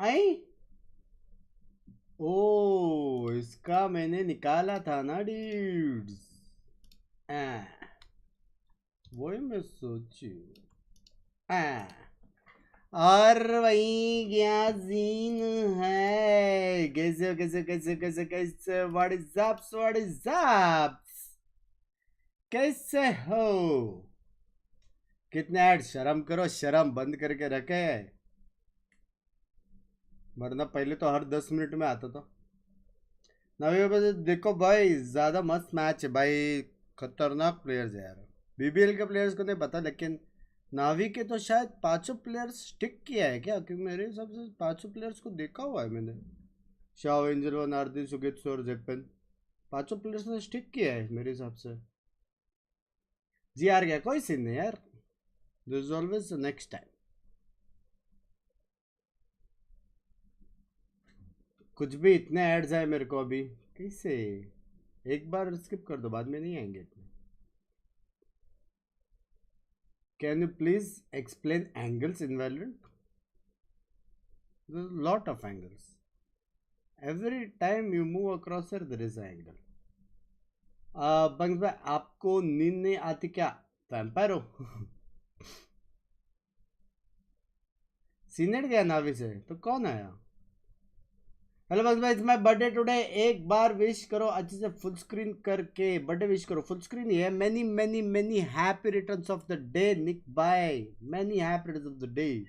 आई ओ इसका मैंने निकाला था ना ड्यूड्स, वही मैं सोचू। और वही क्या सीन है, कैसे कैसे कैसे कैसे कैसे व्हाट इज अप, कैसे हो? कितने ऐड, शर्म करो, शर्म बंद करके रखे, वरना पहले तो हर 10 मिनट में आता था। नवी बजे देखो भाई, ज्यादा मस्त मैच है भाई, खतरनाक प्लेयर्स है यार। बीबीएल के प्लेयर्स को नहीं पता, लेकिन नावी के तो शायद 5 प्लेयर्स स्टिक किया है क्या, क्योंकि मेरे हिसाब से 5 प्लेयर्स को देखा हुआ है मैंने। शाओ, एंजल वन, आरती, सुगेत्सु और जेपन, 5 प्लेयर्स ने स्टिक किया है मेरे हिसाब से। जी हार गया, कोई सीन नहीं यार, this is always next time. कुछ भी इतने एड्स आए मेरे को अभी, कैसे? एक बार स्किप कर दो, बाद में नहीं आएंगे इतने। Can you please explain angles in Valorant? Lot of angles, every time you move across there is angle. बंग्स भाई, आपको नींद नहीं आती क्या, वैम्पायर हो? सीनेट गया नावी से, तो कौन आया? हेलो बस भाई, इट्स माय बर्थडे टुडे, एक बार विश करो अच्छे से, फुल स्क्रीन करके बर्थडे विश करो। फुल स्क्रीन ही है। Many many many happy returns of the day Nick bye, many happy returns of the day.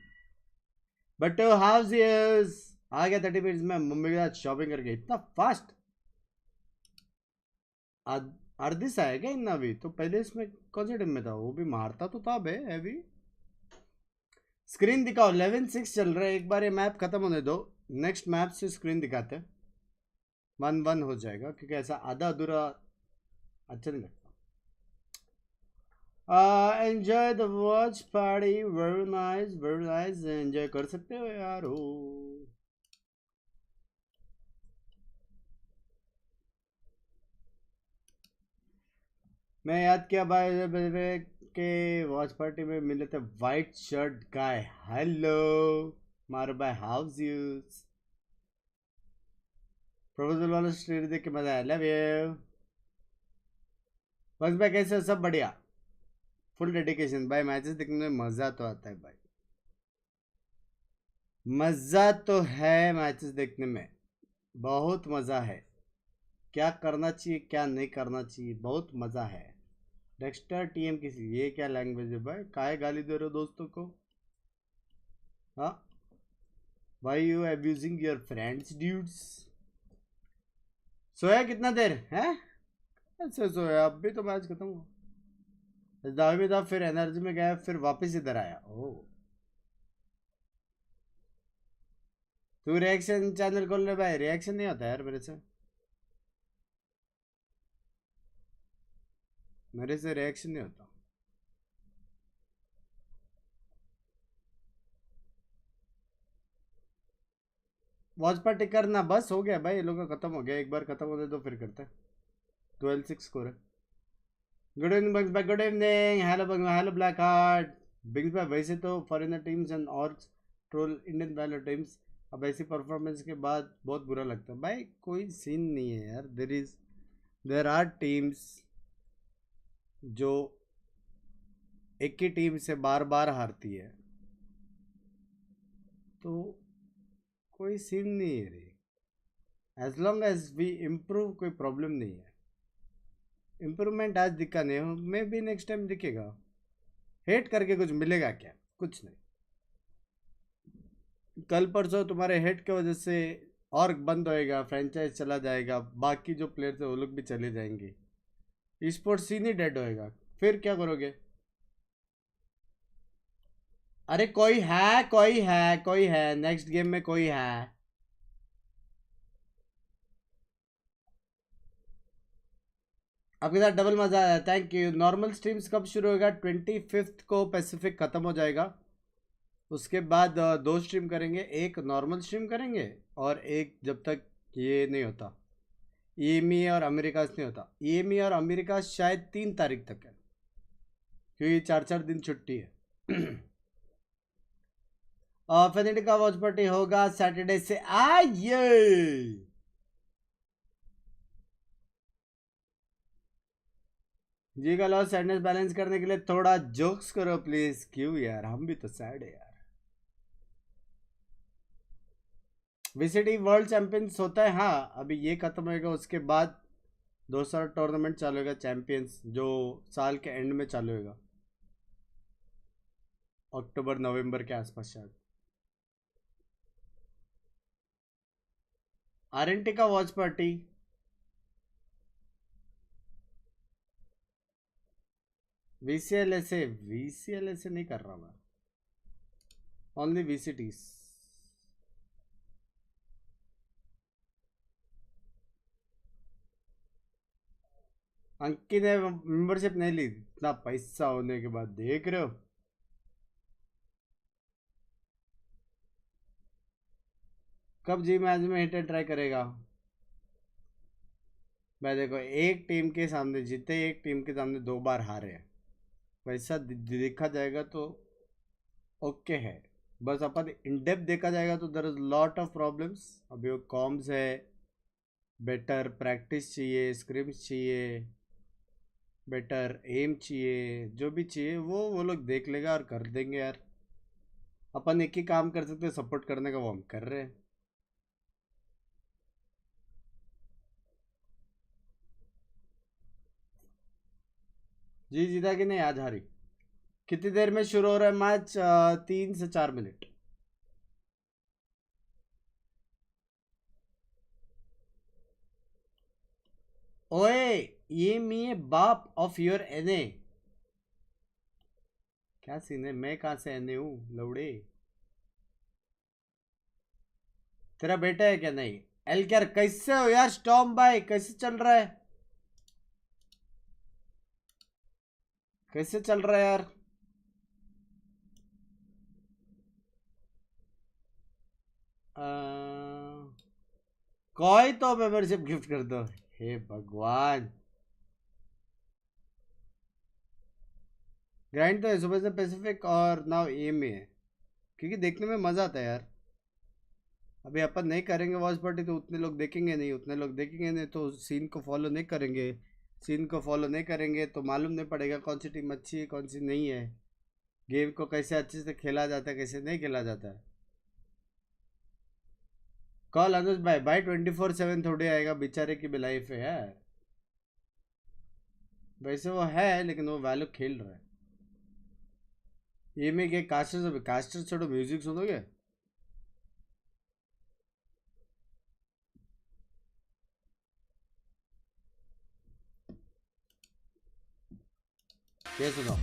But house is आ गया 30 मिनट्स में मम्मी के साथ शॉपिंग करके, इतना फास्ट। अर्दिस आया क्या इतना भी? तो पहले इसमें कौन से टीम में था? वो भी मारता तो था बे हैवी। स्क्रीन दिखाओ, 11-6 चल रहा है, एक बार ये मैप खत्म होने दो, नेक्स्ट मैप से स्क्रीन दिखाते हैं। 1-1 हो जाएगा, क्योंकि ऐसा आधा अधूरा अच्छा नहीं लगता। Enjoy the watch party, very nice, enjoy कर सकते हो यार। हो मैं याद किया भाई के वॉच पार्टी में मिले थे वाइट शर्ट गाय। हेलो मारो भाई, हाउस यूज प्रपोजल वाला स्टोरी देख के मजा आया, लव यू। बस भाई कैसे हो? सब बढ़िया, फुल डेडिकेशन भाई। मैचेस देखने में मजा तो आता है भाई, मजा तो है मैचेस देखने में, बहुत मजा है। क्या करना चाहिए क्या नहीं करना चाहिए, बहुत मजा है। डेक्स्टर टीएम किसी, ये क्या लैंग्वेज है भाई, काहे गाली दे रहे हो दोस्तों को? हाँ, why you abusing your friends dudes? सोया कितना देर है? ऐसे सोया, अब भी तो मैच खत्म हुआ। दावे में था, फिर एनर्जी में गया, फिर वापस इधर आया। ओ, तू रिएक्शन चैनल खोल ले भाई, रिएक्शन नहीं होता यार मेरे से रिएक्शन नहीं होता। वॉच पार्टी करना, बस हो गया भाई, ये लोग का खत्म हो गया, एक बार खत्म होने दो फिर करते हैं। 12-6 स्कोर है। गुड इवनिंग बंग्स भाई, good evening. Hello black heart. बिंग्स भाई, वैसे तो foreigner teams and orgs troll Indian Valo teams, अब ऐसी परफॉर्मेंस के बाद बहुत बुरा लगता है भाई। कोई सीन नहीं है यार, देर आर टीम्स जो एक ही टीम से बार बार हारती है, तो कोई सीन नहीं है रे। As long as we improve, कोई प्रॉब्लम नहीं है। इम्प्रूवमेंट आज दिखा नहीं हो, मे भी नेक्स्ट टाइम दिखेगा। हेट करके कुछ मिलेगा क्या? कुछ नहीं। कल परसों तुम्हारे हेट की वजह से और बंद होएगा, फ्रेंचाइज चला जाएगा, बाकी जो प्लेयर्स है वो लोग भी चले जाएंगे, स्पोर्ट्स सीन ही डेड होएगा, फिर क्या करोगे? अरे कोई है, कोई है नेक्स्ट गेम में, कोई है। आपके साथ डबल मजा आया, थैंक यू। नॉर्मल स्ट्रीम्स कब शुरू होगा? 25 को पैसिफिक खत्म हो जाएगा, उसके बाद 2 स्ट्रीम करेंगे, एक नॉर्मल स्ट्रीम करेंगे और एक जब तक ये नहीं होता, ईएमई और अमेरिका नहीं होता। ईएमई और अमेरिका शायद 3 तारीख तक है, क्योंकि 4-4 दिन छुट्टी है। फेनिटी का वॉच पार्टी होगा सैटरडे से। आइए जी का लॉस सैडनेस बैलेंस करने के लिए थोड़ा जोक्स करो प्लीज। क्यों यार, हम भी तो सैड है यार। वीसीटी वर्ल्ड चैंपियंस होता है, हाँ अभी ये खत्म होगा, उसके बाद दूसरा टूर्नामेंट चालू होगा चैंपियंस, जो साल के एंड में चालू होगा, अक्टूबर नवंबर के आसपास शायद। आरएनटी का वॉच पार्टी वीसीएल ऐसे नहीं कर रहा मैं, ओनली वीसीटीज। अंकित ने मेंबरशिप नहीं ली, इतना पैसा होने के बाद देख रहे हो। कब जी मैच में हिटर ट्राई करेगा भाई? देखो, एक टीम के सामने जीते, एक टीम के सामने 2 बार हारे हैं, वैसा देखा जाएगा तो ओके है। बस अपन इन डेप्थ देखा जाएगा तो there is lot of problems. अभी वो कॉम्स है, बेटर प्रैक्टिस चाहिए, स्क्रिम्स चाहिए, बेटर एम चाहिए, जो भी चाहिए वो लोग देख लेगा और कर देंगे यार। अपन एक ही काम कर सकते हैं, सपोर्ट करने का, वो हम कर रहे हैं। जी जीता कि नहीं, आज हारी। कितनी देर में शुरू हो रहा है मैच? 3 से 4 मिनट। ओए, ये मी बाप ऑफ योर एने। क्या सीन है? मैं कहां से एने हूँ लौड़े? तेरा बेटा है क्या? नहीं। एल क्या, कैसे हो यार स्टॉम भाई? कैसे चल रहा है? कैसे चल रहा है यार? कोई तो मेंबरशिप गिफ्ट कर दो, हे भगवान। ग्राइंड तो है सुबह से पैसिफिक और नाउ ए में है, क्योंकि देखने में मजा आता है यार। अभी अपन नहीं करेंगे वॉच पार्टी तो उतने लोग देखेंगे नहीं, उतने लोग देखेंगे नहीं तो सीन को फॉलो नहीं करेंगे। सीन को फॉलो नहीं करेंगे तो मालूम नहीं पड़ेगा कौन सी टीम अच्छी है कौन सी नहीं है, गेम को कैसे अच्छे से खेला जाता है कैसे नहीं खेला जाता है। कॉल अनुज भाई, भाई 24/7 थोड़ी आएगा, बेचारे की भी लाइफ है यार। वैसे वो है लेकिन वो वैल्यू खेल रहा है। ये में क्या कास्टर, कास्टर छोड़ो, म्यूजिक सुनोगे? ये सुनो।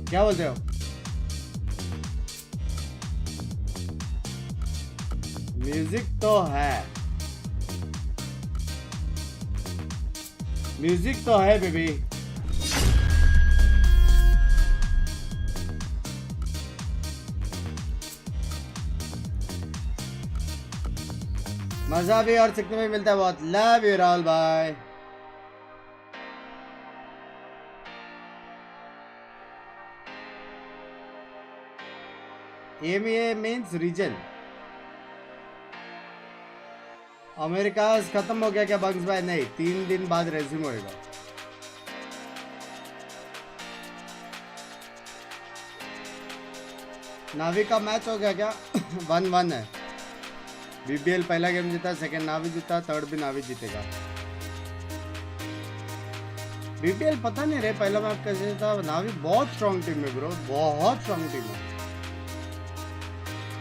क्या बोलते हो? म्यूजिक तो है, म्यूजिक तो है बेबी। मजा भी और सीखने में मिलता है बहुत। लव यू राहुल भाई। MA means reason. अमेरिका खत्म हो गया क्या बंक्स भाई? नहीं, 3 दिन बाद रेज्यूम होएगा। नावी का मैच हो गया क्या? 1-1 है। बीबीएल पहला गेम जीता, सेकंड नावी जीता, थर्ड भी नावी जीतेगा। बीबीएल पता नहीं रे पहला मैच कैसे था। नावी बहुत स्ट्रांग टीम है ब्रो, बहुत स्ट्रांग टीम है।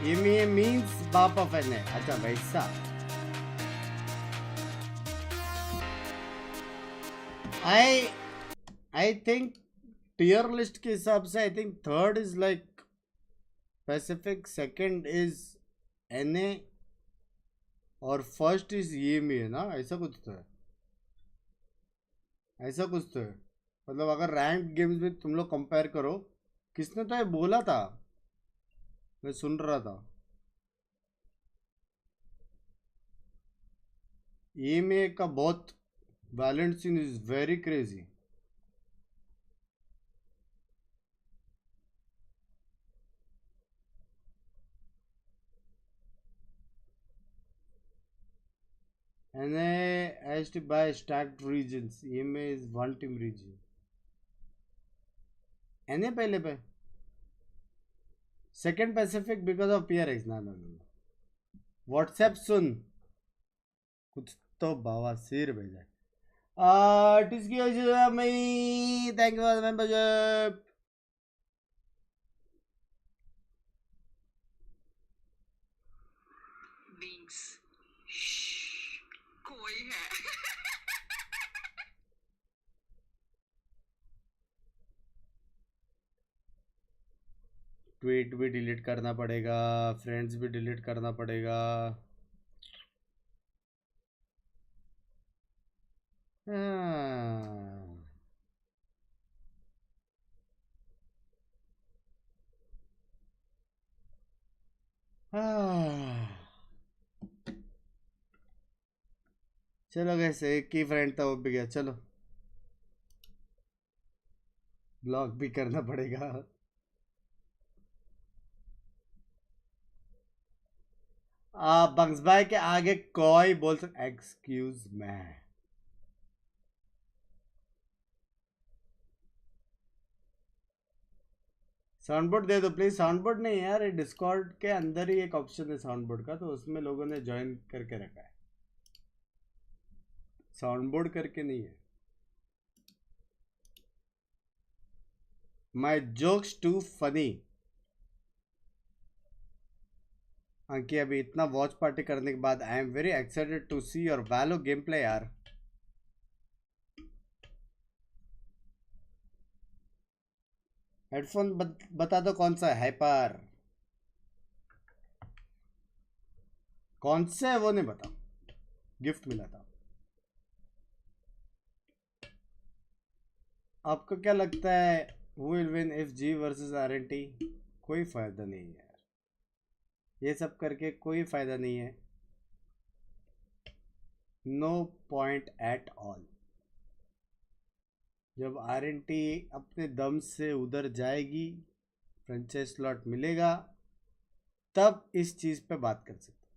ये मींस बाप ऑफ एन है। अच्छा वैसा। I I think tier list के हिसाब से I think third is like Pacific, second is NA और फर्स्ट इज ये में है ना, ऐसा कुछ तो है, ऐसा कुछ तो है। मतलब अगर रैंक गेम्स में तुम लोग कंपेयर करो, किसने तो ये बोला था, मैं सुन रहा था। ये में का बहुत Valorant scene is very crazy. NA has to buy stacked regions. EMA is one team region. NA पहले पे. Second Pacific because of PRX. No. WhatsApp सुन. कुछ तो बवासीर भेजा. Thank you for the membership. Binks. कोई है. ट्वीट भी delete करना पड़ेगा, फ्रेंड्स भी डिलीट करना पड़ेगा. चलो कैसे एक ही फ्रेंड था वो भी गया. चलो ब्लॉक भी करना पड़ेगा. बंक्स भाई के आगे कोई बोल सकता. एक्सक्यूज मैं. साउंड बोर्ड दे दो प्लीज. साउंड बोर्ड नहीं यार, डिस्कॉर्ड के अंदर ही एक ऑप्शन है साउंड बोर्ड का, तो उसमें लोगों ने ज्वाइन करके रखा है. साउंड बोर्ड करके नहीं है. My jokes too funny. कि अभी इतना वॉच पार्टी करने के बाद I am very excited to see your Valo game play यार. हेडफोन बता दो कौन सा है. हाइपर कौन से है वो नहीं बता. गिफ्ट मिला था. आपको क्या लगता है who will win if G versus RNT? कोई फायदा नहीं है यार, ये सब करके कोई फायदा नहीं है. No point at all. जब RNT अपने दम से उधर जाएगी, फ्रेंचाइज स्लॉट मिलेगा, तब इस चीज पे बात कर सकते.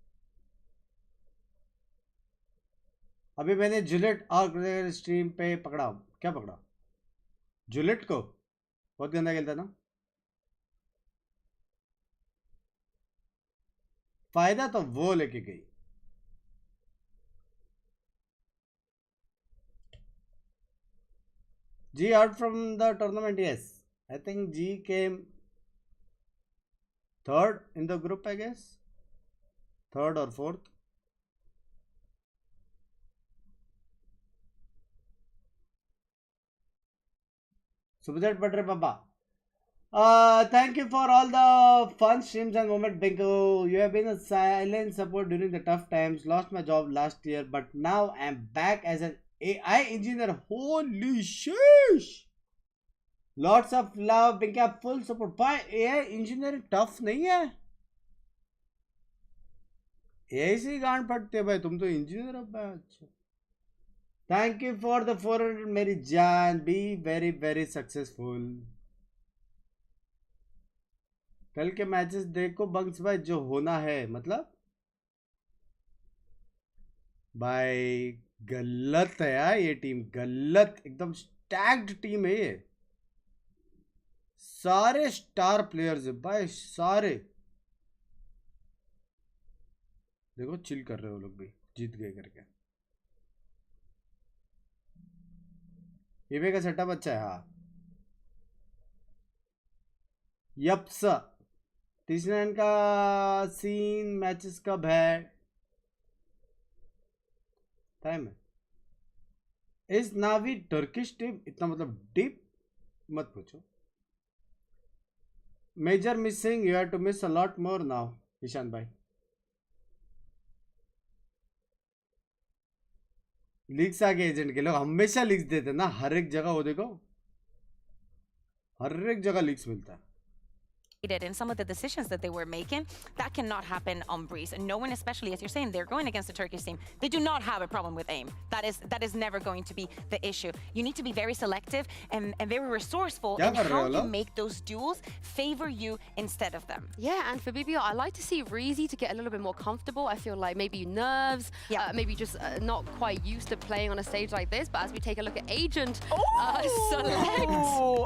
अभी मैंने जुलेट और स्ट्रीम पे पकड़ा. क्या पकड़ा? जुलेट को. बहुत गंदा खेलता ना. फायदा तो वो लेके गई. G out from the tournament. Yes, I think G came third in the group, I guess. Third or fourth. Subhajit Patre Papa. Thank you for all the fun streams and moment, Binko. You have been a silent support during the tough times. Lost my job last year, but now I'm back as an AI engineer. Holy sheesh! Lots of love, Binka. Full support. Why AI engineering tough नहीं है? AI से ही गांड फटते हैं भाई. तुम तो engineer हो भाई. अच्छा. Thank you for the 400 मेरी जान. Be very very successful. कल के मैचेस देखो बंक्स भाई, जो होना है. मतलब भाई गलत है यार ये टीम. गलत, एकदम स्टैक्ड टीम है ये. सारे स्टार प्लेयर्स है भाई, सारे. देखो चिल कर रहे हो लोग भी, जीत गए करके. ईवे का सेटअप अच्छा है. हाँ यप्स. तीसरा का सीन मैचेस कब है? टाइम है. इस नावी टर्किश टीम इतना मतलब डीप मत पूछो. Major missing. You have to miss a lot more now. Ishan भाई लीक्स आगे एजेंट के लोग हमेशा लीक्स देते ना, हर एक जगह. वो देखो हर एक जगह लीक्स मिलता है. and some of the decisions that they were making, that cannot happen on Breeze. And no one, especially as you're saying, they're going against the Turkish team. They do not have a problem with aim. That is never going to be the issue. You need to be very selective and very resourceful in how you make those duels favor you instead of them. Yeah, and for BBL, I like to see Reezy to get a little bit more comfortable. I feel like maybe nerves, maybe just not quite used to playing on a stage like this. But as we take a look at Agent, Select.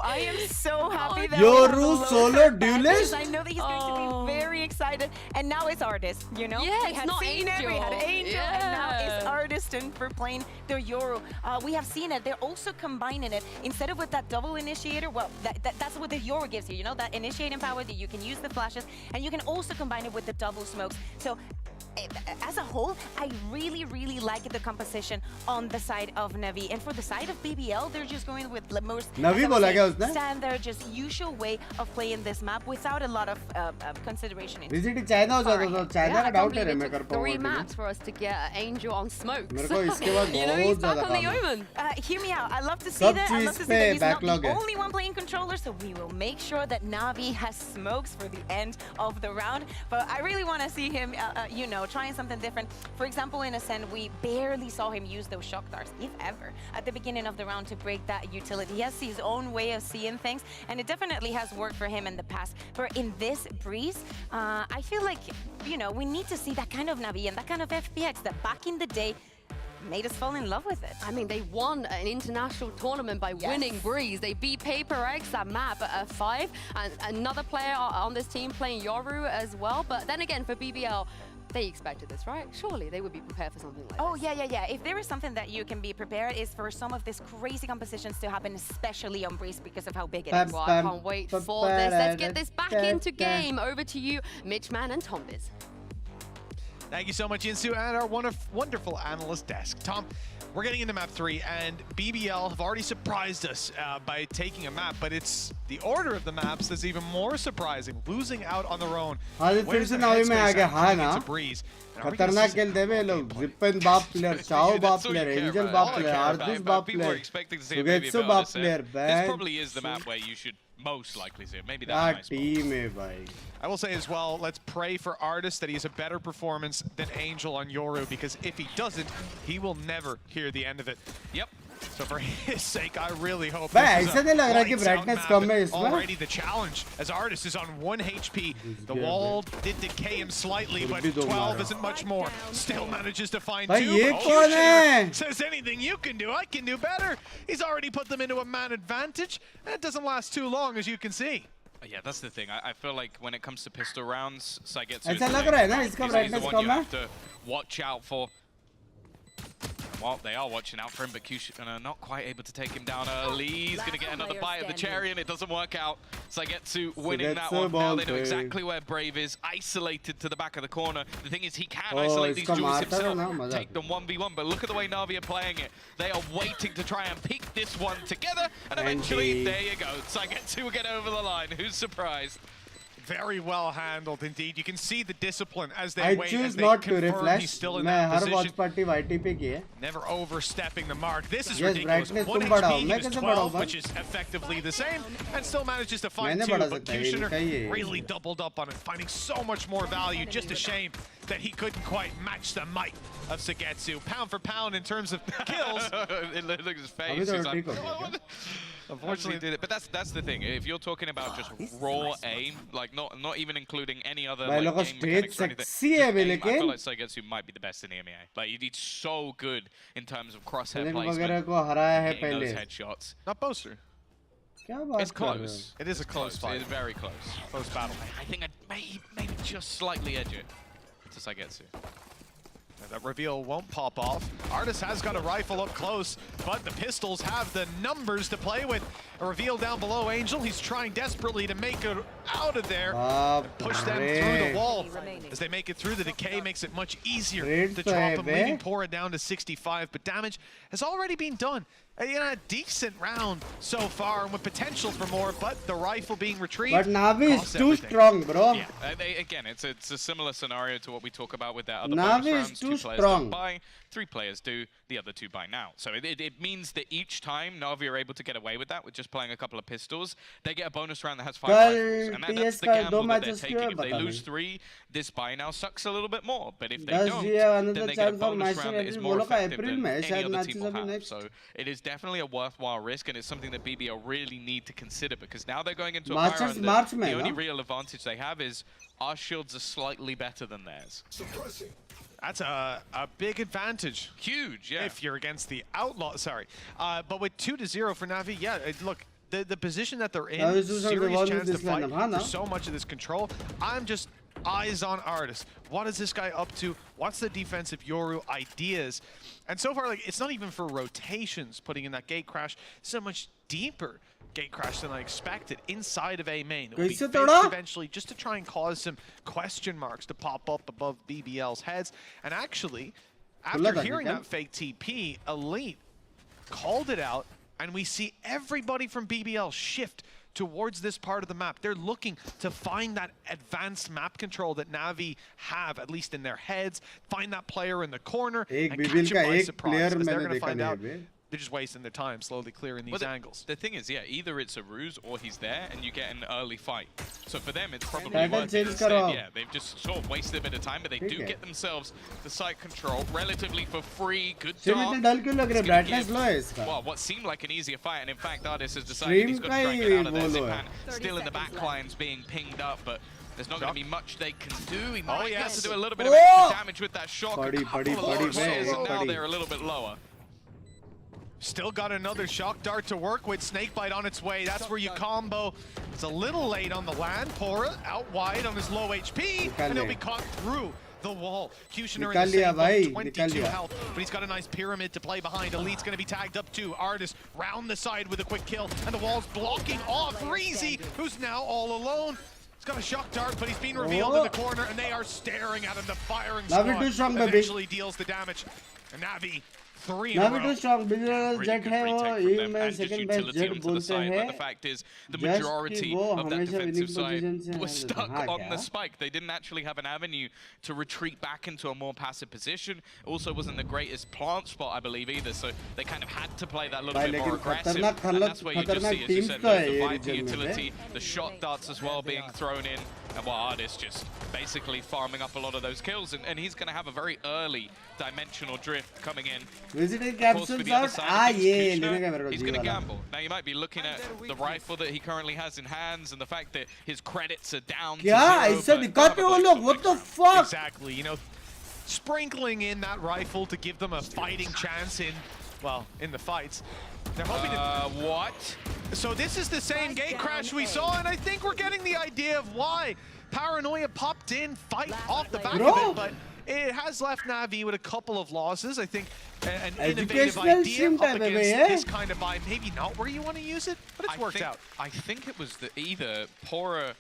I am so happy that AORUS solo duelist. I know that he's going to be very excited. And now it's Artist, you know? Yeah, we had seen it, we had Angel, and now it's Artist and for playing the Yoru. We have seen it. They're also combining it. Instead of with that double initiator, well, that's what the Yoru gives you, you know? That initiating power that you can use the flashes, and you can also combine it with the double smokes. So as a whole, I really, really like the composition on the side of Navi. And for the side of BBL, they're just going with the most standard, just usual way of playing this map without a lot of consideration. Visiting China China doubt है मैं कर पाऊँगा 3 maps for us to get Angel on smokes. मेरे को इसके बाद बहुत ज़्यादा काम है. Hear me out. I love to see that. I love to see that he's not the only one playing controller, so we will make sure that Navi has smokes for the end of the round. But I really want to see him, you know, trying something different. For example, in Ascend, we barely saw him use those shock darts, if ever, at the beginning of the round to break that utility. He has his own way of seeing things, and it definitely has worked for him in the past. But in this Breeze, I feel like, you know, we need to see that kind of Navi and that kind of FPX that back in the day made us fall in love with it. I mean, they won an international tournament by winning Breeze. They beat Paper X, that map, at 5. And another player on this team playing Yoru as well. But then again, for BBL, they expected this, right? Surely they would be prepared for something like this. Yeah. If there is something that you can be prepared, is for some of these crazy compositions to happen, especially on Breeze because of how big it is. Well, I can't wait for this. Let's get this back into game. Over to you, Mitchman and Tombiz. Thank you so much, Insu, and our wonderful analyst desk. Tom, we're getting into map 3, and BBL have already surprised us by taking a map, but it's the order of the maps that's even more surprising. Losing out on their own. Where's the headspace to Breeze? खतरनाक खेलते हैं लोग. Zippen बाप player, Chao बाप player, Angel बाप player, Ardus बाप player, Sugetsu बाप player. This probably is the map where you should most likely see it. Maybe that team है भाई. I will say as well, let's pray for Artist that he has a better performance than Angel on Yoru, because if he doesn't, he will never hear the end of it. Yep. So for his sake, I really hope ऐसा नहीं लग रहा कि brightness कम है इसमें. Already the challenge, as Artist is on 1 HP. The wall did decay him slightly, but 12 isn't much more. Still manages to find 2. ये कौन है? Says anything you can do, I can do better. He's already put them into a man advantage, and it doesn't last too long, as you can see. Yeah, that's the thing. I feel like when it comes to pistol rounds, Saigetsu ऐसा लग रहा है ना इसका brightness you कम है. have to watch out for. Well, they are watching out for him, but Kyushu not quite able to take him down early. He's going to get another bite of the cherry, and it doesn't work out. Saigetsu winning that one. Now they know exactly where Brave is, isolated to the back of the corner. The thing is, he can isolate these duels himself, take them 1v1, but look at the way Na'Vi are playing it. They are waiting to try and pick this one together, and eventually, there you go. Saigetsu will get over the line. Who's surprised? Very well handled indeed. You can see the discipline as they wait, as they confirm he's still in that position. party YT पे की है. Never overstepping the mark. This is ridiculous. 1 HP, he was 12, which is effectively the same, and still manages to find 2. But Kushner really doubled up on it, finding so much more value. Just a shame that he couldn't quite match the might of Saigetsu. Pound for pound in terms of kills. Look at his face. He's like, unfortunately did it. But that's the thing. If you're talking about just raw aim, like not even including any other like, game mechanics or anything, I feel like Saigetsu might be the best in the Emea. Like he's so good in terms of crosshair placement, getting those headshots. Not Boaster. It's close. It is a close fight. It's very close. Close battle. I think I'd maybe just slightly edge it to Saigetsu. That reveal won't pop off. Artist has got a rifle up close, but the pistols have the numbers to play with. A reveal down below Angel. He's trying desperately to make it out of there. Push them through the wall. As they make it through, the decay makes it much easier to drop him, leaving Pora down to 65. But damage has already been done. A decent round so far, and with potential for more, but the rifle being retrieved. But Na'Vi is too strong, bro. Yeah, again, it's a similar scenario to what we talk about with that other Na'Vi bonus rounds. is too 2 players strong. don't buy, 3 players do, the other 2 buy now. So it means that each time Na'Vi are able to get away with that with just playing a couple of pistols, they get a bonus round that has 5 rifles. And that's the gamble that they're taking. If they lose 3, this buy now sucks a little bit more. But if they don't, then they get a bonus round that is more effective than any other team will have. So it is definitely a worthwhile risk, and it's something that BBL really need to consider, because now they're going into a fire round that the only real advantage they have is our shields are slightly better than theirs. That's a big advantage. Huge, yeah. If you're against the Outlaw, sorry. But with 2-0 for Na'Vi, yeah, look, the position that they're in, serious chance to fight for so much of this control. I'm just eyes on AORUS. What is this guy up to? What's the defensive Yoru ideas? And so far, like, it's not even for rotations putting in that gate crash. So much deeper gate crash than I expected inside of A main. It will be fixed eventually, just to try and cause some question marks to pop up above BBL's heads. And actually, after hearing that fake TP, Elite called it out, and we see everybody from BBL shift towards this part of the map. They're looking to find that advanced map control that Na'Vi have, at least in their heads, find that player in the corner, and catch him by surprise, because they're going to find out they're just wasting their time slowly clearing these angles. The thing is, yeah, either it's a ruse or he's there and you get an early fight. So for them, it's probably worth it instead. Yeah, they've just sort of wasted a bit of time, but they do get themselves the site control relatively for free. Good job. Well, what seemed like an easier fight, and in fact, AORUS has decided he's got to try and get out of there. Zipan still in the back lines being pinged up, but there's not going to be much they can do. He might get to do a little bit of extra damage with that shock. A couple of players, and now they're a little bit lower. Still got another shock dart to work with. Snakebite on its way. That's where you combo. It's a little late on the land. Pora out wide on his low HP, and he'll be caught through the wall. Kushner in the same boat, 22 health, but he's got a nice pyramid to play behind. Elite's going to be tagged up too. AORUS round the side with a quick kill, and the wall's blocking off Reezy, who's now all alone. He's got a shock dart, but he's been revealed in the corner, and they are staring at him. The firing squad eventually deals the damage. And Na'Vi 3 in a row. Really good retake from them, and just utility onto the side, but the fact is the majority of that defensive side was stuck on the spike. They didn't actually have an avenue to retreat back into a more passive position. Also wasn't the greatest plant spot, I believe, either, so they kind of had to play that a little bit more aggressive, and that's where you just see, as you said, the Viper utility, the shot darts as well being thrown in, and AORUS just basically farming up a lot of those kills, and he's going to have a very early dimensional drift coming in. Visited capsules out? He's going to gamble. Now you might be looking at the rifle that he currently has in hands and the fact that his credits are down to 0. What the fuck? Exactly, you know, sprinkling in that rifle to give them a fighting chance in, well, in the fights. They're hoping to... What? So this is the same gate crash we saw, and I think we're getting the idea of why. Paranoia popped in, fight off the back of it, but it has left Na'Vi with a couple of losses. I think an innovative idea up against this kind of vibe. Maybe not where you want to use it, but it's worked out. I think it was either Pora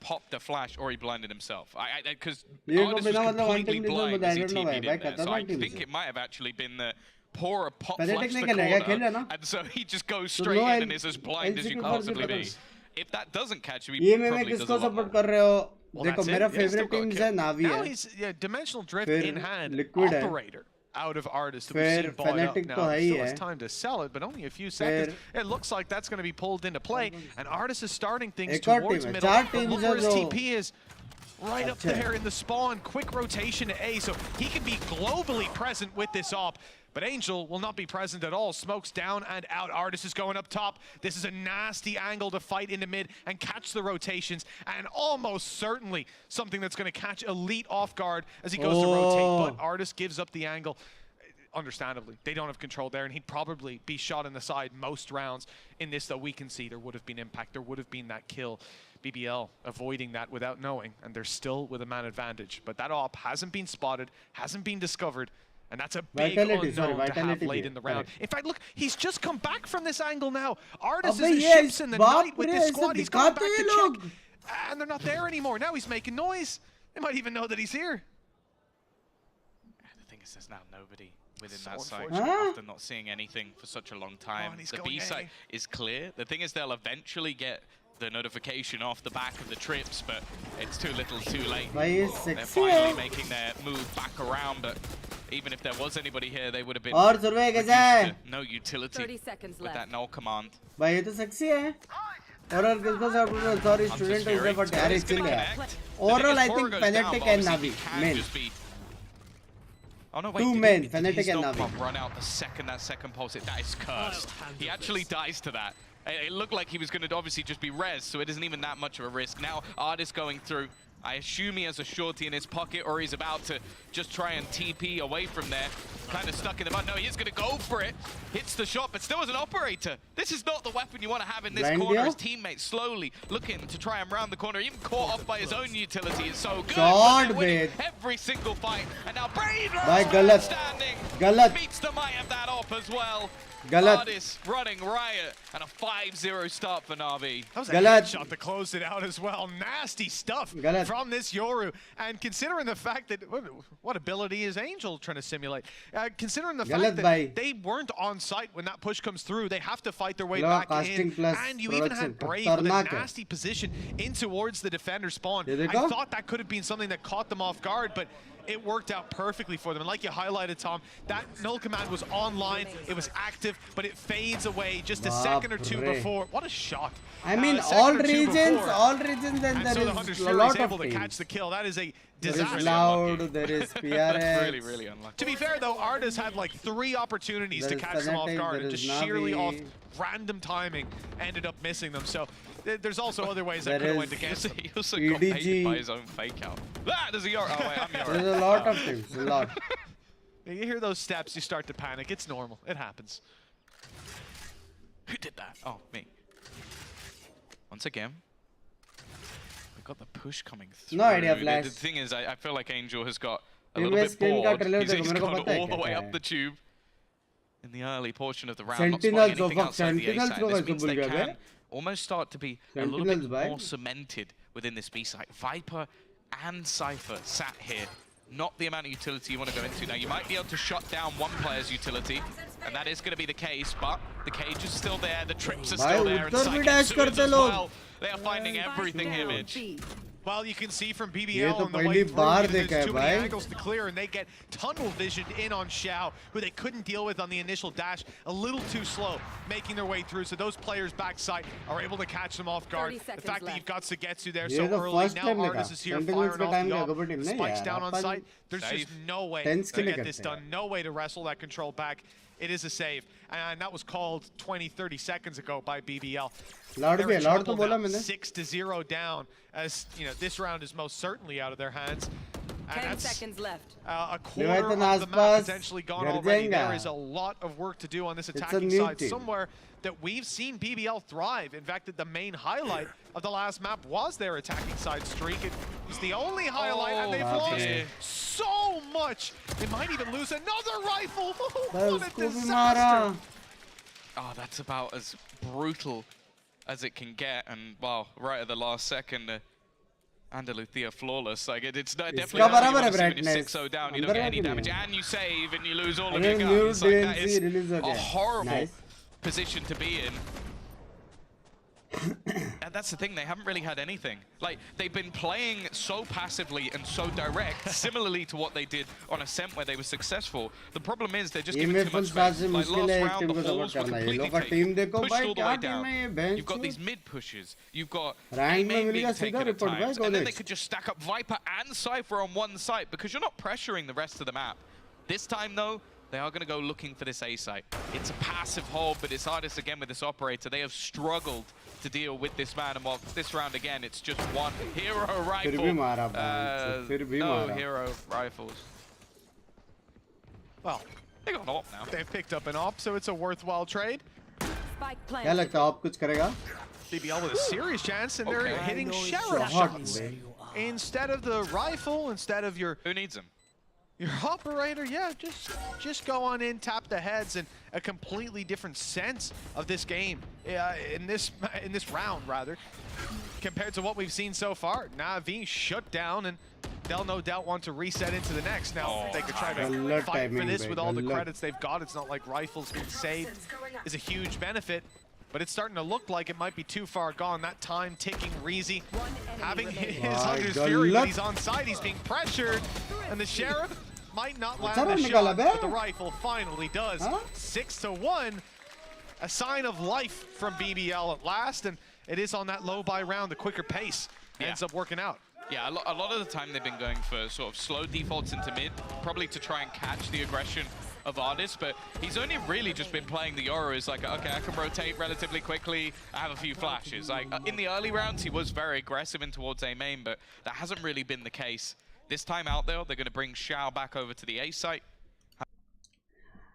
popped a flash or he blinded himself. Because AORUS was completely blind as he TP'd in there. So I think it might have actually been that Pora pop flashed the corner, and so he just goes straight in and is as blind as you can possibly be. If that doesn't catch him, he probably does a lot more. देखो मेरा favorite teams है Na'Vi है. Now he's dimensional drift in hand, operator out of AORUS that we've seen bought up now. Still has time to sell it, but only a few seconds. It looks like that's going to be pulled into play, and AORUS is starting things towards middle. Look where his TP is. Right up there in the spawn, quick rotation to A, so he can be globally present with this op. But Angel will not be present at all. Smokes down and out. AORUS is going up top. This is a nasty angle to fight into mid and catch the rotations, and almost certainly something that's going to catch Elite off guard as he goes to rotate. But AORUS gives up the angle. Understandably, they don't have control there, and he'd probably be shot in the side most rounds. In this, though, we can see there would have been impact. There would have been that kill. BBL avoiding that without knowing, and they're still with a man advantage. But that op hasn't been spotted, hasn't been discovered, and that's a big unknown to have late in the round. In fact, look, he's just come back from this angle now. AORUS is ships in the night with this squad. He's going back to check, and they're not there anymore. Now he's making noise. They might even know that he's here. The thing is, there's now nobody within So that site. Huh? After not seeing anything for such a long time. and he's The going B site is clear. The thing is, they'll eventually get the notification off the back of the trips, but it's too little too late. भाई ये They're sexy finally है. making their move back around, but even if there was anybody here, they would have been और सुरवे कैसा है? reduced to no utility 30 seconds with left. that null command. भाई ये तो sexy है. Oral किसको सब sorry student is there, but यार It's gonna chill है. connect. Oral I The thing is, think Bora goes down, Fnatic but and obviously Navi he can main. just be... Oh no, wait, Two did men, he, Fnatic did his and no Navi. pop run out the second that second pulse hit? That is cursed. He actually dies to that. It looked like he was going to obviously just be res, so it isn't even that much of a risk. Now, Artist going through. I assume he has a shorty in his pocket, or he's about to just try and TP away from there. Kind of stuck in the mud. No, he is going to go for it. Hits the shot, but still as an operator. This is not the weapon you want to have in this Blind corner. deal? His teammates slowly looking to try and round the corner. Even caught off by his own utility. It's so good. God, They're winning mate. every single fight. And now Brave Bhai, galat. standing. Galat. Meets the might of that op as well. Galat. Artist running riot. And a 5-0 start for Na'Vi. That was a Galat. headshot that closed it out as well. Nasty stuff Galat. from this Yoru. And considering the fact that, what ability is Angel trying to simulate? Considering the Galat, fact that bhai. they weren't on site when that push comes through, they have to fight their way Look, back casting in. plus And you even production. had Brave with a Khatarnak hai. nasty position in towards the defender spawn. Ye I dekho? thought that could have been something that caught them off guard, but it worked out perfectly for them. And like you highlighted, Tom, that null command was online, it was active, but it fades away just a second or two Baap re. before. What a shot. I mean A second all or two regions, before. and And there so the Hunter is a Fury lot is able of to catch teams. the kill. That is a There is disaster. Loud, there is PRX. Really, really unlucky. To be fair though, Artis had like 3 opportunities There to is catch them off Fnatic, guard there and just is sheerly off Navi. random timing ended up missing them. So there's also other ways that There could have is- went against them. He also got EDG. baited by his own fake out. There's a Yoru. Oh wait, I'm There is Yoru. a lot of teams, a lot. You hear those steps, you start to panic. It's normal. It happens. Who did that? Oh, me. Once again, we've got the push coming through. No idea, The Flash. thing is, I feel like Angel has got a Team little में bit screen का bored. trailer He's देखो, मेरे को gone पता है all the क्या way क्या up है. the tube in the early portion of the round. Sentinels, not spotting anything oh fuck, outside the A Sentinels side. को This कैसे means भूल they गया can bay? almost start to be a little Sentinels, bit bhai. more cemented within this B site. Viper and Cypher sat here. Not the amount of utility you want to go into. Now, you might be able to shut down one player's utility, and that is going to be the case, but the cage is still there, the trips are Bhai, still there, and udhar bhi Psychic dash Suits karte as log. well. They are finding everything here, Midge. Well, you can see from ये BBL तो on the way पहली through, बार there's देखा है too many भाई. angles to clear, and they get tunnel visioned in on Xiao, who they couldn't deal with on the initial dash. A little too slow, making their way through. So those players backside are able to catch them off guard. 30 The seconds fact that you've got Sugetsu there ये so तो early, first now time Artis देखा. is here Sentinels firing का off time the का op. Kabaddi नहीं Spikes यार, down on upon site. There's just Save. no way Tens to के लिए get this करते done. No way to wrestle that control back. It is a save, and that was called 20-30 seconds ago by BBL. Loud They're भी है, in loud तो trouble बोला now, मैंने. 6-0 down, as you know, this round is most certainly out of their hands. And 10 that's seconds left. a quarter Leviathan of the map आसपास potentially gone घर already. There जाएगा. is a lot of work to do on this a attacking new side. team. Somewhere that we've seen BBL thrive. In fact, that the main highlight of the last map was their attacking side streak. It was the only highlight, and they've baap lost re. so much. They might even lose another rifle. भाई What a उसको भी disaster. मारा. Oh, that's about as brutal as it can get, and wow, right at the last second, Andaluthia flawless. Like it's definitely इसका not what you बराबर है want to see when you're brightness. 6-0 down. You अंदर don't get है any कि damage, नहीं? and you save, and you lose all of अरे your new guns. Like, that DLC is release हो a गया. horrible Nice. position to be in. And that's the thing, they haven't really had anything. Like, they've been playing so passively and so direct, similarly to what they did on Ascent where they were successful. The problem is they're just ये giving में too full much star space. से Like मुश्किल last है एक round, team the को halls support were करना. ये completely लोग का taken, टीम देखो pushed भाई all the क्या way टीम down. है ये bench. You've got these mid pushes, you've got Rank में Emea मिल being गया taken सीधा at report भाई times, and then they college. could just stack up Viper and Cypher on one site because you're not pressuring the rest of the map. This time though, they are going to go looking for this A site. It's a passive hold, but it's Artis again with this operator. They have struggled to deal with this man, and while this round again, it's just one hero फिर भी rifle. मारा भाई, फिर भी No मारा. hero rifles. Well, They got an op now. they've picked up an op, so it's a worthwhile trade. Spike क्या planted. लगता है आप कुछ करेगा? BBL with a serious chance, and they're Okay. hitting shower Shot shots. भाई. Instead of the rifle, instead of your Who needs them? operator, yeah, just go on in, tap the heads, and a completely different sense of this game in this round rather, compared to what we've seen so far. Na'Vi shut down, and they'll no doubt want to reset into the next. Now, they could try to fight for this with all the credits they've got. It's not like rifles being saved is a huge benefit, but it's starting to look like it might be too far gone. That time ticking. Reezy having his Hunter's Fury, but he's on side. He's being pressured, and the Sheriff might not land the shot, but the rifle finally does. 6-1. A sign of life from BBL at last, and it is on that low buy round. The quicker pace ends up working out. Yeah, a lot of the time they've been going for sort of slow defaults into mid, probably to try and catch the aggression of AORUS, but he's only really just been playing the AORUS like, okay, I can rotate relatively quickly, I have a few flashes. Like, in the early rounds, he was very aggressive in towards A main, but that hasn't really been the case. This time out there, they're going to bring Xiao back over to the A site.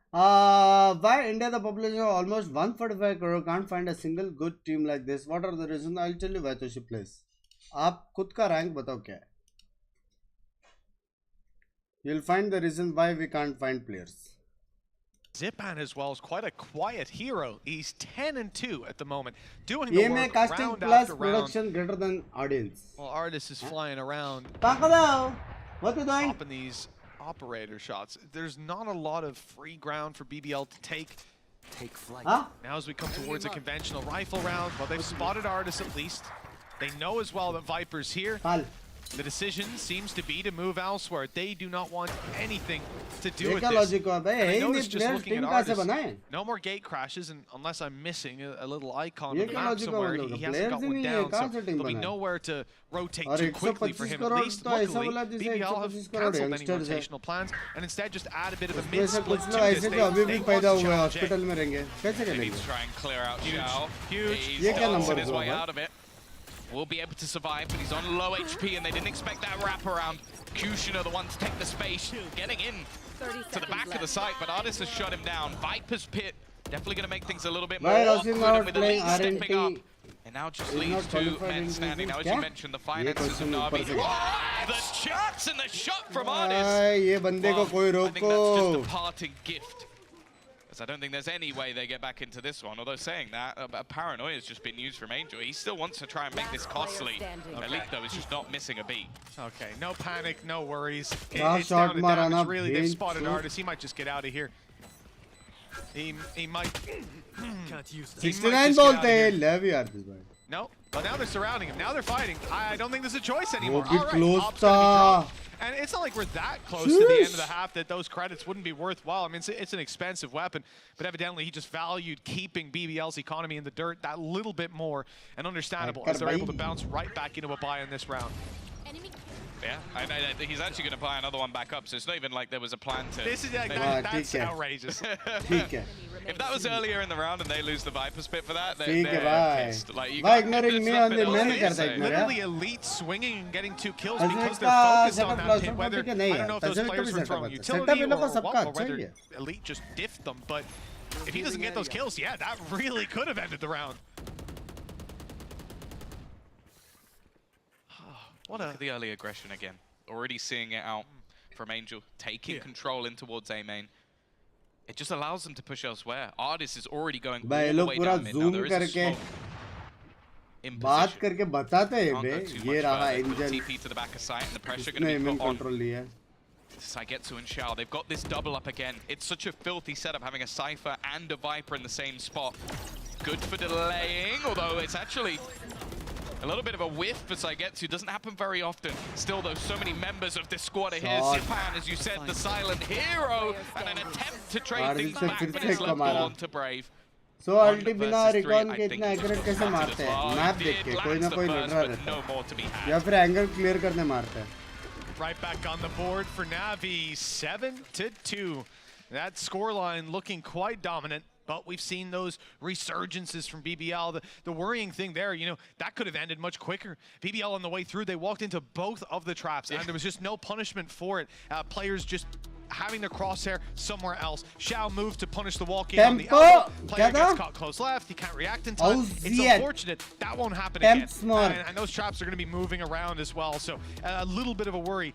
Why India, the population of almost 145 crore, can't find a single good team like this? What are the reasons? I'll tell you why to plays. आप खुद का rank बताओ क्या है? You'll find the reason why we can't find players. Zipan as well is quite a quiet hero. He's 10-2 at the moment, doing the work casting round plus after round. production greater than audience. Well, AORUS is flying around, what are you doing? popping these operator shots. There's not a lot of free ground for BBL to take. Flight. Now as we come towards a conventional rifle round, well, they've spotted AORUS at least. They know as well that Viper's here. The decision seems to be to move elsewhere. They do not want anything to do with this. I noticed just looking at AORUS, no more gate crashes, and unless I'm missing a little icon on the map somewhere, he hasn't got one down, so there'll be nowhere to rotate too quickly for him. At least, luckily, BBL have cancelled any rotational plans, and instead just add a bit of a mid-split to this. They want to challenge A. Maybe to try and clear out Xiao. Huge. He's dancing his way out of it. Will be able to survive, but he's on low HP, and they didn't expect that wraparound. Kushner, the one to take the space, getting in to the back of the site, but AORUS has shut him down. Viper's Pit definitely going to make things a little bit more awkward, and with the lead stepping up, it now just leaves two men standing. Now, as you mentioned, the finances of Na'Vi. The shots and the shot from AORUS. I think that's just a parting gift. I don't think there's any way they get back into this one, although saying that, paranoia has just been used from Angel. He still wants to try and make this costly. Elite, though, is just not missing a beat. Okay, no panic, no worries. It's down to damage, really. They've spotted AORUS. He might just get out of here. He might... 69 bolte hain, love you this boy. No, but now they're surrounding him. Now they're fighting. I don't think there's a choice anymore. All right, and it's not like we're that close to the end of the half that those credits wouldn't be worthwhile. I mean, it's an expensive weapon, but evidently he just valued keeping BBL's economy in the dirt that little bit more, and understandable as they're able to bounce right back into a buy in this round. Yeah, he's actually going to buy another one back up, so it's not even like there was a plan to... This is like, that's outrageous. If that was earlier in the round and they lose the Viper's Pit for that, they're pissed. Like, why ignoring me on the main literally Elite swinging and getting 2 kills because they're focused on that pit. Whether, I don't know if those players were throwing utility or whether Elite just diffed them, but if he doesn't get those kills, yeah, that really could have ended the round. Look at the early aggression again. Already seeing it out from Angel, taking control in towards A main. It just allows them to push elsewhere. AORUS is already going all the way down mid. Now there is a smoke in position. Can't go too much further. TP to the back of site, and the pressure going to be put on Saigetsu and Xiao. They've got this double up again. It's such a filthy setup having a Cypher and a Viper in the same spot. Good for delaying, although it's actually a little bit of a whiff for Saigetsu. Doesn't happen very often. Still, though, so many members of this squad are here. Zipan, as you said, the silent hero, and an attempt to trade things back, but it's left all on to Brave. So ulti बिना recon के इतना accurate कैसे मारते हैं? Map देख के कोई ना कोई लड़ रहा रहता है या फिर angle clear करने मारते हैं. Right back on the board for Na'Vi, 7-2. That scoreline looking quite dominant. But we've seen those resurgences from BBL. The worrying thing there, you know, that could have ended much quicker. BBL on the way through, they walked into both of the traps, and there was just no punishment for it. Players just having their crosshair somewhere else. Xiao moved to punish the walk-in on the elbow. Player gets caught close left. He can't react in time. It's unfortunate. That won't happen again. And those traps are going to be moving around as well. So a little bit of a worry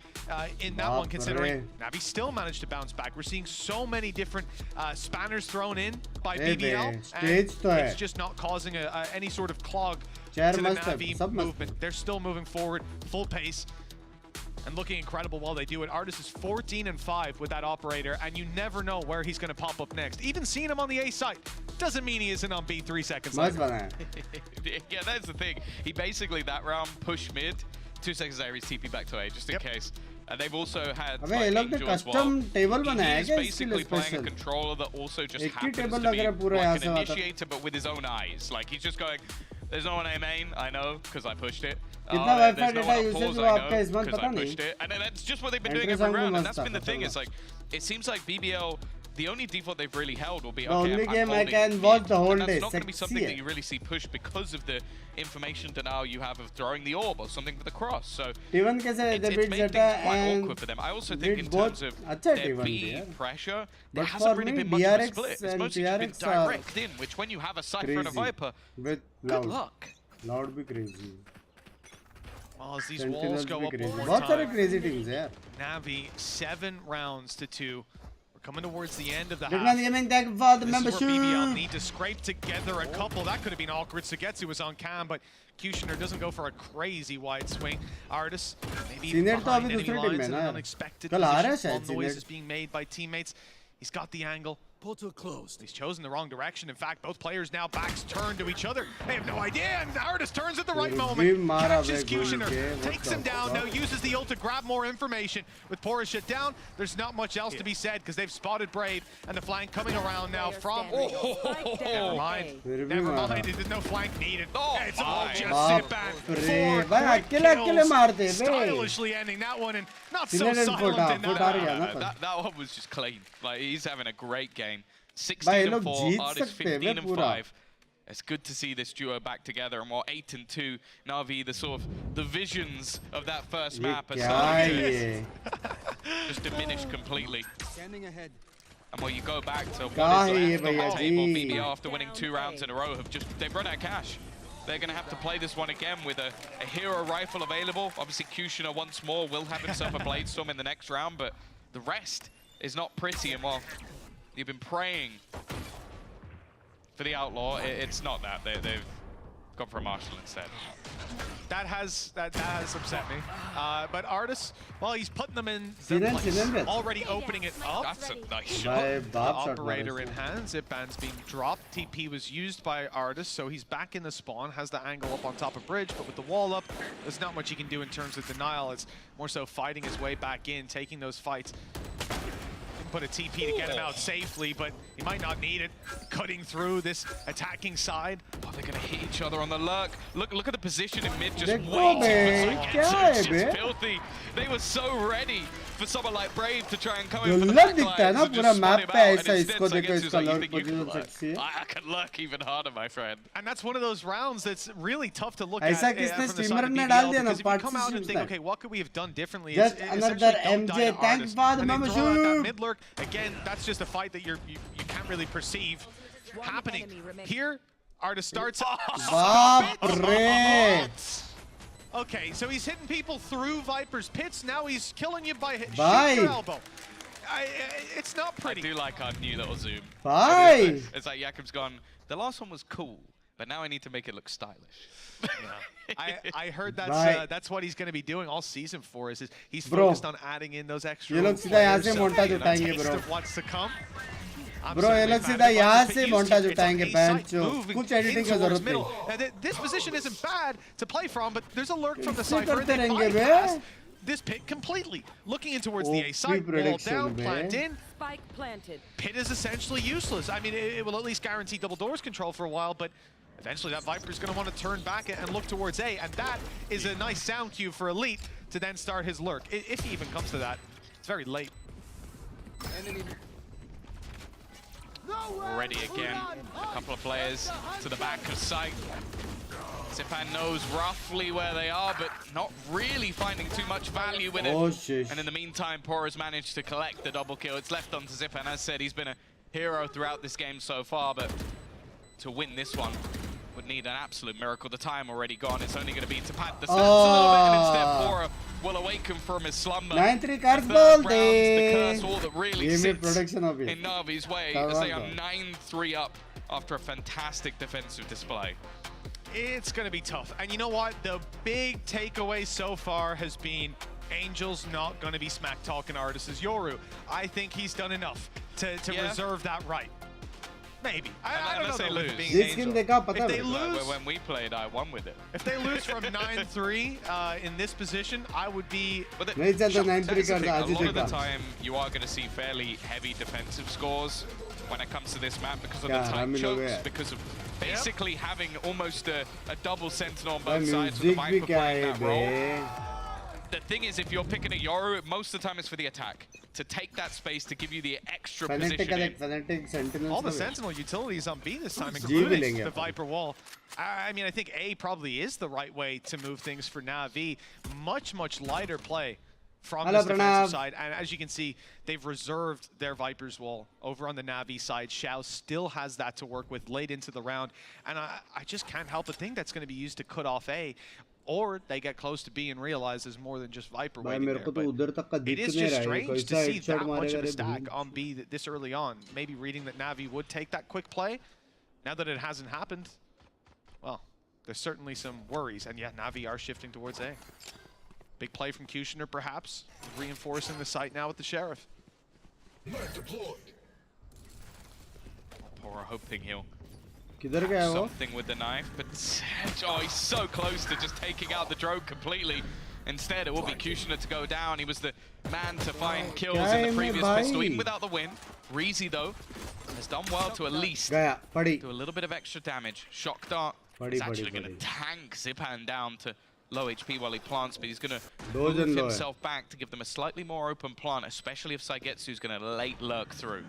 in that one, considering Na'Vi still managed to bounce back. We're seeing so many different spanners thrown in by BBL, and it's just not causing any sort of clog to the Na'Vi movement. They're still moving forward, full pace. And and looking incredible while they do it. Artis is 14-5 with that operator, and you never know where he's going to pop up next. Even seeing him on the A site doesn't mean he isn't on B 3 seconds later. Yeah, that's the thing. He basically, that round, pushed mid. 2 seconds later, he's TP back to A, just in case. And they've also had like, Angel as well. He's basically playing a controller that also just happens to be like an initiator, but with his own eyes. Like, he's just going, there's no one A main, I know, because I pushed it. There's no one on pause, I know, because I pushed it. And then that's just what they've been doing every round, and that's been the thing. It's like, it seems like BBL, the only default they've really held will be, okay, only game I can watch the whole day. That's not going to be something that you really see pushed because of the information denial you have of throwing the orb or something for the cross. So it's made things quite awkward for them. I also think in terms of their B pressure, there hasn't really been much of a split. It's mostly just been direct in, which when you have a Cypher and a Viper, good luck. Loud be crazy. Well, as these walls go up one more Lots of time, crazy teams, yeah. Navi 7 rounds to 2. Coming towards the end of the half. The This is where BBL need to scrape together a couple. That could have been awkward. Sugetsu was on cam, but Kushner doesn't go for a crazy wide swing. Artis, maybe behind enemy lines in an unexpected position. While noise is being made by teammates. He's got the angle. Portal closed. He's chosen the wrong direction. In fact, both players now backs turn to each other. They have no idea, and Artis turns at the right moment. Catches Kushner, takes him down, now uses the ult to grab more information. With Porus shut down, there's not much else to be said because they've spotted Brave, and the flank coming around now from... Never mind. Never mind. There's no flank needed. It's all just sit back. 4 kills. Stylishly ending that one, and not so silent in that. That one was just clean. Like, he's having a great game. 16-4, Artis 15-5. It's good to see this duo back together, and while 8-2, Na'Vi, the sort of the visions of that first map are starting to just diminish completely. And when you go back to what is left on the table, BBL after winning 2 rounds in a row they've run out of cash. They're going to have to play this one again with a hero rifle available. Obviously, Kushner once more will have himself a Bladestorm in the next round, but the rest is not pretty. And while you've been praying for the Outlaw, it's not that. They've gone for a Marshall instead. That has upset me. But Artis, well, he's putting them in their place. Already opening it up. That's a nice shot. The operator in hand. Zipban's being dropped. TP was used by Artis, so he's back in the spawn. Has the angle up on top of bridge, but with the wall up, there's not much he can do in terms of denial. It's more so fighting his way back in, taking those fights. Put a TP to get him out safely, but he might not need it. Cutting through this attacking side. Oh, they're gonna hit each other on the lurk. Look at the position in mid, just waiting for Sugetsu. It's just filthy. They were so ready for someone like Brave to try and come in for the backlines and just spot him out. And instead, Sugetsu's like, you think you can lurk? I can lurk even harder, my friend. And that's one of those rounds that's really tough to look at from the side of BBL, because if you come out and think, okay, what could we have done differently? Just another MJ tank for the member shoot. Mid lurk. Again, that's just a fight that you can't really perceive happening. Here, Artis starts. Okay, so he's hitting people through Viper's pits. Now he's killing you by shooting your elbow. It's not pretty. I do like our new little zoom. It's like Jakob's gone, the last one was cool, but now I need to make it look stylish. Yeah. I heard that's what he's going to be doing all season for. Is he's focused on adding in those extra players, taste of what's to come. Bro, ये लोग सीधा यहाँ से montage उठाएंगे बेंचो. कुछ editing का जरूरत नहीं. This position isn't bad to play from, but there's a lurk from the Cypher. They bypass this pit completely. Looking in towards the A site, wall down, plant in. Spike planted. Pit is essentially useless. I mean, it will at least guarantee double doors control for a while, but eventually that Viper's going to want to turn back and look towards A, and that is a nice sound cue for Elite to then start his lurk, if he even comes to that. It's very late. Already again, a couple of players to the back of sight. Zipan knows roughly where they are, but not really finding too much value with it. And in the meantime, Por has managed to collect the double kill. It's left onto Zipan. As said, he's been a hero throughout this game so far, but to win this one would need an absolute miracle. The time already gone. It's only going to be to pat the sense a little bit, and instead Bora will awaken from his slumber. 9-3 cards bolte. The curse all that really sits in Na'Vi's way as they are 9-3 up after a fantastic defensive display. It's going to be tough. And you know what? The big takeaway so far has been Angel's not going to be smack talking Artis's Yoru. I think he's done enough to reserve that right. Maybe. I don't know they lose. This game if they lose, when we played, I won with it. If they lose from 9-3 in this position, I would be. But a lot of the time, you are going to see fairly heavy defensive scores when it comes to this map because of the tight chokes, because of basically having almost a double sentinel on both sides with the Viper playing that role. The thing is, if you're picking a Yoru, most of the time it's for the attack. To take that space, to give you the extra positioning. All the Sentinel utilities on B this time, including the Viper wall. I mean, I think A probably is the right way to move things for Na'Vi. Much, much lighter play from this defensive side. And as you can see, they've reserved their Viper's wall over on the Na'Vi side. Xiao still has that to work with late into the round. And I just can't help but think that's going to be used to cut off A. Or they get close to B and realize there's more than just Viper waiting there. But it is just strange to see that much of a stack on B this early on. Maybe reading that Na'Vi would take that quick play. Now that it hasn't happened, well, there's certainly some worries. And yeah, Na'Vi are shifting towards A. Big play from Kushner, perhaps, reinforcing the site now with the Sheriff. Poor hoping he'll something with the knife, but oh, he's so close to just taking out the drone completely. Instead, it will be Kushner to go down. He was the man to find kills in the previous pistol, even without the win. Reezy, though, has done well to at least do a little bit of extra damage. Shock Dart is actually going to tank Zipan down to low HP while he plants, but he's going to move himself back to give them a slightly more open plant, especially if Saigetsu's going to late lurk through.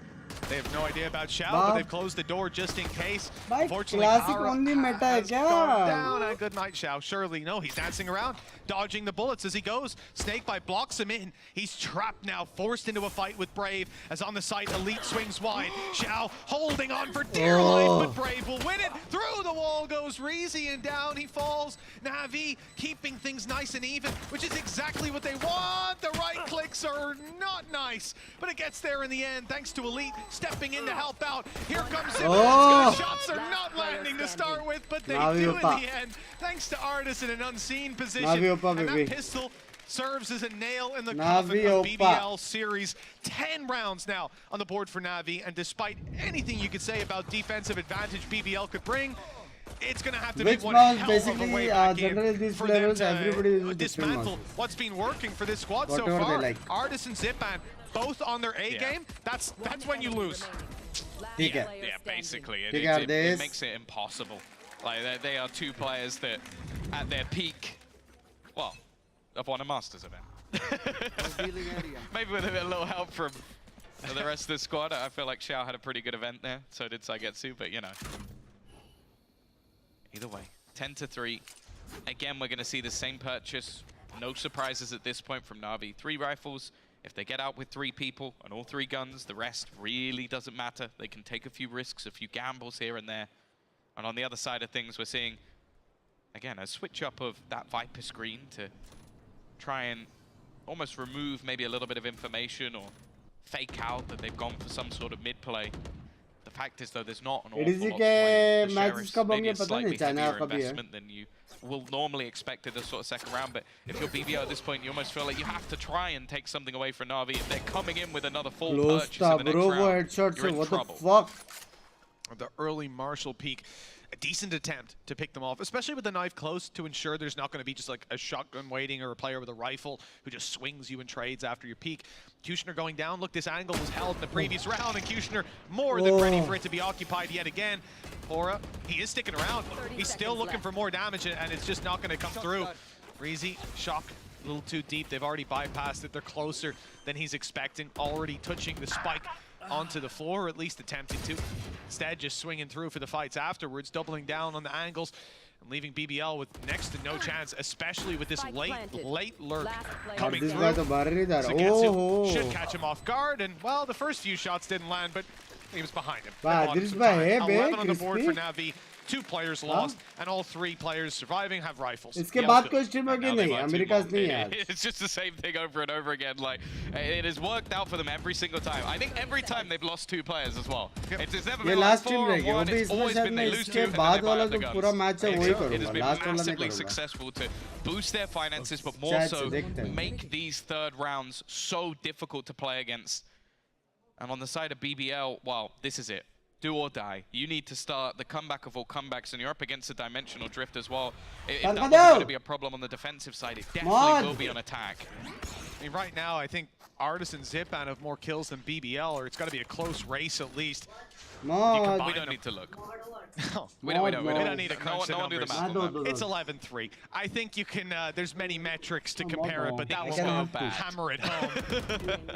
They have no idea about Xiao, but they've closed the door just in case. Unfortunately, classic only meta has gone down. And good night, Xiao. Surely, no, he's dancing around, dodging the bullets as he goes. Snakebite blocks him in. He's trapped now, forced into a fight with Brave, as on the site, Elite swings wide. Xiao holding on for dear life, but Brave will win it. Through the wall goes Reezy, and down he falls. Na'Vi keeping things nice and even, which is exactly what they want. The right clicks are not nice, but it gets there in the end, thanks to Elite stepping in to help out. Here comes Zipan. Shots are not landing to start with, but they do in the end, thanks to Artis in an unseen position. And that pistol serves as a nail in the coffin of BBL series. 10 rounds now on the board for Na'Vi, and despite anything you could say about defensive advantage BBL could bring, it's going to have to be one hell of a way back in for them to dismantle what's been working for this squad so far. Artis and Zipan both on their A game. That's when you lose. Yeah, basically. It makes it impossible. Like, they are two players that, at their peak, well, have won a Masters event. Maybe with a little help from the rest of the squad. I feel like Xiao had a pretty good event there. So did Saigetsu, but you know. Either way, 10-3. Again, we're going to see the same purchase. No surprises at this point from Na'Vi. 3 rifles. If they get out with 3 people and all 3 guns, the rest really doesn't matter. They can take a few risks, a few gambles here and there. And on the other side of things, we're seeing, again, a switch up of that Viper screen to try and almost remove maybe a little bit of information or fake out that they've gone for some sort of mid-play. The fact is, though, there's not an awful lot to play. The Sheriff's maybe a slightly heavier investment than you will normally expect in this sort of second round, but if you're BBO at this point, you almost feel like you have to try and take something away from Na'Vi. If they're coming in with another full purchase in the next round, you're in trouble. What the fuck? The early Marshall peak. A decent attempt to pick them off, especially with the knife close, to ensure there's not going to be just like a shotgun waiting or a player with a rifle who just swings you in trades after your peak. Kushner going down. Look, this angle was held in the previous round, and Kushner more than ready for it to be occupied yet again. Aura, he is sticking around. He's still looking for more damage, and it's just not going to come through. Reezy, Shock, a little too deep. They've already bypassed it. They're closer than he's expecting, already touching the spike onto the floor, or at least attempting to. Instead, just swinging through for the fights afterwards, doubling down on the angles, and leaving BBL with next to no chance, especially with this late lurk coming through. Saigetsu should catch him off guard, and, well, the first few shots didn't land, but he was behind him. 11 on the board for Na'Vi. 2 players lost, and all 3 players surviving have rifles. इसके बाद कोई stream होगी नहीं, America's नहीं है. It's just the same thing over and over again. Like it has worked out for them every single time. I think every time they've lost 2 players as well. It's never been like 4-1. It's always been they lose 2 and then they buy up the guns. It has been massively successful to boost their finances, but more so make these third rounds so difficult to play against. And on the side of BBL, well, this is it. Do or die. You need to start the comeback of all comebacks, and you're up against a dimensional drift as well. If that wasn't going to be a problem on the defensive side, it definitely will be on attack. I mean, right now, I think AORUS and Zipan have more kills than BBL, or it's got to be a close race at least. We don't need to look. No, we don't need to crunch the numbers. It's 11-3. I think you can, there's many metrics to compare it, but that will hammer it home.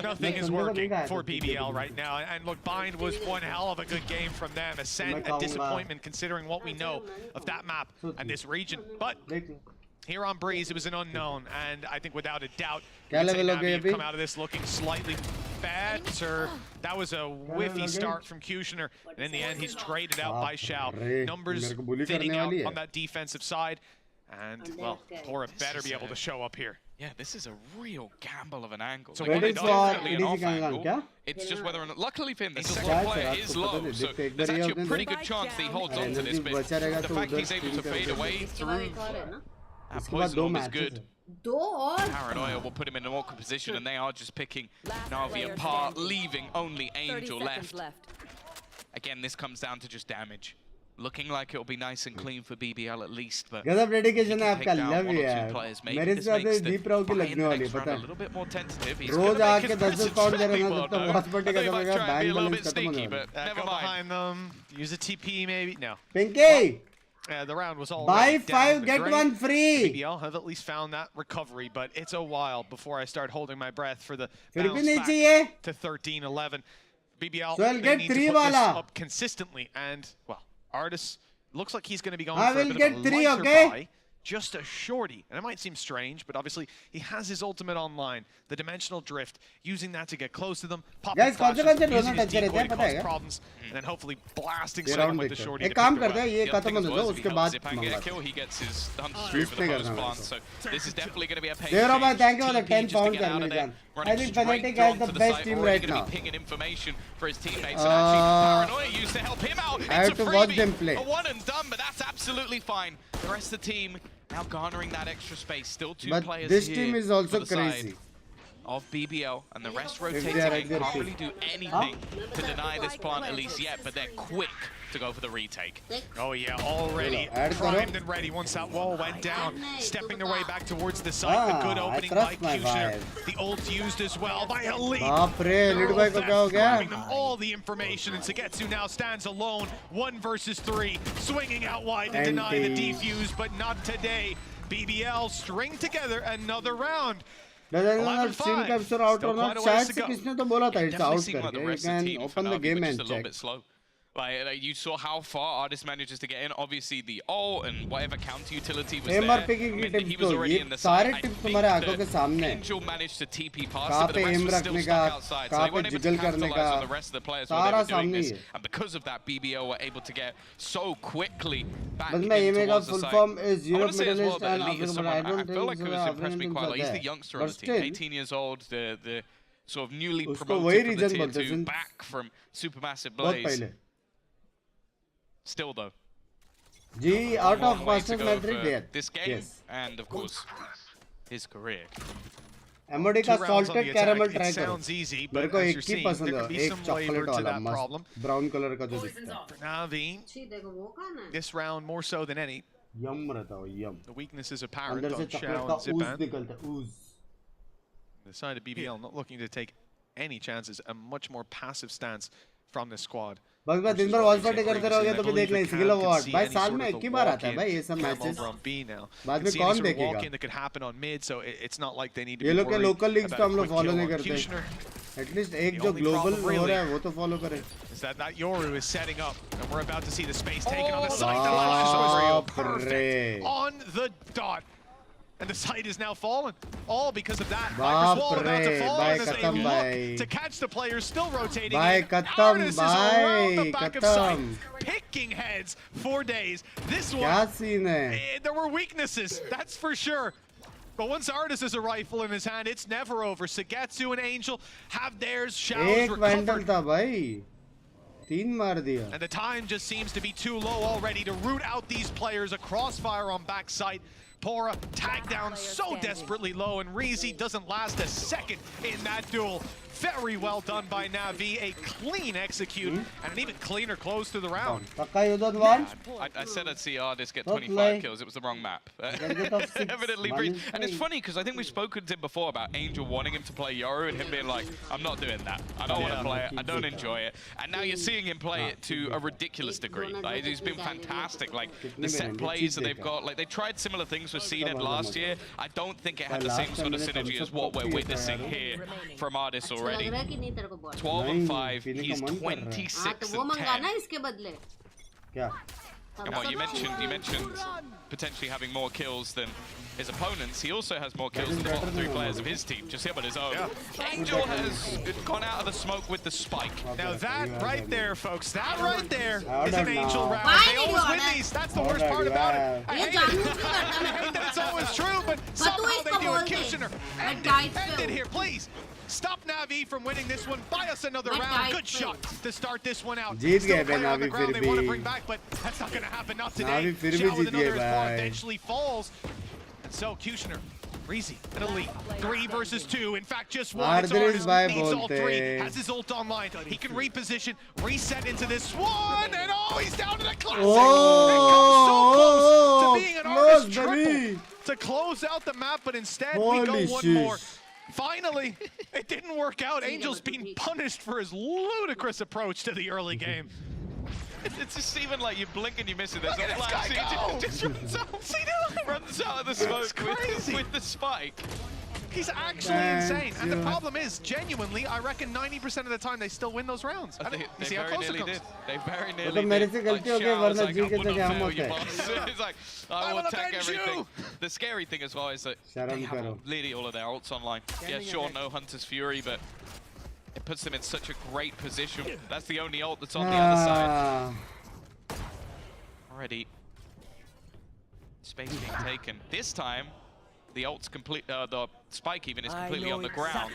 Nothing is working for BBL right now. And look, Bind was one hell of a good game from them. Ascent, a disappointment considering what we know of that map and this region. But here on Breeze, it was an unknown, and I think without a doubt, Navi come out of this looking slightly better. That was a whiffy start from Kushner, and in the end, he's traded out by Shao. Numbers thinning out on that defensive side, and, well, Tora better be able to show up here. Yeah, this is a real gamble of an angle. So like, it's definitely an off angle. It's just whether or not, luckily for him, the second player is low, so there's actually a pretty good chance that he holds on to this, but the fact he's able to fade away through that poison orb is good. Paranoia will put him in an awkward position, and they are just picking Na'Vi apart, leaving only Angel left. Again, this comes down to just damage. Looking like it'll be nice and clean for BBL at least, but गजब dedication है आपका, love यार. मेरे साथ deep राउ की लगने वाली है, पता है. रोज आके 10 पाउंड दे रहा था, तो हॉस्पिटल का जब बैंक बैलेंस खत्म हो गया. Go behind them, use a TP maybe. No. Pinky. The round was all buy 5 get 1 free. BBL have at least found that recovery, but it's a while before I start holding my breath for the bounce back to 13-11. BBL so they need to put this up consistently, and well, AORUS looks like he's going to be going for a bit of a lighter buy. Just a shorty, and it might seem strange, but obviously he has his ultimate online, the dimensional drift, using that to get close to them, popping flashes, using his decoy to cause problems, and then hopefully blasting someone with the shorty to pick them up. Zipan get a kill, he gets his hunter through for the bonus plant, so this is definitely going to be a pace thank you for the 10 pounds. I think Fnatic has the best team right now. Pinging information for his teammates, and actually Paranoia used to help him out. I have to watch them play. A one and done, but that's absolutely fine. The rest of the team now garnering that extra space. Still 2 players here. But this team is also crazy. Of BBL, and the rest rotating in, can't really do anything to deny this plant at least yet, but they're quick to go for the retake. Oh yeah, already primed and ready once that wall went down, stepping their way back towards the site. A good opening by Kushner. The ult used as well by Elite. Giving them all the information, and Sugetsu now stands alone, 1 versus 3, swinging out wide to deny the defuse, but not today. BBL string together another round. Doesn't stream capture out or not? Chat से किसने तो बोला था it's out करके. You can open the game and check. Like you saw how far AORUS manages to get in. Obviously, the ult and whatever counter utility was there. I mean, he was already in the side. I think Angel managed to TP past it, but the rest was still stuck outside. So they weren't able to capitalize on the rest of the players while they were doing this. And because of that, BBL were able to get so quickly back in towards the side. I want to say as well that Elite is someone I feel like who has impressed me quite a lot. He's the youngster on the team, 18 years old, the sort of newly promoted from the tier 2 back from Supermassive Blaze. Still though, out of Masters metric there. This game and of course his career. MOD का salted caramel try करो. Sounds easy, मेरे but को as एक you're he seeing, पसंद there है, could be एक some flavor chocolate to that वाला problem. brown color का जो दिखता है. Navi, this round more so than any. Yum रहता है, yum. The weakness is apparent अंदर से on chocolate Shao का and ooze Zipan. निकलता है, ooze. The side of BBL not looking to take any chances, a much more passive stance from this squad. बस बस दिन भर वॉच पार्टी करते रहोगे तो भी देख लें स्किल अवार्ड भाई साल में एक ही बार आता है भाई ये सब मैचेस बाद में कौन देखेगा ये लोग के लोकल लीग्स तो हम लोग फॉलो नहीं करते एटलीस्ट एक जो ग्लोबल हो रहा है वो तो फॉलो करें that Yoru is setting up and we're about to see the space taken on the site. The launch was real perfect on the dot. And the site is now fallen, all because of that. Viper's wall about to fall, and as they look to catch the players still rotating in. AORUS is around the back of site, picking heads for days. This one, there were weaknesses, that's for sure. But once Artis has a rifle in his hand, it's never over. Sagetsu and Angel have theirs. Shao's recovered. And the time just seems to be too low already to root out these players. A crossfire on backside. Pora tagged down so desperately low, and Reezy doesn't last a second in that duel. Very well done by Na'Vi, a clean execute, and an even cleaner close to the round. I said I'd see Artis get 25 kills, it was the wrong map. Evidently, and it's funny because I think we've spoken to him before about Angel wanting him to play Yoru and him being like, I'm not doing that. I don't want to play it, I don't enjoy it. And now you're seeing him play it to a ridiculous degree. Like, he's been fantastic. Like, the set plays that they've got, like, they tried similar things with CNED last year. I don't think it had the same sort of synergy as what we're witnessing here from Artis already. 12 and 5, he's 26 and 10. And what you mentioned potentially having more kills than his opponents. He also has more kills than the bottom 3 players of his team, just him on his own. Angel has gone out of the smoke with the spike. Now that right there, folks, that right there is an Angel round. They always win these. That's the worst part about it. I hate that it's always true, but somehow they do it. Kushner, end it here, please. Stop Na'Vi from winning this one. Buy us another round. Good shot to start this one out. Still player on the ground they want to bring back, but that's not going to happen. Not today. Shao with another eventually falls. And so Kushner, Reezy, an elite. 3 versus 2. In fact, just one. It's Artis needs all 3. Has his ult online. He can reposition, reset into this one, and he's down to the classic. It comes so close to being an Artis triple to close out the map, but instead we go one more. Finally, it didn't work out. Angel's being punished for his ludicrous approach to the early game. It's just even like you blink and you miss it. There's a flash. Just runs out of the smoke with the spike. He's actually insane. And the problem is, genuinely, I reckon 90% of the time they still win those rounds. They very nearly did. They very nearly did. He's like, I will attack everything. The scary thing as well is that they have literally all of their ults online. Yeah, sure, no Hunter's Fury, but it puts them in such a great position. That's the only ult that's on the other side. Already, space being taken. This time, the ult's complete. The spike even is completely on the ground.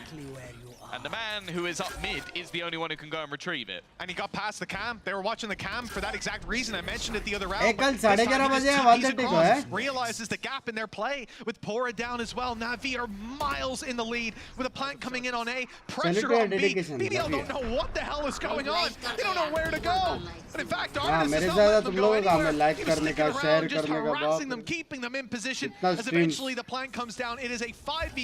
And the man who is up mid is the only one who can go and retrieve it. And he got past the cam. They were watching the cam for that exact reason. I mentioned it the other round. Realizes the gap in their play with Pora down as well. Na'Vi are miles in the lead with a plant coming in on A. Pressure on B. BBL don't know what the hell is going on. They don't know where to go. But in fact, Artis is not letting them go anywhere. He was sticking around, just harassing them, keeping them in position. As eventually the plant comes down, it is a 5v3.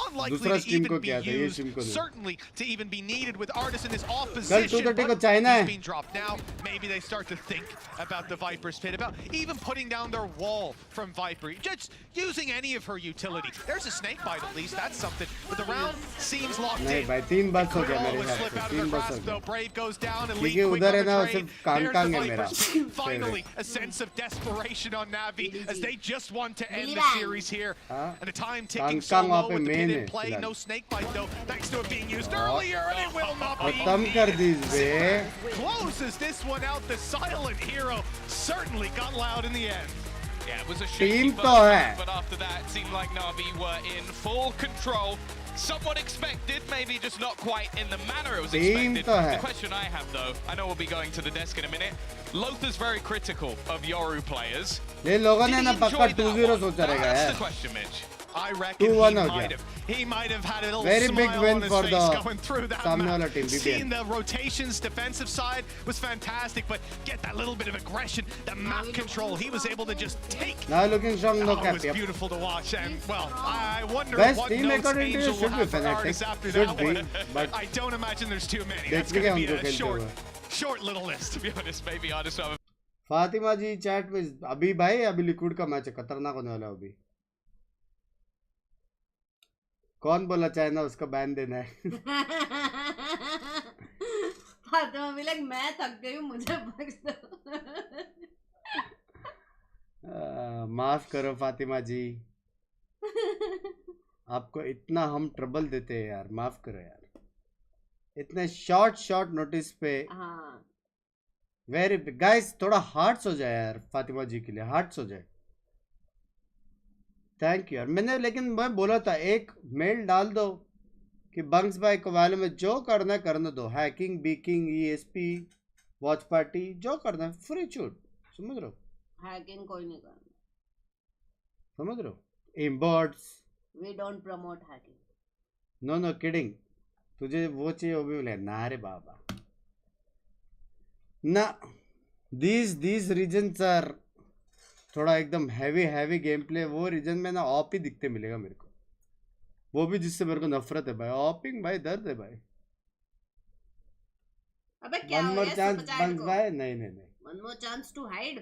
Unlikely to even be used. Certainly to even be needed with Artis in his off position. But he's being dropped now. Maybe they start to think about the Viper's pit, about even putting down their wall from Viper. Just using any of her utilities. There's a snake bite at least. That's something. But the round seems locked in. Could always slip out of their grasp though. Brave goes down. Elite quick on the trade. There's the Viper's pit. Finally, a sense of desperation on Na'Vi as they just want to end the series here. And the time ticking so low with the pit in play. No snake bite though, thanks to it being used earlier, and it will not be needed. Closes this one out. The silent hero certainly got loud in the end. Yeah, it was a shaky first, but after that, it seemed like Na'Vi were in full control. Somewhat expected, maybe just not quite in the manner it was expected. The question I have though, I know we'll be going to the desk in a minute. Lothar's very critical of Yoru players. Did he enjoy that one? That's the question, Mitch. I reckon he might have had a little smile on his face going through that map. Seeing the rotations, defensive side was fantastic, but get that little bit of aggression, the map control, he was able to just take. It was beautiful to watch, and well, I wonder what notes Angel will have for Artis after that one. But I don't imagine there's too many. That's going to be a short little list, to be honest. Maybe Artis will have Fatima ji chat में अभी भाई अभी liquid का match है खतरनाक होने वाला अभी कौन बोला चाइना उसका बैन देना है फातिमा भी लाइक मैं थक गई हूं मुझे बख्श दो माफ करो फातिमा जी, आपको इतना हम ट्रबल देते हैं यार, माफ करो यार, इतने शॉर्ट नोटिस पे। हाँ वेरी गाइस, थोड़ा हार्ट्स हो जाए यार फातिमा जी के लिए, हार्ट्स हो जाए। थैंक यू यार। मैंने लेकिन मैं बोला था एक मेल डाल दो कि बंक्स भाई को वाले में जो करना है करने दो, हैकिंग बीकिंग ईएसपी वॉच पार्टी जो करना है फ्री छूट, समझ रहे हो? हैकिंग कोई नहीं करना, समझ रहे हो? इम्बॉट्स we don't promote hacking. No kidding, तुझे वो चाहिए वो भी बोले ना रे बाबा ना। दीज रीजन्स आर थोड़ा एकदम हैवी गेम प्ले, वो रीजन में ना ऑप ही दिखते मिलेगा मेरे को, वो भी जिससे मेरे को नफरत है भाई, ऑपिंग भाई दर्द है भाई। अबे क्या वन हो मोर गया चांस सुपरचैट बंक्स को? भाई, नहीं one more chance to hide.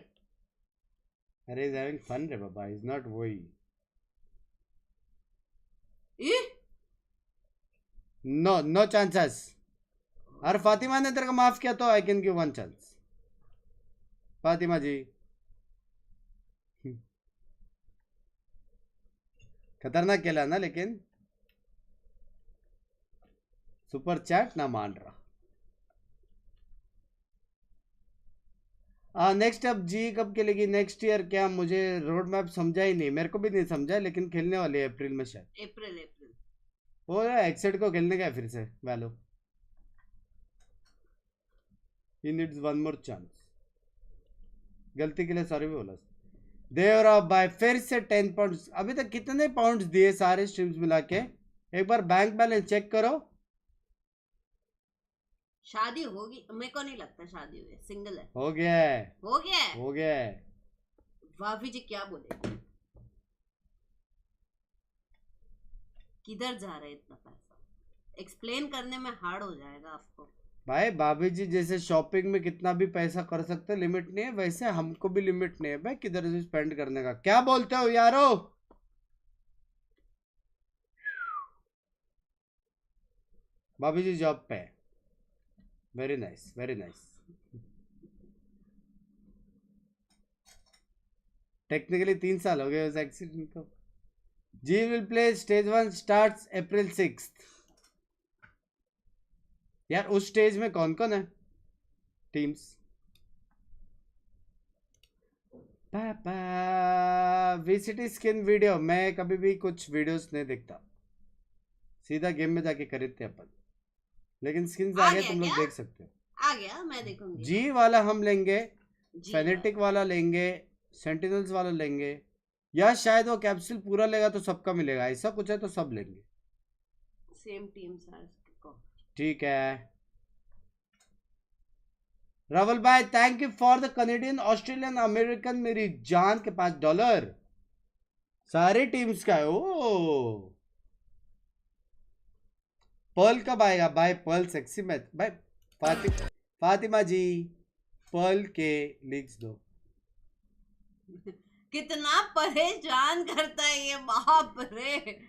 अरे इज हैविंग फन रे बाबा, इज नॉट वही। No chances. अरे फातिमा ने तेरे को माफ किया तो I can give one chance. Fatima ji खतरनाक खेला ना, लेकिन सुपर चैट ना मान रहा। नेक्स्ट अब जी कब खेलेगी नेक्स्ट ईयर? क्या मुझे रोड मैप समझा ही नहीं, मेरे को भी नहीं समझा, लेकिन खेलने वाले हैं अप्रैल में शायद। अप्रैल वो एक्सेट को खेलने का फिर से Valo. He needs one more chance. गलती के लिए सॉरी भी बोला। देवराव भाई फिर से 10 पाउंड्स। अभी तक कितने पाउंड्स दिए सारे स्ट्रीम्स मिला के? एक बार बैंक बैलेंस चेक करो। शादी होगी? मेरे को नहीं लगता शादी हुई, सिंगल है। हो गया है, हो गया है, हो गया है। भाभी जी क्या बोले? किधर जा रहे इतना पैसा? एक्सप्लेन करने में हार्ड हो जाएगा आपको। भाई भाभी जी जैसे शॉपिंग में कितना भी पैसा कर सकते, लिमिट नहीं है, वैसे हमको भी लिमिट नहीं है भाई किधर से स्पेंड करने का। क्या बोलते हो यारो? भाभी जी जॉब पे। Very nice, very nice. Technically 3 साल हो गए उस एक्सीडेंट को। जी विल प्ले स्टेज 1 स्टार्ट्स अप्रैल 6। यार उस स्टेज में कौन कौन है टीम्स? पापा वीसीटी स्किन वीडियो, मैं कभी भी कुछ वीडियोस नहीं देखता, सीधा गेम में जाके खरीदते अपन। लेकिन स्किन्स आ गए, तुम लोग देख सकते हो। आ गया, मैं देखूंगी। जी वाला हम लेंगे, फेनेटिक वाला लेंगे, सेंटिनल्स वाला लेंगे, या शायद वो कैप्सूल पूरा लेगा तो सबका मिलेगा, ऐसा कुछ है तो सब लेंगे। Same team sir. ठीक है रावल भाई, thank you for the Canadian Australian American, मेरी जान के $5 सारी टीम्स का है। ओ पर्ल कब आएगा भाई? पर्ल सेक्सी मैच भाई। फातिमा जी पर्ल के लीक्स दो। कितना परेशान करता है ये, बाप रे।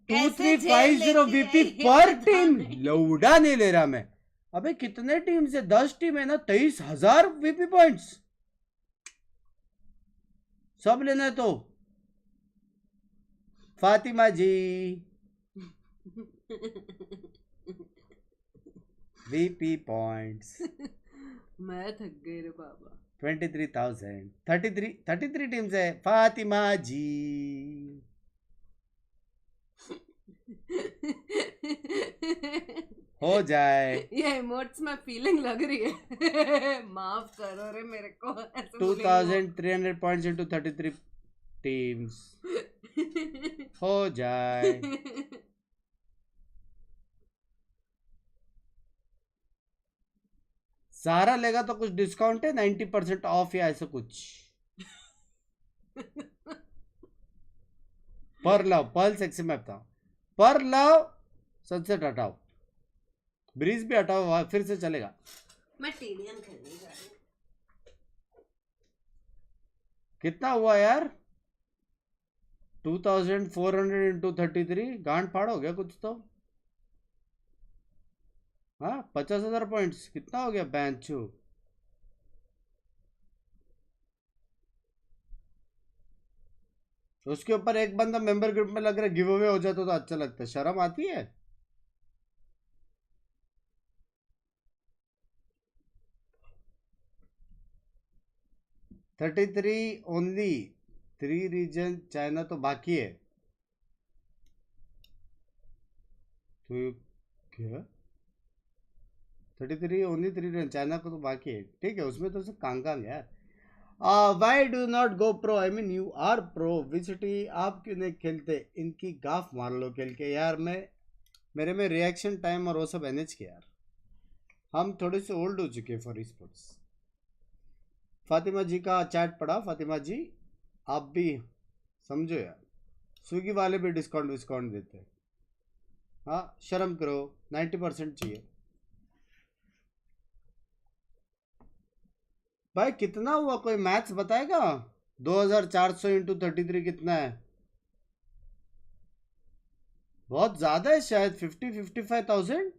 2350 VP पर टीम, लौड़ा नहीं ले रहा मैं। अबे कितने टीम से? 10 टीम है ना, 23,000 VP पॉइंट्स। सब लेना है तो फातिमा जी VP पॉइंट्स। मैं थक गई रे बाबा। 23,000 33 टीम्स है फातिमा जी। हो जाए। ये इमोट्स में फीलिंग लग रही है। माफ करो रे मेरे को। 2300 पॉइंट्स इनटू 33 टीम्स हो जाए। सारा लेगा तो कुछ डिस्काउंट है, 90% ऑफ या ऐसा कुछ। पर लव पर्ल सेक्सी मैप था। पर लव सनसेट हटाओ, ब्रीज भी हटाओ, फिर से चलेगा। मैं टीडीएम खेलने जा रही हूँ। कितना हुआ यार? 2400 इंटू 33, गांड फाड़ हो गया कुछ तो। हाँ 50,000 पॉइंट्स कितना हो गया बैंचो? उसके ऊपर एक बंदा मेंबर ग्रुप में लग रहा है, गिव अवे हो जाता तो अच्छा लगता है। शर्म आती है? $33 ओनली, 3 रीजन, चाइना तो बाकी है। तो क्या 33 ओनली 3 रीजन, चाइना को तो बाकी है। ठीक है, उसमें तो सब कांग यार। Why do not go pro? I mean you are pro. विसिटी आप क्यों नहीं खेलते? इनकी गाफ मार लो खेल के यार। मेरे में रिएक्शन टाइम और वो सब एनएच के यार। हम थोड़े से ओल्ड हो चुके हैं फॉर स्पोर्ट्स। फातिमा जी का चैट पढ़ा। फातिमा जी आप भी समझो यार, स्विगी वाले भी डिस्काउंट देते हैं। हाँ शर्म करो, 90% चाहिए भाई। कितना हुआ, कोई मैथ्स बताएगा? 2400 इंटू 33 कितना है? बहुत ज्यादा है शायद, 55,000।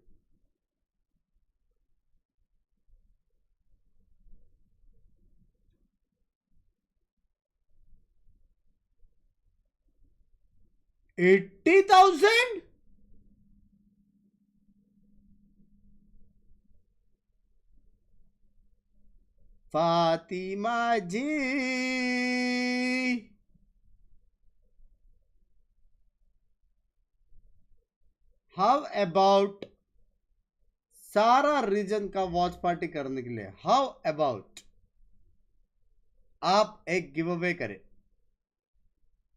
$80,000। फातिमा जी हाउ अबाउट सारा रीजन का वॉच पार्टी करने के लिए, हाउ अबाउट आप एक गिव अवे करें?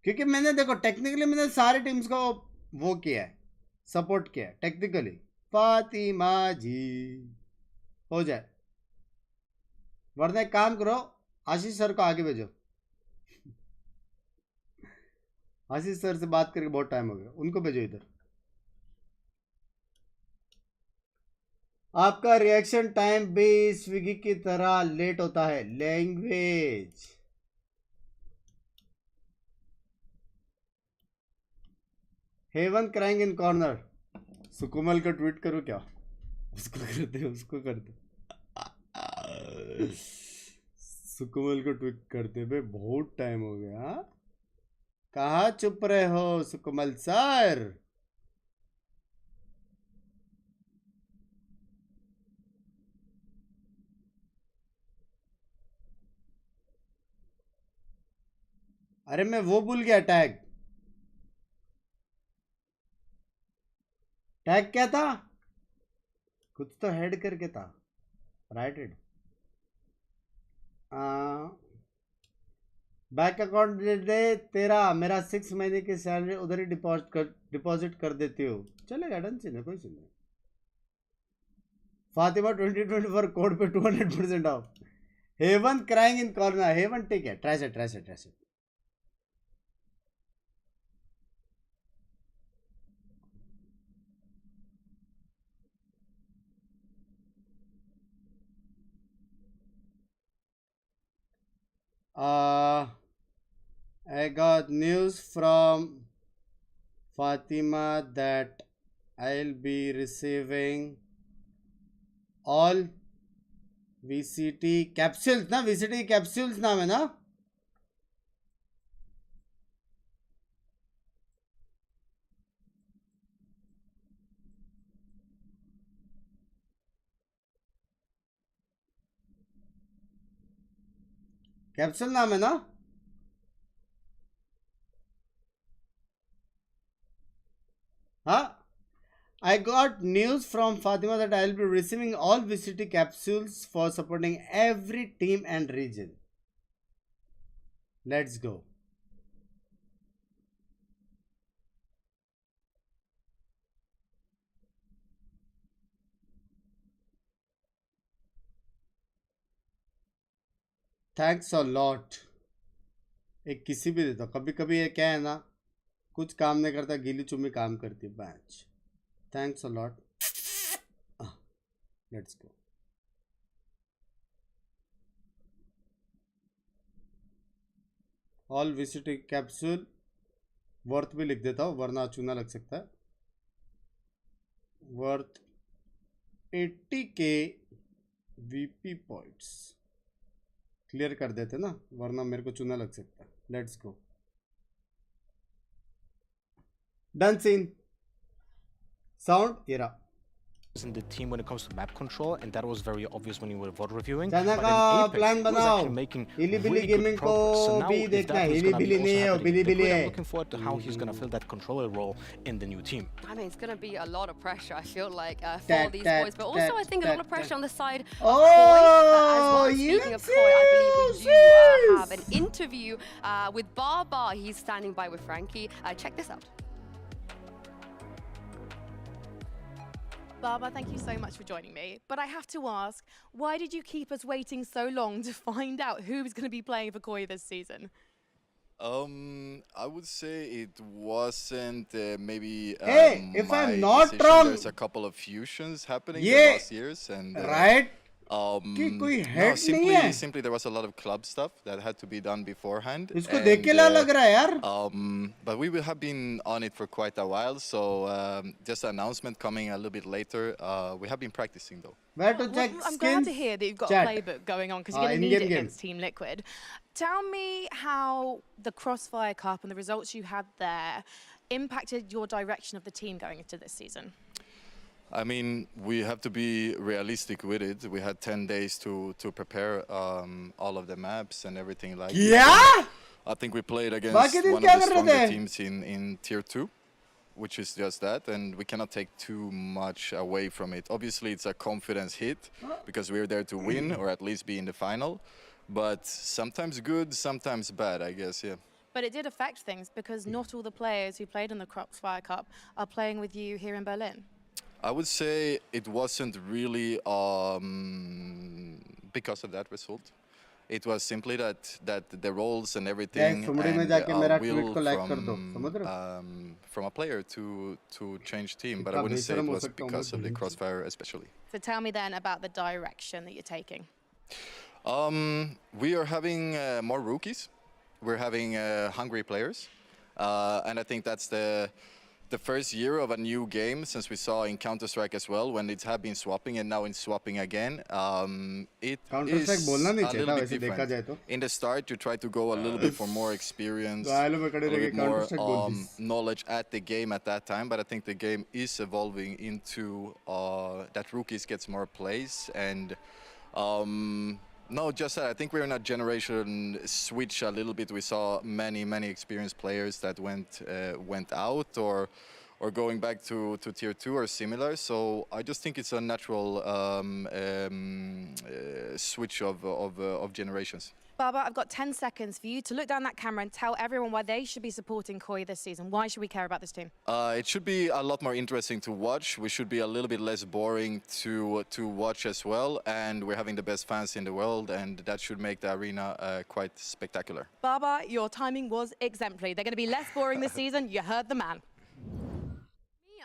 क्योंकि मैंने देखो टेक्निकली मैंने सारी टीम्स को वो किया है, सपोर्ट किया है टेक्निकली। फातिमा जी हो जाए, वरना एक काम करो, आशीष सर को आगे भेजो। आशीष सर से बात करके बहुत टाइम हो गया, उनको भेजो इधर। आपका रिएक्शन टाइम भी स्विगी की तरह लेट होता है। Language heaven crying in corner. Sukumal को ट्वीट करो क्या? उसको कर दे सुकुमल को ट्वीट करते हुए बहुत टाइम हो गया। कहाँ चुप रहे हो सुकुमल सर? अरे मैं वो भूल गया, टैग क्या था? कुछ तो हेड करके था, राइटेड। बैंक अकाउंट दे तेरा, मेरा 6 महीने की सैलरी उधर ही डिपॉजिट कर देती हो। चलेगा, डन से कोई सुन नहीं। फातिमा 2024 कोड पे 200% off. Haven crying in corner. Haven ठीक है, ट्राई से। I got news from Fatima that I'll be receiving all VCT capsules ना, VCT capsules नाम है ना? कैप्सूल नाम है ना? हाँ, I got news from Fatima that I'll be receiving all VCT capsules for supporting every team and region. Let's go. Thanks a lot. एक किसी भी देता, कभी कभी ये क्या है ना, कुछ काम नहीं करता, गीली चुम्मी काम करती है batch. Thanks a lot. Let's go. All विसिटी कैप्सूल वर्थ भी लिख देता हूँ, वरना चूना लग सकता है। Worth 80K VP points clear कर देते ना, वरना मेरे को चूना लग सकता है। Let's go. Done scene. Sound, era. In the team when it comes to map control, and that was very obvious when you were VOD reviewing. Chana But ka in Apex, plan he was banao. actually making Hili Billy really Gaming good progress. So ko now bhi if dekhna that है. is Hili gonna Billy be nahi hai, also Billy happening, Billy I'm hai. looking forward to how he's gonna fill that controller role in the new team. I mean, it's going to be a lot of pressure, I feel like, for Tat, these tat, boys. But also, I think a lot tat, of pressure on the side of Oh, Koi as well. you Speaking of Koi, I believe we do have an interview with Baba. He's standing by with Frankie. Check this out. Baba, thank you so much for joining me. But I have to ask, why did you keep us waiting so long to find out who's going to be playing for Koi this season? I would say it wasn't maybe Hey, if my I'm not decision. wrong, There's a couple of fusions happening Yeah. the last years, and right? कि कोई no, head नहीं है. simply there was a lot of club stuff that had to be done beforehand. इसको देख के क्या लग रहा है यार? But we have been on it for quite a while, so just an announcement coming a little bit later. We have been practicing though. Where to check Well, I'm skins? glad to hear that you've got Chat. a playbook going on because you're going to need in-game it game. against Team Liquid. Tell me how the Crossfire Cup and the results you had there impacted your direction of the team going into this season. I mean, we have to be realistic with it. We had 10 days to prepare all of the maps and everything like Yeah? that. I think we played against बाकी दिन one क्या of the कर रहे stronger थे? teams in Tier 2, which is just that, and we cannot take too much away from it. Obviously, it's a confidence hit because we're there to win or at least be in the final, but sometimes good, sometimes bad, I guess, yeah. But it did affect things because not all the players who played in the Crossfire Cup are playing with you here in Berlin. I would say it wasn't really because of that result. It was simply that the roles and everything and will from a player to change team. But I wouldn't say it was because of the Crossfire especially. So tell me then about the direction that you're taking. We are having more rookies. We're having hungry players. And I think that's the first year of a new game, since we saw in Counter-Strike as well, when it had been swapping and now in swapping again. It is a little bit different. In the start, you try to go a little bit for more experience, a little bit more knowledge at the game at that time, but I think the game is evolving into that rookies gets more plays and no, just that. I think we're in a generation switch a little bit. We saw many experienced players that went out or going back to Tier 2 or similar. So I just think it's a natural switch of generations. Baba, I've got 10 seconds for you to look down that camera and tell everyone why they should be supporting Koi this season. Why should we care about this team? It should be a lot more interesting to watch. We should be a little bit less boring to watch as well. And we're having the best fans in the world, and that should make the arena quite spectacular. Baba, your timing was exemplary. They're going to be less boring this season. You heard the man.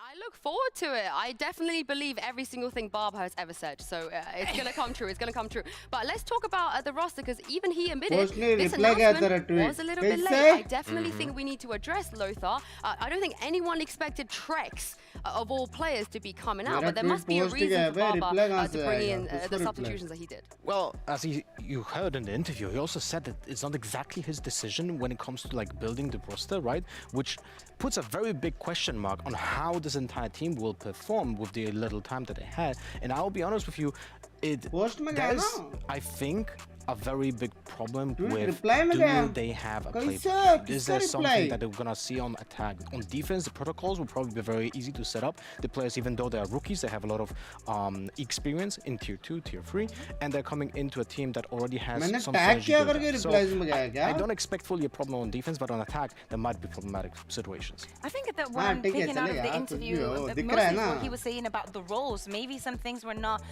I look forward to it. I definitely believe every single thing Barb has ever said. So it's going to come true. It's going to come true. But let's talk about the roster, because even he admitted this announcement was a little bit late. I definitely think we need to address Lothar. I don't think anyone expected Trex, of all players, to be coming out. But there must be a reason for Barba to bring in the substitutions that he did. Well, as you heard in the interview, he also said that it's not exactly his decision when it comes to like building the roster, right? Which puts a very big question mark on how this entire team will perform with the little time that they had. And I'll be honest with you, that is, I think, a very big problem with do they have a playbook? Is there something that we're gonna see on attack? On defense, the protocols will probably be very easy to set up. The players, even though they are rookies, they have a lot of experience in Tier 2, Tier 3, and they're coming into a team that already has some strategy. So I don't expect fully a problem on defense, but on attack, there might be problematic situations. I think that what I'm picking out of the interview, mostly what he was saying about the roles, maybe some things were not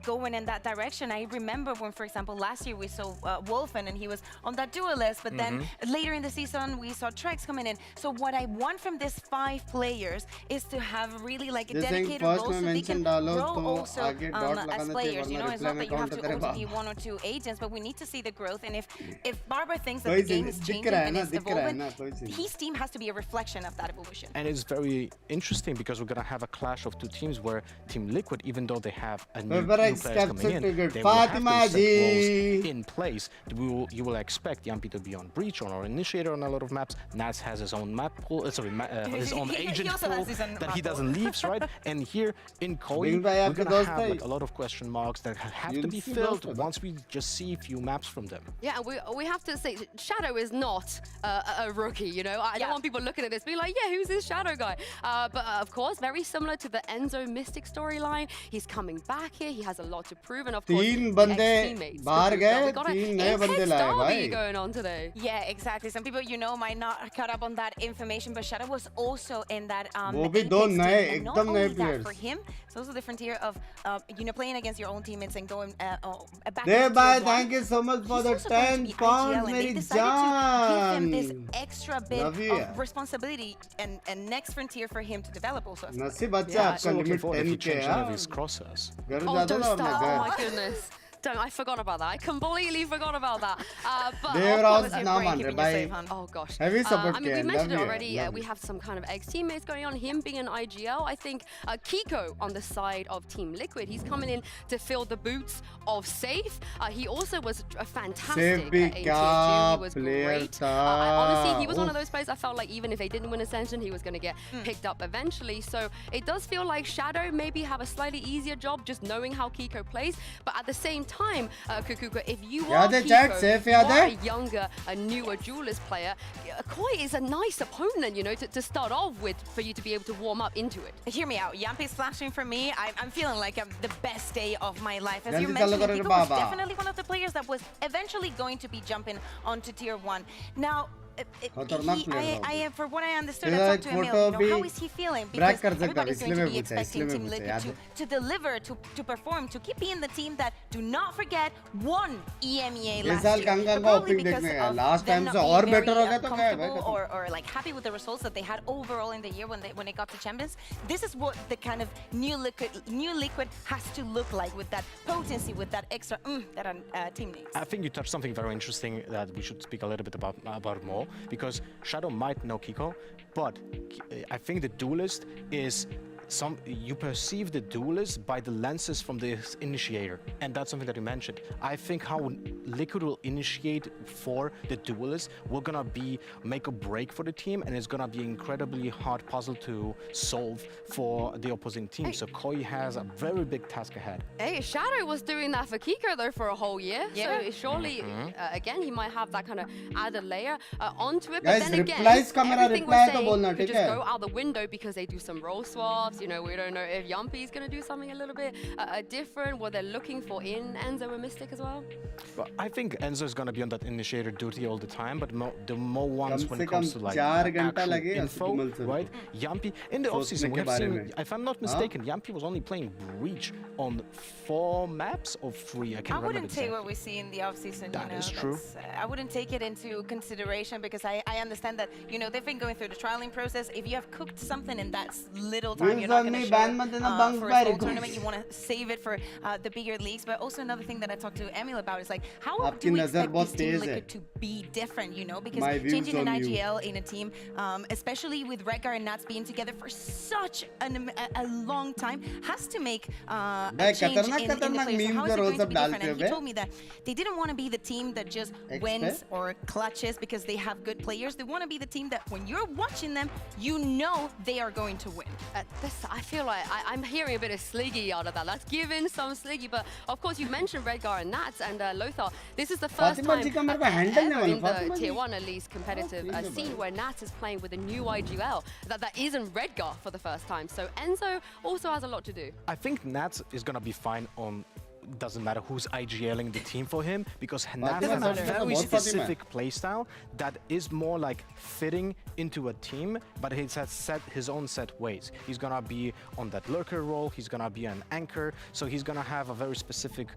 going in that direction. I remember when, for example, last year we saw Wolfen and he was on that duelist, but then later in the season we saw Trex coming in. So what I want from these 5 players is to have really like a dedicated role so they can grow also as players. You know, it's not that you have to only be 1 or 2 agents, but we need to see the growth. And if Barber thinks that the game is changing and it's evolving, his team has to be a reflection of that evolution. And it's very interesting because we're gonna have a clash of 2 teams where Team Liquid, even though they have a new players coming in, they will have to set roles in place. You will expect Yampi to be on Breach or on Initiator on a lot of maps. Nats has his own map pool, his own agent pool that he doesn't leave, right? And here in Koi, we're gonna have like a lot of question marks that have to be filled once we just see a few maps from them. Yeah, we have to say Shadow is not a rookie, you know. I don't want people looking at this being like, yeah, who's this Shadow guy? But of course, very similar to the Enzo Mystic storyline. He's coming back here. He has a lot to prove, and of course, ex-teammates. We got a going on today. Yeah, exactly. Some people, you know, might not caught up on that information, but Shadow was also in that not only that for him, it's also different here of you know, playing against your own teammates and going back. Thank you so much for the 10 pounds, Mary Jaan. Give him this extra bit of responsibility and next frontier for him to develop also. Yeah, so looking forward if he changed one of his crosshairs. Oh, don't start. Oh my goodness. I forgot about that. I completely forgot about that. Oh gosh. I mean, we mentioned it already. We have some kind of ex-teammates going on. Him being an IGL, I think Kiko on the side of Team Liquid. He's coming in to fill the boots of Safe. He also was a fantastic at ATG. He was great. Honestly, he was one of those players I felt like even if they didn't win Ascension, he was going to get picked up eventually. So it does feel like Shadow maybe have a slightly easier job just knowing how Kiko plays. But at the same time, Kukuka, if you are Kiko, you are a younger, a newer duelist player, Koi is a nice opponent, you know, to start off with for you to be able to warm up into it. Hear me out. Yampi's flashing for me. I'm feeling like I'm the best day of my life. As you mentioned, Kiko was definitely one of the players that was eventually going to be jumping onto Tier 1 Now, for what I understood, I talked to Emea, you know, how is he feeling? Because everybody's going to be expecting Team Liquid to deliver, to perform, to keep being the team that, do not forget, won EMEA last year. Probably because of them not being very comfortable or like happy with the results that they had overall in the year when it got to Champions. This is what the kind of new liquid has to look like, with that potency, with that extra that team needs. I think you touched something very interesting that we should speak a little bit about more. Because Shadow might know Kiko, but I think the duelist is you perceive the duelist by the lenses from the initiator, and that's something that you mentioned. I think how Liquid will initiate for the duelist will gonna be make or break for the team, and it's gonna be an incredibly hard puzzle to solve for the opposing team. So Koi has a very big task ahead. Hey, Shadow was doing that for Kiko though for a whole year, so surely again he might have that kind of added layer onto it. But then again, everything we're saying could just go out the window because they do some role swaps. You know, we don't know if Yampi is going to do something a little bit different, what they're looking for in Enzo and Mystic as well. But I think Enzo is going to be on that initiator duty all the time, but the more ones when it comes to like actual info, right? Yampi, in the offseason, we have seen, if I'm not mistaken, Yampi was only playing Breach on 4 maps or 3. I wouldn't take what we see in the offseason. That is true. I wouldn't take it into consideration because I understand that, you know, they've been going through the trialing process. If you have cooked something in that little time, you're not going to show it for a small tournament. You want to save it for the bigger leagues. But also another thing that I talked to Emil about is like, how do we expect this Team Liquid to be different, you know? Because changing an IGL in a team, especially with Redgar and Nats being together for such a long time, has to make a change in the players. So how is it going to be different? And he told me that they didn't want to be the team that just wins or clutches because they have good players. They want to be the team that when you're watching them, you know they are going to win. I feel like I'm hearing a bit of Sliggy out of that. Let's give in some Sliggy. But of course, you mentioned Redgar and Nats and Lothar. This is the first time ever in the Tier 1 at least competitive scene where Nats is playing with a new IGL that isn't Redgar for the first time. So Enzo also has a lot to do. I think Nats is going to be fine on... Doesn't matter who's IGLing the team for him, because Nats has a very specific playstyle that is more like fitting into a team, but he has set his own set ways. He's gonna be on that lurker role, he's gonna be an anchor, so he's gonna have a very specific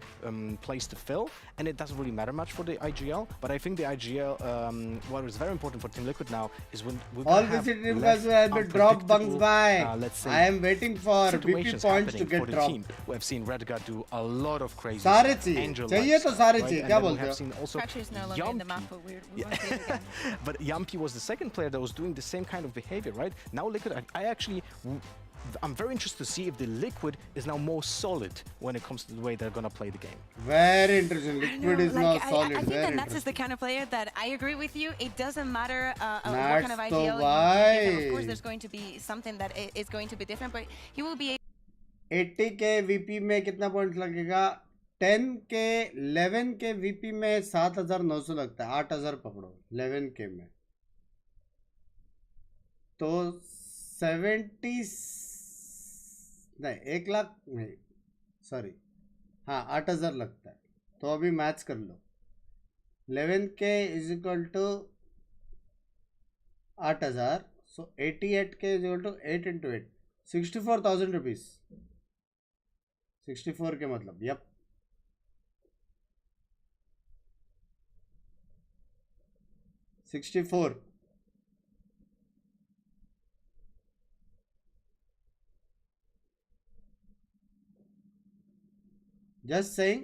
place to fill, and it doesn't really matter much for the IGL. But I think the IGL, what is very important for Team Liquid now is when we're gonna have less drop bunks by. Let's say I am waiting for BP points to get dropped. We have seen Redgar do a lot of crazy Angel चाहिए तो सारे चाहिए क्या बोलते हो? Actually, no longer in the map, but we won't see it again. But Yampi was the second player that was doing the same kind of behavior, right? Now Liquid, I actually I'm very interested to see if the Liquid is now more solid when it comes to the way they're gonna play the game. Very interesting. Liquid is now solid. I think that Nats is the kind of player that I agree with you. It doesn't matter what kind of ideal you give. Of course, there's going to be something that is going to be different, but he will be 80k VP में कितना point लगेगा? 10k 11k VP में 7,900 लगता है. 8,000 पकड़ो 11k में तो 70 नहीं 1 लाख नहीं सॉरी हाँ 8,000 लगता है. तो अभी मैच कर लो. 11k is equal to 8,000. So 88k is equal to 8 into 8 64,000 rupees. 64 के मतलब यप. $64. Just saying.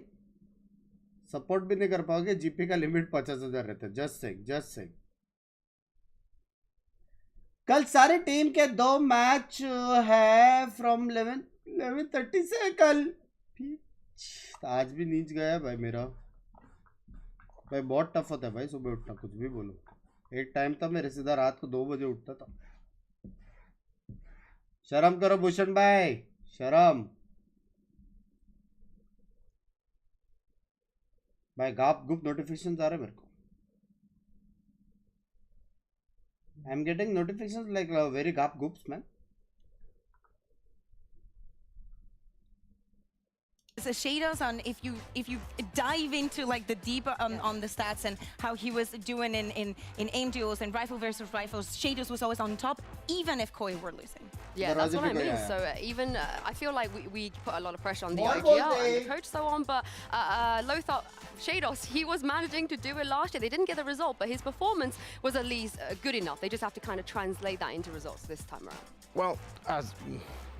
सपोर्ट भी नहीं कर पाओगे. जीपी का लिमिट 50,000 रहता है. Just saying. कल सारी टीम के 2 मैच है फ्रॉम 11:30 से कल. आज भी नीच गया भाई मेरा. भाई बहुत टफ होता है भाई सुबह उठना. कुछ भी बोलो. एक टाइम था मेरे सीधा रात को 2 बजे उठता था. शर्म करो भूषण भाई. शर्म भाई. गाप गुप नोटिफिकेशन आ रहे मेरे को. I am getting notifications like very gap groups man. So Shadows, on if you dive into like the deeper on the stats and how he was doing in aim duels and rifle versus rifles, Shadows was always on top, even if Koi were losing. Yeah, that's what I mean. So even I feel like we put a lot of pressure on the IGL and the coach so on, but Lothar Shadows, he was managing to do it last year. They didn't get the result, but his performance was at least good enough. They just have to kind of translate that into results this time around. Well, as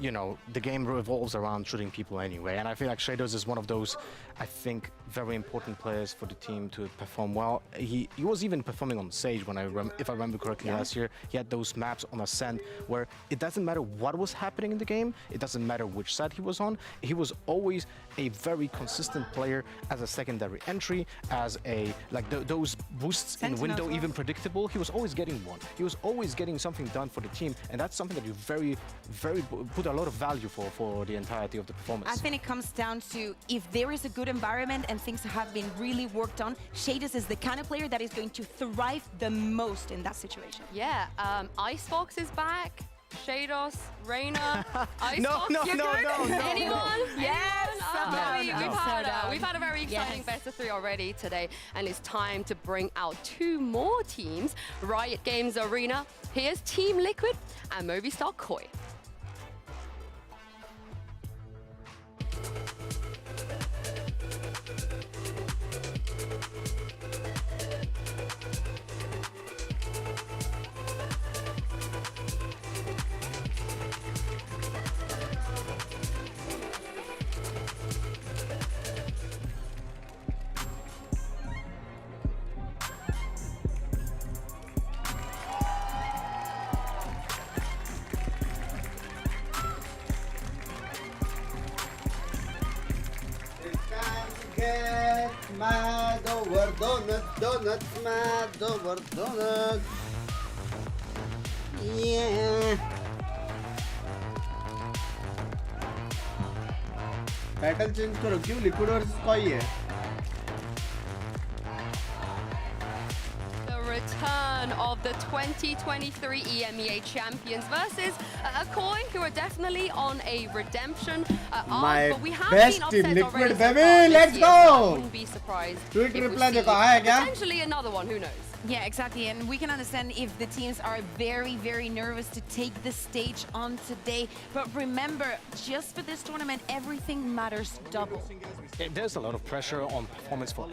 you know, the game revolves around shooting people anyway, and I feel like Shadows is one of those, I think, very important players for the team to perform well. He was even performing on Sage when if I remember correctly last year. He had those maps on Ascent where it doesn't matter what was happening in the game, it doesn't matter which side he was on. He was always a very consistent player as a secondary entry, as a those boosts in window even predictable. He was always getting one. He was always getting something done for the team, and that's something that you very put a lot of value for the entirety of the performance. I think it comes down to if there is a good environment and things have been really worked on, Shadows is the kind of player that is going to thrive the most in that situation. Yeah, Icebox is back. Shadows, Reina, Icebox, no, Anyone? Yes! We've had a very exciting best of 3 already today, and it's time to bring out 2 more teams. Riot Games Arena. Here's Team Liquid and Movistar Koi. Get mad over donuts, mad over donuts. Yeah. Title change करो. क्यों? Liquid versus कोई है. Return of the 2023 EMEA champions versus Koi, who are definitely on a redemption arc, but we have seen upsets Liquid already baby. Let's go. I wouldn't be surprised Tweet if we reply see देखो आया क्या? potentially another one, who knows. Yeah, exactly. And we can understand if the teams are very, very nervous to take the stage on today. But remember, just for this tournament, everything matters double. There's a lot of pressure on performance for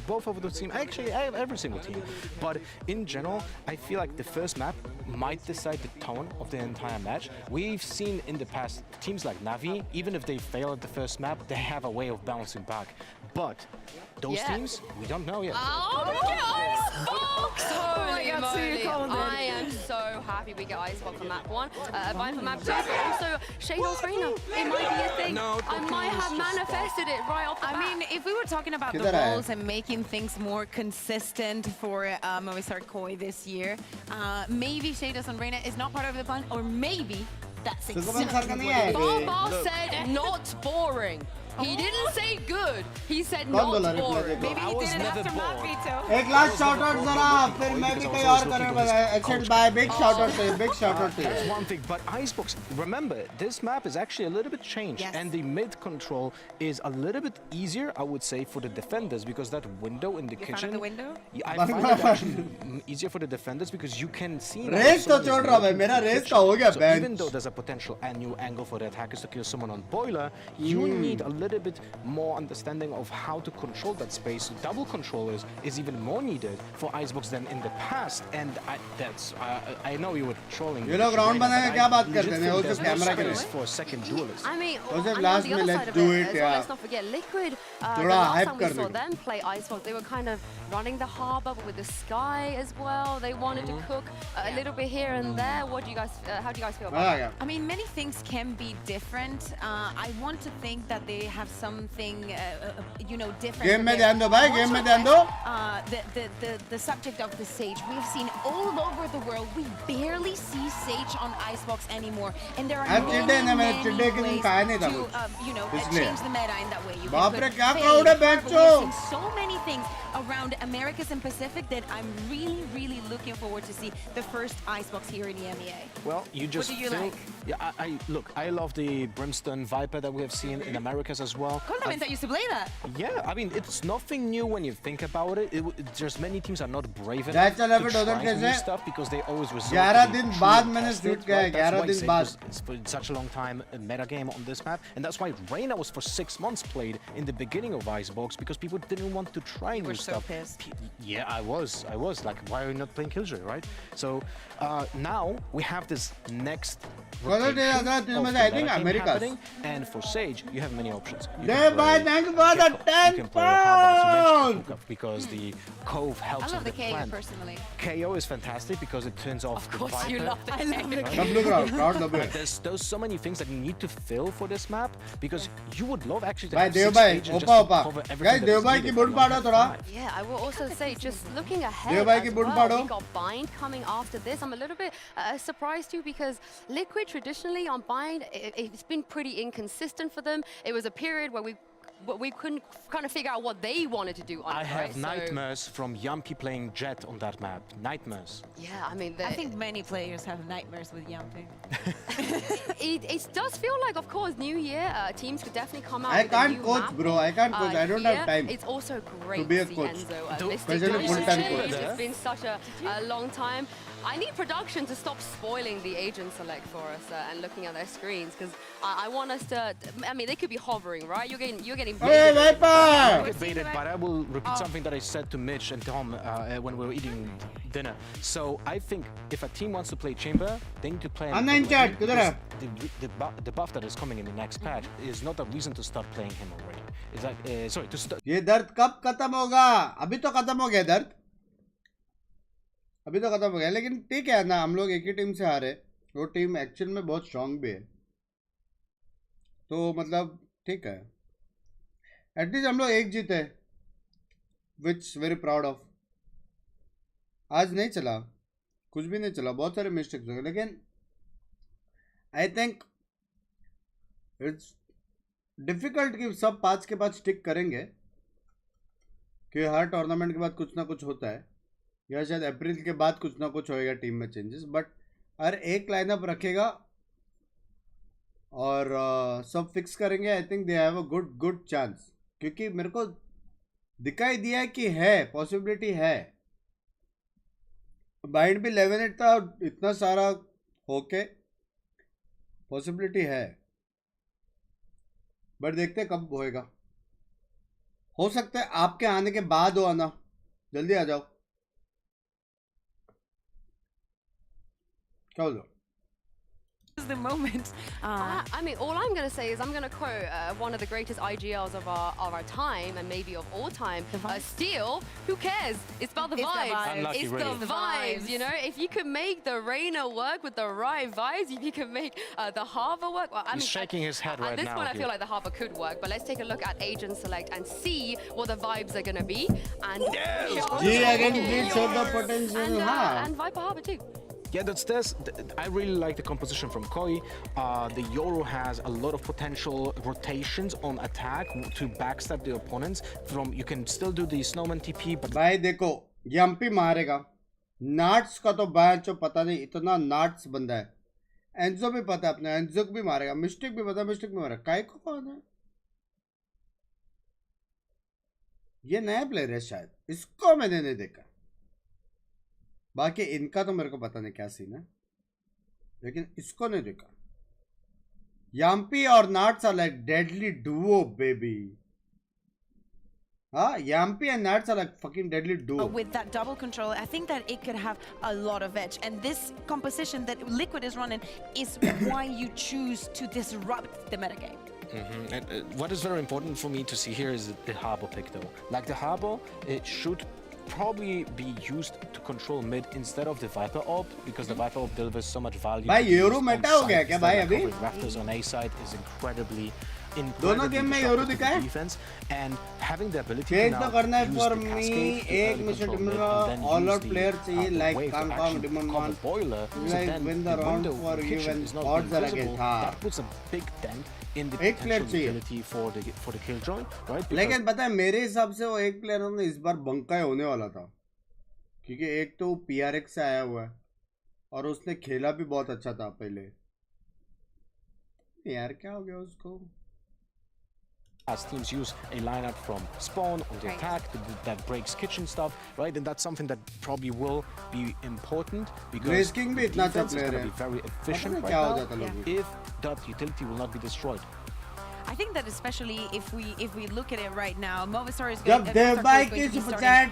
both of the teams. Actually, every single team. But in general, I feel like the first map might decide the tone of the entire match. We've seen in the past teams like Navi, even if they fail at the first map, they have a way of bouncing back. But those teams, we don't know yet. Oh, we get Icebox! Holy moly. I am so happy we get Icebox on map 1. Bind for map 2, but also Shadows Reina. It might be a thing. No, I might have manifested it right off the bat. I mean, if we were talking about the roles and making things more consistent for Movistar Koi this year, maybe Shadows on Reina is not part of the plan, or maybe that's exactly what it is. Barbar said not boring. He didn't say good. He said not boring. Maybe he did it after map veto. एक last shout out जरा, फिर मैं भी कहीं और करूँगा. Accept by big shout out to you, big shout out to you. That's one thing, but Icebox, remember, this map is actually a little bit changed, and the mid control is a little bit easier, I would say, for the defenders, because that window in the kitchen. The window? I find it actually easier for the defenders because you can see. Race तो छोड़ रहा है, मेरा race का हो गया bench. Even though there's a potential new angle for the attackers to kill someone on boiler, you need a little bit more understanding of how to control that space. Double controllers is even more needed for Icebox than in the past, and I know you were trolling. You लोग round बनाने क्या बात करते हैं? वो जो camera के लिए. For a second duelist. I mean, on last the other side of it, let's not forget Liquid. The last time we saw them play Icebox, they were kind of running the harbor with the sky as well. They wanted to cook a little bit here and there. What do you guys? How do you guys feel about that? I mean, many things can be different. I want to think that they have something, you know, different. Game में ध्यान दो भाई, game में ध्यान दो. The subject of the Sage, we've seen all over the world. We barely see Sage on Icebox anymore, and there are many ways to, you know, change the meta in that way. You can put we've seen so many things around Americas and Pacific that I'm really looking forward to see the first Icebox here in the Emea. Well, you just what do you like? Yeah, look, I love the Brimstone Viper that we have seen in Americas as well. Condiments used to play that. Yeah, I mean, it's nothing new when you think about it. Just many teams are not brave enough That's to try new stuff because they always resort 11 दिन बाद मैंने shoot किया है, 11 दिन बाद. It's for such a long time a meta game on this map, and that's why Reina was for 6 months played in the beginning of Icebox because people didn't want to try new stuff. So pissed. Yeah, I was like, why are you not playing Killjoy, right? So now we have this next rotation of the meta game happening, and for Sage you have many options. You can play Kickoff because the Cove helps. I love the KO personally. KO is fantastic because it turns off the Viper. You love the KO. But there's so many things that you need to fill for this map because you would love actually to have 6 pages just to cover everything. Guys, yeah, I will also say, just looking ahead as well, we got Bind coming after this. I'm a little bit surprised too because Liquid traditionally on Bind, it's been pretty inconsistent for them. It was a period where we couldn't kind of figure out what they wanted to do on it. I have nightmares from Yumpy playing Jet on that map. Nightmares. Yeah, I mean... I think many players have nightmares with Yumpy. it does feel like, of course, New Year, teams could definitely come out I can't with a new coach, map. bro. I can't coach. I don't have time. It's also great to be a see coach. Enzo It's been such a long time. I need production to stop spoiling the agent select for us and looking at their screens because I want us to. I mean, they could be hovering, right? You're getting baited. Hey, Viper! Baited, but I will repeat something that I said to Mitch and Tom when we were eating dinner. So I think if a team wants to play Chamber, they need to play. The buff that is coming in the next patch is not a reason to start playing him already. It's like sorry to start. ये दर्द कब खत्म होगा? अभी तो खत्म हो गया दर्द. अभी तो खत्म हो गया, लेकिन ठीक है ना, हम लोग एक ही टीम से हारे. वो टीम एक्चुअल में बहुत स्ट्रांग भी है, तो मतलब ठीक है. एटलीस्ट हम लोग एक जीते, विच वेरी प्राउड ऑफ. आज नहीं चला, कुछ भी नहीं चला, बहुत सारे मिस्टेक्स हो गए, लेकिन आई थिंक इट्स डिफिकल्ट कि सब 5 के 5 स्टिक करेंगे, कि हर टूर्नामेंट के बाद कुछ ना कुछ होता है, या शायद अप्रैल के बाद कुछ ना कुछ होएगा टीम में चेंजेस. बट हर एक लाइनअप रखेगा और सब फिक्स करेंगे. I think they have a good chance, क्योंकि मेरे को दिखाई दिया है कि है पॉसिबिलिटी है. बाइंड भी 11-8 था, इतना सारा होके पॉसिबिलिटी है, बट देखते कब होएगा. हो सकता है आपके आने के बाद हो आना, जल्दी आ जाओ. क्या बोलो? is the moment. I mean, all I'm going to say is I'm going to quote one of the greatest IGLs of our time and maybe of all time. Steel, who cares? It's about the vibes. It's the vibes, you know? If you can make the Reina work with the right vibes, if you can make the Harbor work. Well, He's shaking his head right now. At this point, I feel like the Harbor could work, but let's take a look at Agent Select and see what the vibes are going to be. And showed the potential. And Viper Harbor too. Yeah, I really like the composition from Koi. The Yoru has a lot of potential rotations on attack to backstab the opponents. You can still do the snowman TP, but भाई देखो यम्पी मारेगा नाट्स का तो batch पता नहीं इतना नाट्स बंदा है एंजो भी पता है अपने एंजो भी मारेगा मिस्टेक भी पता है मिस्टेक भी मारेगा काय को कौन है ये नया प्लेयर है शायद इसको मैंने नहीं देखा बाकी इनका तो मेरे को पता नहीं क्या सीन है लेकिन इसको नहीं देखा यम्पी और Nats are like deadly duo baby Yampi and Nats are like fucking deadly duo. With that double control, I think that it could have a lot of edge. And this composition that Liquid is running is why you choose to disrupt the metagame. And, what is very important for me to see here is the Harbor pick though. Like the Harbor, it should probably be used to control mid instead of the Viper Orb because the Viper Orb delivers so much value. Bhai, Yoru meta ho gaya kya bhai abhi? Raptors on A side is incredibly दोनों game में Yoru दिखा है change तो करना है for me एक mission डिमरा all out player चाहिए लाइक कांग डिमन मान like win the round for you when odds are against एक प्लेयर चाहिए for the killjoy, right? लेकिन पता है मेरे हिसाब से वो एक प्लेयर ने इस बार बंका होने वाला था क्योंकि एक तो PRX से आया हुआ है और उसने खेला भी बहुत अच्छा था पहले यार क्या हो गया उसको As teams use a lineup from spawn on the attack that breaks kitchen stuff, right? And that's something that probably will be important because King bhi itna defense is going to be very efficient right now if that utility will not be destroyed. I think that especially if we look at it right now, Movistar is जब देवबाई की Super Chat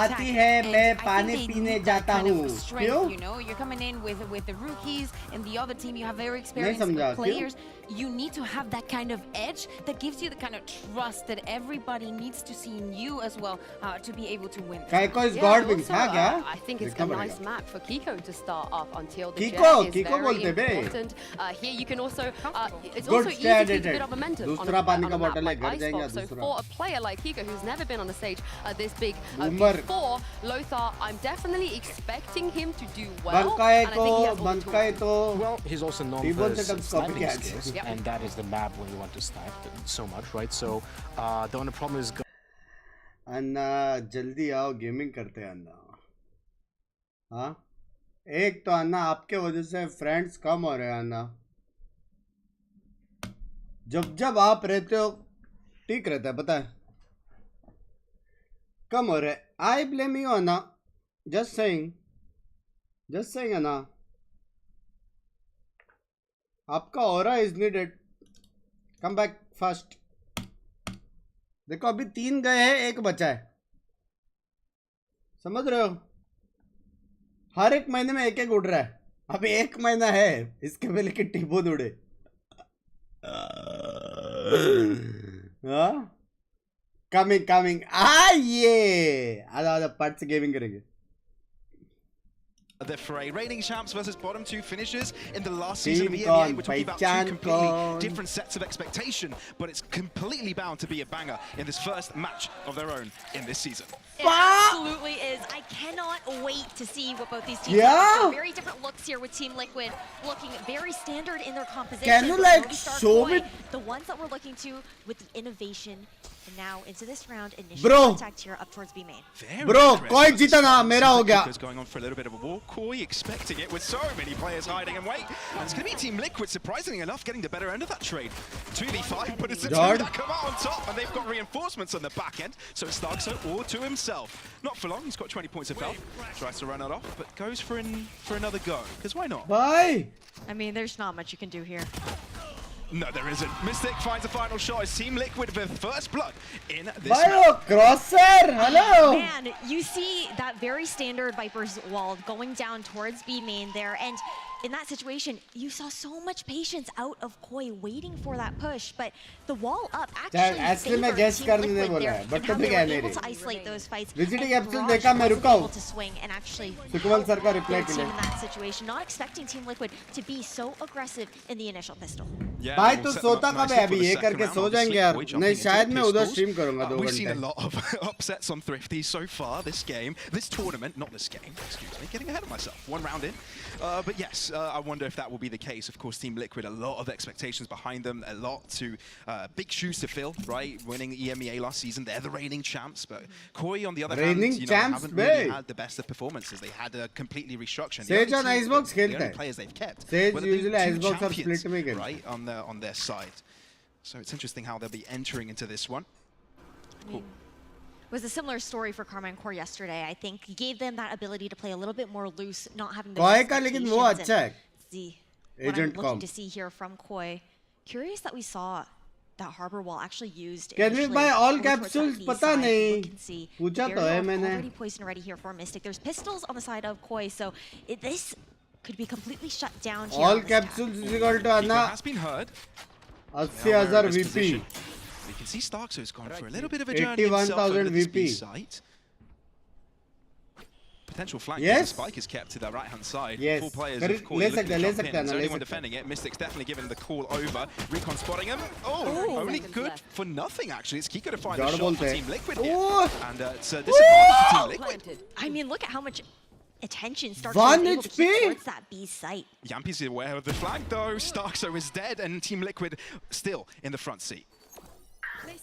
आती है मैं पानी पीने जाता हूँ क्यों? You know, you're coming in with the rookies and the other team. You have very experienced players. You need to have that kind of edge that gives you the kind of trust that everybody needs to see in you as well to be able to win. Kaiko is God Binks, हाँ क्या? I think it's a nice map for Kiko to start off until the Kiko बोलते बे. Here you can also it's also easy to get a bit of momentum दूसरा पानी का bottle है घर जाएंगे So दूसरा. for a player like Kiko who's never been on a stage this big before, Lothar, I'm definitely expecting him to do well. Bankai to well, he's also known for his sniping skills, and that is the map when you want to snipe so much, right? So the only problem is. अन्ना जल्दी आओ gaming करते हैं अन्ना. हाँ एक तो अन्ना आपके वजह से फ्रेंड्स कम हो रहे हैं अन्ना. जब आप रहते हो ठीक रहता है पता है कम हो रहे. I blame you Anna. Just saying Anna. आपका aura is needed. Come back fast. देखो अभी 3 गए हैं 1 बचा है समझ रहे हो. हर एक महीने में 1 उड़ रहा है. अभी 1 महीना है इसके पहले कि टिबोन उड़े. कमिंग ये आधा पार्ट से गेमिंग करेंगे. The fray. Reigning champs versus bottom 2 finishers in the last season of Emea. We're talking about 2 completely different sets of expectation, but it's completely bound to be a banger in this first match of their own in this season. It absolutely is. I cannot wait to see what both these teams have. So very different looks here with Team Liquid, looking very standard in their composition. Can you like show me the ones that we're looking to with the innovation? And now into this round, initial contact here up towards B main. Bro, koi jeeta na, mera ho gaya. Going on for a little bit of a war. Koi expecting it with so many players hiding and wait. And it's going to be Team Liquid, surprisingly enough, getting the better end of that trade. 2v5, but it's a team that come out on top, and they've got reinforcements on the back end. So it's Starkso all to himself. Not for long, he's got 20 points of health. Tries to run it off, but goes for another go. Because why not? Bye. I mean, there's not much you can do here. No, there isn't. Mystic finds the final shot as Team Liquid with first blood in this match. Corsair, hello! Man, you see that very standard Viper's wall going down towards B main there, and in that situation, you saw so much patience out of Koi waiting for that push, but the wall up actually favored Team Liquid there, and how they were able to isolate those fights. Visiting episode देखा मैं रुका हूँ. To swing and actually Sukmal sir का reply team in that situation, not expecting Team Liquid to be so aggressive in the initial pistol. भाई तो सोता कब है अभी ये करके सो जाएंगे यार नहीं शायद मैं उधर स्ट्रीम करूंगा 2 We've seen a घंटे lot of upsets on Thrifty so far this game, this tournament, not this game, excuse me, getting ahead of myself, 1 round in. But yes, I wonder if that will be the case. Of course, Team Liquid, a lot of expectations behind them, a lot to big shoes to fill, right? Winning Emea last season, they're the reigning champs. But Koi, on the other hand, you know, haven't really had the best of performances. They had a completely restructured. Sage on Icebox the खेलता only है. players they've kept. Sage Well, usually two Icebox और champions, split में खेलता है. right, on their side. So it's interesting how they'll be entering into this one. Cool. It was a similar story for Karma and Core yesterday. I think he gave them that ability to play a little bit more loose, not having the Koi का लेकिन वो अच्छा है. What I'm looking to see here from Koi. Curious that we saw that harbor wall actually used. Can we buy all capsules? पता नहीं. पूछा तो है मैंने. Already poison ready here for Mystic. There's pistols on the side of Koi, so this could be completely shut down. All capsules is equal to Anna. Has been heard. 80,000 VP. You can see Starkzo's gone for a little bit of a journey 81,000 VP. Site. Potential flank. Yes. Spike is kept to the right-hand side. Yes. 4 players ले of course looking to jump in. सकते हैं There's only one defending it. Mystic's definitely given the call over. Recon spotting him. Oh, only good for nothing actually. It's Kiko to find the shot for Team Liquid here. And it's a disadvantage for Team Liquid. I mean, look at how much attention starts able to keep towards that B site. Yampi's aware of the flag though. Starkzo is dead and Team Liquid still in the front seat.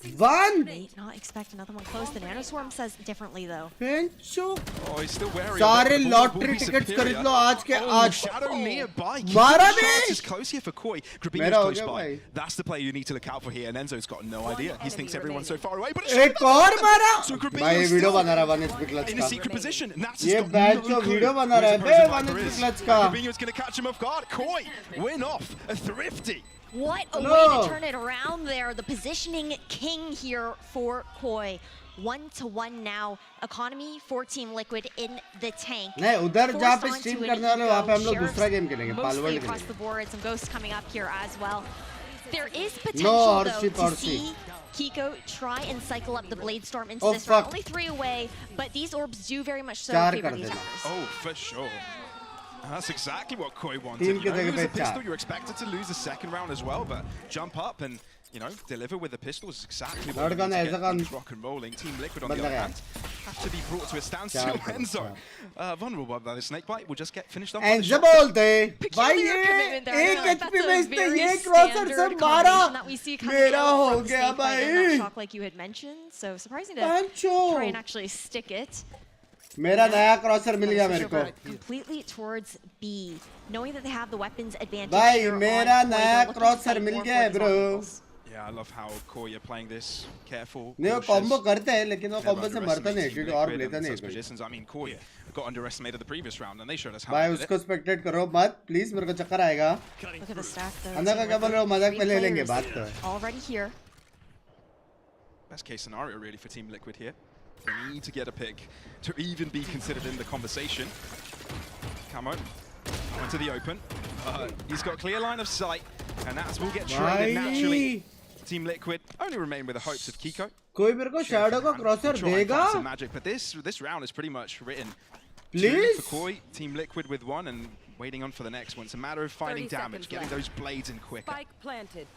They not expect another one close. The Nanoswarm says differently though. Oh, he's still wary. सारे lottery tickets खरीद लो आज के आज. Shadow nearby. मारा Chance is close here for Koi. Grabino's close by. That's the player you need to look out for here. And Enzo's got no idea. He thinks everyone's so far away, but it's एक और मारा. So भाई video बना रहा है 1 HP clutch in a का. secret position. Nats ये batch जो वीडियो बना रहा है बे 1 HP clutch का. Grabino's going to catch him off guard. Koi win off a Thrifty. What a way to turn it around there. The positioning king here for Koi. 1-1 now. Economy for Team Liquid in the tank. नहीं उधर जहाँ पे stream करने वाले वहाँ पे हम लोग दूसरा गेम खेलेंगे. Mostly across the board. Some ghosts coming up here as well. There is potential though to see Kiko try and cycle up the Blade Storm into this round. Only 3 away, but these orbs do very much so favor these members. Oh, for sure. That's exactly what Koi wanted. You know, lose a pistol, you're expected to lose the second round as well, but jump up and, you know, deliver with the pistol is exactly what you need to get rock and rolling. Team Liquid on the other hand have to be brought to a standstill. Enzo, vulnerable by the snake bite, will just get finished off. Enzo बोलते भाई ये एक HP में इसने ये क्रॉसर से मारा मेरा हो गया भाई. Shock like you had mentioned, so surprising to try and actually stick it. मेरा नया क्रॉसर मिल गया मेरे को. Completely towards B, knowing that they have the weapons advantage. भाई मेरा नया क्रॉसर मिल गया है bro. Yeah, I love how Koi are playing this careful. नहीं वो कॉम्बो करते हैं लेकिन वो कॉम्बो से मरता नहीं क्योंकि और लेता नहीं positions. I mean, Koi got underestimated the previous round and they showed us how. भाई उसको स्पेक्टेट करो मत प्लीज मेरे को चक्कर आएगा. Look at the stack though. अंदर का क्या बोल रहे हो मजाक में ले लेंगे बात तो. Already here. Best case scenario really for Team Liquid here. They need to get a pick to even be considered in the conversation. Camo went to the open. He's got clear line of sight, and that's will get traded naturally. Team Liquid only remain with the hopes of Kiko. कोई मेरे को shadow का crosser देगा? Some magic, but this round is pretty much written. Please. For Koi, Team Liquid with 1 and waiting on for the next one. It's a matter of finding damage, getting those blades in quicker. Spike planted.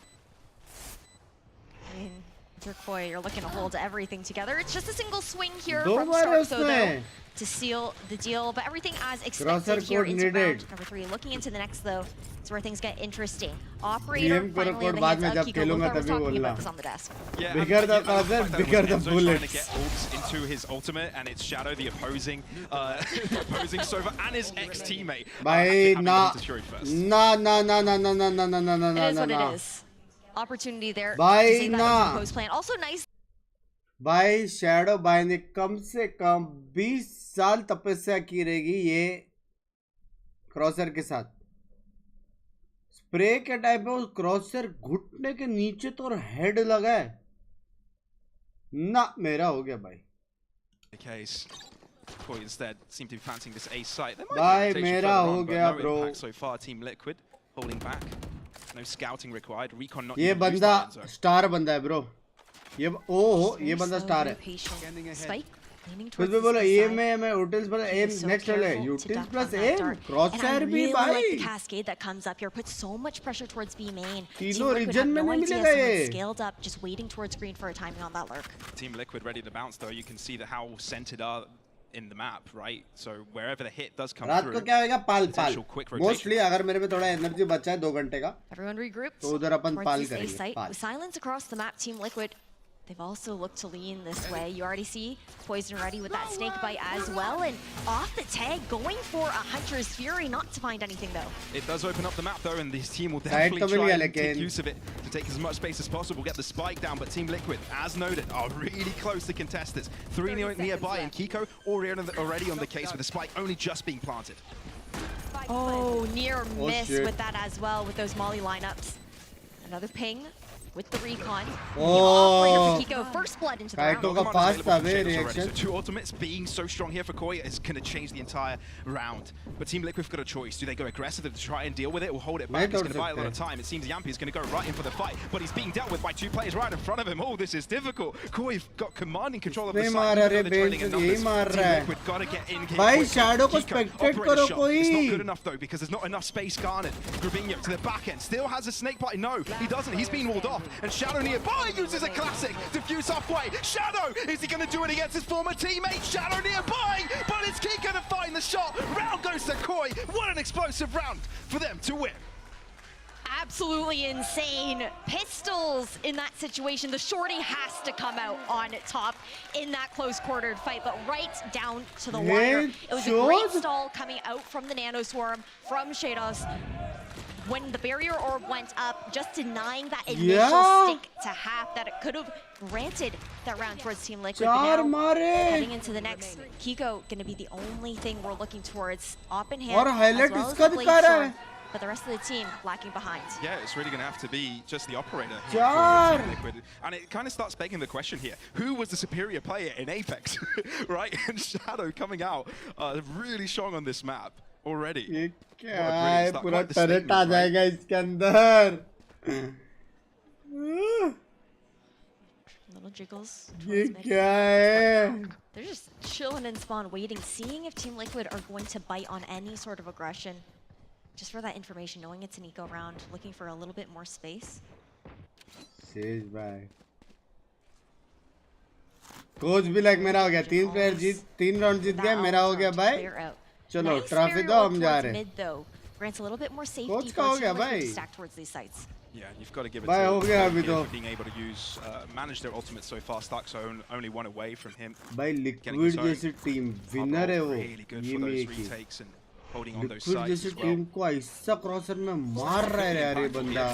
I mean, for Koi, you're looking to hold everything together. It's just a single swing here from Starkzo though to seal the deal, but everything as expected here into round number 3. Looking into the next though, is where things get interesting. Operator finally in the hands of Kiko. Luthar was talking about this on the desk. Yeah, bigger the crosser, bigger the bullets. Trying to get ults into his ultimate, and it's Shadow, the opposing Sova, and his ex-teammate. Bhai, nah. It is what it is. Opportunity there Bhai, to see that post plan. Also nice. भाई shadow भाई ने कम से कम 20 साल तपस्या की रहेगी ये क्रॉसर के साथ. स्प्रे के टाइप में उस क्रॉसर घुटने के नीचे तो और हेड लगा है ना. मेरा हो गया भाई. The case. Koi instead seem to be fancying this A site. There Bye, might be mera ho gaya, no bro. impact so far. Team Liquid holding back. No scouting required. Recon not ये even used बंदा by Enzo. Star बंदा है bro. ये बंदा star है. Spike leaning कुछ towards भी बोलो this AMA side. में utils पर aim So next level है. careful to Utils duck plus on that aim. dart. Crosshair And I भी really like the भाई. cascade that comes up here. Puts so much pressure towards B main. तीनों Team Liquid region have में no नहीं idea मिलेगा someone ये. scaled up, just waiting towards green for a timing on that lurk. Team Liquid ready to bounce though. You can see that how centered are in the map, right? So wherever the hit does come रात through, को क्या होगा पाल पाल. potential quick rotation. Mostly अगर मेरे में थोड़ा energy बचा है 2 घंटे का Everyone regrouped. तो उधर अपन towards पाल this A करेंगे. site. Pal. With silence across the map, Team Liquid, they've also looked to lean this way. You already see Poison ready with that snake bite as well. And off the tag, going for a Hunter's Fury, not to find anything though. It does open up the map though, and this team will Side definitely to mill try गया and take लेकिन. use of it to take as much space as possible, get the spike down. But Team Liquid, as noted, are really close to contest this. 3 nearby, and Kiko already on the case with the spike only just being planted. Oh, near miss shit. with that as well with those Molly lineups. Another ping with the recon. Oh. The operator for Kiko, first blood into the Kaito round. का fast था बे So reaction. 2 ultimates being so strong here for Koi is going to change the entire round. But Team Liquid's got a choice. Do they go aggressive to try and deal with it or hold it back? It's going to buy a lot of time. It seems Yampy is going to go right in for the fight, but he's being dealt with by 2 players right in front of him. Oh, this is difficult. Koi got commanding control of the नहीं site. मार रहे Trailing in bench यही numbers. मार Team रहा है. Liquid got to get in here. भाई quick. shadow को Kiko, spectate operator करो shot. कोई. It's not good enough though because there's not enough space garnered. Grubinho to the back end. Still has a snake bite. No, he doesn't. He's been walled off. And Shadow nearby uses a classic. Diffuse halfway. Shadow! Is he going to do it against his former teammate? Shadow nearby! But it's Kiko to find the shot. Round goes to Koi. What an explosive round for them to win. Absolutely insane. Pistols in that situation. The shorty has to come out on top in that close quartered fight, but right down to the wire. It was a great stall coming out from the Nano Swarm, from Shados. When the barrier orb went up, just denying that initial stick to half that it could have granted that round towards Team Liquid. But now, heading into the next, Kiko going to be the only thing we're looking towards. Op in hand, as well as the Blade Sword. But the rest of the team lacking behind. Yeah, it's really going to have to be just the operator here for Team Liquid. And it kind of starts begging the question here. Who was the superior player in Apex? Right? And Shadow coming out really strong on this map already. ये क्या है पूरा turret आ जाएगा इसके अंदर. Little jiggles. ये क्या है? They're just chilling in spawn, waiting, seeing if Team Liquid are going to bite on any sort of aggression. Just for that information, knowing it's an eco round, looking for a little bit more space. Sage bye. Coach भी like मेरा हो गया. 3 round जीत गया. मेरा हो गया भाई. चलो ट्रॉफी दो हम जा रहे हैं. Grants a little bit more safety Coach for का हो Team गया Liquid भाई. to stack towards these sites. Yeah, you've got to give it भाई हो गया to अभी तो. for being able to use, manage their ultimate so far. Stark's only one away from him. भाई Liquid जैसी team winner है वो. Really good for those retakes and holding on those Liquid sites जैसी as well. Team को ऐसा क्रॉसर में मार रहा है यार ये बंदा.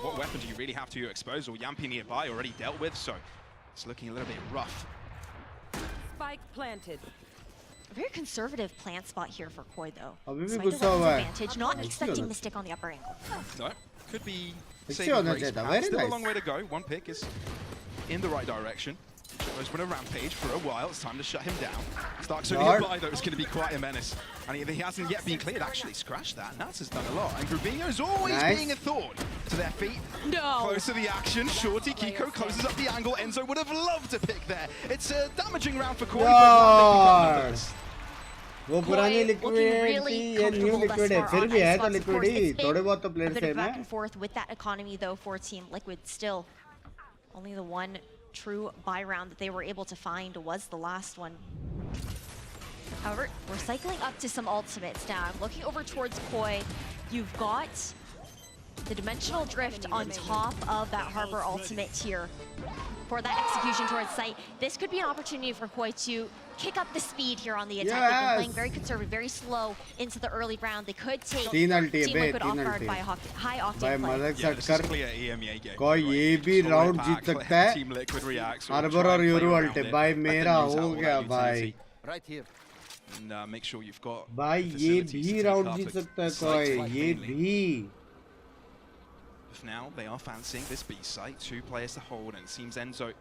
What weapon do you really have to expose? Or Yampy nearby already dealt with, so it's looking a little bit rough. Spike planted. A very conservative plant spot here for Koi though. अभी भी Despite गुस्सा the हुआ है. advantage, not expecting the stick on the upper angle. No, could be अच्छे saving होना grace, चाहिए था. perhaps. Very Still a nice. long way to go. One pick is in the right direction. Shadows been a rampage for a while. It's time to shut him down. Stark's only nearby though. It's going to be quite a menace. And he hasn't yet been cleared. Actually, scratch that. Nats has done a lot. And Grubinho's always being a thorn to their feet. No. Close to the action. Shorty Kiko closes up the angle. Enzo would have loved to pick there. It's a damaging round for Koi. वो पुरानी liquid थी ये new liquid है फिर भी है तो liquid ही थोड़े बहुत तो प्लेयर सेम है. Back and forth with that economy though for Team Liquid. Still only the one true buy round that they were able to find was the last one. However, we're cycling up to some ultimates now. I'm looking over towards Koi. You've got the Dimensional Drift on top of that Harbor ultimate here for that execution towards site. This could be an opportunity for Koi to kick up the speed here on the attack. They've been playing very conservative, very slow into the early round. They could take Team Liquid off guard by a high octane play. Yeah, this is a clear EMEA game. कोई ये भी round जीत सकता है. Team Liquid reacts. Harbour और euro अल्टे भाई मेरा हो गया भाई. Right here. And make sure you've got. भाई ये भी राउंड जीत सकता है कोई ये भी. Now they are fancying this B site. 2 players to hold, and it seems Enzo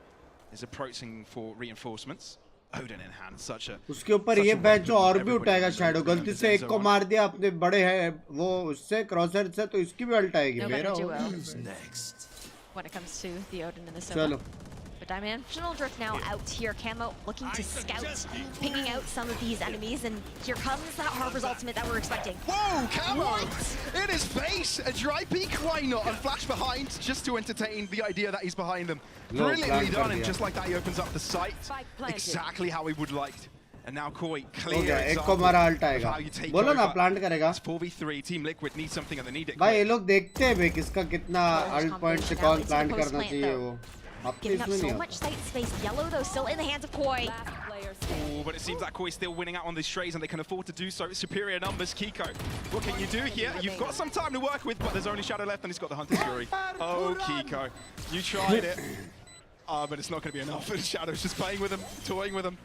is approaching for reinforcements. Odin in hand, such a उसके ऊपर ये बैच जो और भी उठाएगा शैडो गलती से एक को मार दिया अपने बड़े है वो उससे क्रॉसर से तो इसकी भी अल्ट आएगी मेरा when it comes to the Odin and the Sova. चलो But Dimensional Drift now out here, Camo looking to scout, picking out some of these enemies, and here comes that Harbor's ultimate that we're expecting. Whoa, Camo! In his face! A dry peek, why not? And flash behind, just to entertain the idea that he's behind them. Brilliantly done, and just like that he opens up the sight. Exactly how he would like. And now Koi, clear example of how you take over. It's 4v3, Team Liquid needs something and they need it. भाई ये लोग देखते हैं भाई किसका कितना alt point से कौन प्लांट करना चाहिए वो Giving up so much sight space. Yellow, though, still in the hands of Koi. Oh, but it seems like Koi's still winning out on these strays, and they can afford to do so. Superior numbers, Kiko. What can you do here? You've got some time to work with, but there's only Shadow left, and he's got the Hunter's Fury. Oh, Kiko. You tried it. But it's not going to be enough. Shadow's just playing with him, toying with him.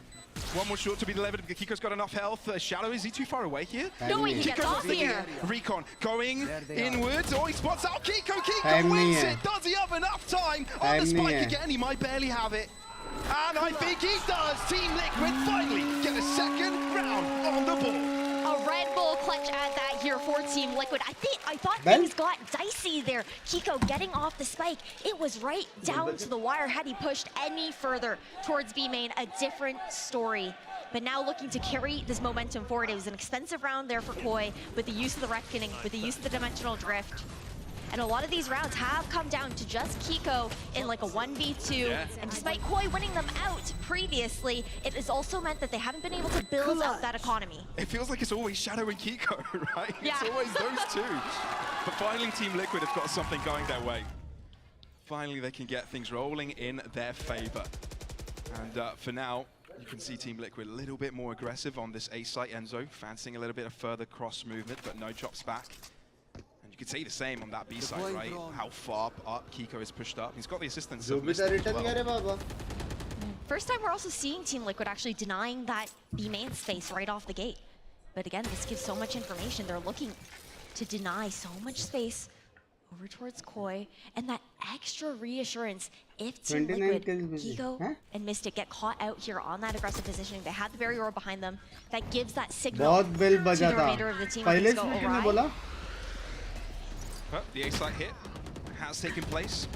One more short to be delivered. Kiko's got enough health. Shadow, is he too far away here? No, he gets off here. Recon going inwards. Oh, he spots out Kiko. Kiko wins it. Does he have enough time on the spike again? He might barely have it. And I think he does. Team Liquid finally get a second round on the ball. A Red Bull clutch at that here for Team Liquid. I thought things got dicey there. Kiko getting off the spike. It was right down to the wire. Had he pushed any further towards B main, a different story. But now looking to carry this momentum forward. It was an expensive round there for Koi with the use of the Reckoning, with the use of the Dimensional Drift. And a lot of these rounds have come down to just Kiko in like a 1v2. And despite Koi winning them out previously, it has also meant that they haven't been able to build up that economy. It feels like it's always Shadow and Kiko, right? Yeah. It's always those two. But finally, Team Liquid have got something going their way. Finally, they can get things rolling in their favor. And for now, you can see Team Liquid a little bit more aggressive on this A site Enzo, fancying a little bit of further cross movement, but no chops back. You could say the same on that B side, right? How far up Kiko is pushed up. He's got the assistance of well. First time we're also seeing Team Liquid actually denying that B main space right off the gate. But again, this gives so much information. They're looking to deny so much space over towards Koi, and that extra reassurance if Team Liquid, Kiko and Mystic get caught out here on that aggressive positioning. They have the barrier behind them. That gives that signal to the remainder of the team. Let's go awry. The A-site hit has taken place.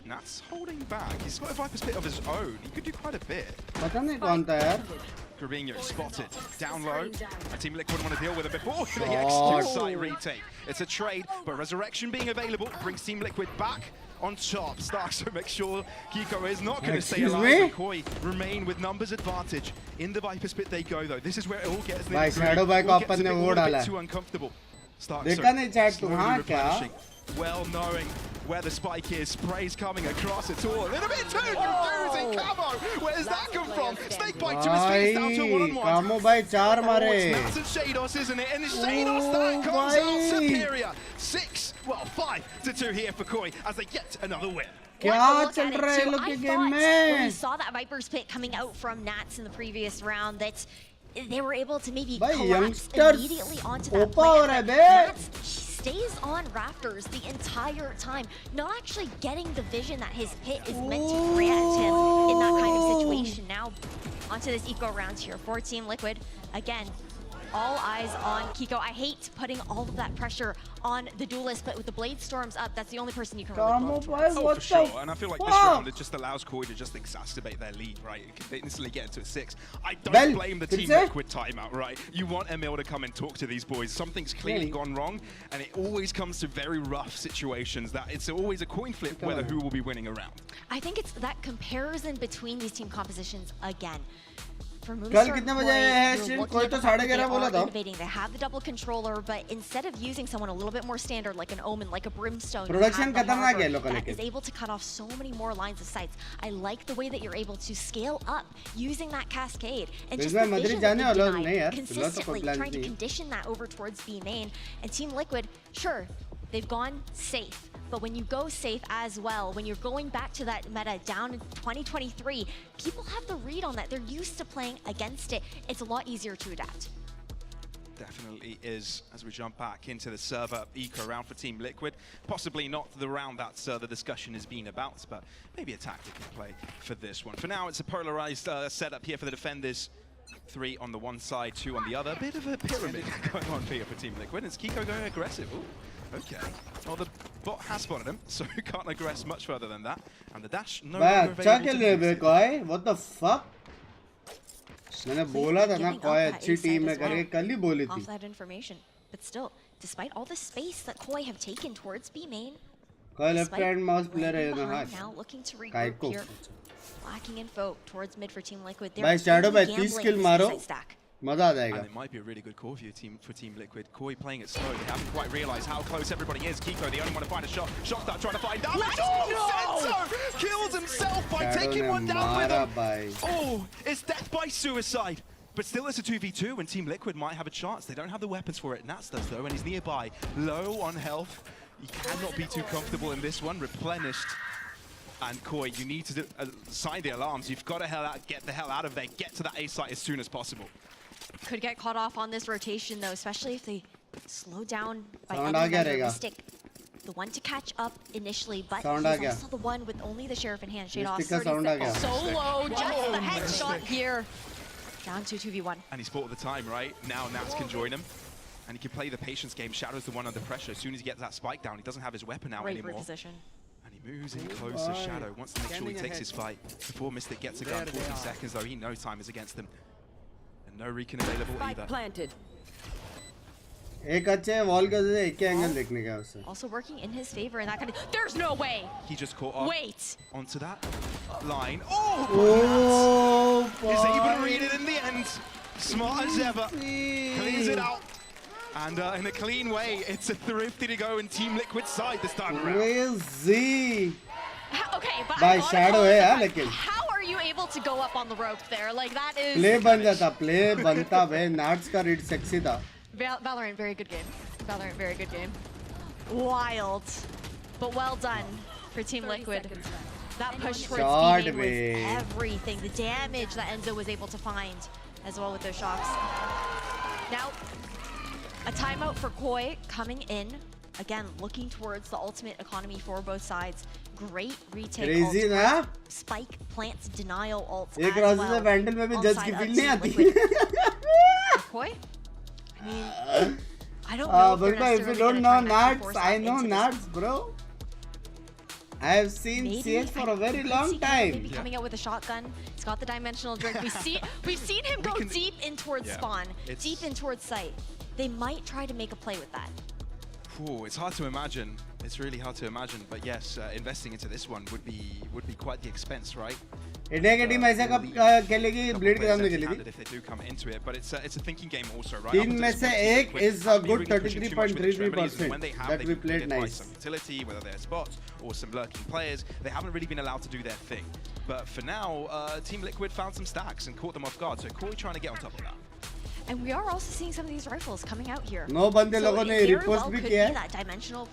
Nat's holding back. He's got a Viper's Pit of his own. He could do quite a bit. Gravino spotted down low. Team Liquid want to deal with it before the extra site retake. It's a trade, but Resurrection being available brings Team Liquid back on top. Starks to make sure Kiko is not going to stay alive. And Koi remain with numbers advantage. In the Viper's Pit they go though. This is where it all gets a bit too uncomfortable. देखा नहीं chat तू हाँ क्या well knowing where the spike is, sprays coming across it all. A little bit too confusing. Camo, where's that come from? Snake bite to his face down to 1-on-1. Camo भाई चार मारे. It's Nats and Shados, isn't it? And it's Shados that comes out superior. 5-2 here for Koi as they get another win. क्या चल रहा है लोग के game में? When we saw that Viper's Pit coming out from Nats in the previous round, that they were able to maybe collapse immediately onto that plant. Nats stays on rafters the entire time, not actually getting the vision that his pit is meant to grant him in that kind of situation. Now, onto this eco round here for Team Liquid. Again, all eyes on Kiko. I hate putting all of that pressure on the duelist, but with the Blade Storms up, that's the only person you can really look towards. Oh, for sure. And I feel like this round, it just allows Koi to just exacerbate their lead, right? They instantly get into a 6. I don't blame the Team Liquid timeout, right? You want Emea to come and talk to these boys. Something's clearly gone wrong, and it always comes to very rough situations that it's always a coin flip whether who will be winning a round. I think it's that comparison between these team compositions again. कल कितने बजे है कोई तो 11:30 बोला था. They have the double controller, but instead of using someone a little bit more standard like an Omen, like a Brimstone, production खतरनाक है लोगों के. That is able to cut off so many more lines of sights. I like the way that you're able to scale up using that cascade and just the vision that consistently trying to condition that over towards B main. And Team Liquid, sure, they've gone safe. But when you go safe as well, when you're going back to that meta down in 2023, people have the read on that. They're used to playing against it. It's a lot easier to adapt. Definitely is, as we jump back into the server eco round for Team Liquid. Possibly not the round that the discussion has been about, but maybe a tactical play for this one. For now, it's a polarized setup here for the defenders. 3 on the one side, 2 on the other. Bit of a pyramid going on here for Team Liquid. It's Kiko going aggressive. Ooh, okay. Well, the bot has spotted him, so he can't aggress much further than that. And the dash, no longer available. What the fuck? मैंने बोला था ना कोई अच्छी team में करके कल ही बोली थी. Off that information, but still, despite all the space that Koi have taken towards B main, कोई लेफ्ट हैंड माउस प्लेयर है ना हाँ. now looking to regroup here, lacking info towards mid for Team Liquid. भाई shadow भाई 30 किल मारो, मजा आ जाएगा. And it might be a really good call for Team Liquid. Koi playing it slow. They haven't quite realized how close everybody is. Kiko, the only one to find a shot. Shotstart trying to find damage. Oh, Senso kills himself by taking one down with him. Oh, it's death by suicide. But still, it's a 2v2, and Team Liquid might have a chance. They don't have the weapons for it. Nats does, though, and he's nearby. Low on health. You cannot be too comfortable in this one. Replenished. And Koi, you need to sign the alarms. You've got to get the hell out of there. Get to that A site as soon as possible. Could get caught off on this rotation, though, especially if they slow down by any Mystic. The one to catch up initially, but he's also the one with only the Sheriff in hand. Shade off 30 seconds. Solo, just the headshot here. Down to 2v1. And he's bought the time, right? Now Nats can join him. And he can play the patience game. Shadow's the one under pressure. As soon as he gets that spike down, he doesn't have his weapon out anymore. Position. And he moves in close to Shadow. Wants to make sure he takes his fight. Before Mystic gets a gun, 40 seconds though. He knows time is against him. And no recon available either. Planted. एक अच्छे wall का एक के angle देखने का उससे. Also working in his favor in that kind of. There's no way. He just caught up. Wait. Onto that line. Oh, he's able to read it in the end. Smart as ever. Cleans it out. And in a clean way, it's a thrifty to go in Team Liquid's side this time around. Crazy. Okay, but by Shadow है यार लेकिन. How are you able to go up on the rope there? Like that is. Play बन जाता, play बनता भाई. Nats का read sexy था. Valorant, very good game. Valorant, very good game. Wild, but well done for Team Liquid. That push towards B main was everything. The damage that Enzo was able to find as well with those shots. Now, a timeout for Koi coming in. Again, looking towards the ultimate economy for both sides. Great retake. Crazy ना? Spike plants denial ult एक Razer से Vandal में भी judge की feel नहीं आती. Koi? I mean, I don't know if you don't know Nats, I know Nats, bro. I have seen CS for a very long time. Maybe coming out with a shotgun. He's got the dimensional drink. We've seen him go deep in towards spawn, deep in towards site. They might try to make a play with that. Ooh, it's hard to imagine. It's really hard to imagine. But yes, investing into this one would be quite the expense, right? India की team ऐसा कब खेलेगी blade के सामने खेली थी. If they do come into it, but it's a thinking game also, right? तीन में से एक is a good 33.33% that we played nice. Some utility, whether they're spots or some lurking players, they haven't really been allowed to do their thing. But for now, Team Liquid found some stacks and caught them off guard. So Koi trying to get on top of that. And we are also seeing some of these rifles coming out here. No बंदे लोगों ने repost भी किया है. That dimensional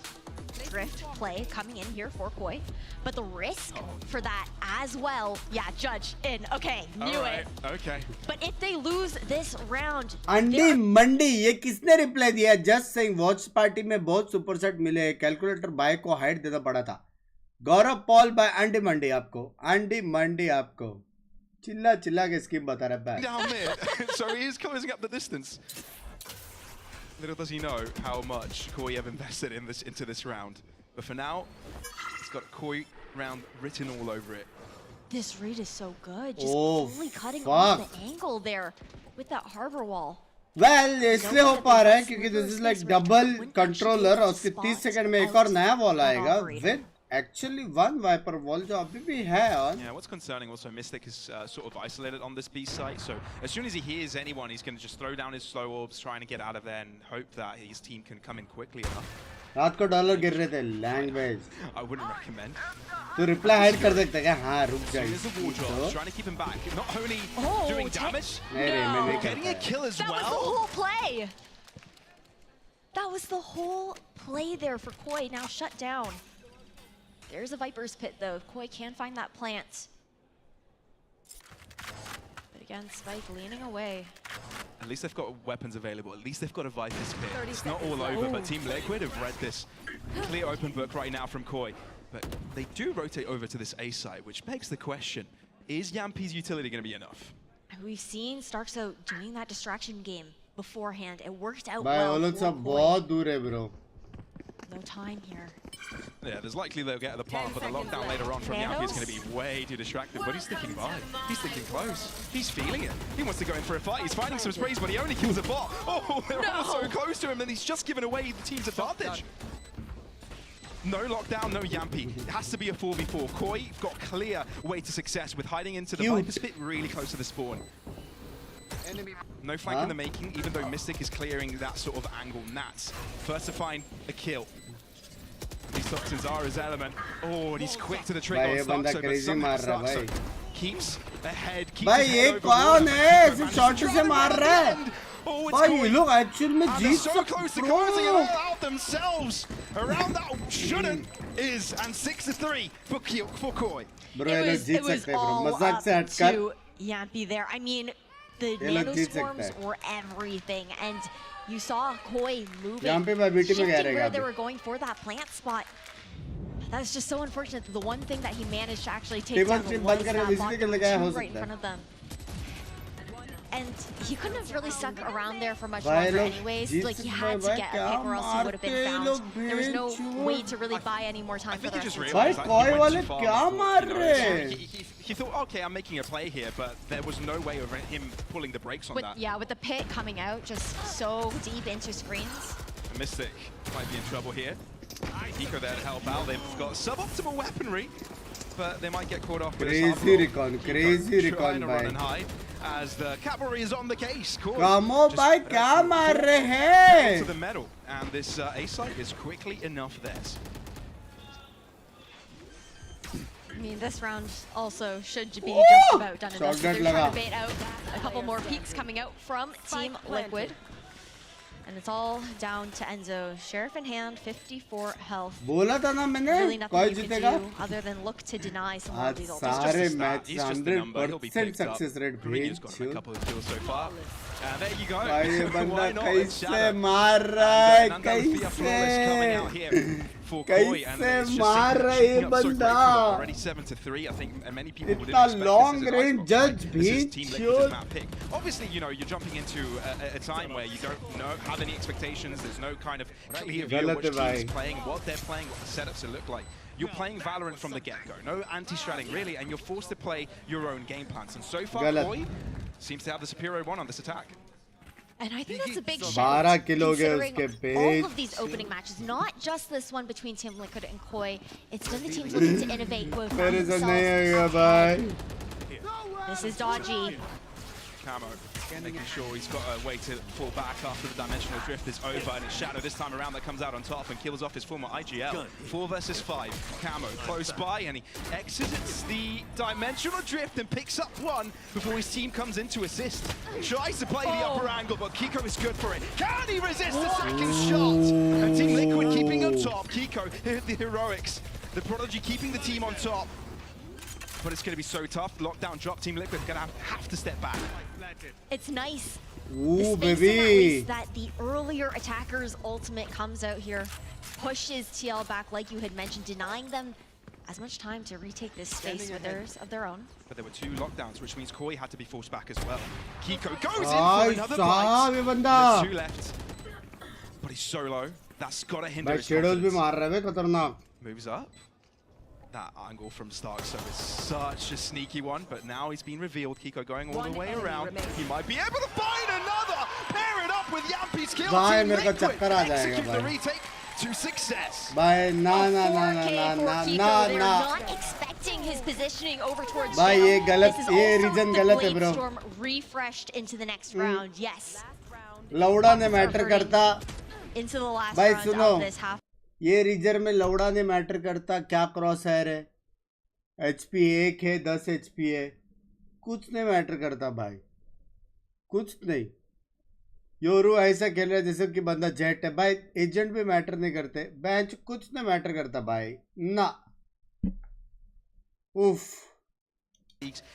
drift play coming in here for Koi, but the risk for that as well. Yeah, judge in. Okay, knew it. Okay. But if they lose this round, अंडी मंडी ये किसने reply दिया? Just saying watch party में बहुत super set मिले. Calculator bye को height देना पड़ा था. गौरव पॉल बाय अंडी मंडी आपको. अंडी मंडी आपको. चिल्ला चिल्ला के स्कीम बता रहा है. Down mid, so he is closing up the distance. Little does he know how much Koi have invested in into this round. But for now, it's got Koi round written all over it. This read is so good. Just fully cutting off the angle there with that harbor wall. Well, इसलिए हो पा रहा है क्योंकि this is like double controller और उसके 30 second में एक और नया वॉल आएगा with actually one Viper wall जो अभी भी है on. Yeah, what's concerning also, Mystic is sort of isolated on this B site, so as soon as he hears anyone, he's going to just throw down his slow orbs, trying to get out of there and hope that his team can come in quickly enough. रात को dollar गिर रहे थे language. I wouldn't recommend. तो reply hide कर सकता है क्या? हाँ रुक जाइए. There's a wall drop, trying to keep him back. Not only doing damage, getting a kill as well. That was the whole play. That was the whole play there for Koi, now shut down. There's a Viper's Pit though. Koi can find that plant. But Again, Spike leaning away. At least they've got weapons available. At least they've got a Viper's Pit. It's not all over, but Team Liquid have read this clear open book right now from Koi. But they do rotate over to this A site, which begs the question, is Yampi's utility going to be enough? We've seen Starkso doing that distraction game beforehand. It worked out well. Bhai, Olux ab bahut dur hai, bro. No time here. Yeah, there's likely they'll get to the path, but the lockdown later on from Yampi is going to be way too distracted. But he's sticking by. He's sticking close. He's feeling it. He wants to go in for a fight. He's finding some sprays, but he only kills a bot. Oh, they're all so close to him, and he's just given away the team's advantage. No lockdown, no Yampi. It has to be a 4v4. Koi got clear way to success with hiding into the Viper's Pit really close to the spawn. No flank in the making, even though Mystic is clearing that sort of angle. Nats, first to find a kill. He stops in Zara's element. Oh, and he's quick to the trigger on Starkso, but somehow Starkso keeps ahead, keeps ahead over short se maar raha hai. Bhai, look, actually mein jeet so close to closing it all out themselves. Around that shouldn't is, and 6-3 for Koi. Bro, it was all up to Yampi there. I mean, the nano swarms were everything, and you saw Koi moving, shifting where they were going for that plant spot. That's just so unfortunate. The one thing that he managed to actually take down was that bot right in front of them. And he couldn't have really stuck around there for much longer anyways. Like, he had to get a pick or else he would have been found. There was no way to really buy any more time for the rest of the team. He thought, okay, I'm making a play here, but there was no way of him pulling the brakes on that. Yeah, with the pit coming out just so deep into screens. Mystic might be in trouble here. Kiko there to help out. They've got suboptimal weaponry, but they might get caught off with crazy recon, run and hide as the cavalry is on the case. Come on, bhai, kya maar rahe hain? To the metal, and this A site is quickly enough theirs. I mean, this round also should be just about done enough. They're trying to bait out a couple more peaks coming out from Team Liquid. And it's all down to Enzo. Sheriff in hand, 54 health. बोला था ना मैंने really nothing you can do other than look to deny some more lethal. सारे match 100% success rate भेज got a couple of kills so far. And there you go. भाई ये बंदा कैसे मार रहा है कैसे मार रहा है ये बंदा already 7-3. I think many people would expect long range judge भेज obviously, you know, you're jumping into a time where you don't have any expectations. There's no kind of clear view of which team is playing, what they're playing, what the setups will look like. You're playing Valorant from the get-go. No anti-stratting, really, and you're forced to play your own game plans. And so far, Koi seems to have the superior one on this attack. And I think that's a big shout, considering all of these opening matches, not just this one between Team Liquid and Koi. It's been the teams looking to innovate, go find themselves. This is dodgy. Camo, making sure he's got a way to fall back after the dimensional drift is over, and it's Shadow this time around that comes out on top and kills off his former IGL. 4 versus 5. Camo close by, and he exits the dimensional drift and picks up one before his team comes in to assist. Tries to play the upper angle, but Kiko is good for it. Can he resist the second shot? And Team Liquid keeping on top. Kiko, the heroics. The Prodigy keeping the team on top. But it's going to be so tough. Lockdown drop. Team Liquid going to have to step back. It's nice. Ooh, baby. That the earlier attacker's ultimate comes out here, pushes TL back like you had mentioned, denying them as much time to retake this space with theirs of their own. But there were 2 lockdowns, which means Koi had to be forced back as well. Kiko goes in for another bite. There's 2 left. But he's so low. That's got to hinder his confidence. Moves up. That angle from Starkso is such a sneaky one, but now he's been revealed. Kiko going all the way around. He might be able to find another. Pair it up with Yampi's kill. Team Liquid execute the retake to success. Bye, nah. Not expecting his positioning over towards Bye, ye galat, this is ye also region the galat hai, bro. Storm refreshed into the next round. Yes. लौड़ा ने matter करता. Into the last Bye, round सुनो. of this half. ये रीजर में लौड़ा ने matter करता. क्या cross है रे? HP 1 है, 10 HP है. कुछ नहीं मैटर करता भाई. कुछ नहीं. योरू ऐसा खेल रहा है जैसे कि बंदा जेट है भाई. एजेंट भी मैटर नहीं करते. बेंच कुछ नहीं मैटर करता भाई. ना. उफ.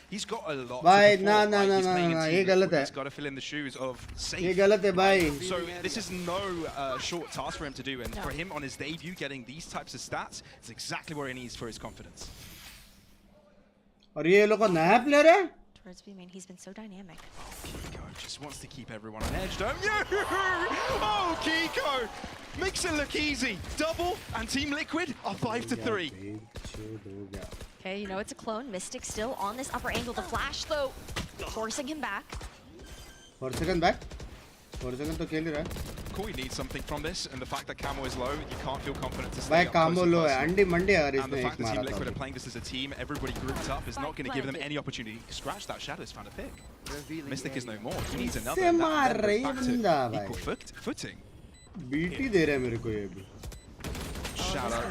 he's got a lot. Bhai, to nah, He's galat hai. He's got to fill in the shoes of safe. Ye galat hai, bhai. So this is no short task for him to do, and for him on his debut, getting these types of stats, it's exactly where he needs for his confidence. और ये लोग का नया player है? Towards B main, he's been so dynamic. Oh, Kiko just wants to keep everyone on edge, don't you? Oh, Kiko makes it look easy. Double and Team Liquid are 5-3. Okay, you know it's a clone. Mystic still on this upper angle. The flash, though, forcing him back. 4 second back. 4 second तो खेल रहा है. Koi needs something from this, and the fact that Camo is low, you can't feel confident to stay भाई up Camo low है. अंडी मंडी अगर and the इसने fact एक that Team मारा Liquid are था. playing this as a team, everybody grouped up, is not going to give them any opportunity. Scratch that Shadows found a pick. Mystic is no more. He needs another. से मार रही है बंदा भाई. Equal footing. BT दे रहा है मेरे को ये भी. Shadow.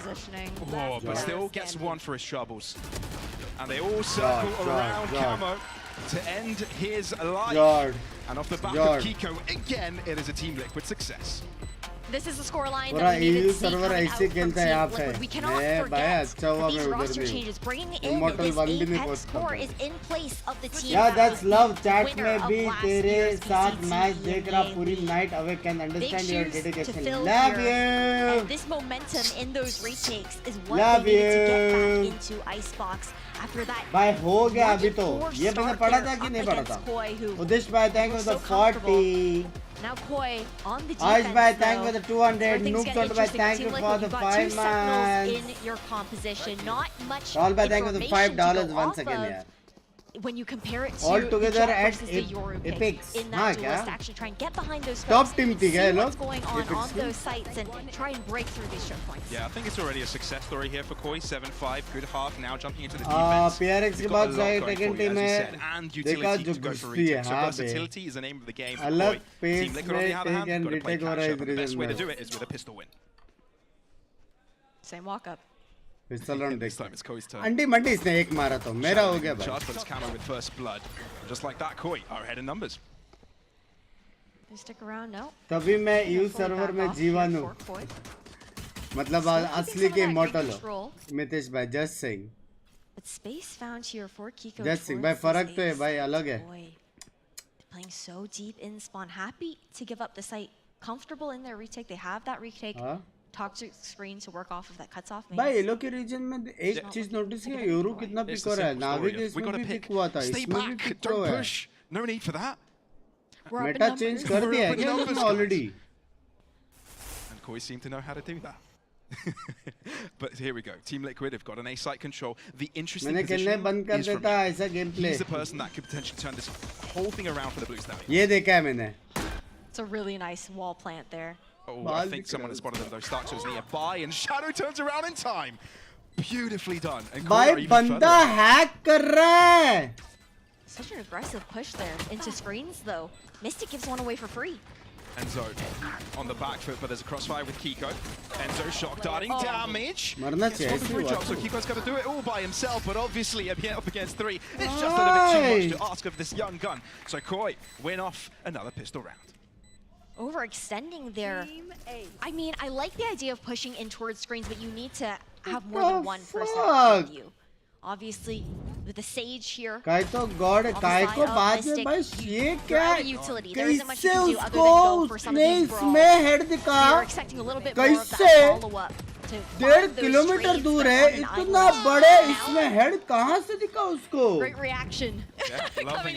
Oh, but still gets one for his troubles. And they all circle around Camo to end his life. And off the back of Kiko, again, it is a Team Liquid success. This is the scoreline that we needed to see coming out from Team Liquid. We cannot forget these roster changes. Bringing in this Apex core is in place of the team. Yeah, that's love. Chat में भी तेरे साथ match देख रहा पूरी night away can understand your dedication. Love you. And this momentum in those retakes is what they needed to get back into Icebox. After that, भाई हो गया अभी तो. ये मैंने पढ़ा था कि नहीं पढ़ा था? उदिश भाई thank you for the 40. Now Koi on the defense. Ash bhai, thank you for the 200. Noob Total bhai, thank you for the 5 months. In your composition, not much. All bhai, thank you for the $5 once again, yeah. When you compare it to all together at the Yoru Epics. in that duelist, actually try and get behind those top team see what's going on those sites and try and break through these choke points. Yeah, I think it's already a success story here for Koi. 7-5, good half. Now jumping into the defense. PRX के बाद second team है. And utility to go for retake. So versatility is the name of the game for Koi. Team Liquid on the other hand, got to play catch up. The best way to do it is with a pistol win. Same walk up. Pistol round this time it's Koi's turn. अंडी मंडी इसने एक मारा तो मेरा हो गया भाई. Charge, but it's Camo with first blood. Just like that, Koi are ahead in numbers. They stick around, no. तभी मैं EU server में जीवन हूँ. मतलब असली के immortal हो. मितेश भाई, just saying. But space found here for Kiko. Just saying, भाई फर्क तो है भाई अलग है. Playing so deep in spawn, happy to give up the site, comfortable in their retake. They have that retake. Toxic screen to work off of that cuts off. भाई ये लोग के रीजन में एक चीज नोटिस किया योरू कितना pick हो रहा है. नावी के इसमें भी पिक हुआ था. इसमें भी पिक हुआ है. No need for that. Meta change कर दिया है क्या उसने already? And Koi seem to know how to do that. But here we go. Team Liquid have got an A site control. The interesting position is from he's the person that could potentially turn this whole thing around for the Blues now. ये देखा है मैंने. It's a really nice wall plant there. Oh, I think someone has spotted them though. Starks was nearby and Shadow turns around in time. Beautifully done. And भाई बंदा hack कर रहा है. Such an aggressive push there into screens though. Mystic gives one away for free. Enzo on the back foot, but there's a crossfire with Kiko. Enzo shock darting damage. मरना चाहिए So Kiko's got to do it all by himself, but obviously up against 3, it's just a little bit too much to ask of this young gun. So Koi win off another pistol round. Overextending there. I mean, I like the idea of pushing in towards screens, but you need to have more than one person with you. Obviously, with the Sage here. काय तो God है, काय को बाद में भाई ये क्या? कैसे उसको उसने इसमें हेड दिखा? कैसे? 1.5 किलोमीटर दूर है, इतना बड़े इसमें हेड कहाँ से दिखा उसको? Great reaction. coming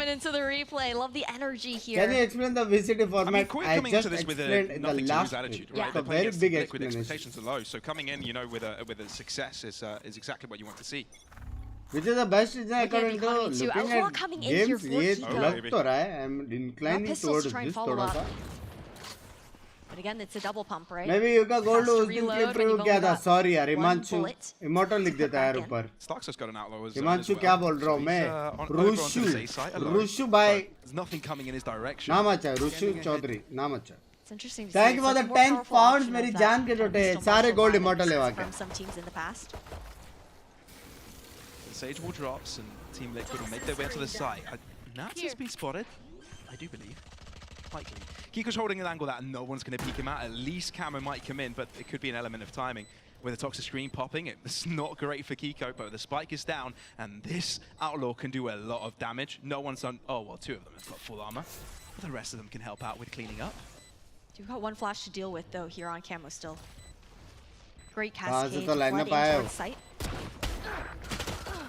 into the replay. Love the energy here. Can you explain the VCT format? I just explained in the last attitude, right? A very big explanation. Expectations are low, so coming in, you know, with a success is exactly what you want to see. Which is the best reason according to looking at games. ये लग तो रहा है. I'm inclining towards this थोड़ा सा. But again, it's a double pump, right? Maybe you can go to उस दिन clip review किया था. Sorry यार, हिमांशु immortal लिख देता है यार ऊपर. Starks has got an outlaw as Himanshu क्या बोल रहा हूँ मैं? रुशु भाई. There's nothing coming in his direction. नाम अच्छा है, रुशु चौधरी. नाम अच्छा. It's interesting. Thank you for the 10 pounds. मेरी जान के टोटे. सारे gold immortal है वहाँ के. From some teams in the past. The Sage wall drops and Team Liquid will make their way to the site. Nats has been spotted, I do believe. Likely. Kiko's holding an angle that no one's going to peek him out. At least Camo might come in, but it could be an element of timing. with a toxic screen popping. It's not great for Kiko, but the spike is down, and this Outlaw can do a lot of damage. No one's done... Oh, well, 2 of them have got full armor. But the rest of them can help out with cleaning up. You've got 1 flash to deal with, though, here on camo still. Great cascade towards sight.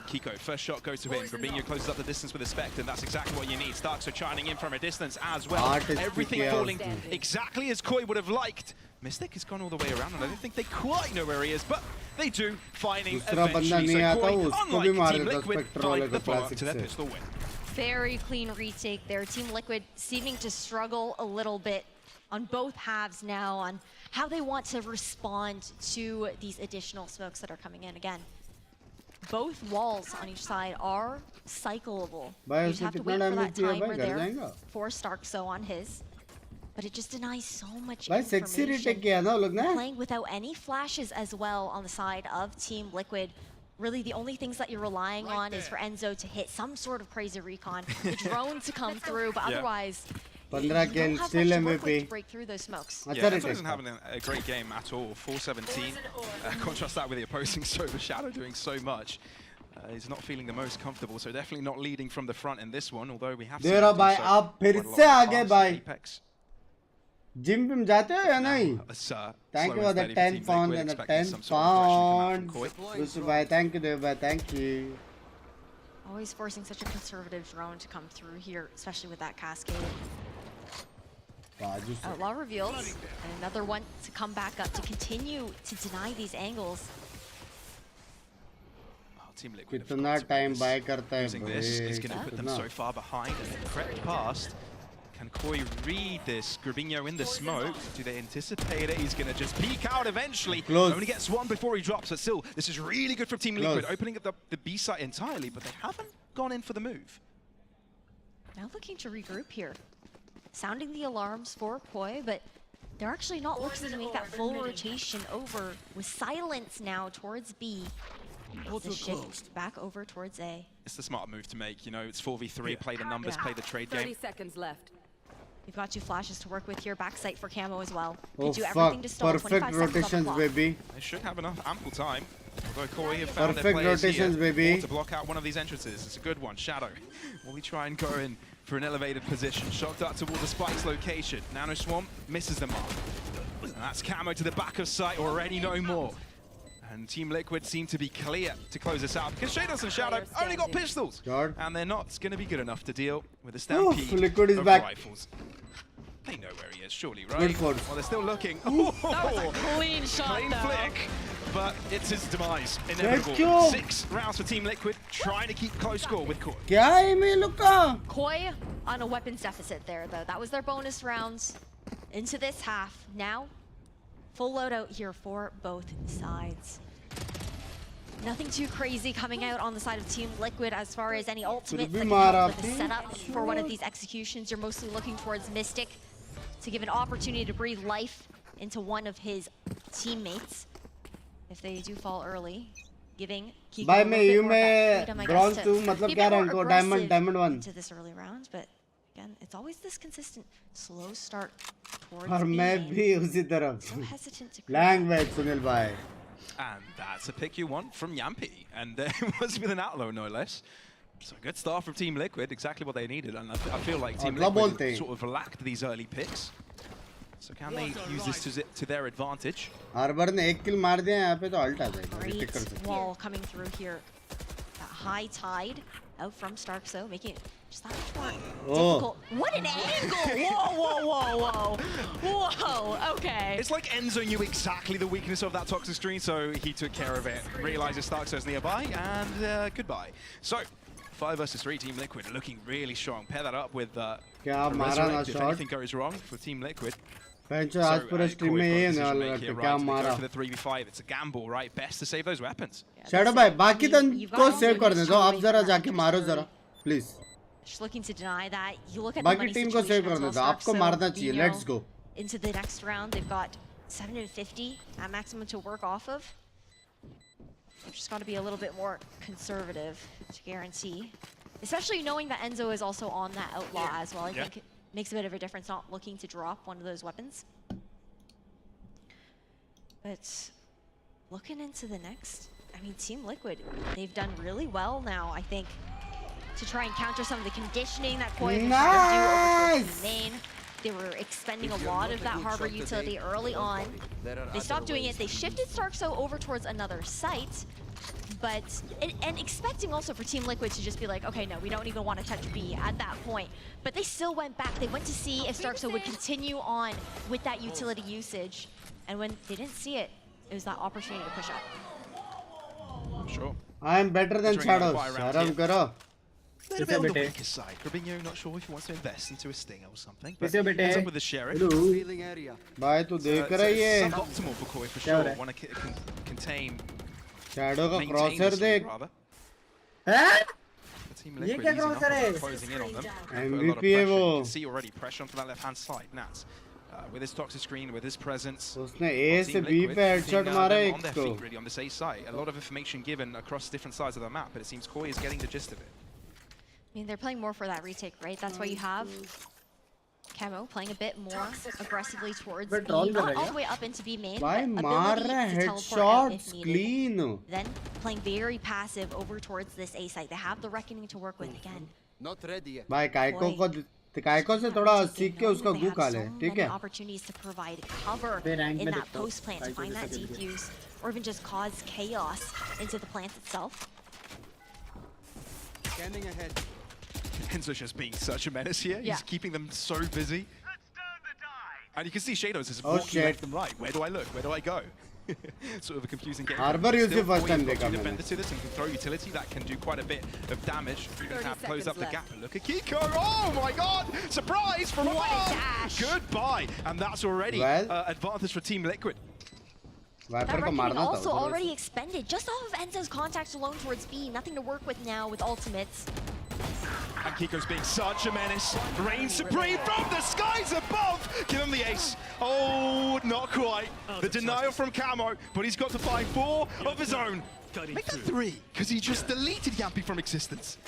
Kiko, first shot goes to him. Grabinho closes up the distance with a Spectre. That's exactly what you need. Starks are chiming in from a distance as well. Everything falling exactly as Koi would have liked. Mystic has gone all the way around, and I don't think they quite know where he is, but they do, finding eventually. So Koi, unlike Team Liquid, find the follow-up to their pistol win. Very clean retake there. Team Liquid seeming to struggle a little bit on both halves now on how they want to respond to these additional smokes that are coming in. Again, both walls on each side are cyclable. You just have to wait for that timer there for Starkso on his. But it just denies so much information. Playing without any flashes as well on the side of Team Liquid. Really, the only things that you're relying on is for Enzo to hit some sort of crazy recon, the drone to come through, but otherwise, you don't have much to work with to break through those smokes. Yeah, Enzo isn't having a great game at all. 417. Contrast that with the opposing Sober Shadow doing so much. He's not feeling the most comfortable, so definitely not leading from the front in this one, although we have to bhai aap phir se aage bhai gym पे जाते हो या नहीं? Thank you for the 10 pounds and the 10 pounds. Yusuf bhai, thank you Dev bhai, thank you. Always forcing such a conservative drone to come through here, especially with that cascade. Outlaw reveals, and another one to come back up to continue to deny these angles. Team Liquid कितना time buy करता है using this is going to put them so far behind and crept past. Can Koi read this? Grabinho in the smoke. Do they anticipate it? He's going to just peek out eventually. Only gets one before he drops, but still, this is really good for Team Liquid, opening up the B site entirely, but they haven't gone in for the move. Now looking to regroup here. Sounding the alarms for Koi, but they're actually not looking to make that full rotation over with silence now towards B. The shift back over towards A. It's the smart move to make. You know, it's 4v3, play the numbers, play the trade game. 30 seconds left. You've got 2 flashes to work with here, backside for camo as well. Oh fuck, perfect rotations baby. They should have enough ample time. Although Koi have found perfect their players rotations here baby. To block out one of these entrances. It's a good one. Shadow. Will he try and go in for an elevated position? Shocked out towards the Spike's location. Nano Swarm misses the mark. And that's camo to the back of sight, already no more. And Team Liquid seem to be clear to close this out because Shadows and Shadow only got pistols. And they're not going to be good enough to deal with the stampede Liquid is of back. rifles. They know where he is, surely, right? Well, they're still looking. That was a clean shot, clean though. flick, but it's his demise. Inevitable. 6 rounds for Team Liquid, trying to keep close score with Koi. Koi on a weapons deficit there, though. That was their bonus rounds into this half. Now, full loadout here for both sides. Nothing too crazy coming out on the side of Team Liquid as far as any ultimates that can help with the setup for one of these executions. You're mostly looking towards Mystic to give an opportunity to breathe life into one of his teammates if they do fall early, giving Kiko a little bit more freedom, I guess, to be a bit more aggressive into this early round. But again, it's always this consistent slow start towards और मैं भी उसी तरफ language Sunil भाई. And that's a pick you want from Yampi. And it was with an Outlaw, no less. So a good start from Team Liquid, exactly what they needed. And I feel like Team Liquid sort of lacked these early picks. So can they use this to their advantage? Arbor ने एक kill मार दिया यहाँ पे तो ult आ जाएगा. Great wall coming through here. That high tide out from Starkso, making it just that much more difficult. What an angle! Whoa, whoa, whoa, whoa. Whoa, okay. It's like Enzo knew exactly the weakness of that toxic screen, so he took care of it. Realizes Starkso's nearby, and goodbye. So, 5 versus 3 Team Liquid looking really strong. Pair that up with Resurrect if anything goes wrong for Team Liquid. So, आज पूरा stream में ये होने वाला है क्या मारा? For the 3v5, it's a gamble, right? Best to save those weapons. Shadow भाई, बाकी तो को save कर दे दो. आप जरा जाके मारो जरा, please. Just looking to deny that. You look at the money team को save कर दे दो. आपको मारना चाहिए. Let's go. Into the next round, they've got 750 at maximum to work off of. They've just got to be a little bit more conservative to guarantee, especially knowing that Enzo is also on that outlaw as well. I think it makes a bit of a difference not looking to drop one of those weapons. But looking into the next, I mean, Team Liquid, they've done really well now, I think, to try and counter some of the conditioning that Koi was trying to do over towards the main. They were expending a lot of that harbor utility early on. They stopped doing it. They shifted Starkso over towards another site, but and expecting also for Team Liquid to just be like, okay, no, we don't even want to touch B at that point. But they still went back. They went to see if Starkso would continue on with that utility usage. And when they didn't see it, it was that opportunity to push up. Sure. I'm better than Shadows. Sharam karo. Little bit on the weaker side. Grabinho not sure if he wants to invest into a stinger or something. But ends up with the Sheriff. Bhai, tu dekh rahi hai. Suboptimal for Koi for sure. Want to contain. Shadow ka crosshair dekh. ये क्या crosshair है? Closing in on them. MVP है वो. You can see already pressure onto that left-hand side. Nats. With his toxic screen, with his presence, उसने A से B पे headshot मारा एक on their feet, really on the safe side. A lot of information given across different sides of the map, but it seems Koi is getting the gist of it. I mean, they're playing more for that retake, right? That's why you have Camo playing a bit more aggressively towards B, not all the way up into B main, but ability to teleport out if needed. Clean. Then playing very passive over towards this A site. They have the Reckoning to work with again. Not ready yet. भाई काइको से थोड़ा सीख के उसका गू खा ले, ठीक है? Opportunities to provide cover in that post plant, to find that defuse, or even just cause chaos into the plant itself. Scanning ahead. Enzo's just being such a menace here. Yeah. He's keeping them so busy. And you can see Shadows is walking left and right. Where do I look? Where do I go? Sort of a confusing game. Harbor use the first time देखा मैंने. Defender to this and can throw utility that can do quite a bit of damage. Even have close up the gap. And look at Kiko. Oh my God! Surprise from above. Goodbye. And that's already advantage for Team Liquid. That Reckoning also already expended just off of Enzo's contacts alone towards B. Nothing to work with now with ultimates. And Kiko's being such a menace. Reign supreme from the skies above. Give him the ace. Oh, not quite. The denial from Camo, but he's got to find 4 of his own. Make that 3, because he just deleted Yampi from existence.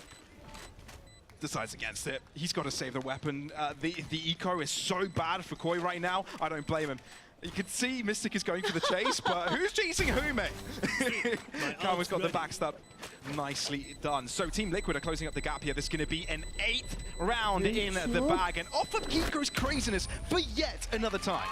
Decides against it. He's got to save the weapon. The eco is so bad for Koi right now. I don't blame him. You can see Mystic is going for the chase, but who's chasing who, mate? Camo's got the backstab. Nicely done. So Team Liquid are closing up the gap here. This is going to be an 8th round in the bag. And off of Kiko's craziness for yet another time.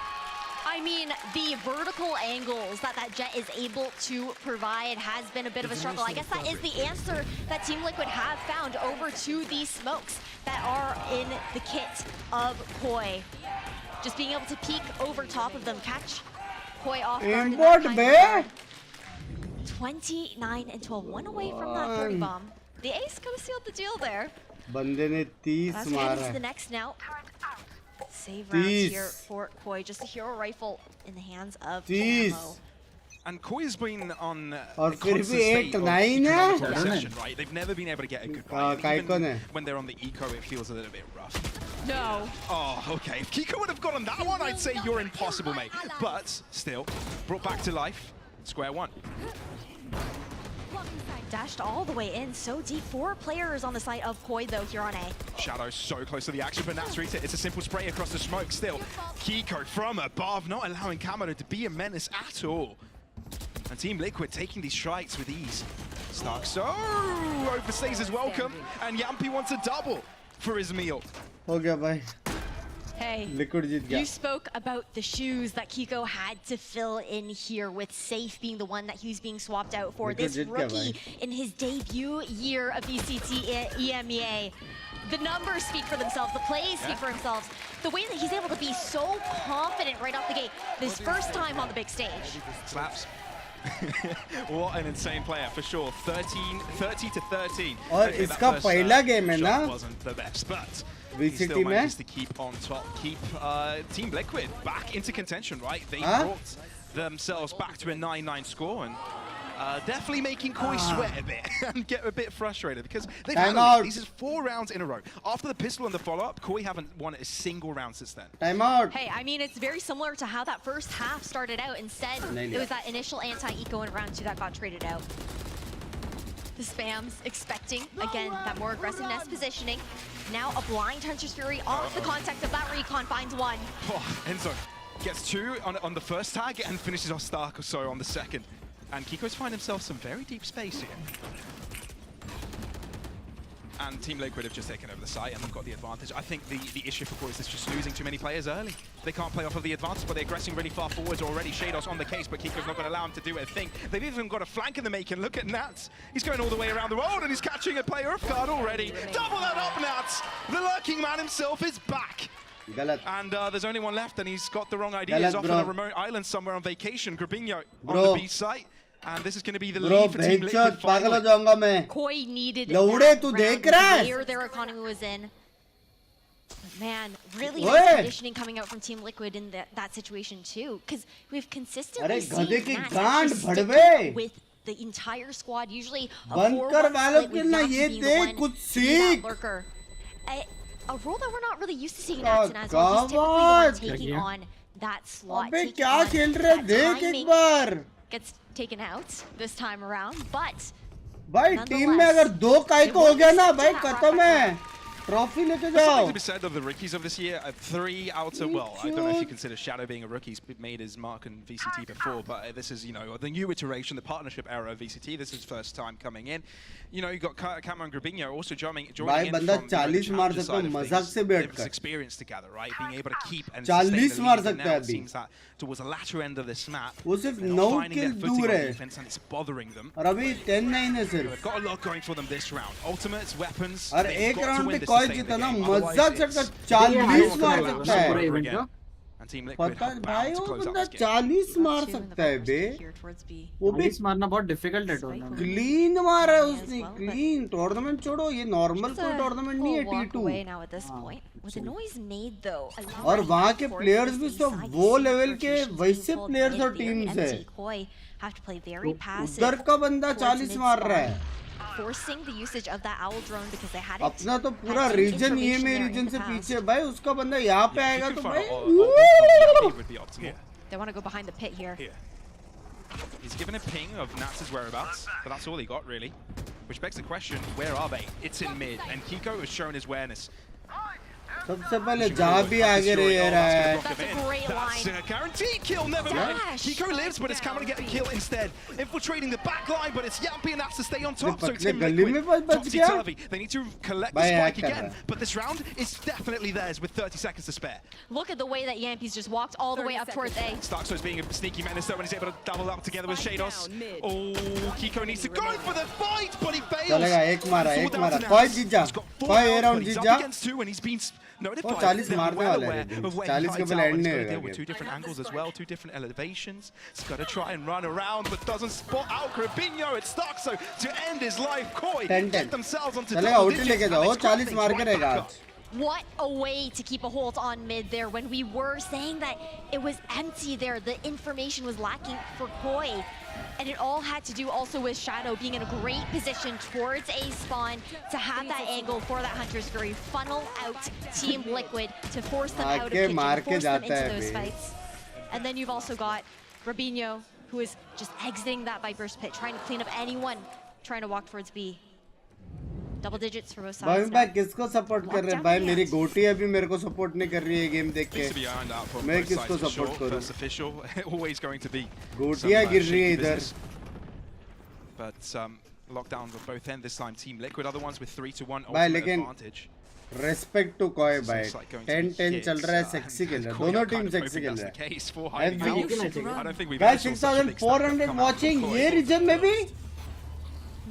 I mean, the vertical angles that Jet is able to provide has been a bit of a struggle. I guess that is the answer that Team Liquid have found over to these smokes that are in the kit of Koi. Just being able to peek over top of them, catch Koi off guard. 29 and 12, 1 away from that 30 bomb. The ace could have sealed the deal there. बंदे ने 30 That's मारा to the next now. Save rounds here for Koi. Just a hero rifle in the hands of Camo. And Koi has been on और फिर भी 8-9 है. Right? They've never been able to get a good fight. Even when they're on the eco, it feels a little bit rough. No. Oh, okay. If Kiko would have gotten that one, I'd say you're impossible, mate. But still, brought back to life. Square one. Dashed all the way in, so deep. 4 players on the side of Koi, though, here on A. Shadow so close to the action, but Nats reads it. It's a simple spray across the smoke still. Kiko from above, not allowing Camo to be a menace at all. And Team Liquid taking these strikes with ease. Starkso overstays his welcome, and Yampi wants a double for his meal. हो गया भाई. Hey, Liquid जीत गया. You spoke about the shoes that Kiko had to fill in here, with Safe being the one that he was being swapped out for. This rookie in his debut year of VCT EMEA. The numbers speak for themselves, the plays speak for themselves. The way that he's able to be so confident right off the gate, this first time on the big stage. Slaps. What an insane player, for sure. 30 to 13. और इसका पहला game है ना? Wasn't the best, but VCT he still manages to keep on top, keep Team Liquid back into contention, right? They brought themselves back to a 9-9 score, and definitely making Koi sweat a bit and get a bit frustrated, because they've had these 4 rounds in a row. After the pistol and the follow-up, Koi haven't won a single round since then. Time out. Hey, I mean, it's very similar to how that first half started out. Instead, it was that initial anti-eco in round 2 that got traded out. The spams expecting, again, that more aggressiveness positioning. Now a blind Hunter's Fury off the contact of that recon, finds 1. Oh, Enzo gets 2 on the first tag and finishes off Starkso on the second. And Kiko's find himself some very deep space here. And Team Liquid have just taken over the site and have got the advantage. I think the issue for Koi is just losing too many players early. They can't play off of the advantage, but they're aggressing really far forwards already. Shados on the case, but Kiko's not going to allow him to do a thing. They've even got a flank in the making. Look at Nats. He's going all the way around the world and he's catching a player off guard already. Double that up, Nats. The lurking man himself is back. And there's only one left and he's got the wrong idea. He's off on a remote island somewhere on vacation. Grabinho on the B site. And this is going to be the lead for Team Liquid. Koi needed where their economy was in. But man, really nice conditioning coming out from Team Liquid in that situation too. Because we've consistently seen Nats stick with the entire squad. Usually a 4-1 split with Nats being the one to be that lurker. A role that we're not really used to seeing Nats in as well. He's typically the one taking on that slot. Taking on that timing. Gets taken out this time around, but भाई team में अगर 2 काई को हो गया ना भाई खत्म है ट्रॉफी लेके जाओ. Something to be said of the rookies of this year. 3 out of, well, I don't know if you consider Shadow being a rookie. He's made his mark in VCT before, but this is, you know, the new iteration, the partnership era of VCT. This is first time coming in. You know, you got Camo and Grabinho also joining in from the challenger side of things. Experience together, right? Being able to keep and sustain the lead. Now it seems that towards the latter end of this map, they're not finding their footing on defense and it's bothering them. और अभी 10-9 है सिर्फ. They've got a lot going for them this round. Ultimates, weapons. और एक round पे कोई जीता ना मजा चढ़कर 40 मार सकता है. पता है भाई वो बंदा 40 मार सकता है बे. वो भी मारना बहुत डिफिकल्ट है टूर्नामेंट. क्लीन मारा है उसने, क्लीन. टूर्नामेंट छोड़ो, ये नॉर्मल कोई टूर्नामेंट नहीं है T2. और वहाँ के प्लेयर्स भी सब वो लेवल के वैसे प्लेयर्स और टीम्स है. उधर का बंदा 40 मार रहा है. Forcing the usage of that owl drone because they had it. अपना तो पूरा रीजन ये में रीजन से पीछे भाई, उसका बंदा यहाँ पे आएगा तो भाई. They want to go behind the pit here. He's given a ping of Nats' whereabouts, but that's all he got really. Which begs the question, where are they? It's in mid, and Kiko has shown his awareness. सबसे पहले जहाँ भी आगे रह रहा है. That's a guaranteed kill, never mind. Kiko lives, but it's coming to get a kill instead. Infiltrating the back line, but it's Yampi and Nats to stay on top. So Team Liquid, topsy-turvy. They need to collect the spike again, but this round is definitely theirs with 30 seconds to spare. Look at the way that Yampi's just walked all the way up towards A. Starkso's being a sneaky menace though when he's able to double up together with Shados. Oh, Kiko needs to go for the fight, but he fails. चलेगा, एक मारा. कोई जीत जा. कोई ये round जीत जा. And he's been notified. 40 मारने वाला है. 40 के पहले एंड नहीं होगा. 2 different angles as well, 2 different elevations. He's got to try and run around, but doesn't spot out Grabinho. It's Starkso to end his life. Koi get themselves onto double digits. 40 मार के रहेगा. What a way to keep a hold on mid there when we were saying that it was empty there. The information was lacking for Koi. And it all had to do also with Shadow being in a great position towards A spawn to have that angle for that Hunter's Fury, funnel out Team Liquid to force them out of kitchen, force them into those fights. And then you've also got Grabinho, who is just exiting that Viper's pit, trying to clean up anyone trying to walk towards B. Double digits for both sides. भाई किसको support कर रहे हैं भाई? मेरी गोटी अभी मेरे को सपोर्ट नहीं कर रही है गेम देख के. मैं किसको सपोर्ट करूं? Always going to be. गोटियां गिर रही है इधर. But lockdown on both ends this time. Team Liquid, other ones with 3-1 ultimate advantage. Respect to Koi भाई. 10-10 चल रहा है, सेक्सी खेल रहा है. दोनों टीम सेक्सी खेल रहा है. Guys, 6,400 watching. ये रीजन में भी.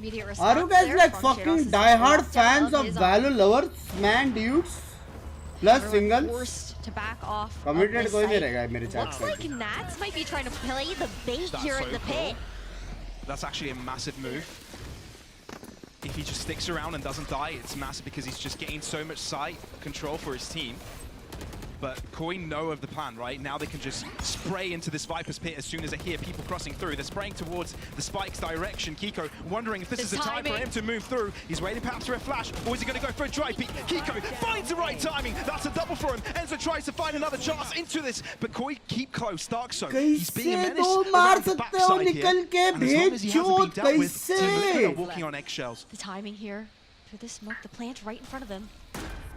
Are you guys like fucking die-hard fans of Valor lovers, man, dudes? Plus singles? Committed कोई नहीं रहेगा मेरे chat Looks like Nats might be trying to play the bait here in the pit. That's actually a massive move. If he just sticks around and doesn't die, it's massive because he's just gained so much sight control for his team. But Koi know of the plan, right? Now they can just spray into this Viper's pit as soon as they hear people crossing through. They're spraying towards the Spike's direction. Kiko wondering if this is the time for him to move through. He's waiting perhaps for a flash, or is he going to go for a dry peek? Kiko finds the right timing. That's a double for him. Enzo tries to find another chance into this, but Koi keep close. Starkso, he's being a menace around the backside here. And as long as he hasn't been dealt with, Team Liquid are walking on eggshells. The timing here through the smoke, the plant right in front of them.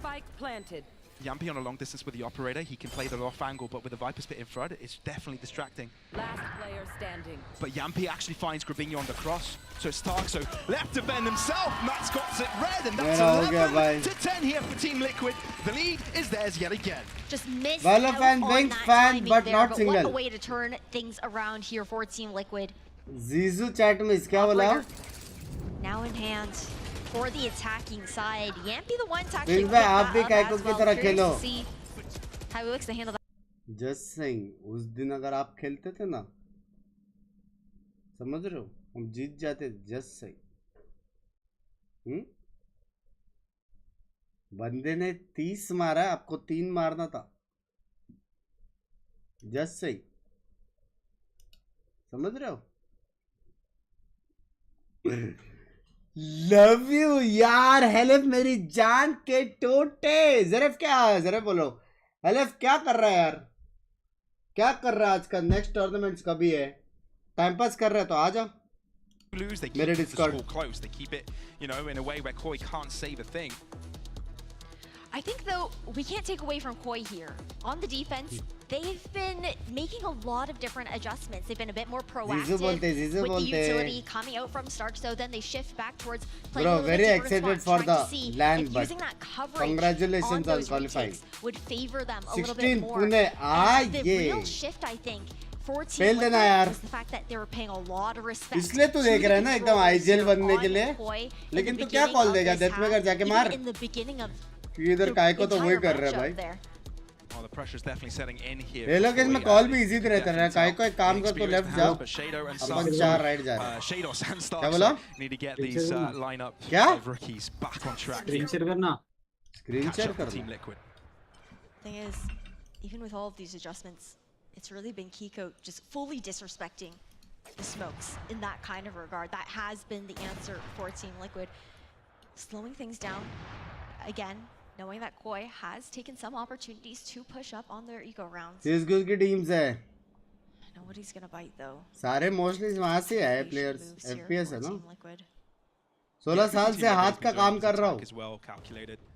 Spike planted. Yampi on a long distance with the operator. He can play the off angle, but with the Viper Spit in front, it's definitely distracting. Last player standing. But Yampi actually finds Grabinho on the cross. So it's Stark, so left to Ben himself. Matt's got it red, and that's 11 to 10 here for Team Liquid. The lead is theirs yet again. Just missed Valor out fan, on Binks that fan, timing but there, not but single. what a way to turn things around here for Team Liquid. Zizu chat में क्या बोला? Now in hand for the attacking side. Yampi the one to actually Binks भाई आप भी काइको की तरह खेलो. How he looks to handle that. Just saying, उस दिन अगर आप खेलते थे ना, समझ रहे हो? हम जीत जाते. Just saying. बंदे ने 30 मारा, आपको 3 मारना था. Just saying. समझ रहे हो? लव यू यार हेलिफ मेरी जान के टोटे. जरफ क्या जरा बोलो. हेलिफ क्या कर रहा है यार? क्या कर रहा है आज का? नेक्स्ट टूर्नामेंट्स कभी है? टाइम पास कर रहा है तो आ जा. Lose, they keep the score close. They keep it, you know, in a way where Koi can't save a thing. I think though we can't take away from Koi here. On the defense, they've been making a lot of different adjustments. They've been a bit more proactive with the utility coming out from Stark, so then they shift back towards playing a little very bit excited for the land, but using that coverage congratulations on qualifying. Would favor them a little 16 bit more. Pune The real shift, I think, for Team Liquid was the fact that they were paying a lot of respect. इसलिए तू देख रहा है ना एकदम IGL बनने के लिए. लेकिन तू क्या कॉल देगा? डेथ में कर जाके मार. In the beginning of इधर काय को तो वही कर रहा है भाई. Oh, the pressure is definitely setting in here. ये लोग इसमें कॉल भी इजी रहता है. काय को एक काम कर तो लेफ्ट जाओ. अपन 4 राइट जा रहे हैं. क्या बोला? Need to get these lineup of rookies back on track. Screen share करना. स्क्रीन शेयर Team करना. Liquid. Thing is, even with all of these adjustments, it's really been Kiko just fully disrespecting the smokes in that kind of regard. That has been the answer for Team Liquid. Slowing things down again, knowing that Koi has taken some opportunities to push up on their eco rounds. CSGO की teams है. Nobody's gonna bite though. सारे mostly वहाँ से आए players. FPS है ना. 16 साल से हाथ का काम कर रहा हूँ.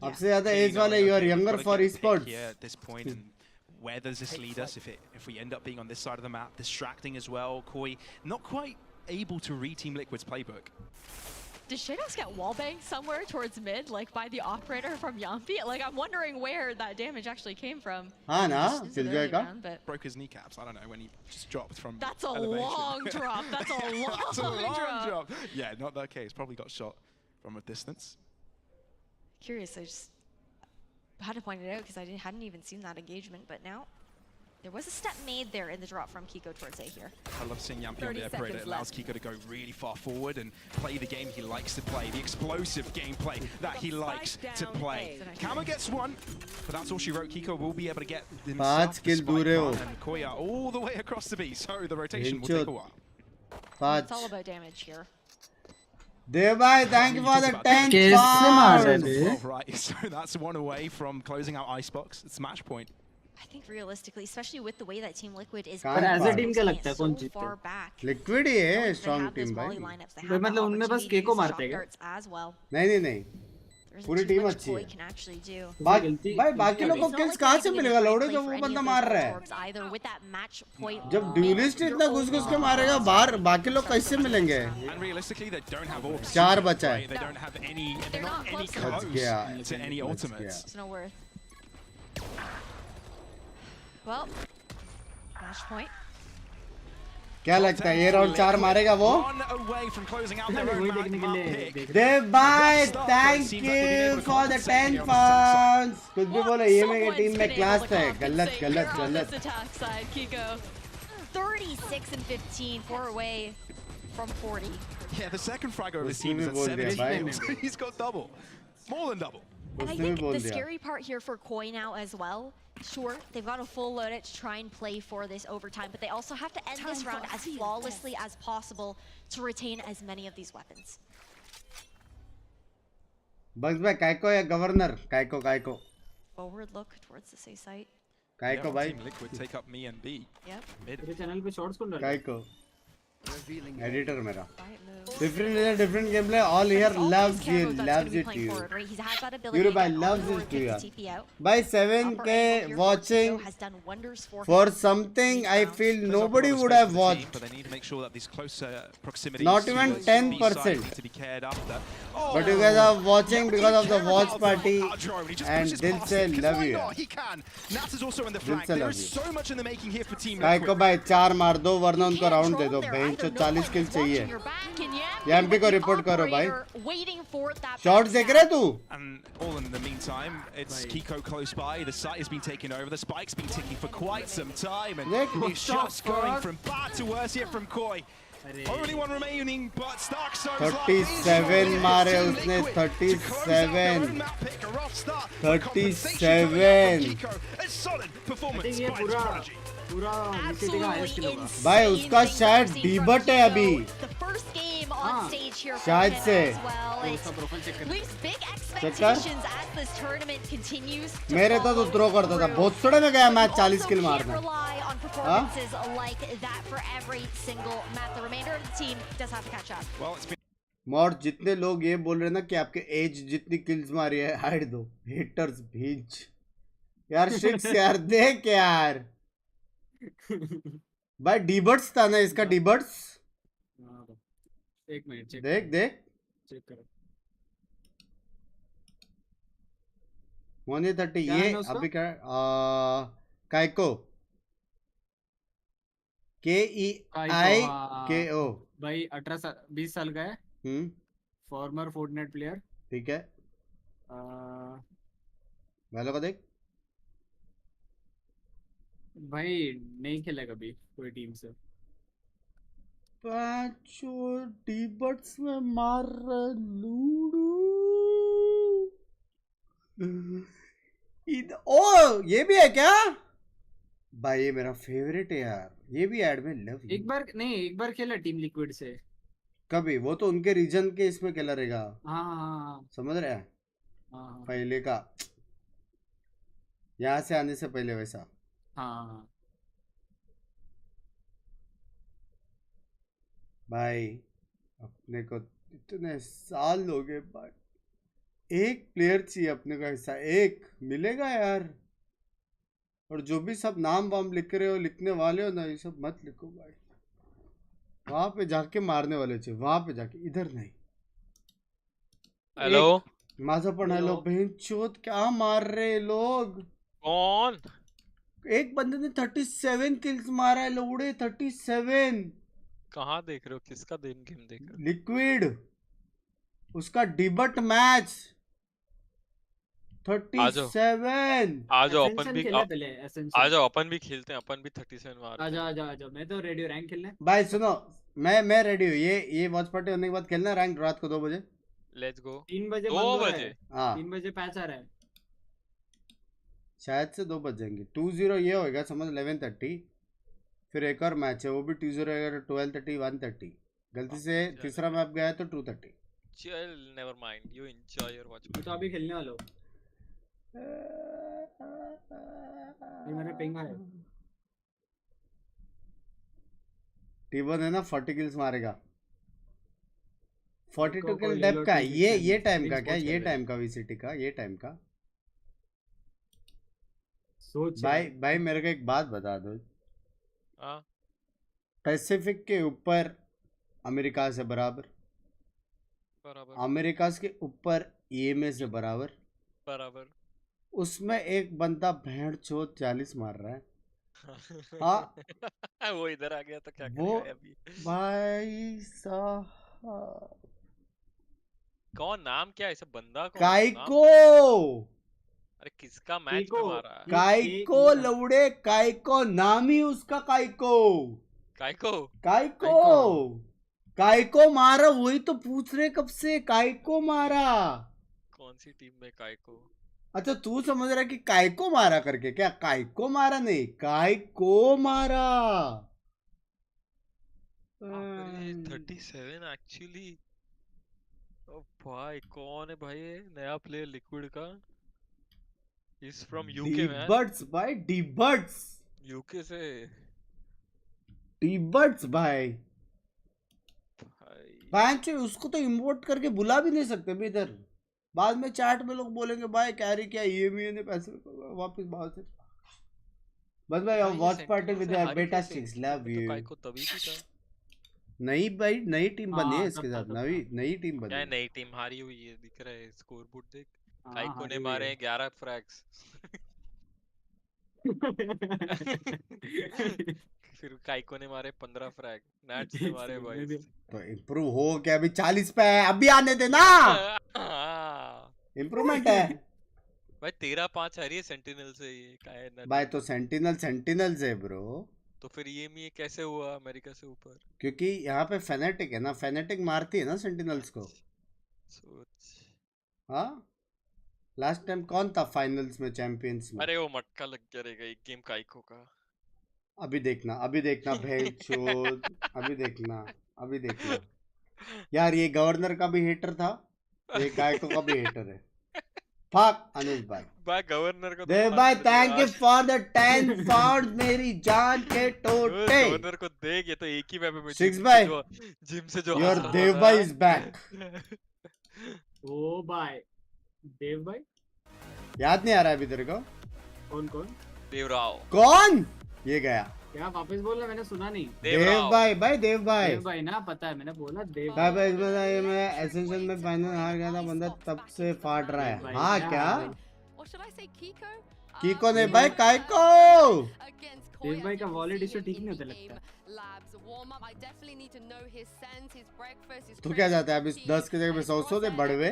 आपसे ज़्यादा एज वाले you are younger for esports. Where does this lead us if we end up being on this side of the map, distracting as well? Koi not quite able to read Team Liquid's playbook. Did Shadows get wallbanged somewhere towards mid, like by the operator from Yampi? Like, I'm wondering where that damage actually came from. हाँ ना, Killjoy का. Broke his kneecaps. I don't know when he just dropped from. That's a long drop. That's a long, That's a long drop. Yeah, not that case. Probably got shot from a distance. Curious, I just had to point it out because I hadn't even seen that engagement, but now there was a step made there in the drop from Kiko towards A here. I love seeing Yampi on the operator. It allows Kiko to go really far forward and play the game he likes to play, the explosive gameplay that he likes to play. Kama gets one, but that's all she wrote. Kiko will be able to get himself the spike and Koya all the way across the B, so the rotation will take a while. It's all about damage here. Devbhai, thank you for the 10 pounds. Right, so that's one away from closing out Icebox. It's match point. I think realistically, especially with the way that Team Liquid is as a team so far back. Liquid ही है strong team भाई. मतलब उनमें बस केको मारते हैं. नहीं. पूरी टीम अच्छी है. भाई बाकी लोगों को किल्स कहाँ से मिलेगा? लोडो जब वो बंदा मार रहा है. जब ड्यूलिस्ट इतना घुस के मारेगा बाहर, बाकी लोग कैसे मिलेंगे? 4 बचा है. बच गया. Well, match point. क्या लगता है ये राउंड 4 मारेगा वो? Devbhai, thank you for the 10 pounds. कुछ भी बोले ये मेरी टीम में क्लास है. गलत. 36 and 15, 4 away from 40. Yeah, the second fragger of his team is at 17 kills. He's got double, more than double. And I think the scary part here for Koi now as well. Sure, they've got a full loadout to try and play for this overtime, but they also have to end this round as flawlessly as possible to retain as many of these weapons. Bugs bhai, Kaiko ya governor? Kaiko. Forward look towards the safe site. Kaiko bhai. Team Liquid take up me and B. Yep. Mid. Kaiko. Editor मेरा different gameplay. All here loves it to you. Europe loves it to you. By 7K watching for something I feel nobody would have watched. But they need to make sure that these close proximity. Not even 10%. To be cared after. But you guys are watching because of the watch party and Dil se love you. He can. Nats is also in the flank. There is so much in the making here for Team भाई को भाई 4 मार दो वरना उनको round दे दो bench 40 किल चाहिए MP को रिपोर्ट करो भाई शॉट्स देख रहे तू And all in the meantime, it's Kiko close by. The site has been taken over. The spike's been ticking for quite some time, and he's just going from bad to worse here from Koi. Only one remaining, but Starkstone's 37 मारे उसने 37 भाई उसका शायद डीबट है अभी शायद से मेरे तो थ्रो करता था बहुत थोड़े में गया मैच 40 किल मारने मॉड जितने लोग ये बोल रहे हैं ना कि आपके एज जितनी किल्स मारी है हाइड दो हेटर्स भीज यार शिक्स यार देख यार भाई डीबर्ट्स था ना इसका डीबर्ट्स एक मिनट चेक देख चेक करो 130 ये अभी क्या काइको KEIKO भाई 18-20 साल का है फॉर्मर फोर्टनाइट प्लेयर ठीक है वालों को देख भाई नहीं खेला कभी कोई टीम से पांचों डीबट्स में मार लूडू ओ ये भी है क्या भाई ये मेरा फेवरेट है यार ये भी ऐड में लव एक बार खेला टीम लिक्विड से कभी वो तो उनके रीजन के इसमें खेला रहेगा हाँ समझ रहे हैं पहले का यहाँ से आने से पहले वैसा हाँ भाई अपने को इतने साल हो गए भाई एक प्लेयर चाहिए अपने का हिस्सा एक मिलेगा यार और जो भी सब नाम वाम लिख रहे हो लिखने वाले हो ना ये सब मत लिखो भाई वहां पे जाके मारने वाले चाहिए वहां पे जाके इधर नहीं हेलो माझा पण हेलो बहन चोद क्या मार रहे लोग कौन एक बंदे ने 37 किल्स मारा है लोड़े 37 कहाँ देख रहे हो किसका गेम देख रहे हो लिक्विड उसका डिबट मैच 37 आ जाओ अपन भी खेलते हैं अपन भी 37 मार आ जाओ मैं तो रेडी रैंक खेलने भाई सुनो मैं रेडी हूँ ये वॉच पार्टी होने के बाद खेलना रैंक रात को 2 बजे लेट्स गो 3 बजे 2 बजे हाँ 3 बजे पैच आ रहा है शायद से 2 बज जाएंगे 2-0 ये होएगा समझ 11:30 फिर एक और मैच है वो भी 2-0 रहेगा 12:30 1:30 गलती से तीसरा मैप गया है तो 2:30 चल never mind you enjoy your watch तो अभी खेलने वाला हूं ये मेरे पिंग है टीवन है ना 40 किल्स मारेगा 42 किल डेप का ये टाइम का क्या ये टाइम का वीसीटी का ये टाइम का सोच भाई मेरे को एक बात बता दो पैसिफिक के ऊपर अमेरिका से बराबर अमेरिका के ऊपर EMA से बराबर उसमें एक बंदा भेड़ चोद 40 मार रहा है वो इधर आ गया तो क्या वो करेगा अभी भाई साहब कौन नाम क्या है इस बंदा को काइको अरे किसका मैच में मारा काइको लौड़े काइको नाम ही उसका काइको मारा वही तो पूछ रहे कब से काइको मारा कौन सी टीम में काइको अच्छा तू समझ रहा है कि काइको मारा करके क्या काइको मारा नहीं काइको मारा 37 एक्चुअली ओ भाई कौन है भाई नया प्लेयर लिक्विड का इज फ्रॉम यूके मैन डीबर्ट्स भाई डीबर्ट्स यूके से डीबर्ट्स भाई भाई उसको तो इम्पोर्ट करके बुला भी नहीं सकते भी इधर। बाद में चैट में लोग बोलेंगे भाई कैरी क्या EMEA ने पैसे वापस बाहर से। बस भाई वॉच पार्टी विद बेटा स्टिक्स लव यू। नई भाई नई टीम बनी है इसके साथ। नई टीम बनी है। नई टीम हारी हुई है दिख रहा है स्कोर बोर्ड देख। काइको ने मारे 11 फ्रैग्स। फिर काइको ने मारे 15 फ्रैग। नैट्स ने मारे 22। तो इम्प्रूव हो क्या? अभी 40 पे है, अभी आने देना। इम्प्रूवमेंट है भाई। 13-5 हारी है सेंटिनल से ये का है भाई। तो सेंटिनल से ब्रो। तो फिर ये में कैसे हुआ अमेरिका से ऊपर? क्योंकि यहाँ पे फेनेटिक है ना, फेनेटिक मारती है ना सेंटिनल्स को। हाँ लास्ट टाइम कौन था फाइनल्स में चैंपियंस में? अरे वो मटका लग गया रहेगा एक गेम काइको का। अभी देखना भेंचोद। अभी देखना यार। ये गवर्नर का भी हेटर था, ये काइको का भी हेटर है। फक अनुज भाई गवर्नर को देव भाई thank you for the 10 pound मेरी जान के टोटे। गवर्नर को देख, ये तो एक ही मैप में 6 भाई जिम से जो योर देव भाई इज बैक। ओ भाई देव भाई याद नहीं आ रहा है अभी तेरे को? कौन? देवराव। कौन ये गया? क्या वापस बोलना, मैंने सुना नहीं। देव भाई ना पता है, मैंने बोला देव भाई। इसमें मैं एसेंशियल में फाइनल हार गया था, बंदा तब से फाट रहा है। हाँ क्या कीको ने भाई काइको? देव भाई का वॉलेट इशू ठीक नहीं होता लगता। तू क्या चाहता है? अभी 10 की जगह पे 100 दे बढ़वे।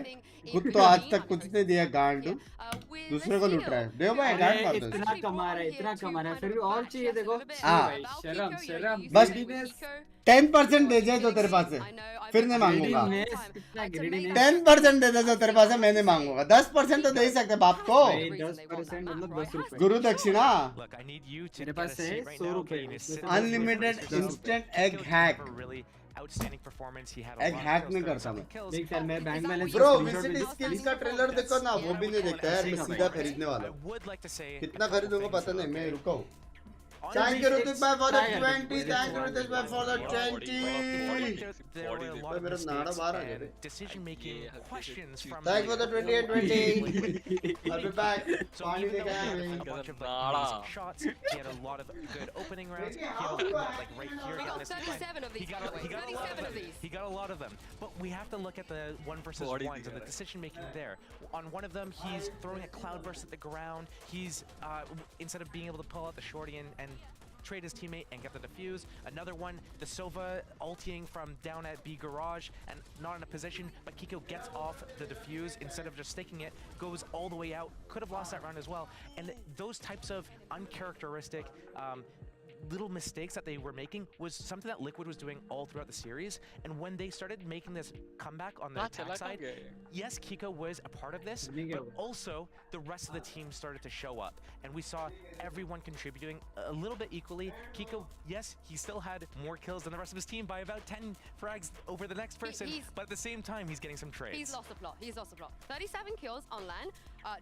खुद तो आज तक कुछ नहीं दिया गांड, दूसरे को लूट रहा है। देव भाई गांड मार दो। इतना कमा रहा है फिर भी और चाहिए। देखो शर्म बस 10% दे जाए तो तेरे पास है, फिर नहीं मांगूंगा। 10% दे दे जो तेरे पास है, मैं नहीं मांगूंगा। 10% तो दे ही सकते बाप को। 10% मतलब 10 रुपए गुरु दक्षिणा। मेरे पास है 100 रुपए। Unlimited instant egg hack. Egg hack नहीं करता मैं। देख सर मैं bank balance bro visit skills का ट्रेलर देखो ना, वो भी नहीं देखता यार। मैं सीधा खरीदने वाला हूँ। कितना खरीदूंगा पता नहीं, मैं रुका हूँ। Thank you Ritik bhai for the 20. Thank you Ritik bhai for the 20. मेरा नाड़ा बाहर आ गया रे। Thank you for the 20 and 20. I'll be back. पानी लेके आया मैं। He had a lot of good opening rounds. He had a, like right here. We got 37 of these. He got a lot of them. But we have to look at the 1v1s and the decision making there. On one of them, he's throwing a cloudburst at the ground. He's instead of being able to pull out the shorty and trade his teammate and get the defuse. Another one, the Sova ulting from down at B garage and not in a position, but Kiko gets off the defuse instead of just sticking it, goes all the way out, could have lost that round as well. And those types of uncharacteristic little mistakes that they were making was something that Liquid was doing all throughout the series. And when they started making this comeback on the attack side, yes, Kiko was a part of this, but also the rest of the team started to show up. And we saw everyone contributing a little bit equally. Kiko, yes, he still had more kills than the rest of his team by about 10 frags over the next person, but at the same time, he's getting some trades. He's lost the plot. 37 kills on LAN.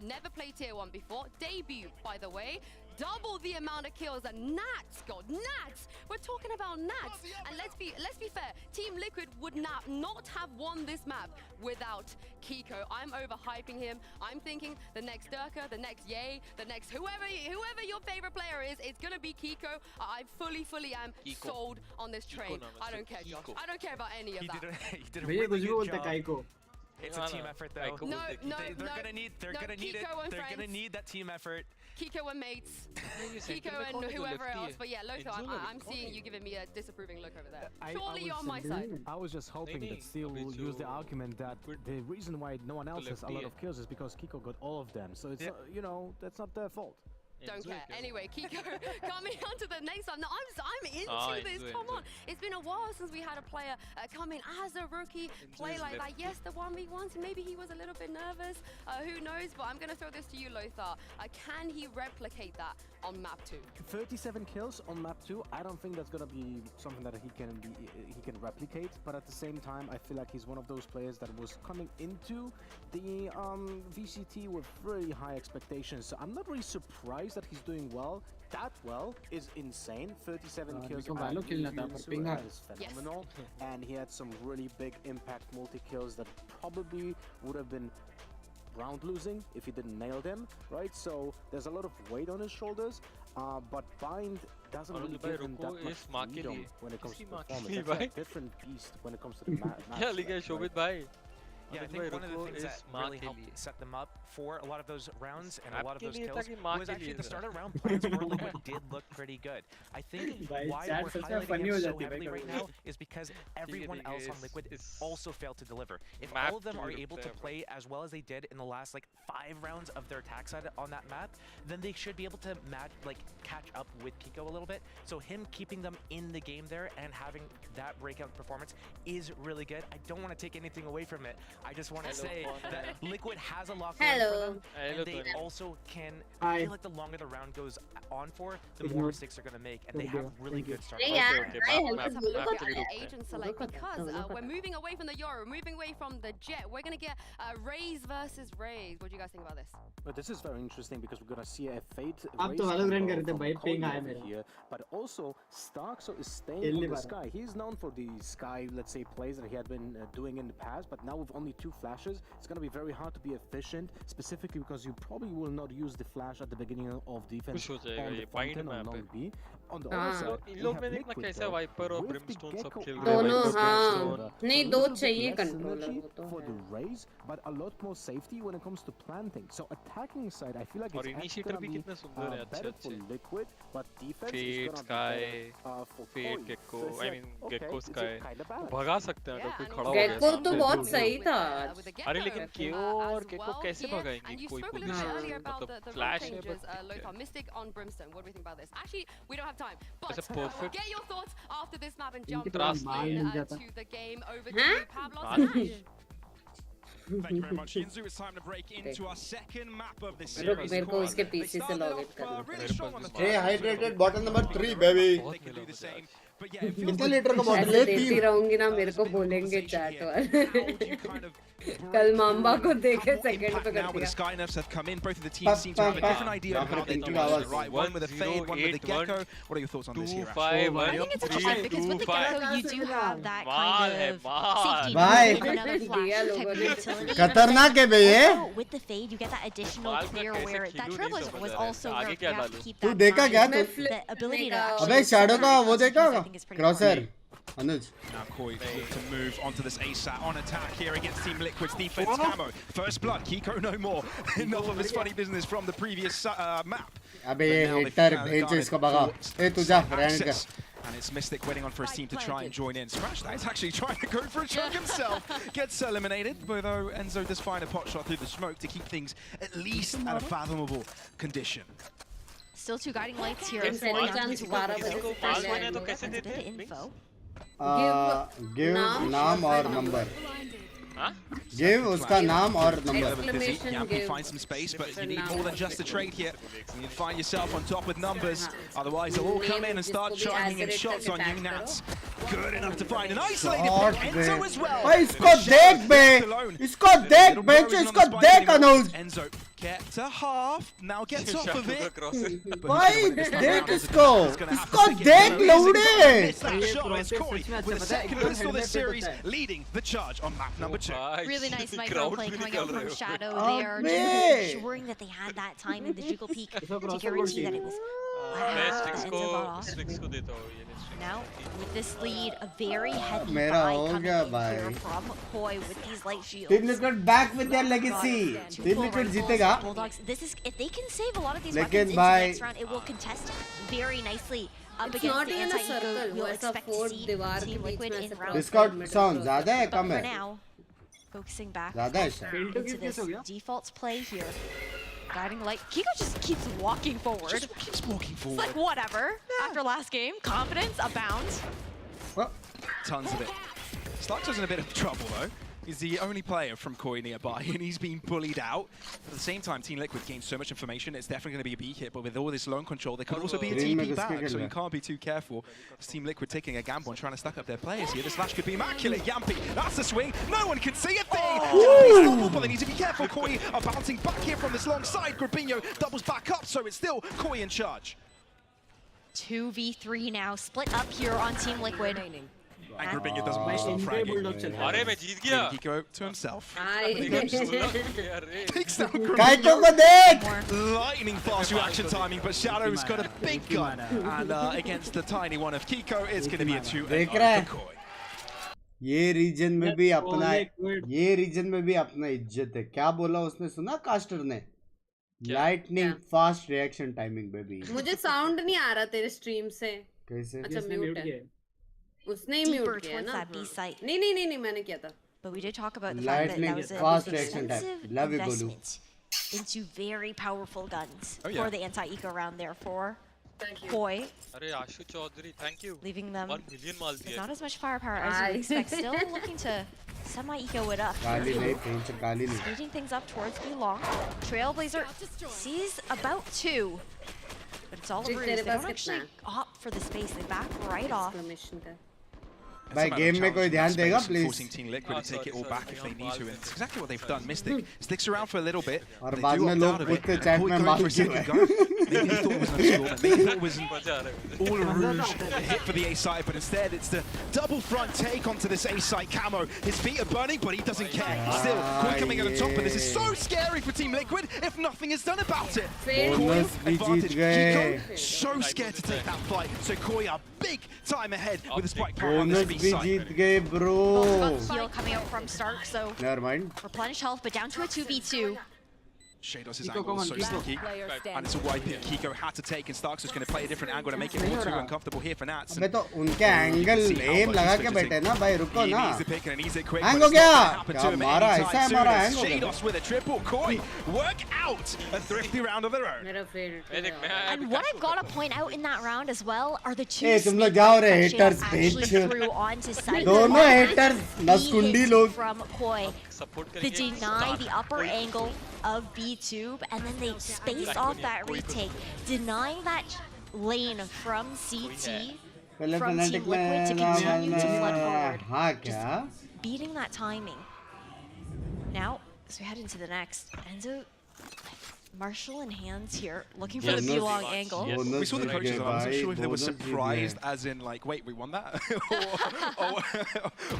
Never played tier 1 before. Debut, by the way. Double the amount of kills that Nats got. Nats! We're talking about Nats. And let's be fair. Team Liquid would not have won this map without Kiko. I'm overhyping him. I'm thinking the next Durka, the next Ye, the next whoever your favorite player is, it's gonna be Kiko. I fully am sold on this trade. I don't care, Josh. I don't care about any of that. He did a really good job. It's a team effort, though. They're gonna need that team effort. Kiko and mates, Kiko and whoever else. But yeah, Lothar, I'm seeing you giving me a disapproving look over there. Surely you're on my side. I was just hoping that Steel will use the argument that the reason why no one else has a lot of kills is because Kiko got all of them. So it's that's not their fault. Don't care. Anyway, Kiko, coming on to the next one. No, I'm into this. Come on. It's been a while since we had a player come in as a rookie, play like that. Yes, the 1v1s, maybe he was a little bit nervous. Who knows? But I'm going to throw this to you, Lothar. Can he replicate that on map 2? 37 kills on map 2. I don't think that's going to be something that he can replicate. But at the same time, I feel like he's one of those players that was coming into the VCT with very high expectations. So I'm not really surprised that he's doing well. that well is insane. 37 kills. That is phenomenal. And he had some really big impact multi-kills that probably would have been round losing if he didn't nail them, right? So there's a lot of weight on his shoulders, but Bind doesn't really give him that much freedom when it comes to performance. It's a different beast when it comes to the match. Yeah, I think one of the things that really helped set them up for a lot of those rounds and a lot of those kills was actually the start of round plans where Liquid did look pretty good. I think why we're highlighting him so heavily right now is because everyone else on Liquid also failed to deliver. If all of them are able to play as well as they did in the last like 5 rounds of their attack side on that map, then they should be able to catch up with Kiko a little bit. So him keeping them in the game there and having that breakout performance is really good. I don't want to take anything away from it. I just want to say that Liquid has a lot going for them, and they also can. I feel like the longer the round goes on for, the more mistakes they're going to make, and they have really good starts. Agent select because we're moving away from the Yoru, moving away from the Jet. We're going to get Raze versus Raze. What do you guys think about this? But this is very interesting because we're going to see a Fate here, but also Starkso is staying on the Sky. He's known for the Sky, let's say, plays that he had been doing in the past, but now with only 2 flashes, it's going to be very hard to be efficient, specifically because you probably will not use the flash at the beginning of defense on the fountain on long B. On the other side, we have Liquid though, with the Gecko नहीं दो चाहिए controller for the Raze, but a lot more safety when it comes to planting. So attacking side, I feel like it's actually going to be better for Liquid, but defense is going to be better for Fate, Gecko, I mean Gecko Sky. भगा सकते हैं अगर कोई खड़ा हो गया। Gecko तो बहुत सही था। अरे लेकिन KO और Gecko कैसे भगाएंगे कोई पोजीशन मतलब फ्लैश है but Mystic on Brimstone. What do we think about this? Actually, we don't have time. But get your thoughts after this map and jump to the game. Over to you, Pavlos. Thank you very much, Yinzu. It's time to break into our second map of this series. मेरे को उसके PC से login करना। Stay hydrated, bottle number 3, baby. They can do the same. But yeah, कितने litre का bottle है? देती रहूंगी ना, मेरे को बोलेंगे चैट वाले। कल माम्बा को देखे सेकंड पे कर दिया। Now the Sky nerfs have come in, both of the teams seem to have a different idea of how they do it. Right, one with a fade, one with a Gecko. What are your thoughts on this here? 2-5. I think it's interesting because with the Gecko you do have that kind of safety with another flash type of utility. खतरनाक है बे ये। With the fade you get that additional clear where that Trailblazer was also where you have to keep तू that देखा क्या तू? the ability to actually अबे shadow का वो देखा क्रॉसर Anuj. Now Koi look to move onto this ASAT on attack here against Team Liquid's defense camo. First blood, Kiko no more. Enough of his funny business from the previous map. अबे ये heater भेज इसको भगा। ए तू जा Rand का। And it's Mystic waiting on for his team to try and join in. Scratch that is actually trying to go for a chunk himself. Gets eliminated, but though Enzo does find a pot shot through the smoke to keep things at least at a fathomable condition. Still 2 guiding lights here. Give नाम और number. Give उसका नाम और number. Yampy find some space, but you need more than just a trade here. You need to find yourself on top with numbers, otherwise they'll all come in and start chiming in shots on you. Nats good enough to find an isolated pick. Enzo as well. भाई इसको देख बे, इसको देख bench, इसको देख अनुज। Enzo get to half, now gets off of it. भाई देख इसको, इसको देख लौड़े। With a second pistol this series, leading the charge on map number 2. Really nice micro play coming out from Shadow there, just ensuring that they had that time in the Jiggle Peak to guarantee that it was. Now, with this lead, a very heavy buy coming in here from Koi with these light shields. Team Liquid back with their legacy. Team Liquid जीतेगा. Bulldogs, this is if they can save a lot of these weapons into the next round, it will contest very nicely. It's not even a circle. We'll expect to see Team Liquid in round. Discord sound ज़्यादा है कम है? For now, focusing back ज़्यादा है into this default play here. Guiding light. Kiko just keeps walking forward. Just keeps walking forward. It's like whatever. Yeah. After last game, confidence abound. Well, tons of it. Starkso's in a bit of trouble though. He's the only player from Koi nearby, and he's been bullied out. At the same time, Team Liquid gains so much information, it's definitely going to be a B hit, but with all this lone control, there could also be a TP back, so you can't be too careful. It's Team Liquid taking a gamble and trying to stack up their players here. This flash could be immaculate. Yampy, that's the swing. No one can see a thing. Oh. But they need to be careful. Koi are bouncing back here from this long side. Grabinho doubles back up, so it's still Koi in charge. 2v3 now, split up here on Team Liquid. And Grouping it doesn't want to start fragging. अरे मैं जीत गया. Kiko to himself. Takes down lightning fast reaction timing, but Shadow's got a big gun. And against the tiny one of Kiko, it's going to be a 2-0 for Koi. ये reason में भी अपना इज्जत है. क्या बोला उसने, सुना कास्टर ने? Lightning fast reaction timing baby. मुझे साउंड नहीं आ रहा तेरे स्ट्रीम से. कैसे? अच्छा म्यूट है. उसने ही म्यूट किया ना. नहीं मैंने किया था. But we did talk about the fact that that was fast an reaction time. expensive Love you, investment into very powerful guns for the anti-eco round there for Koi. अरे आशु Chaudhary, thank you. Leaving them 1 million माल दिया. not as much firepower as you would expect. Still looking to semi-eco it up. Speeding things up towards B long. Trailblazer sees about 2. But it's all a ruse. They don't actually opt for the space. They back right off. भाई game में कोई ध्यान देगा please. Forcing Team Liquid to take it all back if they need to, and it's exactly what they've done. Mystic sticks around for a little bit. और बाद में लोग पूछते चैट में मार क्यों है. Maybe he thought it was an score. Maybe he thought it was all a rouge, a hit for the A side, but instead it's the double front take onto this A side camo. His feet are burning, but he doesn't care. Still, Koi coming at the top, and this is so scary for Team Liquid if nothing is done about it. Koi advantage. Kiko so scared to take that fight, so Koi are big time ahead with the spike power on this B side. जीत गए bro. Heal coming out from Stark, so never mind. Replenish health, but down to a 2v2. Shados' angle is so sneaky, and it's a wide pick Kiko had to take, and Starks is going to play a different angle to make it all too uncomfortable here for Nats. अबे तो उनके angle M लगा के बैठे ना भाई, रुको ना. हैंग हो गया. क्या मारा, ऐसा है मारा हैंग हो गया. Shados with a triple. Koi work out a thrifty round of their own. And what I've got to point out in that round as well are the two तुम लोग जाओ रे haters threw onto site. दोनों haters नसकुंडी लोग. From Koi. They deny the upper angle of B-Tube, and then they space off that retake, denying that lane from CT, from Team Liquid to continue to flood forward. Beating that timing. Now, as we head into the next, Enzo, Marshall in hands here, looking for the B-long angle. Yes. We saw the coaches, I wasn't sure if they were surprised as in like, wait, we won that?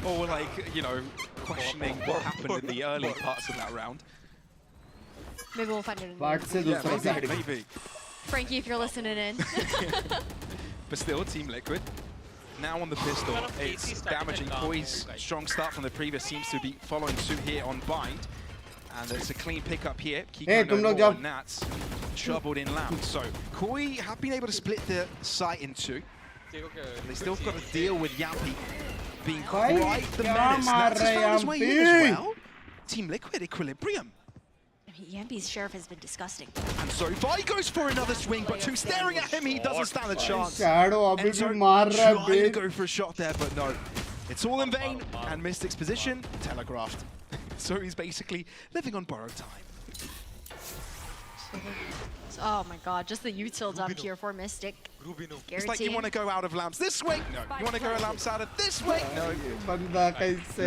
or like, you know, questioning what happened in the early parts of that round. Maybe we'll find it in maybe. Frankie, if you're listening in. But still, Team Liquid. Now on the pistol, it's damaging. Koi's strong start from the previous seems to be following suit here on Bind. And it's a clean pickup here. Kiko no more and Nats troubled in lamp. So Koi have been able to split the site in 2. They still got to deal with Yampi being quite the menace. Nats has found his way in as well. Team Liquid equilibrium. Yampi's sheriff has been disgusting. And so Vi goes for another swing, but 2 staring at him, he doesn't stand a chance. Shadow trying to go for a shot there, but no. It's all in vain, and Mystic's position telegraphed. So he's basically living on borrowed time. Oh my god, just the util dump here for Mystic. It's like you want to go out of lamps this way? No. You want to go lamps out of this way? No.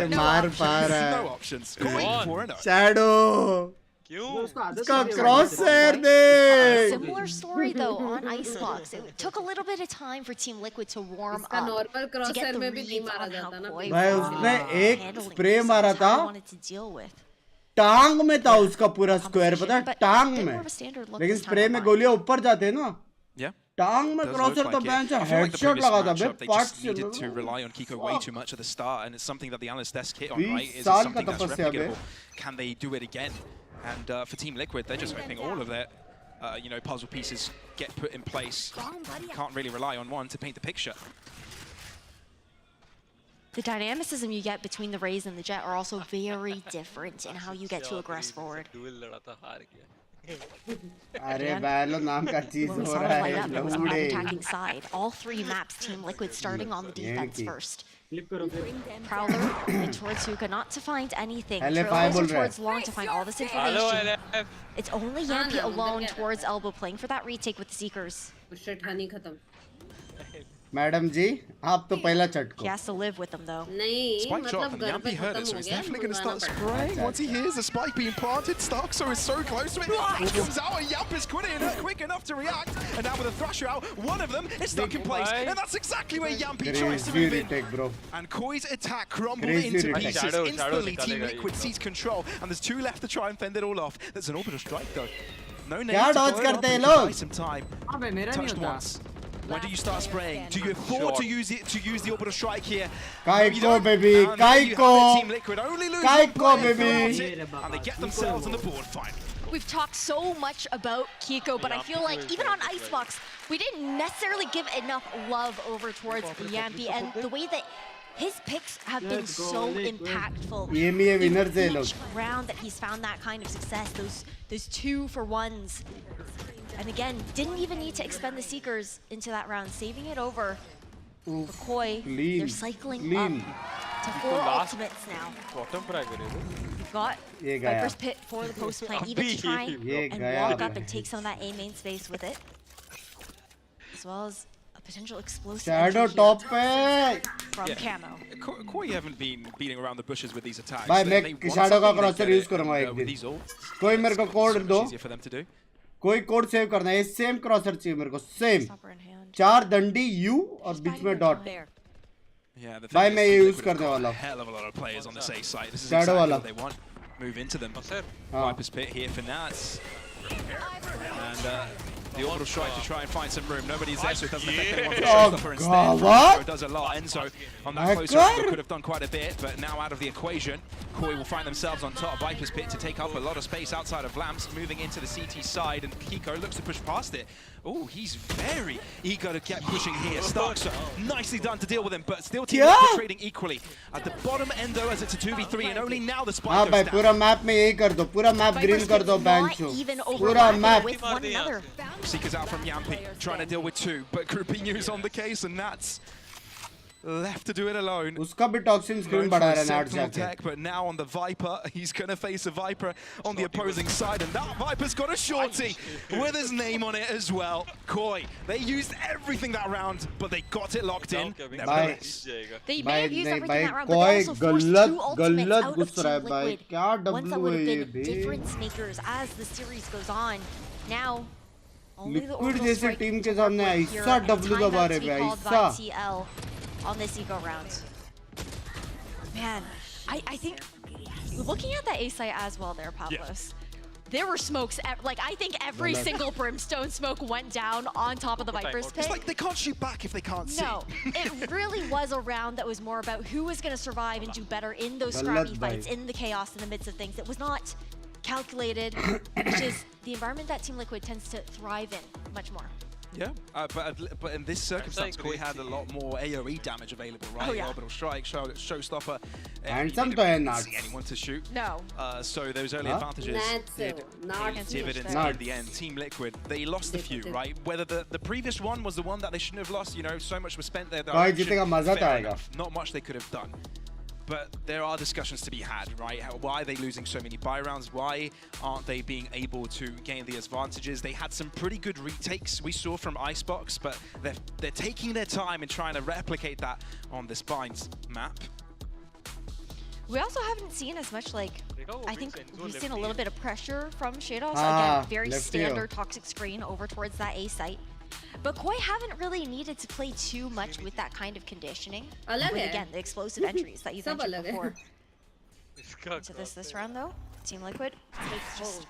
No options. Going for it. Shadow. उसका crosshair they. Similar story though on Icebox. It took a little bit of time for Team Liquid to warm up to get the read on how Koi भाई उसने एक spray मारा था. wanted to deal with. टांग में था उसका पूरा स्क्वायर, पता है, टांग में. लेकिन स्प्रे में गोलियां ऊपर जाते हैं ना. टांग में क्रॉसर तो बेंच हेडशॉट लगा था बे. Just needed to rely on Kiko way too much at the start, and it's something that the analyst desk hit on, right? Is something that's replicable. Can they do it again? And for Team Liquid, they're just hoping all of their you know, puzzle pieces get put in place. Can't really rely on one to paint the picture. The dynamicism you get between the Raze and the Jet are also very different in how you get to aggress forward. अरे Balor नाम का चीज हो रहा है. Attacking side. All 3 maps, Team Liquid starting on the defense first. Prowler and towards Hookah, not to find anything. Trailblazer towards Long to find all this information. It's only Yampi alone towards Elbow playing for that retake with the Seekers. Madam ji आप तो पहला चटको. He has to live with them though. नहीं Spike drop, and Yampi heard it, so he's definitely going to start spraying. Once he hears the spike being planted, Starkso is so close to it. He comes out, and Yampi's quick enough to react. And now with a Thrasher out, one of them is stuck in place. And that's exactly where Yampi tries to move in. Bro. And Koi's attack crumbled into pieces. Instantly, Team Liquid sees control. And there's 2 left to try and fend it all off. There's an orbital strike, though. No name to dodge करते हैं लोग. Some time. Touched once. When do you start spraying? Do you afford to use the orbital strike here? Kaiko baby, Kaiko. Team Liquid only lose Kaiko baby. And they get themselves on the board finally. We've talked so much about Kiko, but I feel like even on Icebox, we didn't necessarily give enough love over towards Yampi, and the way that his picks have been so impactful. Each round that he's found that kind of success, those 2-for-1s. And again, didn't even need to expend the Seekers into that round, saving it over for Koi. They're cycling up to 4 ultimates now. We've got Viper's Pit for the post plant, even to try and walk up and take some of that A main space with it. As well as a potential explosive Shadow top from Camo. Koi haven't been beating around the bushes with these attacks. भाई मैं Shadow का crosser use करूँगा एक दिन. कोई मेरे को code दो. Easier for them to do. कोई कोड सेव करना है. सेम क्रॉसर चाहिए मेरे को. सेम 4 डंडी यू और बीच में डॉट. भाई मैं ये यूज करने वाला हूँ. शैडो वाला. Move into them. Viper's Pit here for Nats. And the orbital strike to try and find some room. Nobody's there, so it doesn't affect anyone. Showstopper instead. What? Does a lot. Enzo on that close range could have done quite a bit, but now out of the equation, Koi will find themselves on top. Viper's Pit to take up a lot of space outside of Lamps, moving into the CT side, and Kiko looks to push past it. Oh, he's very eager to get pushing here. Starkso, nicely done to deal with him, but still Team Liquid trading equally. At the bottom end though, as it's a 2v3, and only now the spike goes down. पूरा map में यही कर दो. पूरा map green कर दो बेंचो. पूरा map. Seekers out from Yampi, trying to deal with 2, but Grupinho's on the case, and that's left to do it alone. उसका भी toxin screen बढ़ा रहा है Nats जाके. But now on the Viper, he's gonna face a Viper on the opposing side, and that Viper's got a shorty with his name on it as well. Koi, they used everything that round, but they got it locked in. Nevertheless, they may have used everything that round, but they also forced 2 ultimates out of Team Liquid. Ones that would have been difference makers as the series goes on. Now, only the orbital strike team के सामने ऐसा W दबा रहे हैं TL on this eco round. Man, I think looking at that A site as well there, Pavlos. There were smokes, like I think every single brimstone smoke went down on top of the Viper's Pit. It's like they can't shoot back if they can't see. No, it really was a round that was more about who was going to survive and do better in those scrappy fights, in the chaos in the midst of things. It was not calculated, which is the environment that Team Liquid tends to thrive in much more. Yeah, but in this circumstance, Koi had a lot more AoE damage available, right? Oh, yeah. Orbital strike, showstopper. And some not see anyone to shoot. No. So those early advantages did dividends in the end. Team Liquid, they lost a few, right? Whether the previous one was the one that they shouldn't have lost, you know, so much was spent there. Not much they could have done. But there are discussions to be had, right? Why are they losing so many buy rounds? Why aren't they being able to gain the advantages? They had some pretty good retakes we saw from Icebox, but they're taking their time and trying to replicate that on this Binds map. We also haven't seen as much, like, I think we've seen a little bit of pressure from Shadows. Again, very standard toxic screen over towards that A site. But Koi haven't really needed to play too much with that kind of conditioning. With, again, the explosive entries that you mentioned before. Into this round, though, Team Liquid takes just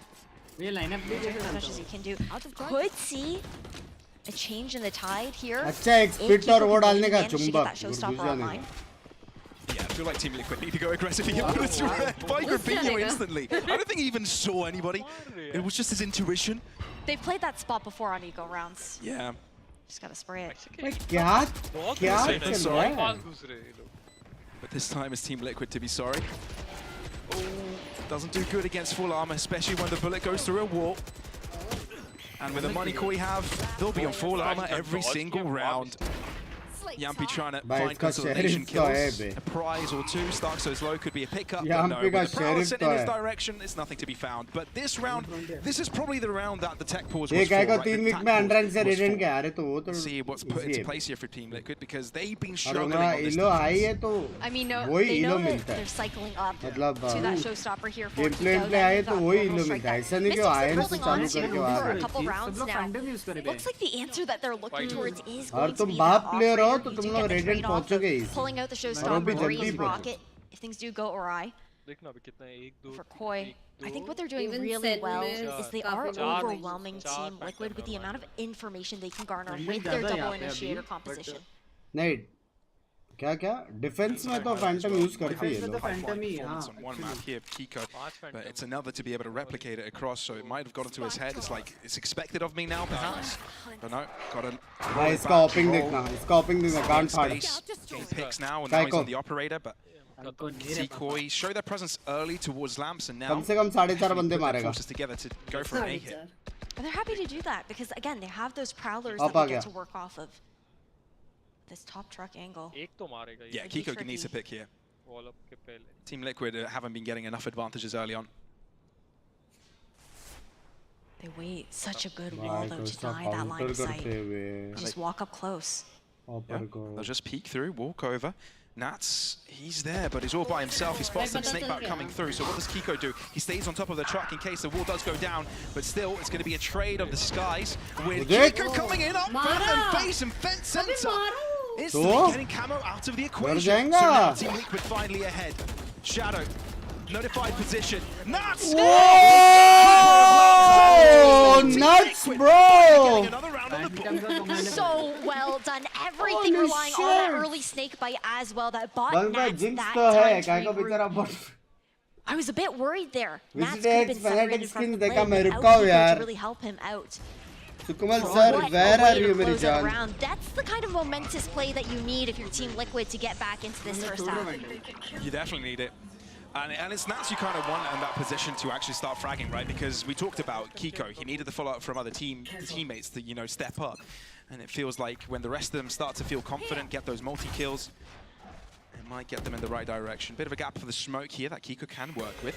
as much as you can do. Could see a change in the tide here. अच्छा एक split और वो डालने का चुंबक. Yeah, I feel like Team Liquid need to go aggressively here, but it's by Grupinho instantly. I don't think he even saw anybody. It was just his intuition. They've played that spot before on eco rounds. Yeah. Just gotta spray it. But this time it's Team Liquid to be sorry. Oh, doesn't do good against full armor, especially when the bullet goes through a wall. And with the money Koi have, they'll be on full armor every single round. Yampi trying to find consolidation kills, a prize or two. Starkso's low could be a pickup, but no, with the power sent in his direction, it's nothing to be found. But this round, this is probably the round that the tech pause was for, right? See what's put into place here for Team Liquid, because they've been struggling on this defense. I mean, no, they know that they're cycling up to that showstopper here for for a couple rounds now. Looks like the answer that they're looking towards is going to be that operator to get the trade-off of pulling out the showstopper, Breeze, Rocket, if things do go awry. For Koi, I think what they're doing really well is they are overwhelming Team Liquid with the amount of information they can garner with their double initiator composition. नहीं क्या defence में तो Phantom use करते हैं लोग on one map here, Kiko, but it's another to be able to replicate it across, so it might have gotten to his head. It's like, it's expected of me now, perhaps, but no, got a भाई इसका whooping देखना can't hard. He picks now, and now he's on the operator, but Koi show their presence early towards lamps, and now कम से कम 4.5 बंदे मारेगा. Forces together to go for an A hit. But they're happy to do that because again, they have those prowlers that they get to work off of. This top truck angle. Yeah, Kiko needs to pick here. Team Liquid haven't been getting enough advantages early on. They wait such a good wall though to deny that line of sight. Just walk up close. Yeah, they'll just peek through, walk over. Nats, he's there, but he's all by himself. He spots some snakebite coming through, so what does Kiko do? He stays on top of the truck in case the wall does go down, but still, it's going to be a trade of the skies with Kiko coming in up front and face and fence center. Instantly getting camo out of the equation. So now Team Liquid finally ahead. Shadow, notified position. Nuts! Oh, nuts, bro! So well done. Everything relying on that early snake bite as well. That bot Nats that time. I was a bit worried there. Nats could have been separated from the play, to really help him out. Sukumal sir, where are you, Mary Jaan? That's the kind of momentous play that you need if you're Team Liquid to get back into this first half. You definitely need it. And it's Nats you kind of want in that position to actually start fragging, right? Because we talked about Kiko. He needed the follow-up from other teammates to, you know, step up. And it feels like when the rest of them start to feel confident, get those multi-kills, it might get them in the right direction. Bit of a gap for the smoke here that Kiko can work with.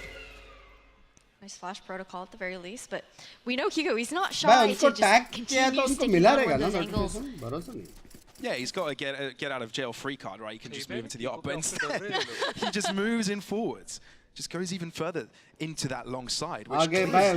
Nice flash protocol at the very least, but we know Kiko, he's not shy to just continue sticking on one of those angles. Yeah, he's got to get out of jail free card, right? He can just move into the op, but instead he just moves in forwards. Just goes even further into that long side, which definitely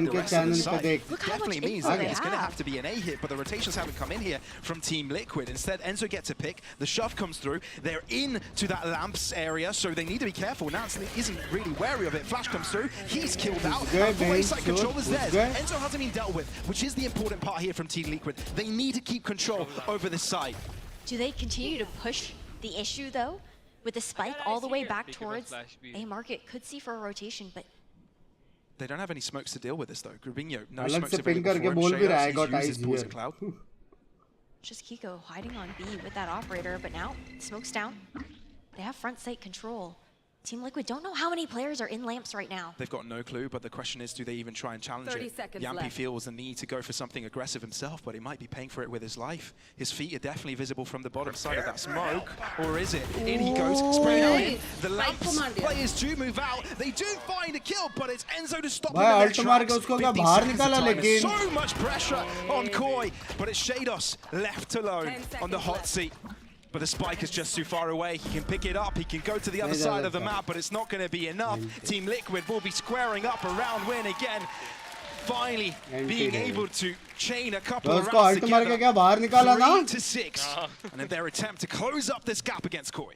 means that it's going to have to be an A hit, but the rotations haven't come in here from Team Liquid. Instead, Enzo gets a pick, the shove comes through, they're into that lamps area, so they need to be careful. Nats isn't really wary of it. Flash comes through, he's killed out. Wayside control is theirs. Enzo hasn't been dealt with, which is the important part here from Team Liquid. They need to keep control over this side. Do they continue to push the issue, though? With the spike all the way back towards A market, could see for a rotation, but they don't have any smokes to deal with this though. Grubinho, no smokes available for him. Shayos, he's used his cloud. Just Kiko hiding on B with that operator, but now smoke's down. They have front sight control. Team Liquid don't know how many players are in lamps right now. They've got no clue, but the question is, do they even try and challenge it? Yampi feels the need to go for something aggressive himself, but he might be paying for it with his life. His feet are definitely visible from the bottom side of that smoke, or is it? In he goes, spraying out in. The lamps players do move out. They do find a kill, but it's Enzo to stop him in their tracks. 15 seconds of time. So much pressure on Koi, but it's Shados left alone on the hot seat. But the spike is just too far away. He can pick it up, he can go to the other side of the map, but it's not going to be enough. Team Liquid will be squaring up around win again. Finally being able to chain a couple of rounds together. 3-6. And in their attempt to close up this gap against Koi.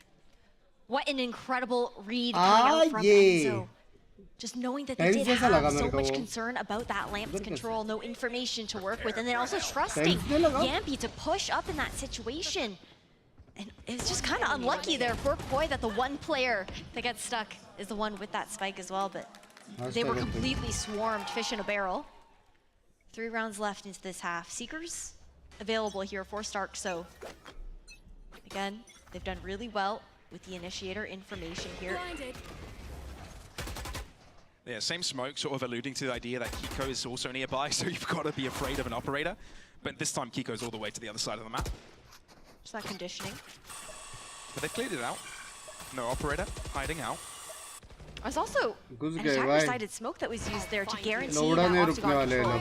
What an incredible read coming out from Enzo. Just knowing that they did have so much concern about that lamp's control, no information to work with, and then also trusting Yampi to push up in that situation. And it's just kind of unlucky there for Koi that the one player that gets stuck is the one with that spike as well, but they were completely swarmed, fish in a barrel. 3 rounds left into this half. Seekers available here for Stark, so again, they've done really well with the initiator information here. Yeah, same smoke, sort of alluding to the idea that Kiko is also nearby, so you've got to be afraid of an operator. But this time Kiko's all the way to the other side of the map. It's that conditioning. But they cleared it out. No operator hiding out. There's also an attacker-sided smoke that was used there to guarantee that octagon control.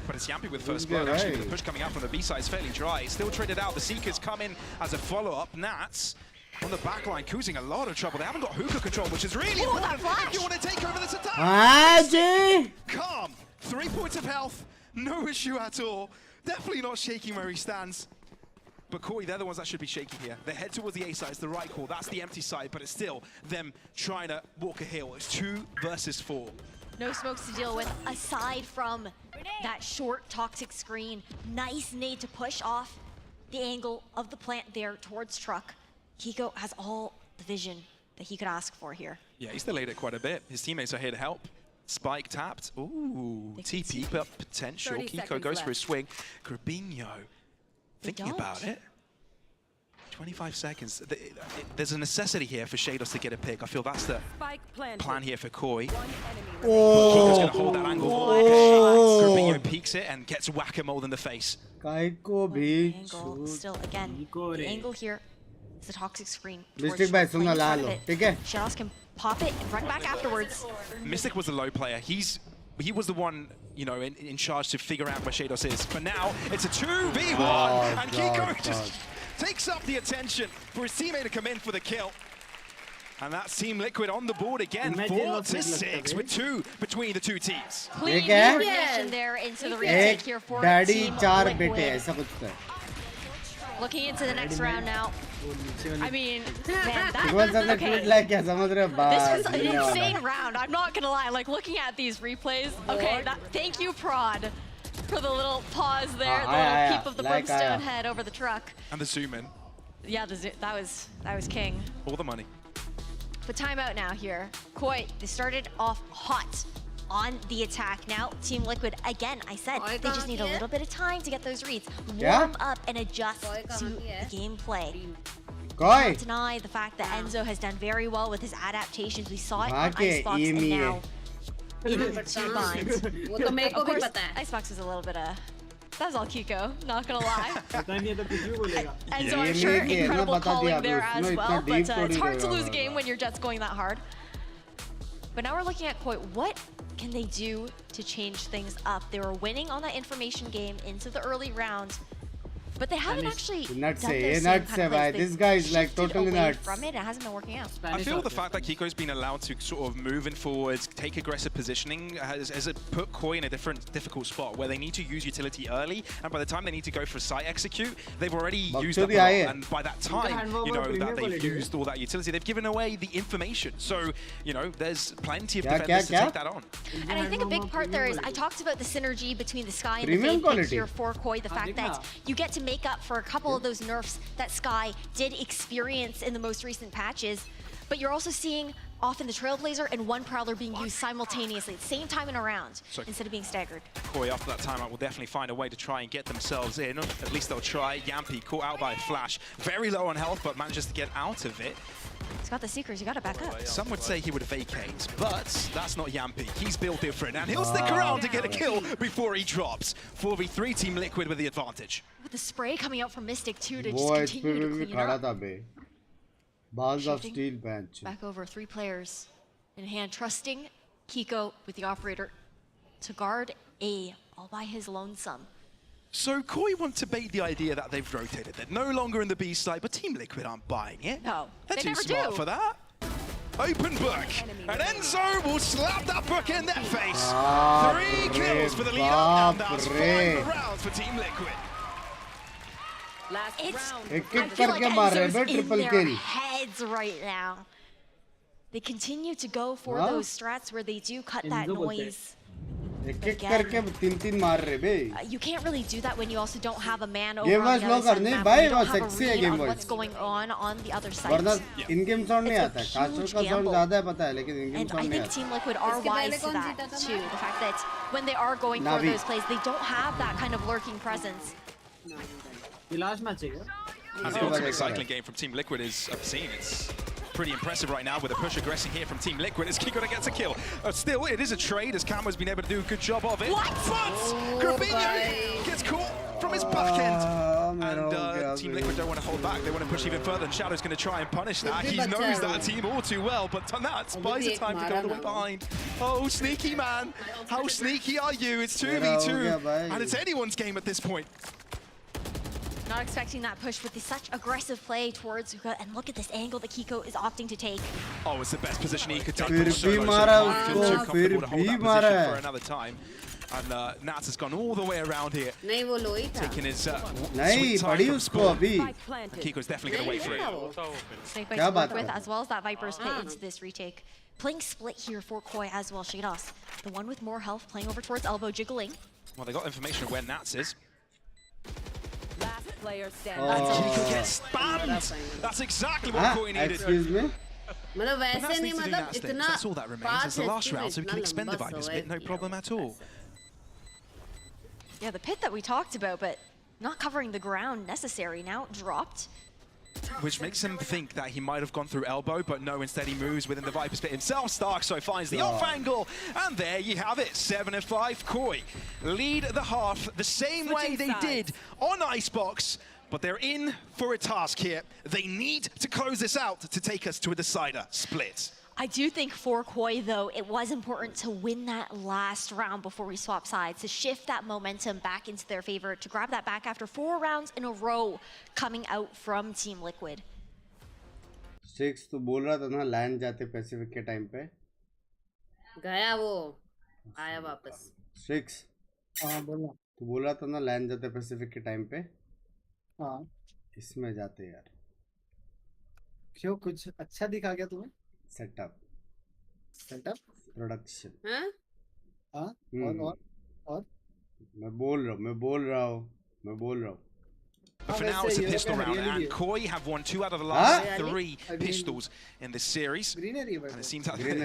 But it's Yampi with first blood. Actually, with the push coming out from the B side is fairly dry. Still traded out. The Seekers come in as a follow-up. Nats on the back line causing a lot of trouble. They haven't got hookah control, which is really important if you want to take over this attack. Calm. 3 points of health. No issue at all. Definitely not shaking where he stands. But Corey, they're the ones that should be shaky here. They head towards the A side. It's the right call. That's the empty side, but it's still them trying to walk a hill. It's 2 versus 4. No smokes to deal with, aside from that short toxic screen. Nice nade to push off the angle of the plant there towards truck. Kiko has all the vision that he could ask for here. Yeah, he's delayed it quite a bit. His teammates are here to help. Spike tapped. Ooh, TP potential. Kiko goes for a swing. Grabinho thinking about it. 25 seconds. There's a necessity here for Shados to get a pick. I feel that's the plan here for Koi. Kiko's going to hold that angle. Grabinho peeks it and gets whack-a-mole in the face. Angle still, again, the angle here is a toxic screen. Mystic by Sunga Lalo. Shados can pop it and run back afterwards. Mystic was the low player. He was the one, you know, in charge to figure out where Shados is. But now it's a 2v1, and Kiko just takes up the attention for his teammate to come in for the kill. And that's Team Liquid on the board again, 4-6 with 2 between the two teams. Clean position there into the retake here for Team Liquid. Looking into the next round now. I mean, man, this was an insane round. I'm not gonna lie. Like, looking at these replays, okay, thank you, Prod, for the little pause there, the little peep of the brimstone head over the truck. And the zoom in. Yeah, that was king. All the money. But timeout now here. Koi, they started off hot on the attack. Now, Team Liquid, again, I said, they just need a little bit of time to get those reads. Warm up and adjust to the gameplay. Can't deny the fact that Enzo has done very well with his adaptations. We saw it on Icebox and now in 2 binds. Of course, Icebox is a little bit that was all Kiko, not gonna lie. Enzo, I'm sure, incredible calling there as well, but it's hard to lose a game when your jet's going that hard. But now we're looking at Koi. What can they do to change things up? They were winning on that information game into the early rounds, but they haven't actually done this this guy is like totally nuts. From it hasn't been working out. I feel the fact that Kiko's been allowed to sort of move in forwards, take aggressive positioning, has put Koi in a difficult spot where they need to use utility early, and by the time they need to go for site execute, they've already used up a lot, and by that time, you know, that they've used all that utility, they've given away the information. So, you know, there's plenty of defenders to take that on. And I think a big part there is, I talked about the synergy between the Sky and the Fade pick here for Koi, the fact that you get to make up for a couple of those nerfs that Sky did experience in the most recent patches, but you're also seeing often the Trailblazer and one Prowler being used simultaneously at the same time in a round, instead of being staggered. Koi, after that timeout, will definitely find a way to try and get themselves in. At least they'll try. Yampi caught out by a flash. Very low on health, but manages to get out of it. He's got the Seekers, you gotta back up. Some would say he would vacate, but that's not Yampi. He's built different, and he'll stick around to get a kill before he drops. 4v3, Team Liquid with the advantage. With the spray coming out from Mystic too to just continue to clean up. Balls of steel bench. Back over 3 players in hand, trusting Kiko with the operator to guard A all by his lonesome. So Koi want to bait the idea that they've rotated. They're no longer in the B side, but Team Liquid aren't buying it. No, they're too smart for that. Open book, and Enzo will slap that book in their face. 3 kills for the leader, and that's 5 rounds for Team Liquid. I feel like Enzo's in their heads right now. They continue to go for those strats where they do cut that noise. You can't really do that when you also don't have a man over on the other side of the map. You don't have a read on what's going on the other side. It's a huge gamble. And I think Team Liquid are wise to that too. The fact that when they are going for those plays, they don't have that kind of lurking presence. And the ultimate cycling game from Team Liquid is obscene. It's pretty impressive right now with a push aggressing here from Team Liquid as Kiko gets a kill. Still, it is a trade as Camo's been able to do a good job of it. What? But Grabinho gets caught from his back end. And Team Liquid don't want to hold back. They want to push even further, and Shadow's going to try and punish that. He knows that team all too well, but Tanat buys the time to go all the way behind. Oh, sneaky man. How sneaky are you? It's 2v2, and it's anyone's game at this point. Not expecting that push with such aggressive play towards Zuka, and look at this angle that Kiko is opting to take. Oh, it's the best position he could take. Feel too comfortable to hold that position for another time. And Nats has gone all the way around here. Taking his sweet time from score. Kiko's definitely going to wait for it. Snake Bites to work with, as well as that Viper's Pit into this retake. Playing split here for Koi as well. Shados, the one with more health, playing over towards elbow, jiggling. Well, they got information of where Nats is. Last player standing. Kiko gets spammed. That's exactly what Koi needed. Excuse me? That's all that remains is the last round, so we can expend the Viper's Pit, no problem at all. Yeah, the pit that we talked about, but not covering the ground necessary. Now dropped. Which makes him think that he might have gone through elbow, but no, instead he moves within the Viper's Pit himself. Starkso finds the off angle, and there you have it. 7-5 Koi lead the half the same way they did on Icebox, but they're in for a task here. They need to close this out to take us to a decider split. I do think for Koi, though, it was important to win that last round before we swap sides, to shift that momentum back into their favor, to grab that back after 4 rounds in a row coming out from Team Liquid. 6 तो बोल रहा था ना land जाते Pacific के time पे गया वो आया वापस 6 हाँ बोलना तो बोल रहा था ना लैंड जाते पैसिफिक के टाइम पे हाँ इसमें जाते यार क्यों कुछ अच्छा दिखा क्या तुम्हें सेटअप प्रोडक्शन हाँ और मैं बोल रहा हूँ But for now, it's a pistol round, and Koi have won 2 out of the last 3 pistols in this series. And it seems like Team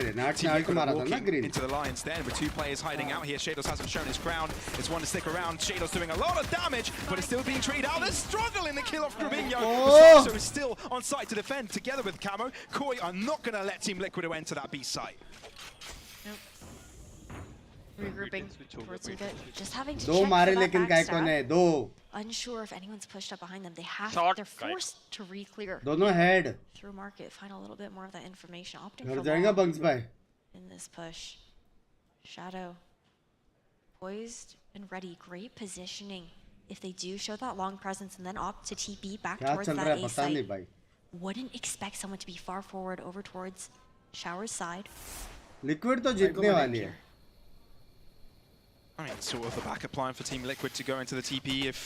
Liquid are walking into the Lions then, with 2 players hiding out here. Shados hasn't shown his ground. It's one to stick around. Shados doing a lot of damage, but it's still being traded out. They're struggling to kill off Gravino. So is still on site to defend together with Camo. Koi are not going to let Team Liquid enter that B site. Regrouping towards Zuka, just having to दो check मारे for that लेकिन काय कोने दो unsure if anyone's pushed up behind them. They're forced to re-clear. दोनों head Through market, find a little bit more of that information. Opting घर for जाएगा long Binks भाई in this push. Shadow poised and ready. Great positioning. If they do show that long presence and then opt to TP back क्या towards चल that रहा है A पता नहीं site, भाई wouldn't expect someone to be far forward over towards Shower's side. Liquid तो जीतने वाली है I mean, sort of the backup plan for Team Liquid to go into the TP if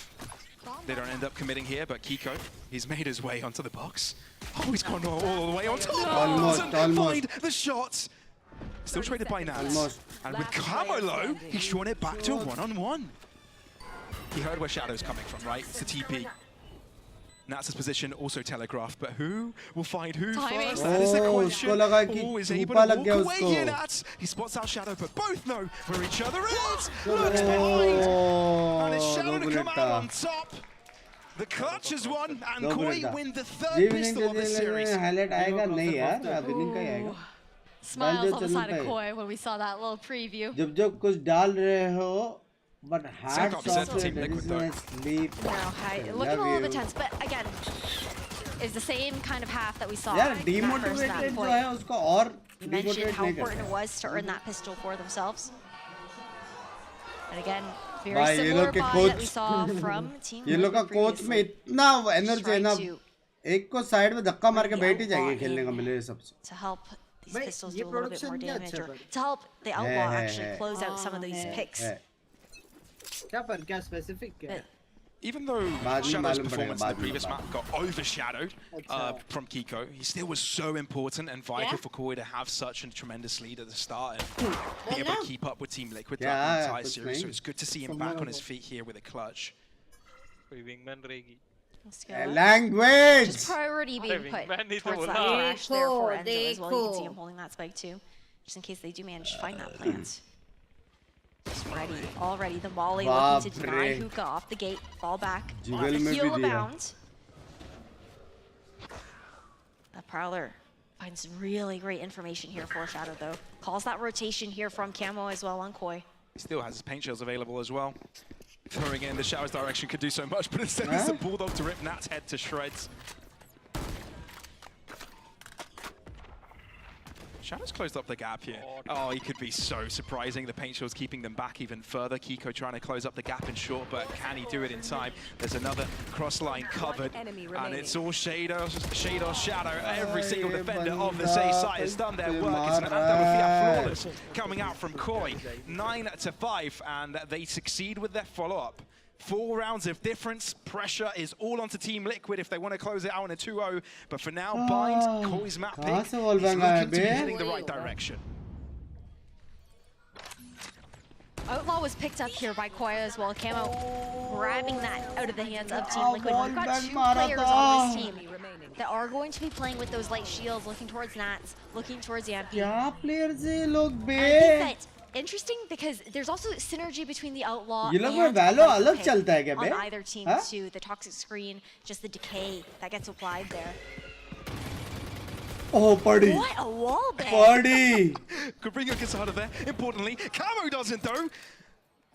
they don't end up committing here, but Kiko, he's made his way onto the box. Oh, he's gone all the way on top. Almost. Find the shots. Still traded by Nats. And with Camo low, he's drawn it back to a one-on-one. He heard where Shadow's coming from, right? It's the TP. Nats' position also telegraphed, but who will find who first? That is the question. Oh, is able to walk away here, Nats. He spots out Shadow, but both know where each other is. Looks behind. And it's Shadow to come out on top. The clutch is won, and Koi win the 3rd pistol of this series. Highlight आएगा नहीं यार winning का ही आएगा Smiles on the side of Koi when we saw that little preview. जब कुछ डाल रहे हो but hard software Team Liquid though. sleep Looking a little bit tense, but again, it's the same kind of half that we saw. यार demotivated जो है उसको और you mentioned how important it was to earn that pistol for themselves. And again, very similar buy that we saw from Team Liquid. ये लोग का coach में इतना एनर्जी है ना एक को साइड में धक्का मार के बैठ ही जाएंगे खेलने का मिले सबसे to help these pistols do a little bit more damage, or to help the Outlaw actually close out some of these picks. क्या specific क्या? Even though Shadow's performance in the previous map got overshadowed from Kiko, he still was so important and vital for Koi to have such a tremendous lead at the start and be able to keep up with Team Liquid throughout the entire series. So it's good to see him back on his feet here with a clutch. Language! Just priority being put towards that flash there for Enzo as well. You can see him holding that spike too, just in case they do manage to find that plant. Just ready, already. The Molly looking to deny Hookah off the gate. Fall back. Heal abound. The Prowler finds really great information here for Shadow though. Calls that rotation here from Camo as well on Koi. He still has his paint shells available as well. Throwing in the shower's direction could do so much, but instead it's a Bulldog to rip Nat's head to shreds. Shadow's closed up the gap here. Oh, he could be so surprising. The paint shield's keeping them back even further. Kiko trying to close up the gap in short, but can he do it in time? There's another cross line covered, and it's all Shadow. Every single defender of the A side has done their work. It's an Antec flawless coming out from Koi. 9-5, and they succeed with their follow-up. 4 rounds of difference. Pressure is all onto Team Liquid if they want to close it out in a 2-0. But for now, Bind, Koi's map pick, is looking to be heading the right direction. Outlaw was picked up here by Koi as well. Camo grabbing that out of the hands of Team Liquid. We've got 2 players on this team that are going to be playing with those light shields, looking towards Nats, looking towards Yampy. Interesting because there's also synergy between the Outlaw and on either team too. The toxic screen, just the decay that gets applied there. Oh, party! What a wall bang! Party! Cabrinho gets out of there. Importantly, Camo doesn't though.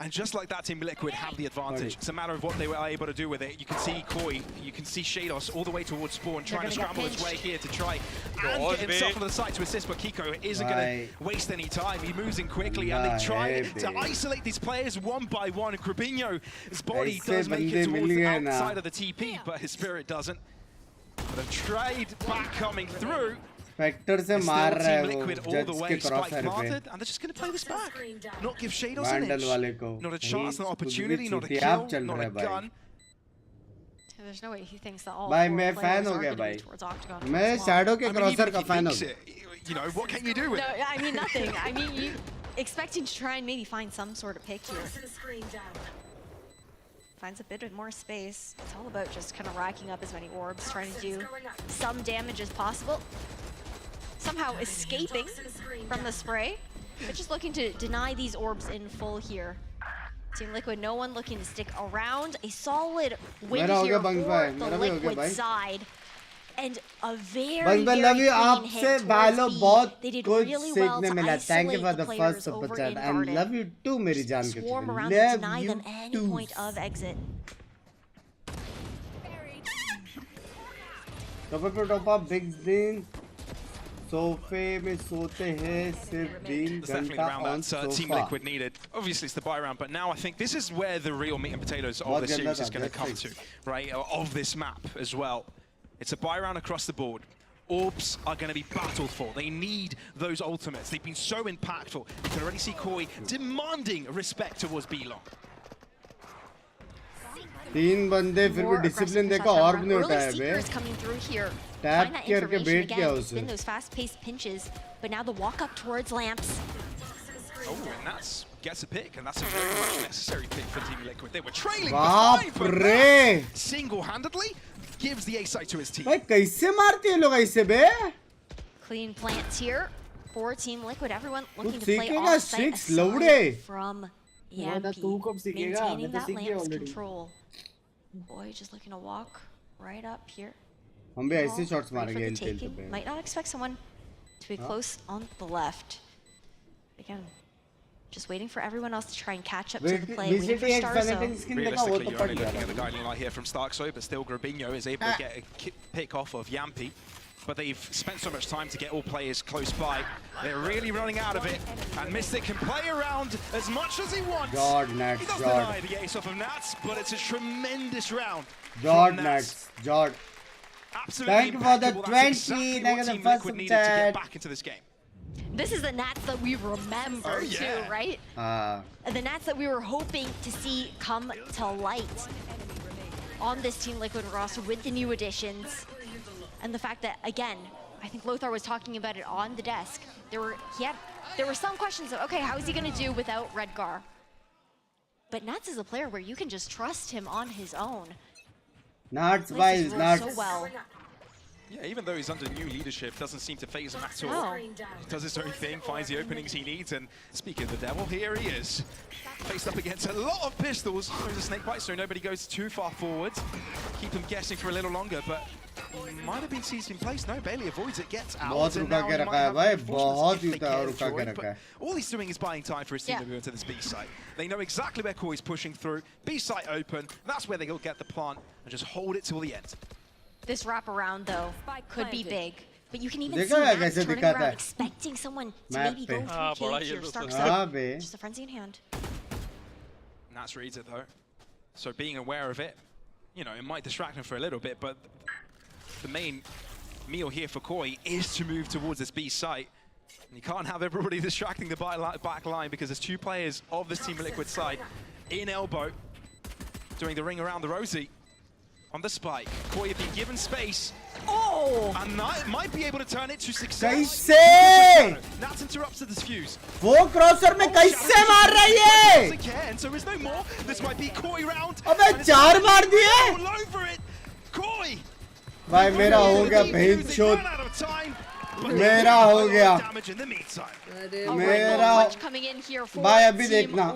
And just like that, Team Liquid have the advantage. It's a matter of what they were able to do with it. You can see Koi, you can see Shados all the way towards Spawn, trying to scramble his way here to try and get himself on the side to assist, but Kiko isn't going to waste any time. He moves in quickly, and they try to isolate these players one by one. Cabrinho, his body does make it towards the outside of the TP, but his spirit doesn't. But a trade back coming through. Spectre से मार रहा है वो जज के क्रॉसर पे and they're just going to play this back, not give Shadows an edge, not a chance, not an opportunity, not a kill, not a gun. There's no way he thinks that all भाई मैं fan हो गया भाई मैं shadow के क्रॉसर का fan हो गया. You know what can you do with it? No, I mean nothing. I mean you expecting to try and maybe find some sort of pick here. Finds a bit of more space. It's all about just kind of racking up as many orbs, trying to do some damage as possible. Somehow escaping from the spray, but just looking to deny these orbs in full here. Team Liquid, no one looking to stick around. A solid win here for the Liquid side. And a very, very clean hit towards B. They did really well to isolate the players over in Garden. Love you too, मेरी जान के swarm around and deny them any point of exit. Top up, big Dean. सोफे में सोते हैं सिर्फ दिन घंटा on sofa. Team Liquid needed. Obviously, it's the buy round, but now I think this is where the real meat and potatoes of the series is going to come to, right? Of this map as well. It's a buy round across the board. Orbs are going to be battled for. They need those ultimates. They've been so impactful. You can already see Koi demanding respect towards B-Long. 3 बंदे फिर भी discipline देखो और भी नहीं उठाया बे. Tap करके बैठ गया उसे. Been those fast-paced pinches, but now the walk up towards lamps. Oh, and that's gets a pick, and that's a very much necessary pick for Team Liquid. They were trailing behind, but single-handedly gives the A side to his team. भाई कैसे मारते हैं लोग ऐसे बे? Clean plants here for Team Liquid. Everyone looking to play off-site from Yampy, maintaining that lamp's control. Boy, just looking to walk right up here. हम भी ऐसे shots मारेंगे इन टेल पे. Might not expect someone to be close on the left. Again, just waiting for everyone else to try and catch up to the play. Waiting for Starzo. Realistically, you're only looking at the guiding light here from Starkso, but still Grabinho is able to get a pick off of Yampy. But they've spent so much time to get all players close by. They're really running out of it. And Mystic can play around as much as he wants. Nats, he does deny the ace off of Nats, but it's a tremendous round. Nats, Absolutely. Thank you for the 20. Thank you for the first needed to get back into this game. This is the Nats that we remember too, right? The Nats that we were hoping to see come to light on this Team Liquid roster with the new additions. And the fact that, again, I think Lothar was talking about it on the desk. There were some questions of, okay, how is he going to do without Redgar? But Nats is a player where you can just trust him on his own. Nats, why is Nats? So well. Yeah, even though he's under new leadership, doesn't seem to phase him at all. He does his own thing, finds the openings he needs, and speaking of the devil, here he is. Faced up against a lot of pistols. There's a snake bite, so nobody goes too far forward. Keep him guessing for a little longer, but might have been seized in place. No, Bailey avoids it, gets out. बहुत रुका के रखा है भाई, बहुत रुका के रखा है. All he's doing is buying time for his team to move into this B site. They know exactly where Koi's pushing through. B site open, that's where they'll get the plant and just hold it till the end. This wraparound, though, could be big. But you can even see Matt turning around, expecting someone to maybe go through cage here. Stark's just a frenzy in hand. Nats reads it, though. So being aware of it, you know, it might distract him for a little bit, but the main meal here for Koi is to move towards this B site. And you can't have everybody distracting the back line because there's two players of this Team Liquid side in elbow, doing the ring around the Rosie. On the spike, Koi have been given space. Oh! And might be able to turn it to success. कैसे? Nats interrupts the fuse. वो क्रॉसर में कैसे मार रही है? And so is no more. This might be Koi round. अबे 4 मार दिए? All over it. Koi. भाई मेरा हो गया भेद शोध. मेरा हो गया. मेरा भाई अभी देखना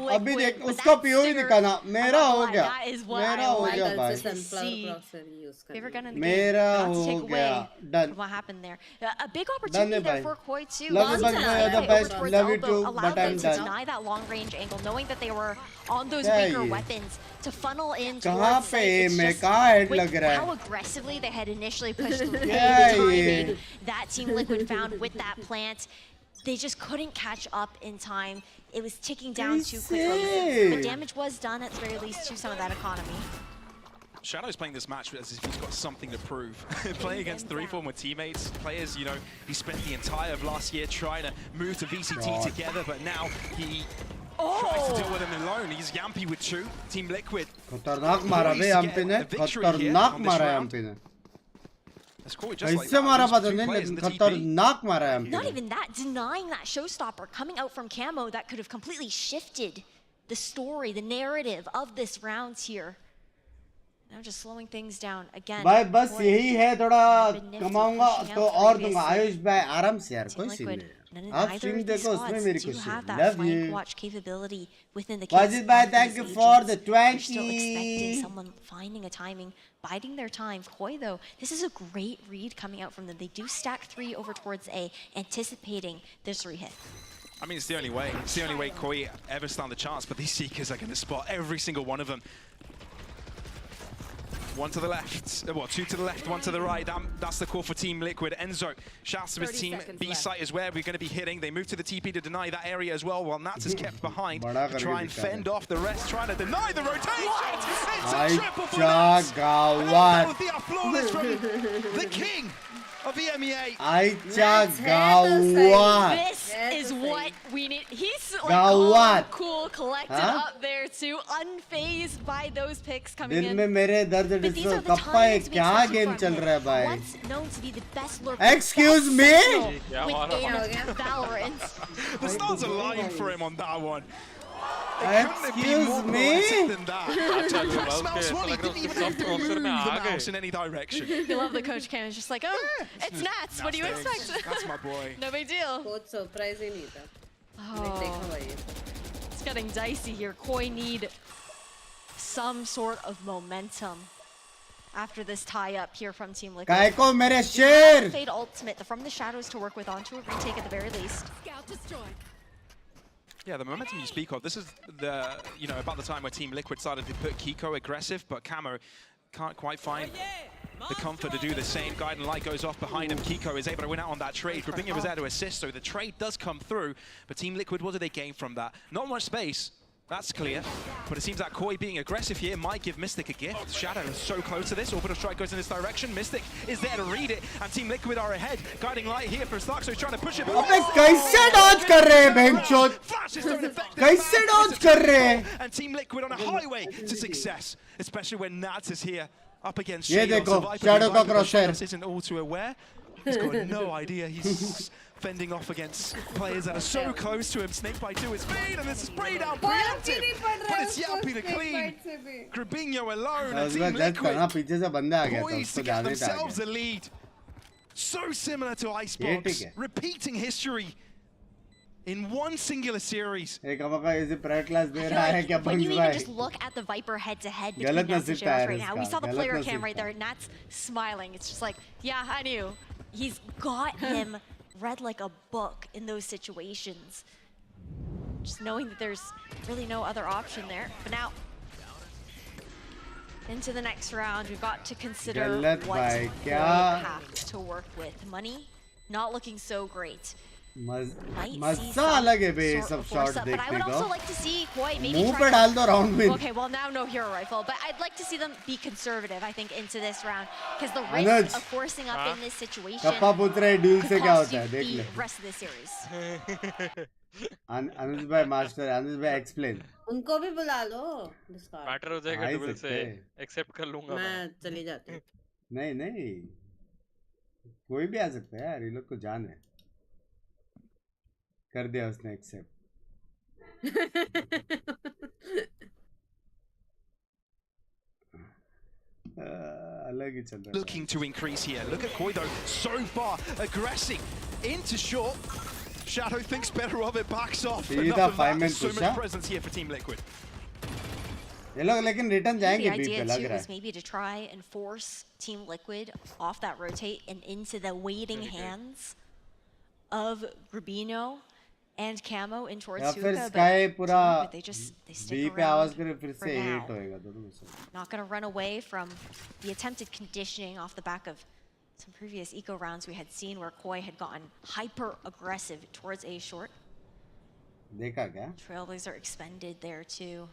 उसको पीओवी दिखाना. मेरा हो गया. मेरा हो गया भाई. मेरा हो गया. Done. What happened there? A big opportunity there for Koi too. Love you, the best. Love you too, but I'm done. To deny that long range angle, knowing that they were on those bigger weapons to funnel in कहाँ towards पे मैं कहाँ head लग रहा है? how aggressively they had initially pushed through the timing that Team Liquid found with that plant. They just couldn't catch up in time. It was ticking down too quickly. But damage was done at the very least to some of that economy. Shadow's playing this match as if he's got something to prove. Playing against 3 former teammates, players, you know, he spent the entire of last year trying to move to VCT together, but now he tries to deal with him alone. He's Yampy with 2, Team Liquid. खतरनाक मारा बे यम्पी ने. खतरनाक मारा यम्पी ने. ऐसे मारा पता नहीं लेकिन खतरनाक मारा यम्पी. Not even that, denying that showstopper coming out from Camo that could have completely shifted the story, the narrative of this round here. Now just slowing things down again. भाई बस यही है थोड़ा कमाऊंगा तो और दूंगा. आयुष भाई आराम से यार कोई सीन नहीं. आप स्ट्रीम देखो उसमें मेरी खुशी. Love you. Wajid bhai, thank you for the 20. Still expecting someone finding a timing, biding their time. Koi though, this is a great read coming out from them. They do stack 3 over towards A, anticipating this re-hit. I mean, it's the only way. It's the only way Koi ever stand a chance. But these Seekers are going to spot every single one of them. 1 to the left, well, 2 to the left, 1 to the right. That's the call for Team Liquid. Enzo shouts to his team. B site is where we're going to be hitting. They move to the TP to deny that area as well, while Nats is kept behind to try and fend off the rest, trying to deny the rotation. It's a triple for Nats. The flawless from the king of the Emea. This is what we need. He's like cool, collected up there too, unfazed by those picks coming in. दिल में मेरे दर्द disco kappa है क्या game चल रहा है भाई? Excuse me? Within Valorant. The stars are lying for him on that one. Excuse me? In any direction. You love the coach cam. It's just like, oh, it's Nats. What do you expect? That's my boy. No big deal. बहुत surprise ही नहीं था. It's getting dicey here. Koi need some sort of momentum after this tie-up here from Team Liquid. काय को मेरे शेर? Fade ultimate from the shadows to work with onto a retake at the very least. Scout destroyed. Yeah, the momentum you speak of, this is about the time where Team Liquid started to put Kiko aggressive, but Camo can't quite find the comfort to do the same. Guiding Light goes off behind him. Kiko is able to win out on that trade. Grabinho was there to assist, so the trade does come through. But Team Liquid, what do they gain from that? Not much space. That's clear. But it seems that Koi being aggressive here might give Mystic a gift. Shadow is so close to this. Orbital Strike goes in this direction. Mystic is there to read it. And Team Liquid are ahead. Guiding Light here for Stark, so he's trying to push it. अबे कैसे dodge कर रहे हैं बेंचोद? कैसे dodge कर रहे हैं? And Team Liquid on a highway to success. Especially when Nats is here up against ये देखो, Shadow का crosshair. Isn't all too aware. He's got no idea. He's fending off against players that are so close to him. Snake bite to his feet, and there's a spray down preemptive. But it's Yappy to clean. Grabinho alone. And Team Liquid poised themselves the lead. So similar to Icebox, repeating history in one singular series. When you even just look at the Viper head-to-head between Nats and Jairus right now, we saw the player cam right there, Nats smiling. It's just like, yeah, I knew. He's got him read like a book in those situations. Just knowing that there's really no other option there. But now, into the next round, we've got to consider what we have to work with. Money, not looking so great. मजा अलग है बे सब shot देखने But I would also like to see Koi maybe मुंह पे डाल दो round में Okay, well now no hero rifle, but I'd like to see them be conservative, I think, into this round, because the risk of forcing up in this situation kappa पूछ रहे dual से क्या होता है देख ले rest of the series. अनुज भाई master अनुज भाई एक्सप्लेन उनको भी बुला लो मैटर हो जाएगा ड्यूल से एक्सेप्ट कर लूंगा मैं चली जाती हूं नहीं नहीं कोई भी आ सकता है यार ये लोग को जान है कर दिया उसने एक्सेप्ट अलग ही चल रहा है Looking to increase here. Look at Koi though, so far aggressing into short. Shadow thinks better of it, backs off. Enough of that. So much presence here for Team Liquid. ये लोग लेकिन return जाएंगे बीच पे लग रहा है. Maybe to try and force Team Liquid off that rotate and into the waiting hands of Rubino and Camo in towards Hookah. फिर Sky पूरा they stick B पे आवाज करे फिर से हिट होएगा दोनों में से. Not going to run away from the attempted conditioning off the back of some previous eco rounds we had seen where Koi had gotten hyper aggressive towards A short. देखा क्या? Trailblazer expended there too.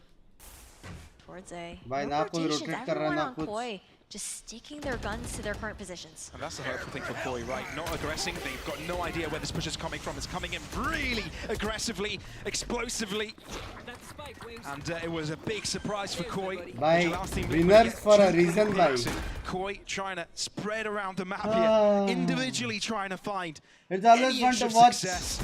Towards A. भाई ना कोई rotate कर रहा ना कुछ. Koi just sticking their guns to their current positions. And that's the hurtful thing for Koi, right? Not aggressing, they've got no idea where this push is coming from. It's coming in really aggressively, explosively. And it was a big surprise for Koi. Bye. Winners for a reason, bye. Koi trying to spread around the map here, individually trying to find it's always fun to watch success.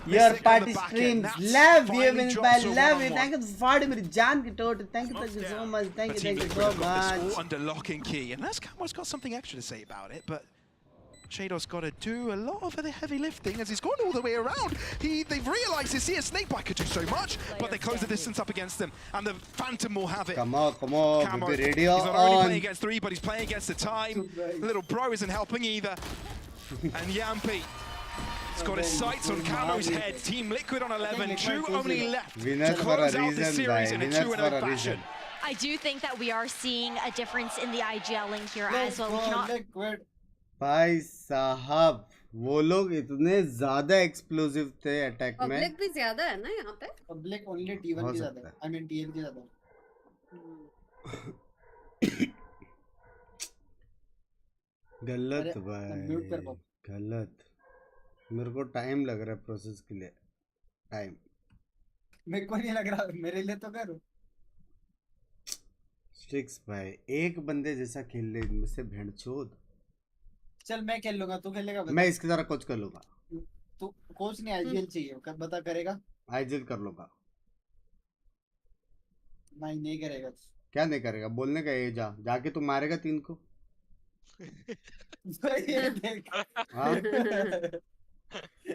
your party streams. Love you, Vince. Love you. Thank you for मेरी जान की टोट. Thank you so much. Thank you so much. All under lock and key, and that's Camo's got something extra to say about it, but Shadow's got to do a lot of the heavy lifting as he's gone all the way around. They've realised this here Snakebite could do so much, but they close the distance up against them, and the Phantom will have it. Come on, Camo, radio he's not only playing against 3, but he's playing against the time. The little bro isn't helping either. And Yampi, he's got his sights on Camo's head. Team Liquid on 11. Chu only left to close out this series in a 2-0 fashion. I do think that we are seeing a difference in the IGL link here as well. We cannot... भाई साहब वो लोग इतने ज्यादा explosive थे attack में. Public भी ज्यादा है ना यहाँ पे. पब्लिक ओनली T1 की ज्यादा है. I mean TL की ज्यादा है. गलत भाई गलत. मेरे को टाइम लग रहा है प्रोसेस के लिए. टाइम मेरे को नहीं लग रहा. मेरे लिए तो करो. स्टिक्स भाई एक बंदे जैसा खेल ले इनमें से भेड़चोद. चल मैं खेल लूंगा तू खेलेगा. मैं इसकी तरह कोच कर लूंगा. तू कोच नहीं आईजीएल चाहिए. कब बता करेगा. आईजीएल कर लूंगा. नहीं करेगा. क्या नहीं करेगा बोलने का ये जाके तू मारेगा 3 को. हाँ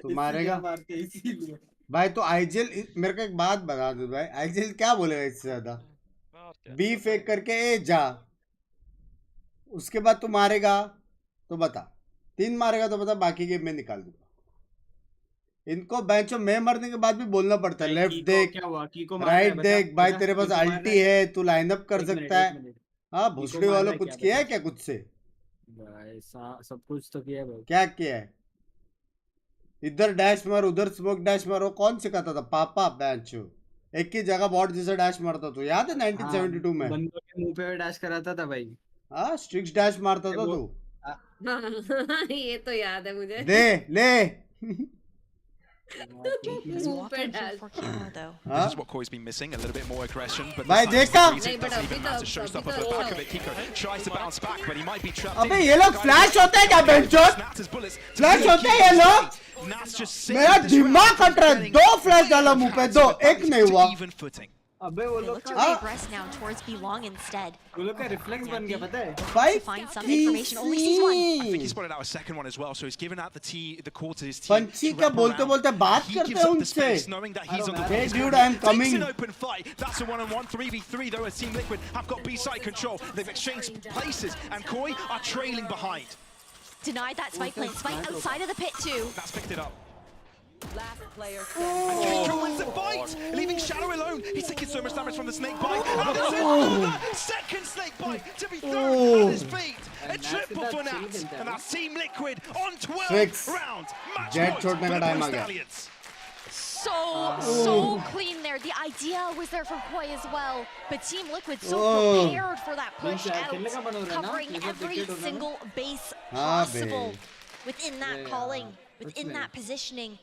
तू मारेगा भाई. तो आईजीएल मेरे को एक बात बता दो भाई. आईजीएल क्या बोलेगा इससे ज्यादा. बी फेक करके ए जा उसके बाद तू मारेगा तो बता. 3 मारेगा तो बता बाकी गेम में निकाल दूंगा. इनको बेंचो में मरने के बाद भी बोलना पड़ता है. लेफ्ट देख राइट देख भाई तेरे पास अल्टी है तू लाइनअप कर सकता है. हाँ भोसड़ी वालों कुछ किया है क्या कुछ से. सब कुछ तो किया है. क्या किया है. इधर डैश मार उधर स्मोक डैश मारो. कौन सिखाता था पापा बेंचो. एक की जगह बॉट जैसा डैश मारता तू. याद है 1972 में बंदों के मुंह पे डैश कराता था भाई. हाँ स्ट्रिक्स डैश मारता था तू. ये तो याद है मुझे. दे ले. This is what Koi's been missing, a little bit more aggression. But भाई देखा. Showstopper at the back of it. Kiko tries to bounce back, but he might be trapped. अबे ये लोग फ्लैश होते हैं क्या बेंचो. फ्लैश होते हैं ये लोग. मेरा दिमाग कट रहा है. 2 फ्लैश डाला मुंह पे 2 एक नहीं हुआ. अबे वो They लोग look to का regress now towards Belong instead. वो लोग का reflex बन गया पता है? To find some information, only sees one. I think he spotted out a second one as well, so he's given out the call to his team. पंछी का बोलते बात करते हैं उनसे. Knowing that he's on the Hey dude, I'm coming. Takes an open fight. That's a 1-on-1 3v3 though. As Team Liquid have got B-side control. They've exchanged places, and Koi are trailing behind. Denied that spike plant. Spike outside of the pit too. That's picked it up. Last player And Kiko wins the fight, leaving Shadow alone. He's taking so much damage from the snake bite. And this is the second snake bite to be thrown at his feet. A triple for Nats. And that's Team Liquid on 12 rounds. Match point for the Blue Stallions. So clean there. The idea was there from Koi as well, but Team Liquid so prepared for that push out, covering every single base possible within that calling, within that positioning.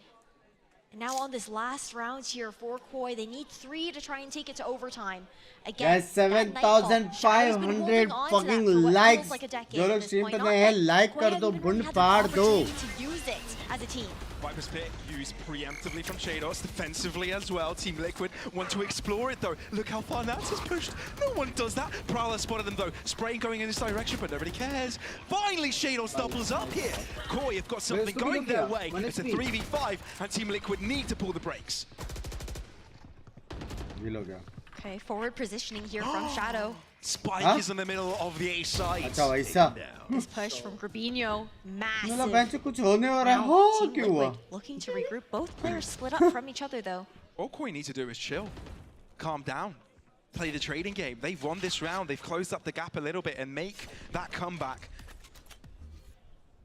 And now on this last round here for Koi, they need 3 to try and take it to overtime. Again, guys, 7,500 fucking likes. जो लोग stream पे नए हैं, like कर दो, बुंड फाड़ दो. As a team. Viper's Pit used preemptively from Shados, defensively as well. Team Liquid want to explore it though. Look how far Nats has pushed. No one does that. Prowler spotted them though. Spraying going in this direction, but nobody cares. Finally, Shados doubles up here. Koi have got something going their way. It's a 3v5, and Team Liquid need to pull the brakes. Okay, forward positioning here from Shadow. Spike is in the middle of the A side. This push from Grabinho, massive. Team Liquid looking to regroup. Both players split up from each other though. All Koi need to do is chill, calm down, play the trading game. They've won this round. They've closed up the gap a little bit and make that comeback.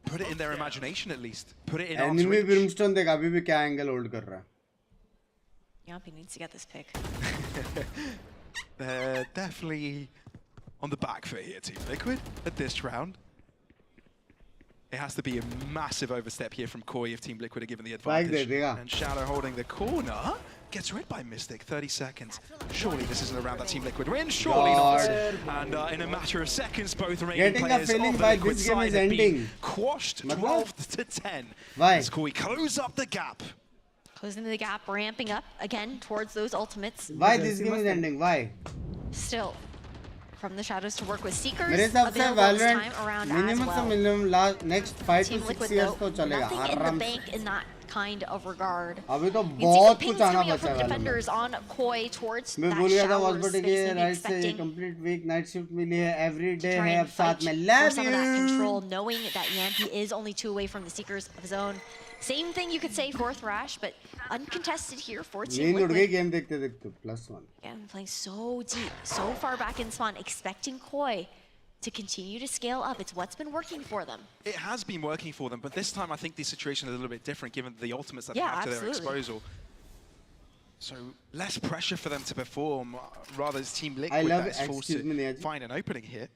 Put it in their imagination at least. Put it in arm's Enemy reach. Brimstone देख अभी भी क्या angle hold कर रहा है. Yampi needs to get this pick. They're definitely on the back foot here, Team Liquid, at this round. It has to be a massive overstep here from Koi if Team Liquid are given the advantage. And Shadow holding the corner. Gets rid by Mystic, 30 seconds. Surely this isn't a round that Team Liquid win. Surely not. And in a matter of seconds, both remaining players of the Liquid side have been quashed 12-10. As Koi close up the gap. Closing the gap, ramping up again towards those ultimates. Why this game is ending? Why? Still, from the shadows to work with Seekers. मेरे हिसाब से Valorant minimum से minimum last next 5 to 6 years तो चलेगा nothing in the bank in that kind of regard. अभी तो बहुत कुछ आना बचा है defenders on Koi towards मैं भूल गया था वॉसबट के राइट से complete week night shift मिली है every day है अब साथ में love some of that control, knowing that Yampi is only 2 away from the Seekers of his own. Same thing you could say for Thrash, but uncontested here for Team Liquid. game देखते देखते +1. Yeah, playing so deep, so far back in spawn, expecting Koi to continue to scale up. It's what's been working for them. It has been working for them, but this time I think the situation is a little bit different given the ultimates that they have to their disposal. So less pressure for them to perform, rather as Team Liquid that's forced to find an opening here.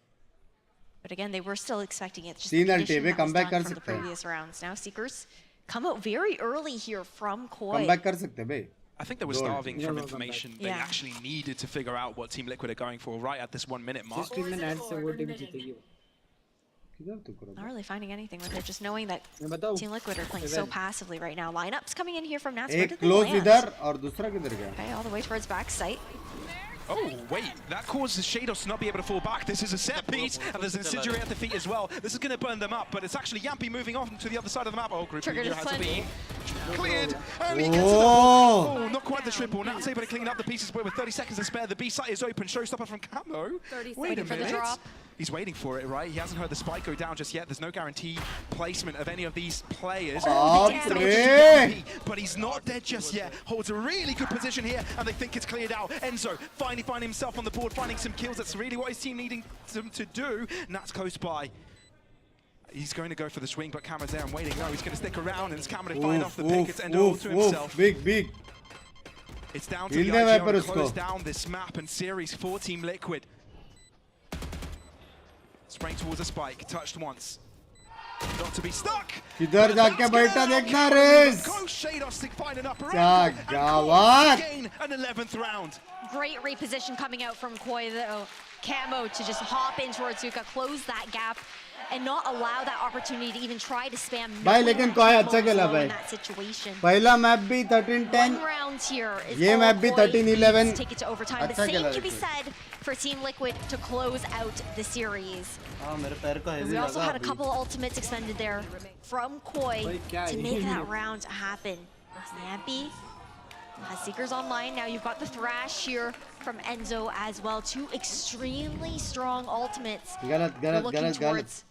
But again, they were still expecting it. Just the condition that was done from the previous rounds. Now Seekers come out very early here from Koi. Comeback कर सकते हैं I think they were starving from information. They actually needed to figure out what Team Liquid are going for right at this 1 minute mark. Not really finding anything with it, just knowing that Team Liquid are playing so passively right now. Lineups coming in here from Nats. एक close इधर और दूसरा किधर गया? Okay, all the way towards backside. Oh, wait, that causes Shados to not be able to fall back. This is a set piece, and there's an Incendiary at the feet as well. This is going to burn them up, but it's actually Yampi moving on to the other side of the map. Oh, Group Leader has to be cleared, and he gets it up. Oh, not quite the triple. Nat's able to clean up the pieces, but with 30 seconds to spare, the B site is open. Showstopper from Camo. Wait a minute. He's waiting for it, right? He hasn't heard the spike go down just yet. There's no guarantee placement of any of these players. But he's not dead just yet. Holds a really good position here, and they think it's cleared out. Enzo finally finding himself on the board, finding some kills. That's really what his team needing them to do. Nat's close by. He's going to go for the swing, but Cameron's there and waiting. No, he's going to stick around, and it's Cameron to find off the pick. It's Endo all to himself. Big. It's down to the IGL to close down this map and series for Team Liquid. Spraying towards a spike, touched once. Not to be stuck. किधर जाके बैठा देखना race. Shados to find an upper क्या गावात. gain an 11th round. Great reposition coming out from Koi though. Camo to just hop in towards Suka, close that gap, and not allow that opportunity to even try to spam. भाई लेकिन कोई अच्छा खेला भाई. पहला map भी 13-10. ये map भी 13-11. Take it to overtime. The same can be said for Team Liquid to close out the series. We also had a couple of ultimates expended there from Koi to make that round happen. Snappy has Seekers online. Now you've got the Thrash here from Enzo as well. Two extremely strong ultimates. Looking towards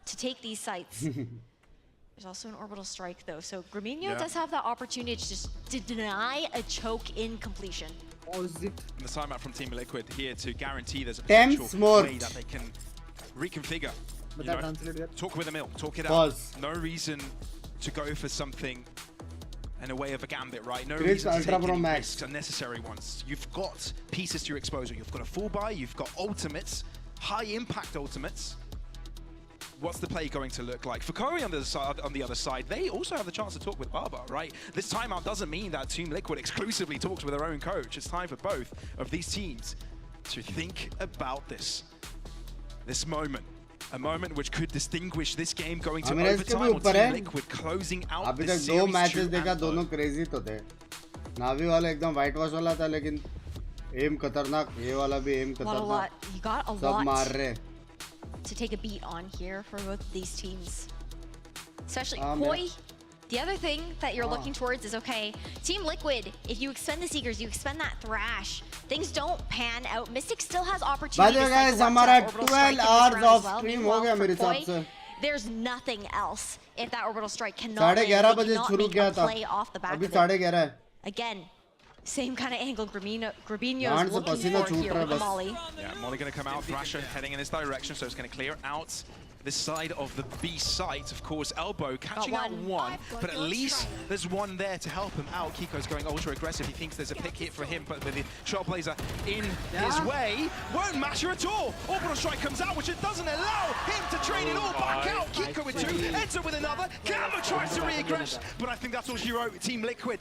to take these sites. There's also an orbital strike though. So Gremino does have that opportunity to just deny a choke in completion. And the timeout from Team Liquid here to guarantee there's a potential way that they can reconfigure. You know, talk with Emil, talk it out. No reason to go for something in a way of a gambit, right? No reason to take any risks, unnecessary ones. You've got pieces to your exposure. You've got a full buy, you've got ultimates, high impact ultimates. What's the play going to look like? For Koi on the other side, they also have the chance to talk with Baba, right? This timeout doesn't mean that Team Liquid exclusively talks with their own coach. It's time for both of these teams to think about this moment. A moment which could distinguish this game going to overtime or Team Liquid closing out अभी this तक दो series. Matches देखा, दोनों crazy तो थे. नावी वाला एकदम white wash वाला था, लेकिन एम खतरनाक. ये वाला भी एम खतरनाक. सब मार रहे. To take a beat on here for both of these teams, especially Koi. The other thing that you're looking towards is, okay, Team Liquid, if you expend the Seekers, you expend that Thrash, things don't pan out. Mystic still has opportunity to guys, हमारा 12 hours of stream हो गया मेरे हिसाब से. There's nothing else if that orbital strike cannot play off the back of it. Again, same kind of angle Grabinho's looking for here with the Molly. Yeah, Molly going to come out, Thrasher heading in this direction, so it's going to clear out this side of the B site. Of course, Elbow catching out one, but at least there's one there to help him out. Kiko's going ultra aggressive. He thinks there's a pick hit for him, but the shot blazer in his way won't matter at all. Orbital strike comes out, which it doesn't allow him to train it all back out. Kiko with two, Enzo with another. Camo tries to re-aggress, but I think that's all she wrote. Team Liquid,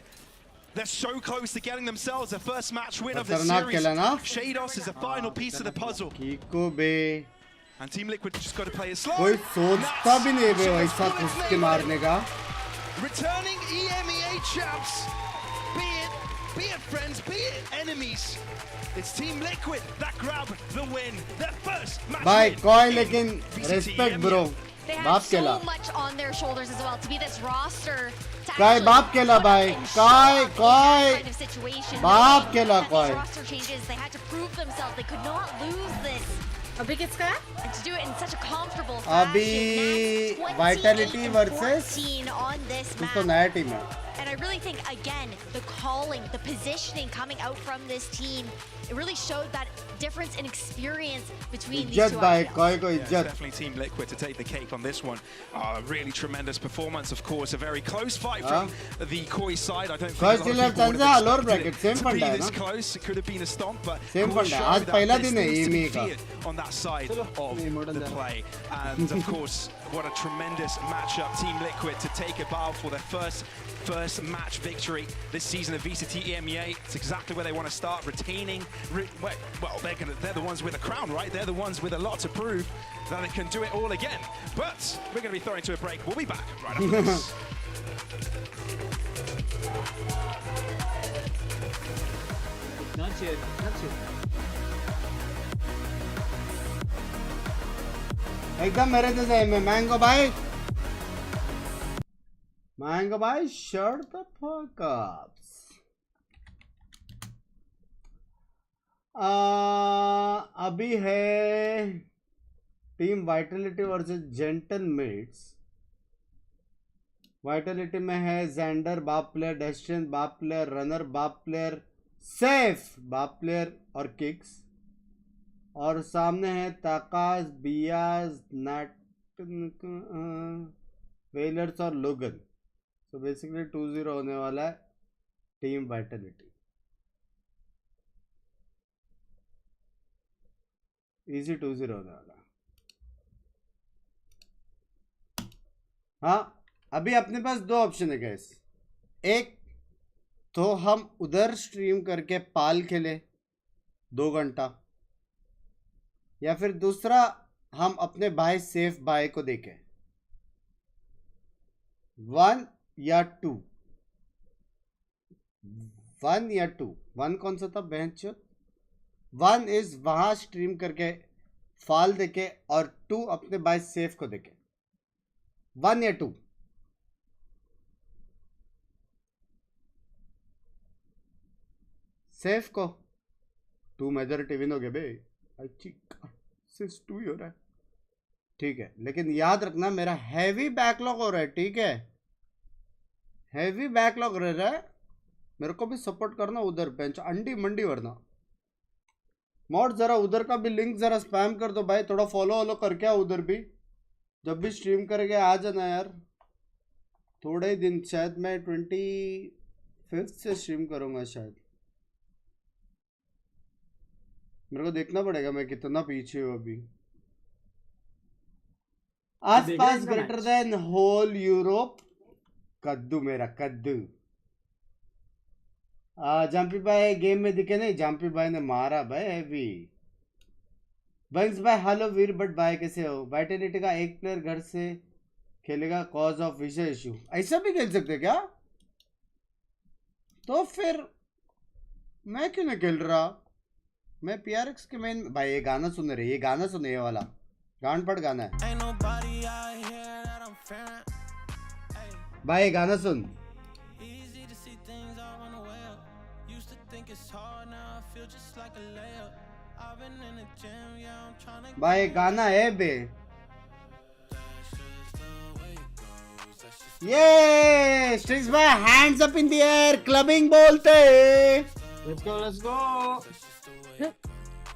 they're so close to getting themselves a first match win of the series. Shados is the final piece of the puzzle. Kiko be. And Team Liquid just got to play it slow. कोई सोचता भी नहीं है वैसा उसके मारने का. Returning EMEA champs, be it friends, be it enemies. It's Team Liquid that grab the win. Their first match. Bye, Koi, लेकिन respect bro. They have so much on their shoulders as well to be this roster. Koi बाप केला भाई. Koi. बाप केला Koi. Roster changes. They had to prove themselves. They could not lose this. अभी किसका? And to do it in such a comfortable fashion. अभी Vitality versus on this map. तो नया टीम है. And I really think, again, the calling, the positioning coming out from this team, it really showed that difference in experience between these two outfits. Definitely Team Liquid to take the cake on this one. Really tremendous performance, of course. A very close fight from the Koi side. I don't think a lot of people would have expected to be this close. It could have been a stomp, but आज पहला दिन है Emea का. On that side of the play. And of course, what a tremendous matchup. Team Liquid to take a bow for their first match victory this season of VCT EMEA. It's exactly where they want to start, retaining. Well, they're the ones with a crown, right? They're the ones with a lot to prove that they can do it all again. But we're going to be throwing to a break. We'll be back right after this. Not yet. एकदम मेरे जैसे है mango भाई. Mango boy, shut the fuck up. अभी है team Vitality versus Gentle Mates. Vitality में है Cender बाप प्लेयर, डेस्टिन बाप प्लेयर, रनर बाप प्लेयर, सेफ बाप प्लेयर और किक्स. और सामने है ताकाज, बियाज, वेलर्स और लोगन. तो बेसिकली 2-0 होने वाला है टीम वाइटलिटी. इजी 2-0 होने वाला. हाँ, अभी अपने पास दो ऑप्शन है गाइस. एक तो हम उधर स्ट्रीम करके पाल खेले 2 घंटा, या फिर दूसरा हम अपने भाई सेफ भाई को देखें 1 या 2, 1 या 2, 1 कौन सा था बहनचोद? 1 इज वहां स्ट्रीम करके फाल देखे और 2 अपने भाई सेफ को देखे। 1 या 2? सेफ को 2 मेजॉरिटी विन हो गए बे। सिर्फ 2 ही हो रहा है, ठीक है। लेकिन याद रखना मेरा हैवी बैकलॉग हो रहा है, ठीक है, हैवी बैकलॉग रह रहा है। मेरे को भी सपोर्ट करना उधर बेंच अंडी मंडी, वरना मॉड जरा उधर का भी लिंक जरा स्पैम कर दो भाई, थोड़ा फॉलो वॉलो करके आओ उधर भी, जब भी स्ट्रीम करके आ जाना यार। थोड़े ही दिन, शायद मैं 25 से स्ट्रीम करूंगा शायद। मेरे को देखना पड़ेगा मैं कितना पीछे हूँ अभी। आस पास ग्रेटर देन होल यूरोप। कद्दू मेरा कद्दू। जंपी भाई गेम में दिखे नहीं, जंपी भाई ने मारा भाई अभी। बंक्स भाई हेलो वीर बट भाई कैसे हो? वाइटलिटी का एक प्लेयर घर से खेलेगा कॉज ऑफ विषय इशू, ऐसा भी खेल सकते क्या? तो फिर मैं क्यों नहीं खेल रहा? मैं PRX के मेन भाई ये गाना सुन रहे, ये गाना सुने, ये वाला गान पड़ गाना है भाई, ये गाना सुन भाई, गाना है बे। ये स्ट्रिक्स भाई hands up in the air clubbing बोलते। Let's go let's go.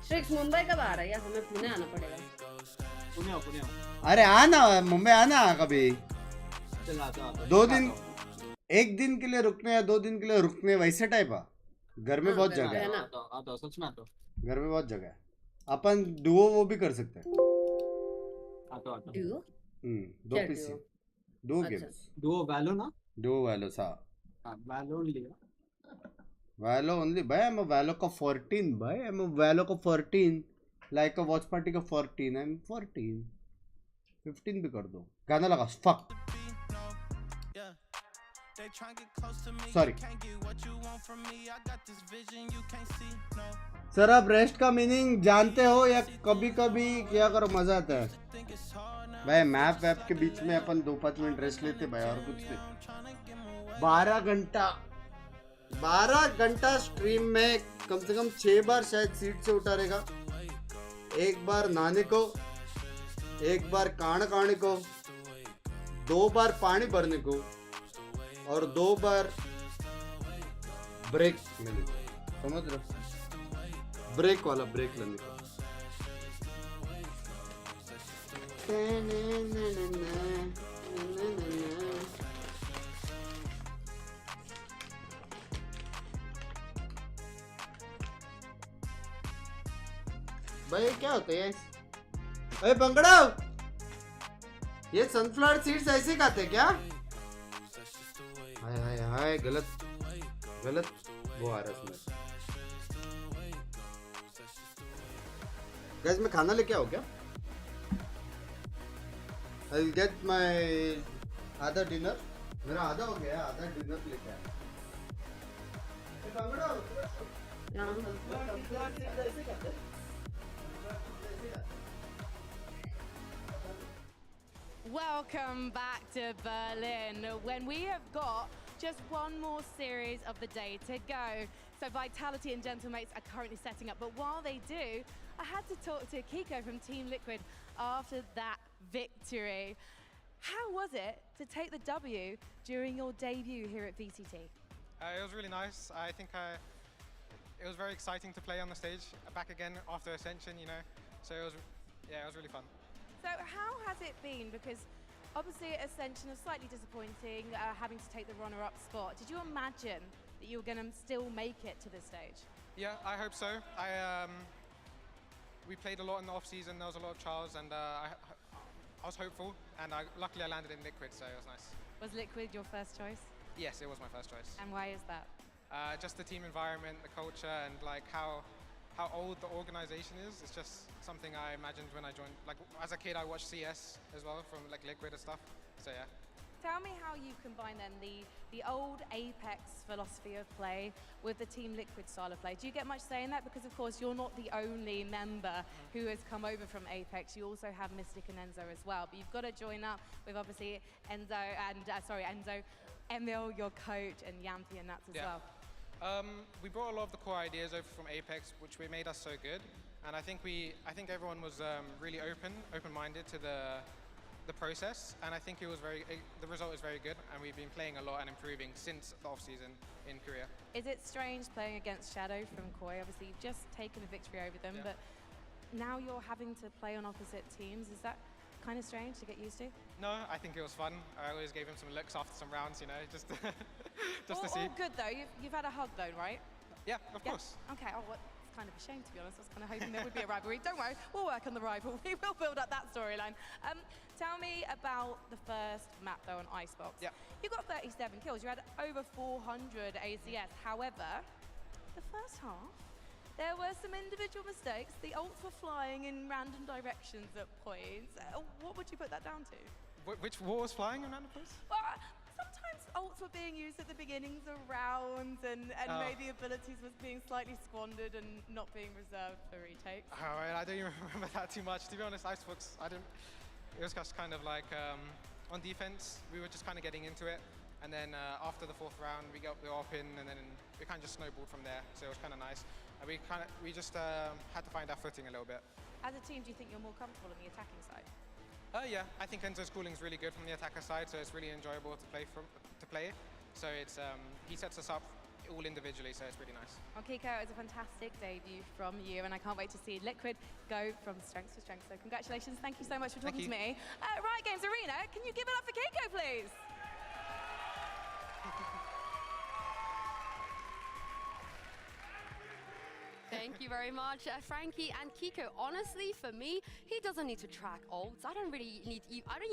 स्ट्रिक्स मुंबई कब आ रहा है? हमें पुणे आना पड़ेगा। पुणे आओ, पुणे आओ। अरे आना मुंबई, आना कभी। चल आता 2 दिन, 1 दिन के लिए रुकने या 2 दिन के लिए रुकने, वैसे टाइप है। घर में बहुत जगह है, आता सच में आता। घर में बहुत जगह है, अपन डुओ वो भी कर सकते हैं। आता डुओ 2 पीसी 2 गेम्स। डुओ वैलो ना? डुओ वैलो सा। वैलो ओनली। वैलो ओनली भाई, I'm a वैलो का 14 भाई, I'm a वैलो का 14 लाइक अ वॉच पार्टी का 14, I'm 14 15 भी कर दो। गाना लगा फक, सॉरी सर। आप रेस्ट का मीनिंग जानते हो या कभी कभी क्या करो मजा आता है भाई? मैप वैप के बीच में अपन 2-5 मिनट रेस्ट लेते भाई, और कुछ नहीं। 12 घंटा स्ट्रीम में कम से कम 6 बार शायद सीट से उठा रहेगा। 1 बार नहाने को, 1 बार खाने को, 2 बार पानी भरने को, और 2 बार ब्रेक लेने को। समझ रहे? ब्रेक वाला ब्रेक लेने को। भाई क्या होता है? अरे बंगड़ा, ये सनफ्लावर सीड्स ऐसे खाते क्या? हाय हाय हाय, गलत गलत वो आ रहा है इसमें। गाइस मैं खाना लेके आओ क्या? I'll get my आधा डिनर, मेरा आधा हो गया, आधा डिनर लेके आया। Welcome back to Berlin, when we have got just one more series of the day to go. So Vitality and Gentlemates are currently setting up, but while they do, I had to talk to Kiko from Team Liquid after that victory. How was it to take the W during your debut here at VCT? It was really nice. I think it was very exciting to play on the stage back again after Ascension, you know. So it was really fun. So how has it been? Because obviously Ascension was slightly disappointing, having to take the runner-up spot. Did you imagine that you were going to still make it to this stage? Yeah, I hope so. We played a lot in the off-season. There was a lot of trials, and I was hopeful, and luckily I landed in Liquid, so it was nice. Was Liquid your first choice? Yes, it was my first choice. And why is that? Just the team environment, the culture, and like how how old the organization is. It's just something I imagined when I joined. Like as a kid, I watched CS as well from like Liquid and stuff. So yeah. Tell me how you combine then the old Apex philosophy of play with the Team Liquid style of play. Do you get much say in that? Because of course you're not the only member who has come over from Apex. You also have Mystic and Enzo as well. But you've got to join up with obviously Enzo and Emil, your coach, and Yampi and Nats as well. We brought a lot of the core ideas over from Apex, which made us so good. And I think everyone was really open-minded to the process, and I think the result is very good, and we've been playing a lot and improving since the off-season in Korea. Is it strange playing against Shadow from Koi? Obviously you've just taken a victory over them, but now you're having to play on opposite teams. Is that kind of strange to get used to? No, I think it was fun. I always gave him some looks after some rounds, you know, just to see. All good though. You've had a hug though, right? Yeah, of course. Okay. Oh, it's kind of a shame to be honest. I was kind of hoping there would be a rivalry. Don't worry, we'll work on the rivalry. We'll build up that storyline. Tell me about the first map though on Icebox. Yeah. You got 37 kills. You had over 400 ACS. However, the first half, there were some individual mistakes. The ults were flying in random directions at points. What would you put that down to? What was flying in random points? Well, sometimes ults were being used at the beginnings of rounds, and maybe abilities was being slightly squandered and not being reserved for retakes. Oh, I don't even remember that too much. To be honest, Icebox, it was just kind of like on defense, we were just kind of getting into it, and then after the 4th round, we got the AWP in, and then we kind of just snowballed from there. So it was kind of nice. And we just had to find our footing a little bit. As a team, do you think you're more comfortable on the attacking side? Yeah, I think Enzo's cooling is really good from the attacker side, so it's really enjoyable to play. So it's he sets us up all individually, so it's really nice. Well, Kiko, it was a fantastic debut from you, and I can't wait to see Liquid go from strength to strength. So congratulations, thank you so much for talking to me. Riot Games Arena, can you give it up for Kiko, please? Thank you very much, Frankie and Kiko. Honestly, for me, he doesn't need to track ults. I don't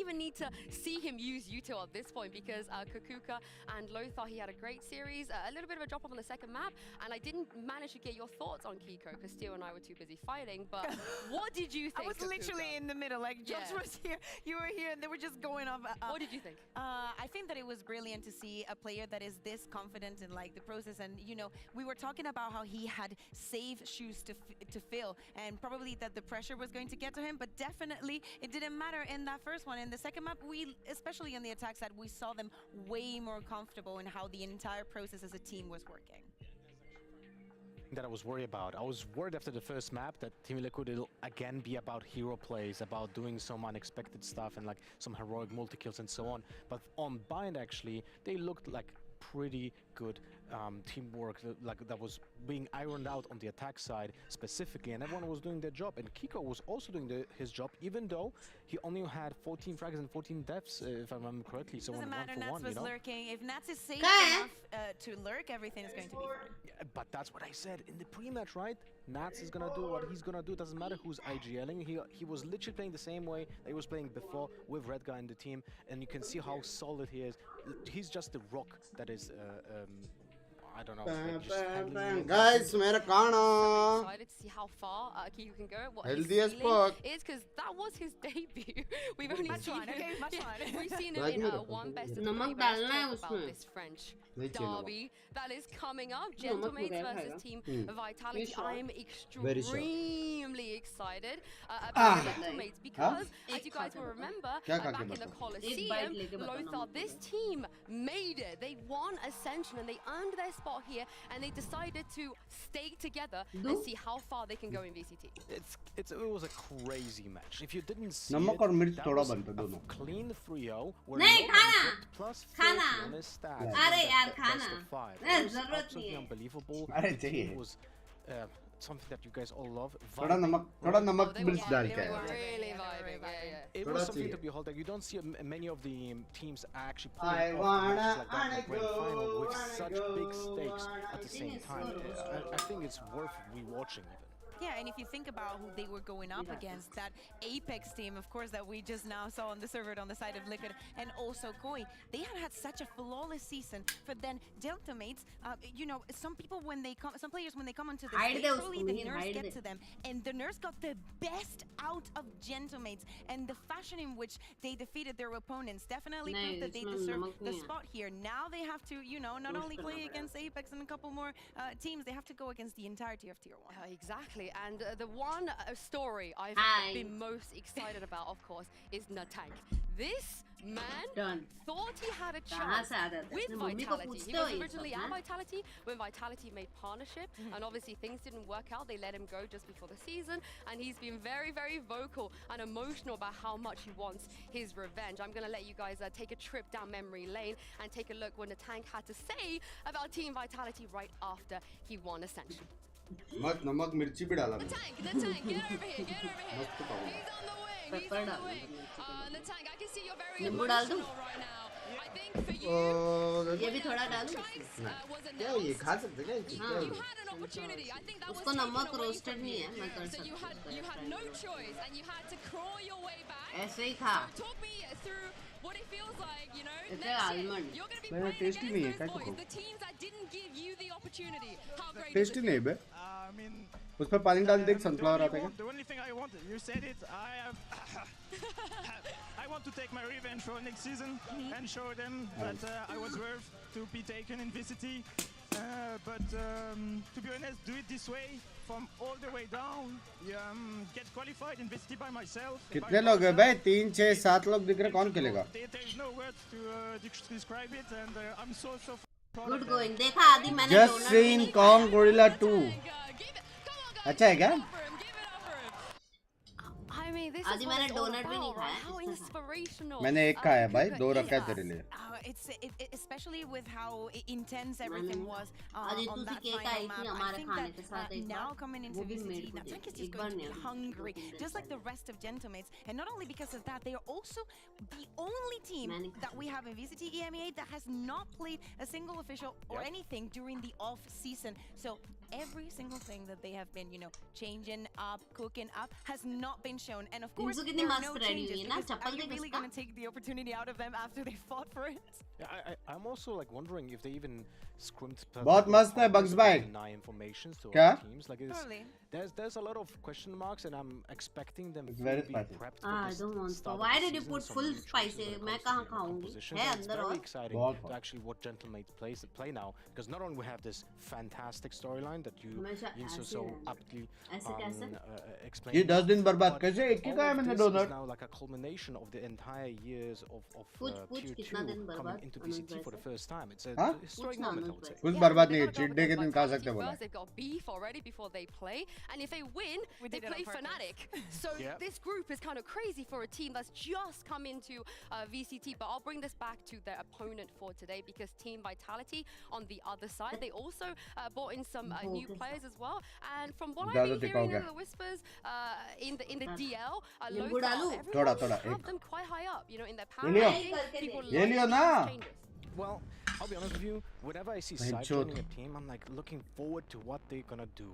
even need to see him use util at this point, because Kukuka and Lothar, he had a great series. A little bit of a drop off on the second map, and I didn't manage to get your thoughts on Kiko because Steel and I were too busy fighting. But what did you think? I was literally in the middle. Like Josh was here, you were here, and they were just going off. What did you think? I think that it was brilliant to see a player that is this confident in like the process, and you know, we were talking about how he had saved shoes to fill, and probably that the pressure was going to get to him, but definitely it didn't matter in that first one. In the second map, especially on the attack side, we saw them way more comfortable in how the entire process as a team was working. That I was worried about. I was worried after the first map that Team Liquid will again be about hero plays, about doing some unexpected stuff and like some heroic multi-kills and so on. But on Bind, actually, they looked like pretty good teamwork, like that was being ironed out on the attack side specifically, and everyone was doing their job. And Kiko was also doing his job, even though he only had 14 frags and 14 deaths, if I remember correctly. So doesn't matter, Nats was lurking. If Nats is safe enough to lurk, everything is going to be fine. Yeah, but that's what I said in the pre-match, right? Nats is gonna do what he's gonna do. Doesn't matter who's IGLing. He was literally playing the same way that he was playing before with Red Guy in the team, and you can see how solid he is. He's just the rock that is I don't know. Guys, मेरा खाना. Excited to see how far Kiko can go. What Healthy as fuck. Is because that was his debut. We've only seen him. We've seen him in one best of 3. But let's talk about this French derby that is coming up. Gentlemates versus Team Vitality. I'm extremely excited about Gentlemates because, as you guys will remember, back in the Coliseum, Lothar, this team made it. They won Ascension and they earned their spot here, and they decided to stay together and see how far they can go in VCT. It was a crazy match. If you didn't see it, that was a clean 3-0 where plus 30 on his stats. Best of 5. It was absolutely unbelievable. It was something that you guys all love. थोड़ा नमक मिर्च डाल के It was something to behold. Like, you don't see many of the teams actually playing like that in the grand final with such big stakes at the same time. I think it's worth rewatching even. Yeah, and if you think about who they were going up against, that Apex team, of course, that we just now saw on the server on the side of Liquid, and also Koi, they had such a flawless season. But then Delta mates, you know, some players when they come onto the stage, truly the nerfs get to them, and the nerfs got the best out of Gentlemates, and the fashion in which they defeated their opponents definitely proved that they deserve the spot here. Now they have to, you know, not only play against Apex and a couple more teams, they have to go against the entirety of Tier 1. Exactly, and the one story I've been most excited about, of course, is Natank. This man thought he had a chance with Vitality. He was originally at Vitality when Vitality made partnership, and obviously things didn't work out. They let him go just before the season, and he's been very, very vocal and emotional about how much he wants his revenge. I'm going to let you guys take a trip down memory lane and take a look what Natank had to say about Team Vitality right after he won Ascension. नमक मिर्ची भी डाला The tank, get over here, get over here. He's on the wing, he's on the wing. The tank, I can see you're very emotional right now. I think for you, ये भी थोड़ा डालूं क्या ये खा सकते क्या you had an opportunity. I think that was उसको नमक रोस्टेड नहीं है मैं कर सकता हूँ you had no choice and you had to crawl your way back. ऐसे ही खा So talk me through what it feels like, you know, it's next almond. year, you're going to be playing against those boys, the teams that didn't give you the opportunity. How great is tasty it? नहीं बे I mean, उस पर पानी डाल दे sunflower आता है the only thing I wanted, you said it, I want to take my revenge for next season and show them that I was worth to be taken in VCT. But to be honest, do it this way from all the way down. Get qualified in VCT by myself. कितने लोग हैं भाई 3 6 7 लोग दिख रहे कौन खेलेगा There is no words to describe it, and I'm so proud good of going देखा आदि मैंने जस्ट सीन कॉन्ग गोरिल्ला 2 अच्छा है क्या I mean, this आदि is what मैंने it's all डोनट भी नहीं about, right? खाया How inspirational. मैंने एक खाया भाई 2 रखा है तेरे लिए It's especially with how intense everything was आदि on तू that cake final I map. थी I हमारे think खाने के that साथ एक now बार coming into वो भी VCT, मेरे को Natank is दे just एक बार going to नहीं be hungry, just like the rest of Gentlemates. And not only because of that, they are also the only team that we have in VCT EMEA that has not played a single official or anything during the off season. So every single thing that they have been, you know, changing up, cooking up, has not been shown. And of course, there are no changes. Because are you really going to take the opportunity out of them after they fought for it? Yeah, I'm also like wondering if they even scrimmed बहुत मस्त है Bugs भाई information to क्या teams. Like there's a lot of question marks, and I'm expecting them to be prepped for I this don't want start to. of Why the did you season, put some full new choices spice? when it मैं comes to कहाँ the खाऊंगी positions, है and it's अंदर very और exciting to actually what Gentlemates play now, because not only we have this fantastic storyline that you so aptly explained. ये 10 दिन बर्बाद कैसे एक ही खाया मैंने donut now like a culmination of the entire years of Tier 2 coming into VCT for the first time. It's a historic moment, I would say. कुछ बर्बाद नहीं है चीट डे के दिन खा सकते बोला They've got beef already before they play, and if they win, they play Fnatic. So this group is kind of crazy for a team that's just come into VCT. But I'll bring this back to their opponent for today, because Team Vitality on the other side, they also brought in some new players as well. And from what I've been hearing in the whispers in the DL, everyone have them quite high up, you know, in their power ranking. People like changes. Well, I'll be honest with you, whenever I see Saif joining a team, I'm like looking forward to what they're gonna do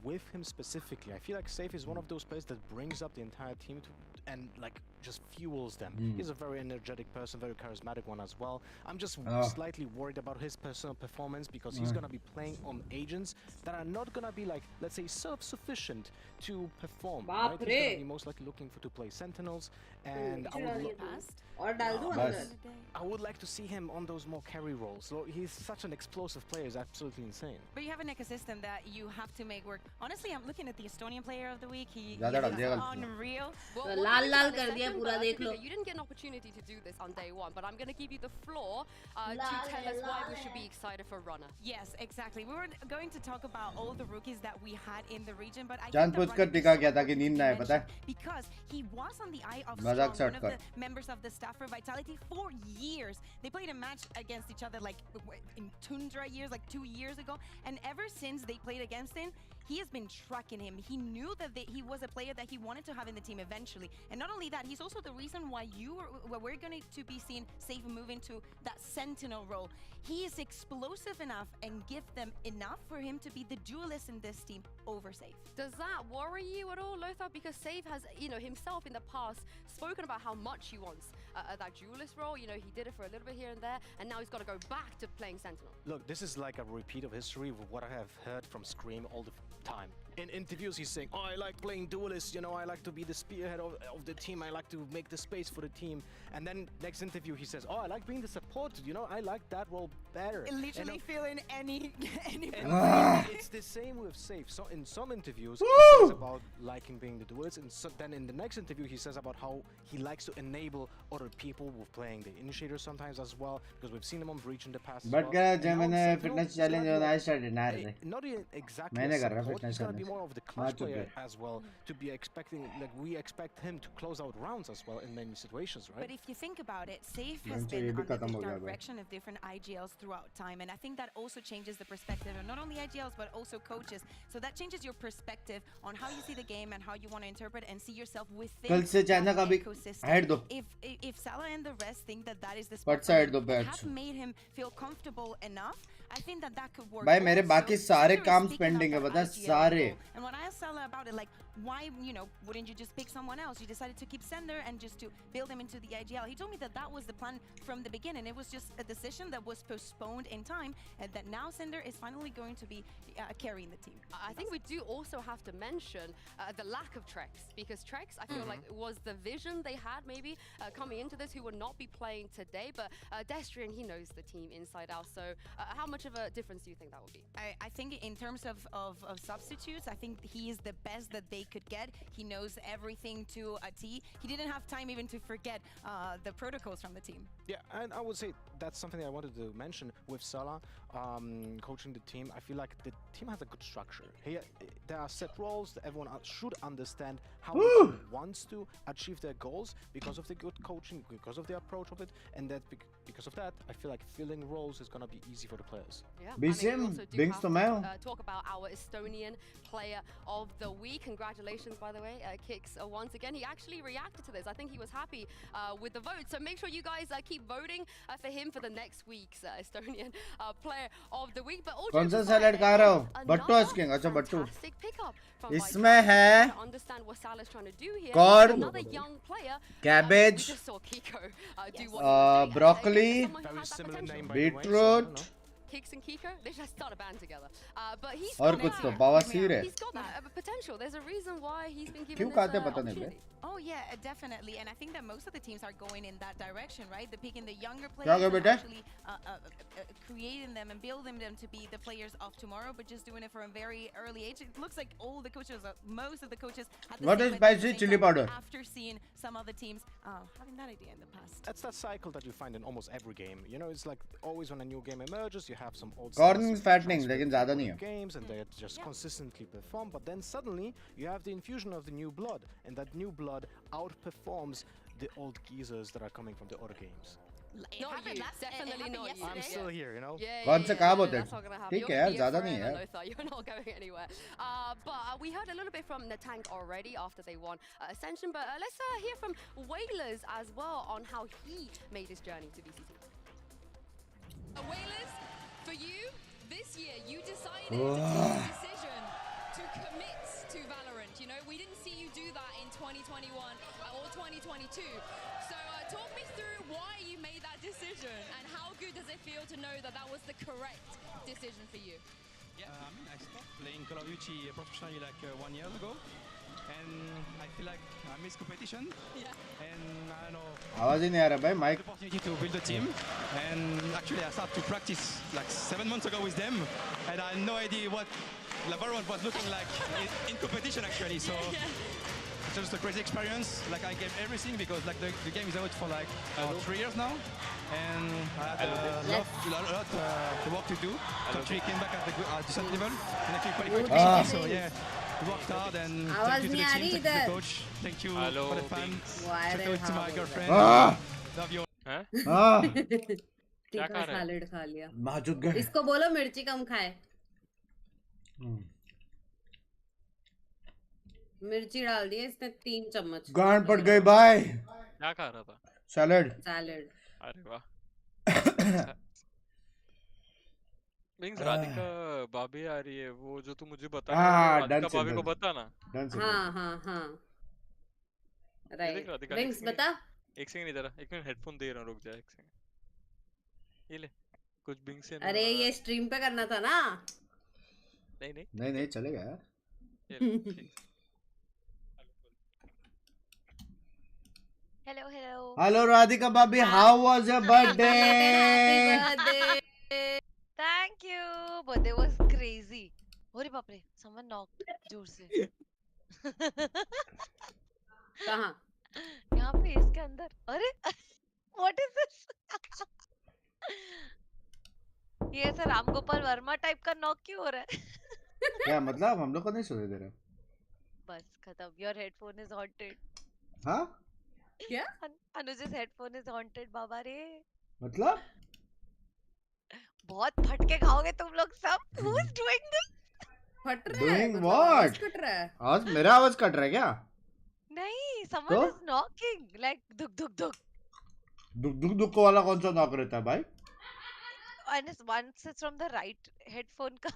with him specifically. I feel like Saif is one of those players that brings up the entire team and like just fuels them. He's a very energetic person, very charismatic one as well. I'm just slightly worried about his personal performance, because he's gonna be playing on agents that are not gonna be like, let's say, self-sufficient to perform. Right? He's gonna be most likely looking to play Sentinels, and I would like to see him on those more carry roles. So he's such an explosive player, it's absolutely insane. But you have an ecosystem that you have to make work. Honestly, I'm looking at the Estonian player of the week. He is unreal. लाल कर दिया पूरा देख लो. You didn't get an opportunity to do this on day one, but I'm going to give you the floor to tell us why we should be excited for Runner. Yes, exactly. We were going to talk about all the rookies that we had in the region, but I जानबूझकर टिका गया था कि नींद ना आए पता है because he was on the eye of मजाक Strong, one of कर the members of the staff for Vitality for years. They played a match against each other like in Tundra years, like 2 years ago, and ever since they played against him, he has been tracking him. He knew that he was a player that he wanted to have in the team eventually. And not only that, he's also the reason why we're going to be seeing Safe move into that sentinel role. He is explosive enough and give them enough for him to be the duelist in this team over Safe. Does that worry you at all, Lothar? Because Safe has, himself in the past spoken about how much he wants that duelist role. He did it for a little bit here and there, and now he's got to go back to playing sentinel. Look, this is like a repeat of history with what I have heard from Scream all the time. In interviews, he's saying, oh, I like playing duelists, I like to be the spearhead of the team, I like to make the space for the team. And then next interview, he says, oh, I like being the support, I like that role better. Literally feeling any It's the same with Safe. So in some interviews, Woo! he says about liking being the duelist, and then in the next interview, he says about how he likes to enable other people with playing the initiator sometimes as well, because we've seen him on Breach in the past. But fitness challenge I started not exactly. He's gonna be more of the clutch player as well, to be expecting, like we expect him to close out rounds as well in many situations, right? But if you think about it, Safe has been on the direction of different IGLs throughout time, and I think that also changes the perspective of not only IGLs but also coaches. So that changes your perspective on how you see the game and how you want to interpret and see yourself within that ecosystem. If Salah and the rest think that is the spot that have made him feel comfortable enough, I think that could work. भाई मेरे बाकी सारे काम pending है बता सारे. And when I asked Salah about it, like, why, wouldn't you just pick someone else? You decided to keep Sender and just to build him into the IGL. He told me that was the plan from the beginning. It was just a decision that was postponed in time, and that now Sender is finally going to be carrying the team. I think we do also have to mention the lack of Trex, because Trex, I feel like, was the vision they had maybe coming into this, who would not be playing today. But Destrian, he knows the team inside out. So how much of a difference do you think that will be? I think in terms of substitutes, I think he is the best that they could get. He knows everything to a T. He didn't have time even to forget the protocols from the team. Yeah, and I would say that's something I wanted to mention with Salah coaching the team. I feel like the team has a good structure. There are set roles that everyone should understand how he wants to achieve their goals because of the good coaching, because of the approach of it, and that because of that, I feel like filling roles is going to be easy for the players. Yeah, Binks to mail. Talk about our Estonian player of the week. Congratulations, by the way, Kicks once again. He actually reacted to this. I think he was happy with the vote. So make sure you guys keep voting for him for the next week's Estonian player of the week. But also कौन सा salad खा रहा हो? बट्टू asking. अच्छा बट्टू. इसमें है corn, cabbage, broccoli, beetroot. Kicks and Kiko, they should start a band together. But he's got potential. There's a reason why he's been given this opportunity. Oh yeah, definitely. And I think that most of the teams are going in that direction, right? They're picking the younger players, and actually creating them and building them to be the players of tomorrow, but just doing it from a very early age. It looks like all the coaches, most of the coaches, had what is spicy chili powder? After seeing some other teams having that idea in the past. That's that cycle that you find in almost every game. It's like always when a new game emerges, you have some old corn is fattening, लेकिन ज़्यादा नहीं है. Games and they just consistently perform, but then suddenly you have the infusion of the new blood, and that new blood outperforms the old geezers that are coming from the other games. Not you, definitely not you. I'm still here, कौन से काम होते हैं? ठीक है यार, ज़्यादा नहीं है. You're not going anywhere. But we heard a little bit from Natank already after they won Ascension, but let's hear from Whalers as well on how he made his journey to BCT. Whalers, for you, this year you decided to take a decision to commit to Valorant. We didn't see you do that in 2021 or 2022. So talk me through why you made that decision and how good does it feel to know that that was the correct decision for you? Yeah, I stopped playing Call of Duty professionally like 1 year ago. And I feel like I miss competition. Yeah. And I don't know. आवाज ही नहीं आ रहा भाई mic. Opportunity to build a team. And actually I started to practice like 7 months ago with them. And I had no idea what Valorant was looking like in competition actually. So it's just a crazy experience. Like I gave everything because like the game is out for like 3 years now. And I had a lot of work to do. So actually came back at the decent level. And actually qualified. So yeah. We worked hard and thank you to the team, thank you to the coach, thank you for the fans, thank you to my girlfriend. Love you. Tikka salad खा लिया. माजुक गए. इसको बोलो मिर्ची कम खाए. मिर्ची डाल दी है इसने 3 चम्मच। गांड पड़ गई भाई। क्या खा रहा था? सैलेड। सैलेड। अरे वाह। बिंग्स, राधिका भाभी आ रही है, वो जो तू मुझे बता रहा है, राधिका भाभी को बता ना। हाँ राइट। बिंग्स बता। एक सेकंड इधर, एक मिनट हेडफोन दे रहा हूँ, रुक जा एक सेकंड। ये ले कुछ बिंग्स से ना। अरे ये स्ट्रीम पे करना था ना। नहीं चलेगा यार। Hello Radhika Bhabhi, how was your birthday? Happy birthday. Thank you. Birthday was crazy. अरे बाप रे, someone knocked जोर से। कहाँ? यहाँ पे इसके अंदर। अरे what is this? ये ऐसा रामगोपाल वर्मा टाइप का नॉक क्यों हो रहा है? क्या मतलब? हम लोग को नहीं सुने दे रहे। बस खत्म। Your headphone is haunted. हाँ? क्या? अनुज's headphone is haunted बाबा रे। मतलब? बहुत फटके खाओगे तुम लोग सब। Who is doing this? फट रहा है। Doing what? कट रहा है। आज मेरा आवाज कट रहा है क्या? नहीं, someone is knocking like दुक दुक दुक। दुक दुक को वाला कौन सा नॉक रहता है भाई? And once it's from the right headphone का।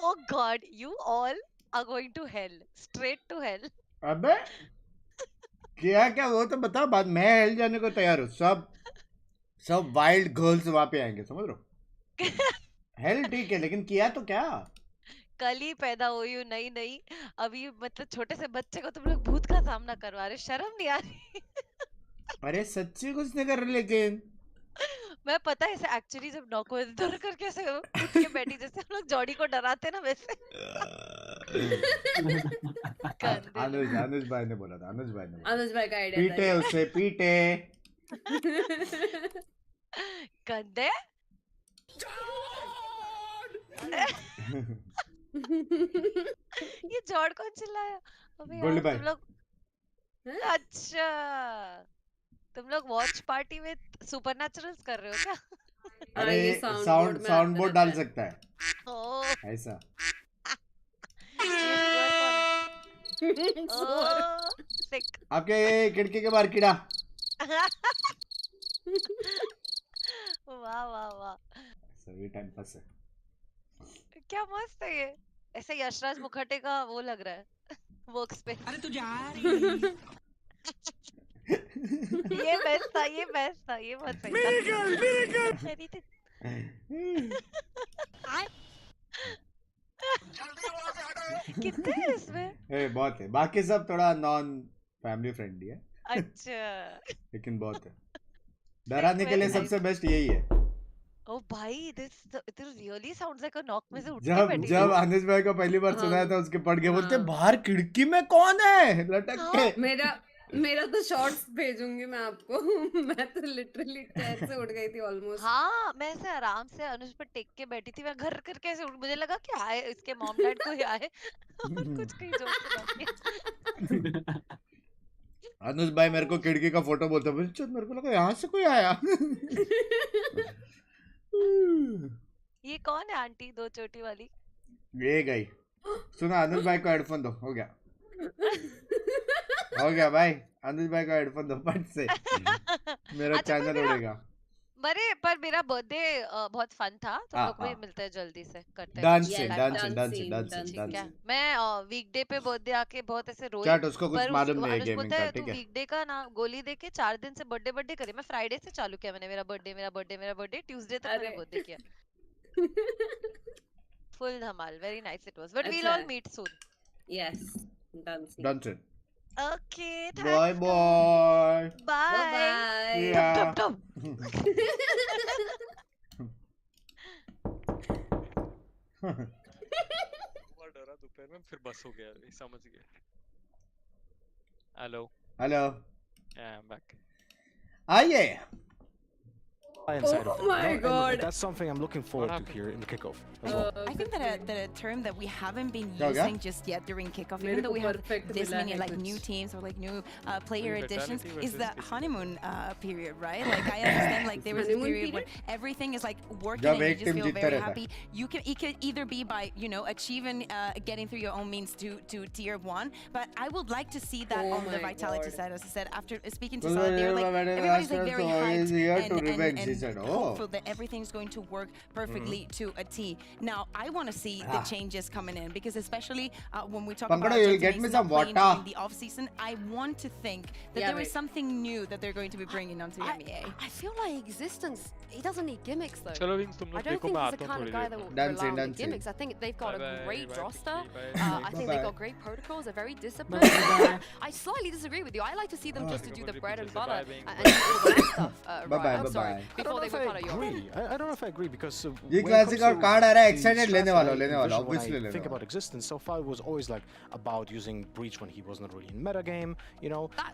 Oh God, you all are going to hell, straight to hell. अबे क्या क्या वो तो बता, बाद मैं हेल जाने को तैयार हूँ। सब वाइल्ड गर्ल्स वहाँ पे आएंगे, समझ रहे हो? हेल ठीक है, लेकिन किया तो क्या? कल ही पैदा हुई हूँ, नहीं अभी मतलब छोटे से बच्चे को तुम लोग भूत का सामना करवा रहे, शर्म नहीं आ रही? अरे सच्ची कुछ नहीं कर रहे, लेकिन मैं पता है ऐसे एक्चुअली जब नॉक हुए डर करके ऐसे उठ के बैठी, जैसे हम लोग जॉडी को डराते ना वैसे। अनुज भाई ने बोला था, अनुज भाई का आइडिया था। पीटे उसे पीटे। गंदे। ये जॉर्ड कौन चिल्लाया? अबे यार तुम लोग, अच्छा तुम लोग वॉच पार्टी में सुपरनैचुरल्स कर रहे हो क्या? अरे साउंड बोर्ड डाल सकता है ऐसा। आपके खिड़की के बाहर कीड़ा। वाह सभी टाइम पास है। क्या मस्त है ये, ऐसे यशराज मुखर्जी का वो लग रहा है वर्क स्पेस। अरे तू जा रही। ये बेस्ट था, ये बहुत सही था। कितने हैं इसमें? बहुत है, बाकी सब थोड़ा नॉन फैमिली फ्रेंडली है। अच्छा लेकिन बहुत है, डराने के लिए सबसे बेस्ट यही है। ओ भाई, this really sounds like a knock में से उठ के बैठी। जब अनुज भाई को पहली बार सुनाया था, उसके पढ़ के बोलते बाहर खिड़की में कौन है लटक के। मेरा तो शॉर्ट्स भेजूंगी मैं आपको। मैं तो लिटरली चैन से उठ गई थी ऑलमोस्ट। हाँ, मैं ऐसे आराम से अनुज पर टेक के बैठी थी, मैं घर करके ऐसे मुझे लगा कि आए इसके मॉम डैड को ही आए और कुछ कहीं जोक सुना। अनुज भाई मेरे को खिड़की का फोटो बोलते, मेरे को लगा यहाँ से कोई आया। ये कौन है आंटी दो चोटी वाली? ये गई। सुना, अनुज भाई को हेडफोन दो, हो गया हो गया भाई। अनुज भाई को हेडफोन दो फट से, मेरा चैनल उड़ेगा। अरे पर मेरा बर्थडे बहुत फन था, तो लोग भी मिलते हैं जल्दी से, करते हैं डांस। मैं वीकडे पे बर्थडे आके बहुत ऐसे रोई, चैट उसको कुछ मालूम नहीं है गेमिंग का, ठीक है? वीकडे का ना गोली देके 4 दिन से बर्थडे करे। मैं फ्राइडे से चालू किया, मैंने मेरा बर्थडे ट्यूसडे तक मैंने बर्थडे किया। फुल धमाल, very nice it was, but we will all meet soon. Yes, done. Okay, bye bye. Bye. Yeah. डरा दोपहर में, फिर बस हो गया, समझ गया। Hello I am back. आइए inside of Oh it, my and God. that's something I'm looking forward to here in the kickoff as well. I think that a term that we haven't been Yeah, yeah. using just yet during kickoff, even though we have this many like new teams or like new player additions, is the honeymoon period, right? Like I understand like there was a Honeymoon period where period? everything is like working जब and you एक just team feel जीतता very रहता है. happy. It could either be by achieving getting through your own means to tier 1, but I would like to see that on the vitality side. As I said, after speaking to Saad, they're like everybody's like very hyped and hopeful that everything's going to work perfectly to a T. Now I want to see the changes coming in because especially when we talk about you'll get me some water in the off season, I want to think that there is something new that they're going to be bringing onto Emea. I feel like Existence, he doesn't need gimmicks though. चलो Binks, तुम I लोग don't देखो think मैं he's the आता हूँ kind थोड़ी of guy there that will में. rely on the gimmicks. I think they've got a great roster. I think they've got great protocols. They're very disciplined. I slightly disagree with you. I like to see them just to do the bread and butter and do all the other stuff. Right. I'm sorry. Before they were part of your. I don't know if I agree because ये when it classic comes और to card आ रहा है the extended लेने strat वाला and लेने वाला vision, when obviously I लेने think वाला. about Existence so far it was always like about using Breach when he wasn't really in meta game,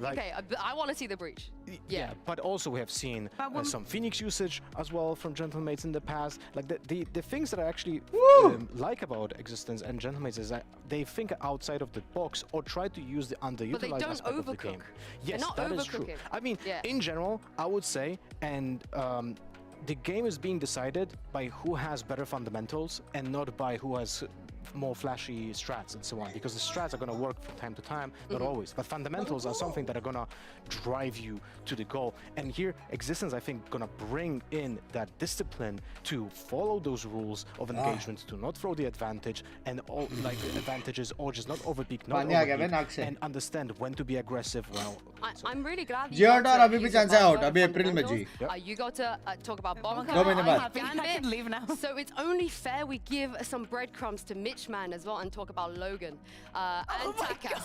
like, Okay, I want to see the breach. yeah, but also we have seen some Phoenix usage as well from Gentlemates in the past. Like the things that I actually like about Existence and Gentlemates is that they think outside of the box or try to use the underutilized don't aspect of the overcook. game. They're Yes, not that is true. overcooking. I mean, Yeah. in general, I would say, and the game is being decided by who has better fundamentals and not by who has more flashy strats and so on, because the strats are going to work from time to time, not always, but fundamentals are something that are going to drive you to the goal. And here Existence, I think, going to bring in that discipline to follow those rules of engagement, to not throw the advantage and all like the advantages, or just not overpeak, not overpeak, and understand when to be aggressive. Well, I'm really glad that Geoda और अभी भी chance है out, अभी अप्रैल में जी. you got to talk about Bonka. दो महीने बाद. I can leave now. So it's only fair we give some breadcrumbs to Mitchman as well and talk about Logan and Takas.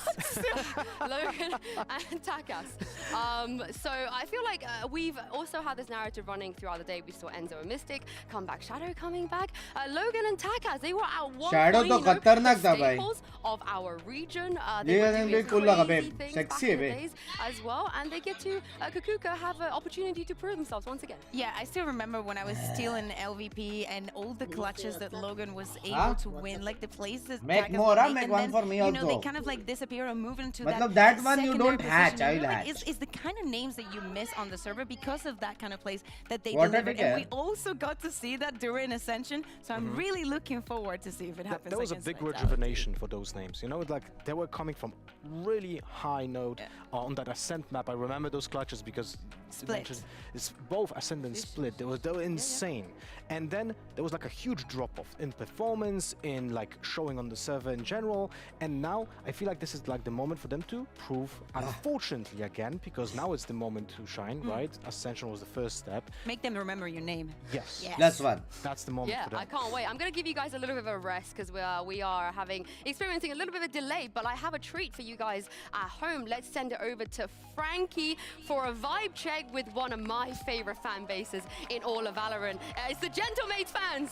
Logan and Takas. So I feel like we've also had this narrative running throughout the day. We saw Enzo and Mystic come back, Shadow coming back. Logan and Takas, they were at one Shadow point, तो खतरनाक था भाई. staples of our region. ये They were game doing भी cool लगा बे, crazy things sexy back है in the बे. days as well, and they get to Kukuka have an opportunity to prove themselves once again. Yeah, I still remember when I was still in LVP and all the clutches that Logan was able to win, like the places. Make more, make one for me you know, also. they kind of like disappear and move into मतलब that. that one you secondary don't hatch, position. You know, I'll like, hatch. it's the kind of names that you miss on the server because of that kind of plays that they Water delivered. And we ticket. also got to see that during Ascension, so I'm really looking forward to see if it happens. That was a against big Vitality. rejuvenation for those names. You know, like they were coming from really high note on that Ascent map. I remember those clutches because it's both Ascent and Split. They were insane. And then there was like a huge drop off in performance, in like showing on the server in general. And now I feel like this is like the moment for them to prove, unfortunately again, because now it's the moment to shine, right? Ascension was the first step. Make them remember your name. Yes. That's one. That's the moment for them. I can't wait. I'm going to give you guys a little bit of a rest because we are experiencing a little bit of a delay, but I have a treat for you guys at home. Let's send it over to Frankie for a vibe check with one of my favorite fan bases in all of Valorant. It's the Gentlemates fans.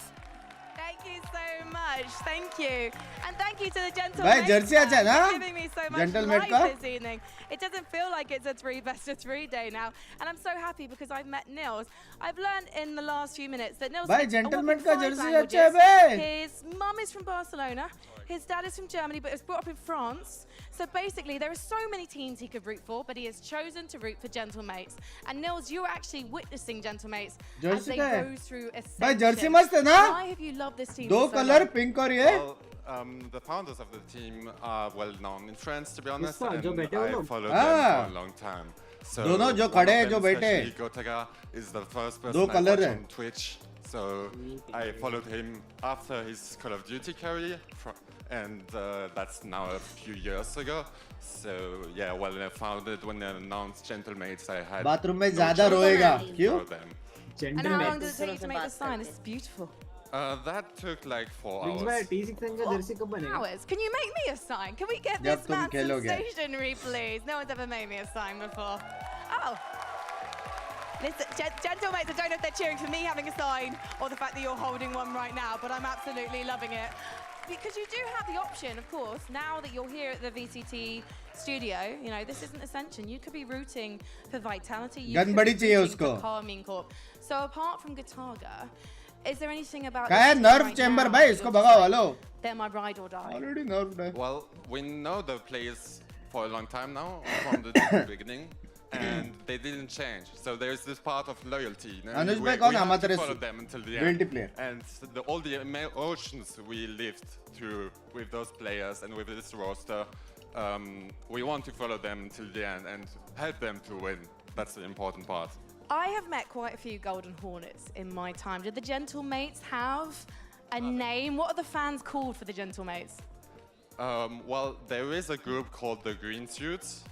Thank you so much. Thank you. And thank you to the Gentlemates भाई Jersey अच्छा ना? for giving me so much Gentlemate life का? this evening. It doesn't feel like it's a best of 3 day now. And I'm so happy because I've met Nils. I've learned in the last few minutes that Nils भाई speaks Gentlemate a का whopping jersey 5 अच्छा है languages. बे. His mum is from Barcelona. His dad is from Germany, but was brought up in France. So basically, there are so many teams he could root for, but he has chosen to root for Gentlemates. And Nils, you're actually witnessing Gentlemates as they go through a भाई Jersey मस्त है ना? Why have you loved this team दो so much? Colour pink और ये. The founders of the team are well known in France, to be honest, इसका and जो बैठे हो I लोग. followed them for a long time. So दोनों जो one खड़े of हैं, जो them, बैठे हैं. especially Gotaga, is the first दो person I कलर watched हैं. on Twitch. So I followed him after his Call of Duty career, and that's now a few years ago. So yeah, when I founded, when they announced Gentlemates, I had bathroom में no ज़्यादा choice रोएगा. but to क्यों? follow them. And how long does it take you to make the sign? This is beautiful. That took like 4 Binks hours. भाई T6 का Jersey कब बनेगा? Hours? Can you make me a sign? Can we get जब this तुम man some खेलोगे. stationery, please? No one's ever made me a sign before. Oh. Listen, Gentlemates, I don't know if they're cheering for me having a sign or the fact that you're holding one right now, but I'm absolutely loving it. because you do have the option, of course, now that you're here at the VCT studio, you know, this isn't Ascension. You could be rooting for Vitality. You could be rooting for Carmine Corp. So apart from Gataga, is there anything about nerve chamber bhai isko bhagao hello they're my ride or die? Already nerved hai. Well, we know the players for a long time now from the beginning, and they didn't change. So there's this part of loyalty. You know? Anush bhai we kaun have to Amateur follow them until the guilty end. player And all the emotions we lived through with those players and with this roster, we want to follow them until the end and help them to win. That's the important part. I have met quite a few Golden Hornets in my time. Did the Gentlemates have a name? What are the fans called for the Gentlemates? Well, there is a group called the Green Suits.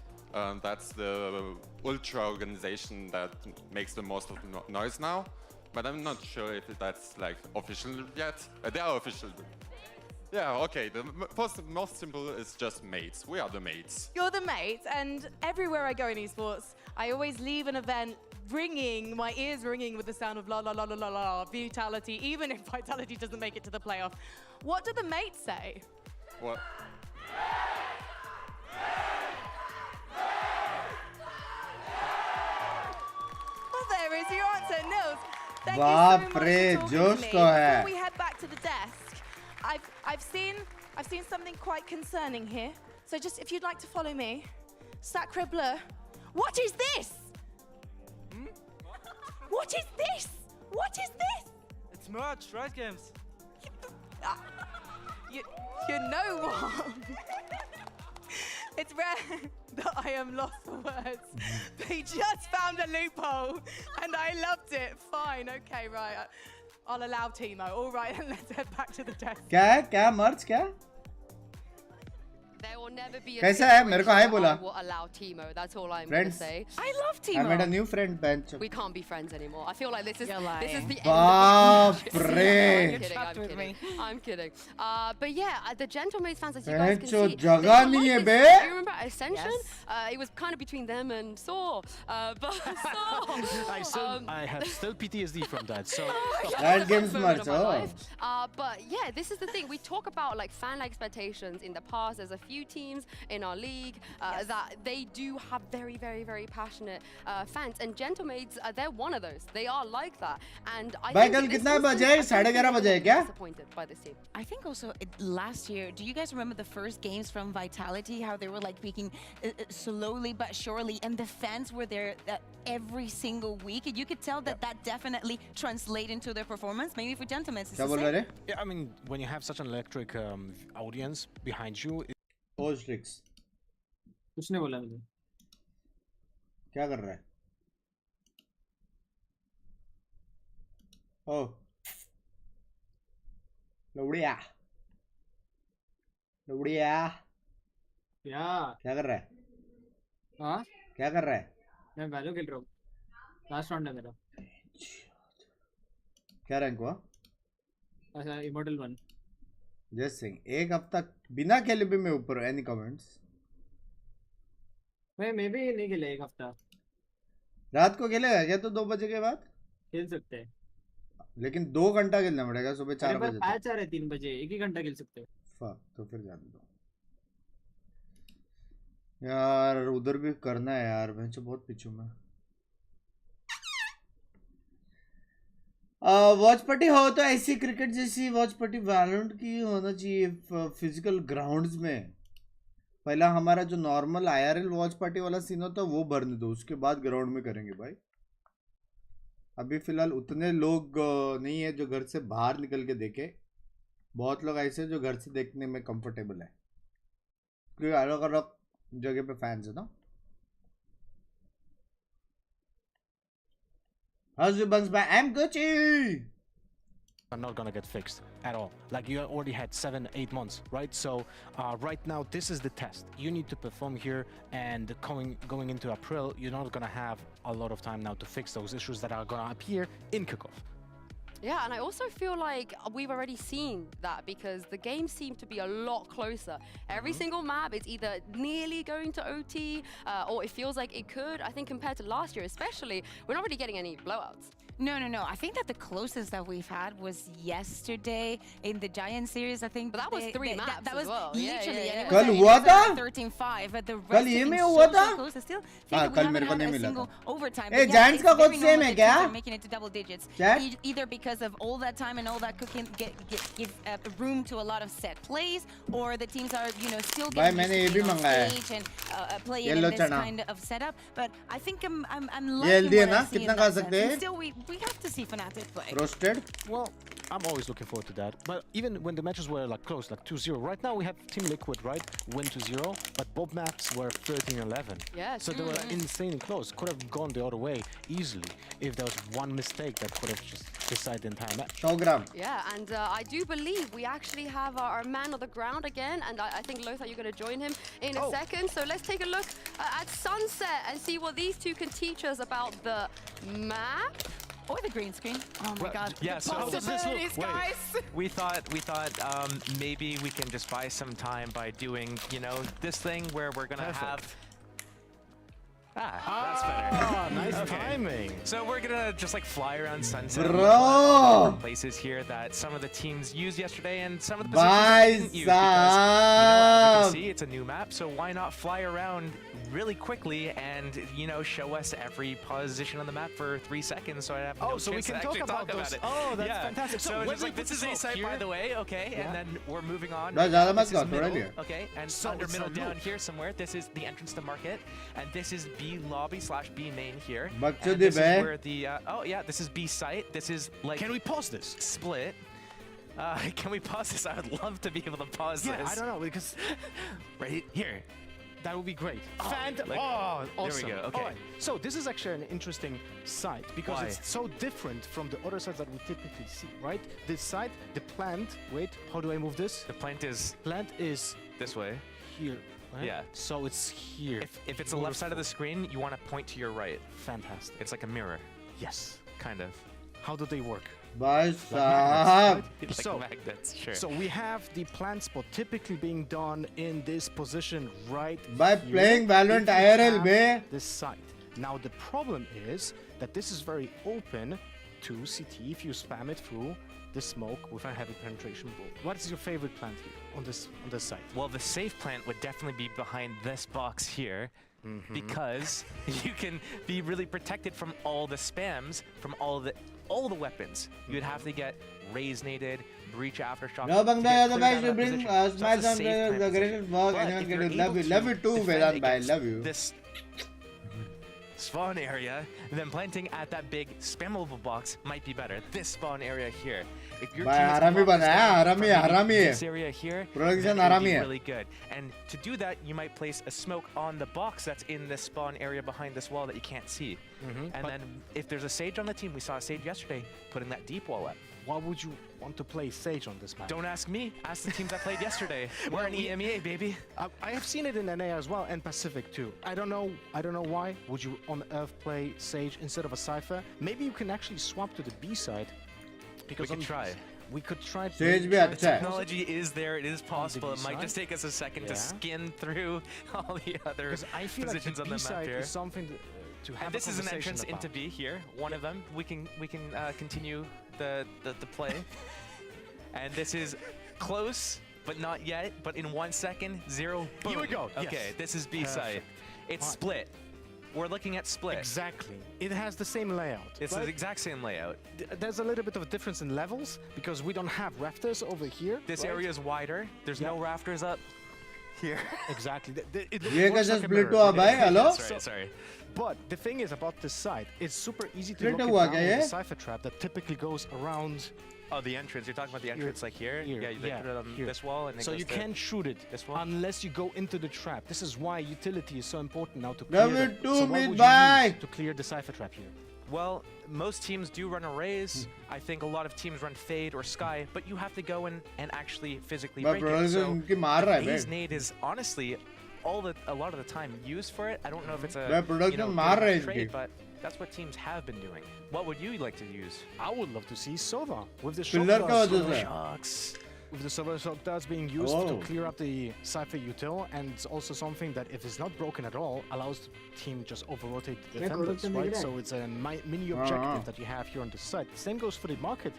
That's the ultra organization that makes the most of the noise now. But I'm not sure if that's like official yet. They are official. Yeah, okay. The most simple is just mates. We are the mates. You're the mates, and everywhere I go in esports, I always leave an event ringing, my ears ringing with the sound of la la la la la la, Vitality, even if Vitality doesn't make it to the playoff. What do the mates say? What? Well, there is your answer, Nils. Thank Baap you so much re, for talking josh to me. to hai. Before we head back to the desk, I've seen something quite concerning here. So just if you'd like to follow me, Sacre Bleu. What is this? What is this? What is this? It's merch, right, Games? You know what? It's rare that I am lost for words. They just found a loophole, and I loved it. Fine, okay, right. I'll allow Timo. All right, and let's head back to the desk. क्या merch क्या There will never be a कैसा है मेरे को हाय बोला will allow Timo. That's all I'm going to say. I love Timo. I made a new friend bench. We can't be friends anymore. I feel like this is the end of Baap the re. I'm kidding. But yeah, the Gentlemates fans, as you guys can see, जगह नहीं है बे. you remember Ascension? Yes. It was kind of between them and Saw. But Saw. I have still PTSD from that. So that game's merch. But yeah, this is the thing. We talk about like fan expectations in the past. There's a few teams in our league that they do have very, very, very passionate fans, and Gentlemates, they're one of those. They are like that, and I think कितना बजे 11:30 बजे क्या disappointed by this team. I think also last year, do you guys remember the first games from Vitality, how they were like peaking slowly but surely, and the fans were there every single week, and you could tell that that definitely translated into their performance. Maybe for Gentlemates, it's the same. Yeah, I mean, when you have such an electric audience behind you. Ostrix. कुछ नहीं बोला मुझे. क्या कर रहा है? Oh. लौड़िया. लौड़िया. क्या कर रहा है? हाँ? क्या कर रहा है? मैं वैल्यू खेल रहा हूँ. लास्ट राउंड है मेरा. क्या रैंक हुआ? अच्छा, इमॉर्टल 1. जस्ट सिंह एक हफ्ता बिना खेले भी मैं ऊपर. Any comments? मैं भी नहीं खेले एक हफ्ता. रात को खेलेगा क्या तो 2 बजे के बाद? खेल सकते हैं. लेकिन 2 घंटा खेलना पड़ेगा सुबह 4 बजे. मैच आ रहा है 3 बजे. 1 ही घंटा खेल सकते हैं. तो फिर जाने दो यार. उधर भी करना है यार. मैं तो बहुत पीछू में. वॉच पार्टी हो तो ऐसी क्रिकेट जैसी वॉच पार्टी वैलोरेंट की होना चाहिए फिजिकल ग्राउंड्स में. पहला हमारा जो नॉर्मल आईआरएल वॉच पार्टी वाला सीन होता है वो भरने दो, उसके बाद ग्राउंड में करेंगे भाई. अभी फिलहाल उतने लोग नहीं है जो घर से बाहर निकल के देखे. बहुत लोग ऐसे जो घर से देखने में कंफर्टेबल है क्योंकि अलग अलग जगह पे फैंस है ना. Husbands by I'm Gucci. Are not gonna get fixed at all. Like you already had 7-8 months, right? So right now this is the test. You need to perform here, and going into April, you're not gonna have a lot of time now to fix those issues that are gonna appear in Kickoff. Yeah, and I also feel like we've already seen that because the games seem to be a lot closer. Every single map is either nearly going to OT or it feels like it could. I think compared to last year especially, we're not really getting any blowouts. No. I think that the closest that we've had was yesterday in the Giant series. I think, but that was 3 maps. That was as well. literally. Yeah. कल हुआ था? 13-5, but the कल ये में हुआ था? हाँ, कल मेरे को नहीं मिला था. Overtime. ए, Giants का coach same है क्या? Making it to double digits. Chat? Either because of all that time and all that cooking, give room to a lot of set plays, or the teams are still getting used to being on stage and playing in this kind of setup. But I think I'm liking what I see in that sense. And still, we have to see Fnatic play. Roasted? Well, I'm always looking forward to that. But even when the matches were like close, like 2-0, right now we have Team Liquid, right? Win 2-0, but both maps were 13-11. Yeah, so they were insanely close. Could have gone the other way easily if there was one mistake that could have just decided the entire match. Yeah, and I do believe we actually have our man on the ground again, and I think Lothar, you're going to join him in a second. So let's take a look at Sunset and see what these two can teach us about the map. Or the green screen. Oh my god. Yeah, so possibilities, guys. We thought maybe we can just buy some time by doing, this thing where we're gonna have. That's better. Nice timing. So we're gonna just like fly around Sunset. Bro! Places here that some of the teams used yesterday and some of the Bye, positions didn't use because, as you can see, it's a new map. So why not fly around really quickly and show us every position on the map for 3 seconds, so I have no so we chance can to actually talk about it. Oh, that's fantastic. So just like this is a site, by the way, okay, and then we're moving on. This is middle, middle, okay, and under middle down here somewhere. This is the entrance to market, and this is B lobby / B main here. And this is where the this is B site. This is like. Can we pause this? Split. Can we pause this? I would love to be able to pause this. Yeah, I don't know because right here. That would be great. Awesome. There we go. Okay. Right. So this is actually an interesting site because Why? it's so different from the other sites that we typically see, right? This site, the plant, wait, how do I move this? The plant is this way. Here. Right? Yeah. So it's here. If it's the left side of the screen, you want to point to your right. Fantastic. It's like a mirror. Yes. Kind of. How do they work? Bye, like magnets, sure. So we have the plant spot typically being done in this position right by here. Playing Valorant IRL, man. This site. Now the problem is that this is very open to CT if you spam it through the smoke with a heavy penetration bolt. What is your favorite plant here on this site? Well, the safe plant would definitely be behind this box here. Because you can be really protected from all the spams, from all the weapons. You'd have to get Raze-nated, breach aftershock. No, Bangla, the guys will bring smash on the greatest work. Anyone can do. Love you too, Vedan, bye. Love you. This spawn area, then planting at that big spammable box might be better. This spawn area here. If your team this area here, that would be really good. And to do that, you might place a smoke on the box that's in the spawn area behind this wall that you can't see. And then if there's a Sage on the team, we saw a Sage yesterday, putting that deep wall up. Why would you want to play Sage on this map? Don't ask me. Ask the teams that played yesterday. We're an Emea, baby. I have seen it in NA as well and Pacific too. I don't know why. Would you on Earth play Sage instead of a Cypher? Maybe you can actually swap to the B side. Because we could try. We could try. The technology is there. It is possible. It might just take us a second to skin through all the other positions on the map here. Is something to have. And this is an entrance into B here. One of them. We can continue the play. And this is close, but not yet. But in 1 second, 0. Boom. Here we go. Okay, this is B side. It's split. We're looking at split. Exactly. It has the same layout. It's the exact same layout. There's a little bit of a difference in levels because we don't have rafters over here. This area is wider. There's no rafters up here. Exactly. Hello? Sorry. But the thing is about this site, it's super easy to lock it down with a Cypher trap that typically goes around. Oh, the entrance. You're talking about the entrance like here? Yeah, they put it on this wall. And so you can't shoot it unless you go into the trap. This is why utility is so important now to clear to clear the Cypher trap here. Well, most teams do run a Raze. I think a lot of teams run Fade or Sky, but you have to go in and actually physically break it. So Raze nade is honestly a lot of the time used for it. I don't know if it's a trade, but That's what teams have been doing. What would you like to use? I would love to see Sova with the shocks. With the Sova shock darts being used to clear up the Cypher util, and it's also something that, if it's not broken at all, allows the team just over-rotate the defenders, right? So it's a mini objective that you have here on this side. Same goes for the market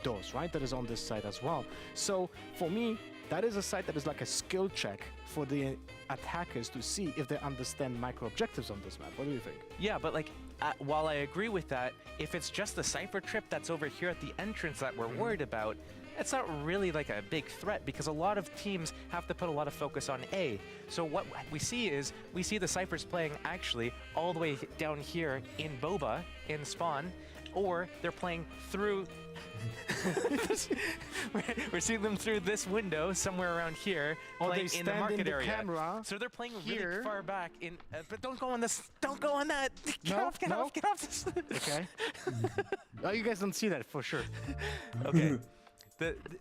doors, right? That is on this side as well. So for me, that is a side that is like a skill check for the attackers to see if they understand micro objectives on this map. What do you think? Yeah, but like, while I agree with that, if it's just the Cypher trip that's over here at the entrance that we're worried about, it's not really like a big threat, because a lot of teams have to put a lot of focus on A. So what we see is, we see the Cyphers playing actually all the way down here in Boba, in spawn, or they're playing through... we're seeing them through this window somewhere around here, playing in the market area. Camera so they're playing here. really far back in. But don't go on this. Don't go on that. Get off. Get off. Get off this. Okay. Oh, you guys don't see that for sure. Okay.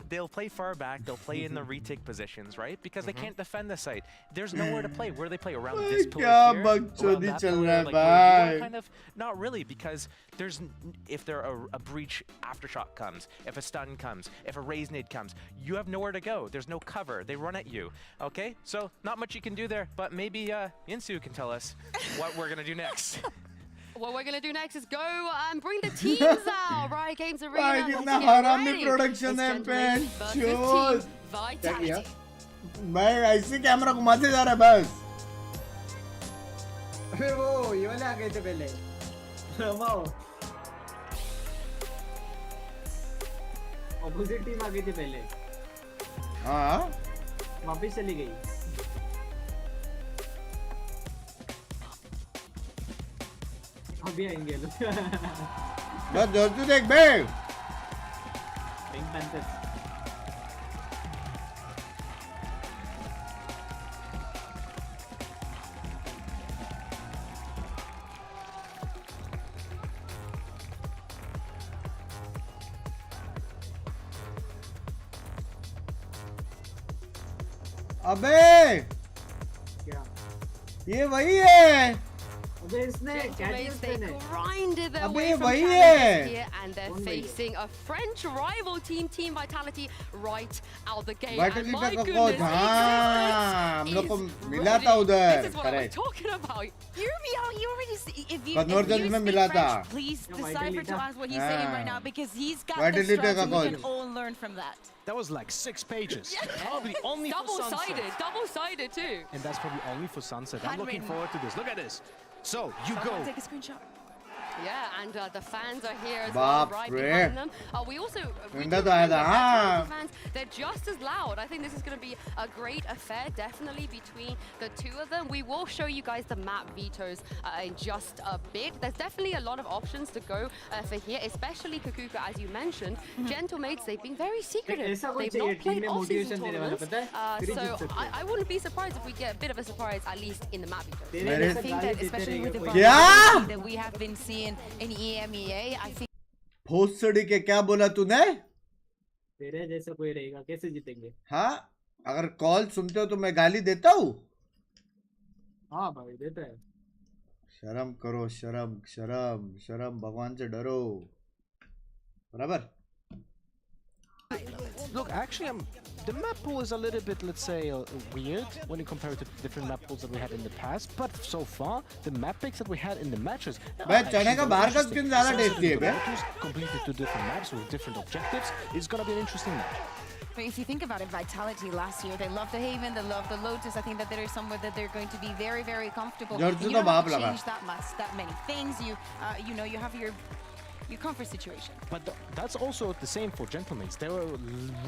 They'll play far back, they'll play in the retake positions, right? Because they can't defend the site. There's nowhere to play. Where do they play? Around this pillar here? Around that pillar? Like, where you are kind of, not really, because there's, if there a breach aftershock comes, if a stun comes, if a raise nade comes, you have nowhere to go. There's no cover. They run at you. Okay? So not much you can do there, but maybe Insu can tell us what we're gonna do next. What we're gonna do next is go and bring the teams out. Riot Games Arena. कितना हरामी production है pen चोस क्या किया मैं ऐसे camera घुमाते जा रहा है बस अबे वो ये वाले आ गए थे पहले वाओ ऑपोजिट टीम आ गई थी पहले हाँ वापस चली गई अभी आएंगे लोग बस दोस्तों देख बे पिंक पैंथर्स अबे क्या ये वही है अबे इसने they grinded their अबे way from वही challenges है here, and they're facing a French rival team, Team Vitality, right out the gate. Vitality And my का goodness, कोच हाँ हम लोग को मिला था उधर this is what I was talking about. You already see, if you Convergence में speak मिला था French, please decipher to us what he's saying right now, because he's got the Vitality strats का and we coach can all learn from that. That was like 6 pages. Probably only for Sunset. Double-sided too. And that's probably only for Sunset. I'm looking forward to this. Look at this. So, you go. Take a screenshot. Yeah, and the fans are here as well, right behind them. We also fans, they're just as loud. I think this is going to be a great affair, definitely, between the two of them. We will show you guys the map vetoes in just a bit. There's definitely a lot of options to go for here, especially Kukuka, as you mentioned. Gentlemates, they've been very secretive. They've not played off-season tournaments. So I wouldn't be surprised if we get a bit of a surprise, at least in the map vetoes. I think that, especially with the volatility that we have been seeing in EMEA, I think भोसड़ी के क्या बोला तूने तेरे जैसा कोई रहेगा कैसे जीतेंगे हाँ अगर कॉल सुनते हो तो मैं गाली देता हूँ हाँ भाई देता है शर्म करो शर्म शर्म शर्म भगवान से डरो बराबर Look, actually, the map pool is a little bit, let's say, weird when you compare it to different map pools that we had in the past. But so far, the map picks that we had in the matches, चने का बाहर का skin ज़्यादा tasty है बे completely two different maps with different objectives. It's gonna be an interesting match. But if you think about it, Vitality last year, they love the Haven, they love the Lotus. I think that there is somewhere that they're going to be very, very comfortable. And you don't have to change that many things. You know, you have your comfort situation. But that's also the same for Gentlemans. They were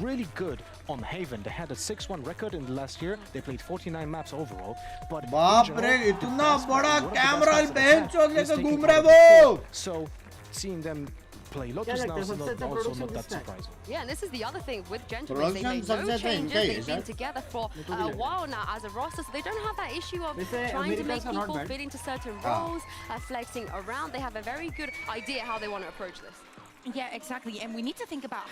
really good on Haven. They had a 6-1 record in the last year. They played 49 maps overall. But बाप रे इतना बड़ा camera bench और लेकर घूम रहे वो So seeing them play Lotus now is also not that surprising. Yeah, and this is the other thing with Gentlemen. They made no changes. They've been together for a while now as a roster, so they don't have that issue of trying to make people fit into certain roles, flexing around. They have a very good idea how they want to approach this. Yeah, exactly. And we need to think about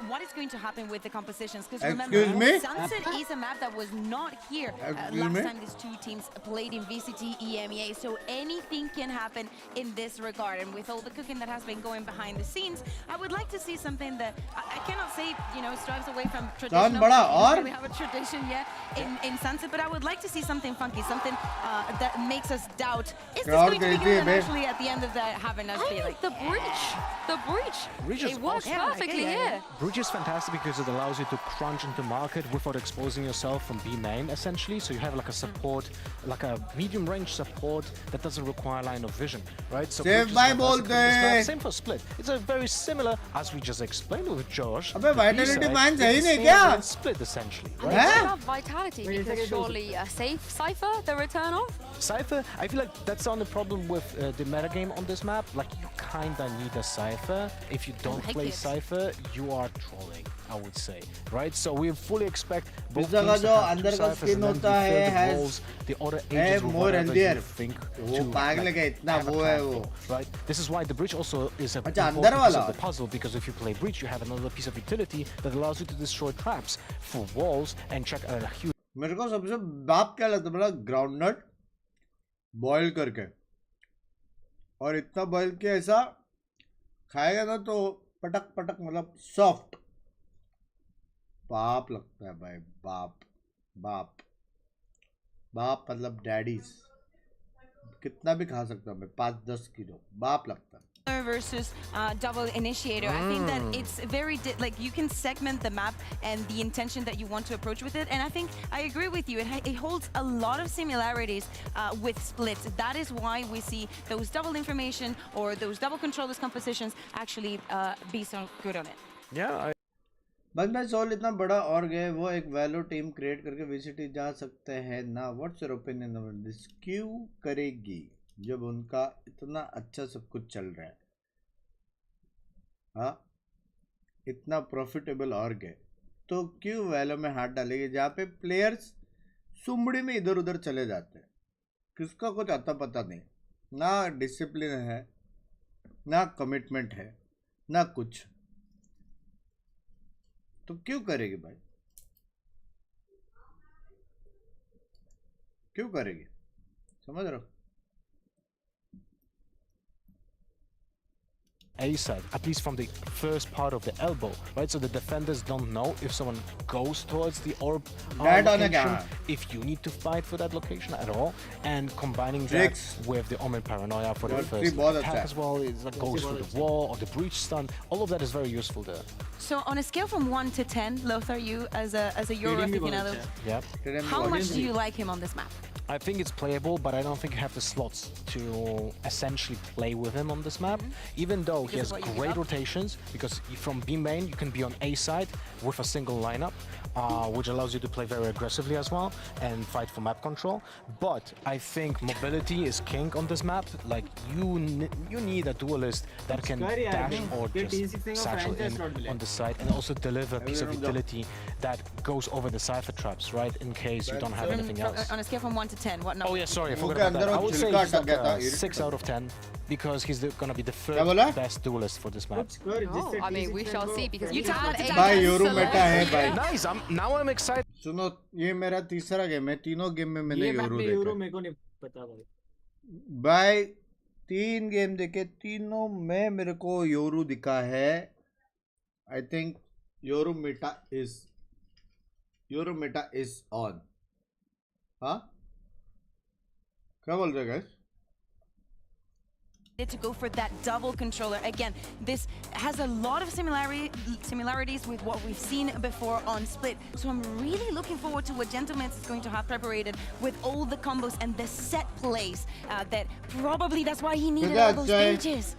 what is going to happen with the compositions. Because Excuse remember, me? Sunset is a map that was not here last time these two teams played in VCT EMEA. So anything can happen in this regard. And with all the cooking that has been going behind the scenes, I would like to see something that I cannot say, strives away from tradition. We have a tradition, in Sunset, but I would like to see something funky, something that makes us doubt. Is this going to be good? And actually, at the end of that, having us be like, the breach. It works perfectly here. Breach is fantastic because it allows you to crunch into market without exposing yourself from B main, essentially. So you have like a support, like a medium range support that doesn't require line of vision, right? So same for Split. It's a very similar, as we just explained with Josh. Split essentially, right? Vitality because surely a safe Cypher, the return of? Cypher, I feel like that's the only problem with the metagame on this map. Like, you kinda need a Cypher. If you don't play Cypher, you are trolling, I would say, right? So we fully expect both teams to have two Cyphers and then fill the roles, the other agents will whatever you think right? This is why the Breach also is a important piece of the puzzle, because if you play Breach, you have another piece of utility that allows you to destroy traps for walls and check a huge... मेरे को सबसे बाप क्या लगता है, मतलब groundnut boil करके और इतना बॉईल के ऐसा खाएगा ना तो पटक पटक मतलब सॉफ्ट बाप लगता है भाई, बाप बाप बाप मतलब डैडीज कितना भी खा सकता हूँ मैं, 5-10 किलो बाप लगता है. Versus double initiator. I think that it's very like you can segment the map and the intention that you want to approach with it, and I think I agree with you. It holds a lot of similarities with splits. That is why we see those double information or those double controllers compositions actually be so good on it. Yeah. बस मैं soul इतना बड़ा और गए वो एक वैलो team create करके विसिटी जा सकते हैं ना. What's your opinion on this? क्यों करेगी जब उनका इतना अच्छा सब कुछ चल रहा है? हाँ, इतना प्रॉफिटेबल और गए तो क्यों वैलो में हाथ डालेगी जहाँ पे प्लेयर्स सुमड़ी में इधर उधर चले जाते हैं, किसका कुछ आता पता नहीं, ना डिसिप्लिन है ना कमिटमेंट है ना कुछ, तो क्यों करेगी भाई, क्यों करेगी? समझ रहे हो? A side, at least from the first part of the elbow, right? So the defenders don't know if someone goes towards the orb location, if you need to fight for that location at all, and combining that with the Omen Paranoia for the first attack as well, it goes through the wall or the breach stun. All of that is very useful there. So on a scale from 1 to 10, Lothar, you as a Euro aficionado, how much do you like him on this map? I think it's playable, but I don't think you have the slots to essentially play with him on this map. Even though he has great rotations, because from B main you can be on A side with a single lineup, which allows you to play very aggressively as well and fight for map control. But I think mobility is king on this map. Like you need a duelist that can dash or just satchel in on the side and also deliver a piece of utility that goes over the Cypher traps, right? In case you don't have anything else. On a scale from 1 to 10, what number? Oh yeah, sorry, I forgot about that. I would say he's like a 6 out of 10 because he's gonna be the third best duelist for this map. Oh, I mean, we shall see because you have a Nice. Now I'm excited. सुनो, ये मेरा तीसरा game है, तीनों game में मैंने Yoru देखा. मेरे को नहीं पता भाई. भाई 3 गेम देखे, तीनों में मेरे को योरू दिखा है. I think Yoru Meta is on. हाँ? क्या बोल रहे guys? To go for that double controller. Again, this has a lot of similarities with what we've seen before on Split. So I'm really looking forward to what Gentleman's is going to have prepared with all the combos and the set plays that probably that's why he needed all those stages.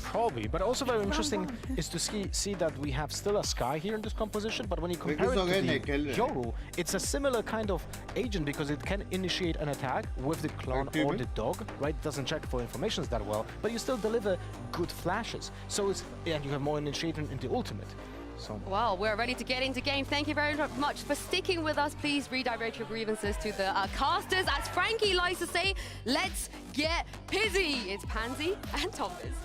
Probably, but also very interesting is to see that we have still a Sky here in this composition, but when you compare it to the Yoru, it's a similar kind of agent because it can initiate an attack with the clone or the dog, right? It doesn't check for informations that well, but you still deliver good flashes. So it's, and you have more initiating in the ultimate. So. Well, we're ready to get into game. Thank you very much for sticking with us. Please redirect your grievances to the casters. As Frankie likes to say, let's get pizzy. It's Pansy and Thomas.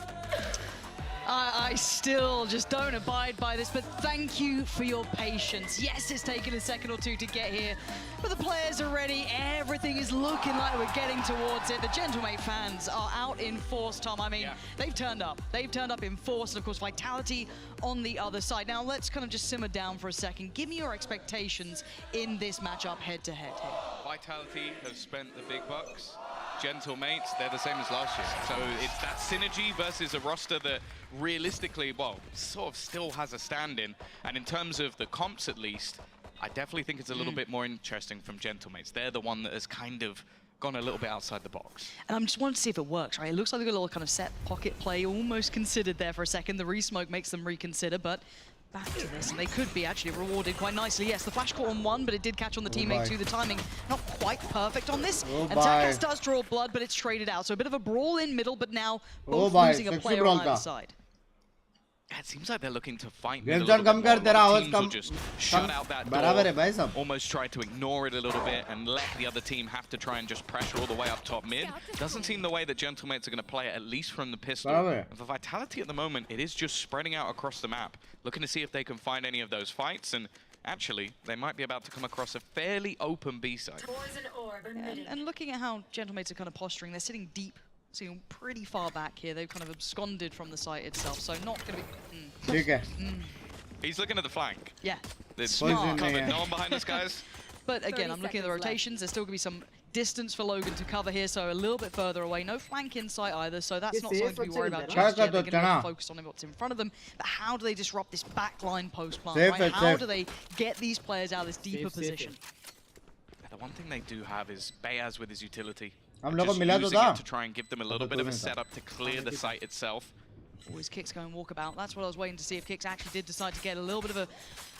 I still just don't abide by this, but thank you for your patience. Yes, it's taken a second or two to get here, but the players are ready. Everything is looking like we're getting towards it. The Gentlemate fans are out in force, Tom. I mean, they've turned up. They've turned up in force, and of course, Vitality on the other side. Now, let's kind of just simmer down for a second. Give me your expectations in this matchup head-to-head here. Vitality have spent the big bucks. Gentlemates, they're the same as last year. So it's that synergy versus a roster that realistically, well, sort of still has a stand-in. And in terms of the comps at least, I definitely think it's a little bit more interesting from Gentlemates. They're the one that has kind of gone a little bit outside the box. And I'm just wanting to see if it works, right? It looks like they've got a little kind of set pocket play almost considered there for a second. The re-smoke makes them reconsider, but back to this, and they could be actually rewarded quite nicely. Yes, the flash caught on one, but it did catch on the teammate too. The timing not quite perfect on this. And Takas does draw blood, but it's traded out. So a bit of a brawl in middle, but now both losing a player on either side. It seems like they're looking to fight mid a little bit more. Teams will just shut out that door, almost try to ignore it a little bit and let the other team have to try and just pressure all the way up top mid. Doesn't seem the way that Gentlemates are going to play it, at least from the pistol. And for Vitality at the moment, it is just spreading out across the map, looking to see if they can find any of those fights. And actually, they might be about to come across a fairly open B side. And looking at how Gentlemates are kind of posturing, they're sitting deep. Sitting pretty far back here. They've kind of absconded from the site itself, so not going to be... He's looking at the flank. Yeah. There's covered. No one behind us, guys. But again, I'm looking at the rotations. There's still going to be some distance for Logan to cover here, so a little bit further away. No flank in sight either, so that's not something to be worried about just yet. They're going to focus on what's in front of them. But how do they disrupt this backline post plant, right? How do they get these players out of this deeper position? The one thing they do have is Bayaz with his utility. Just using it to try and give them a little bit of a setup to clear the site itself. Always Kicks going walkabout. That's what I was waiting to see if Kicks actually did decide to get a little bit of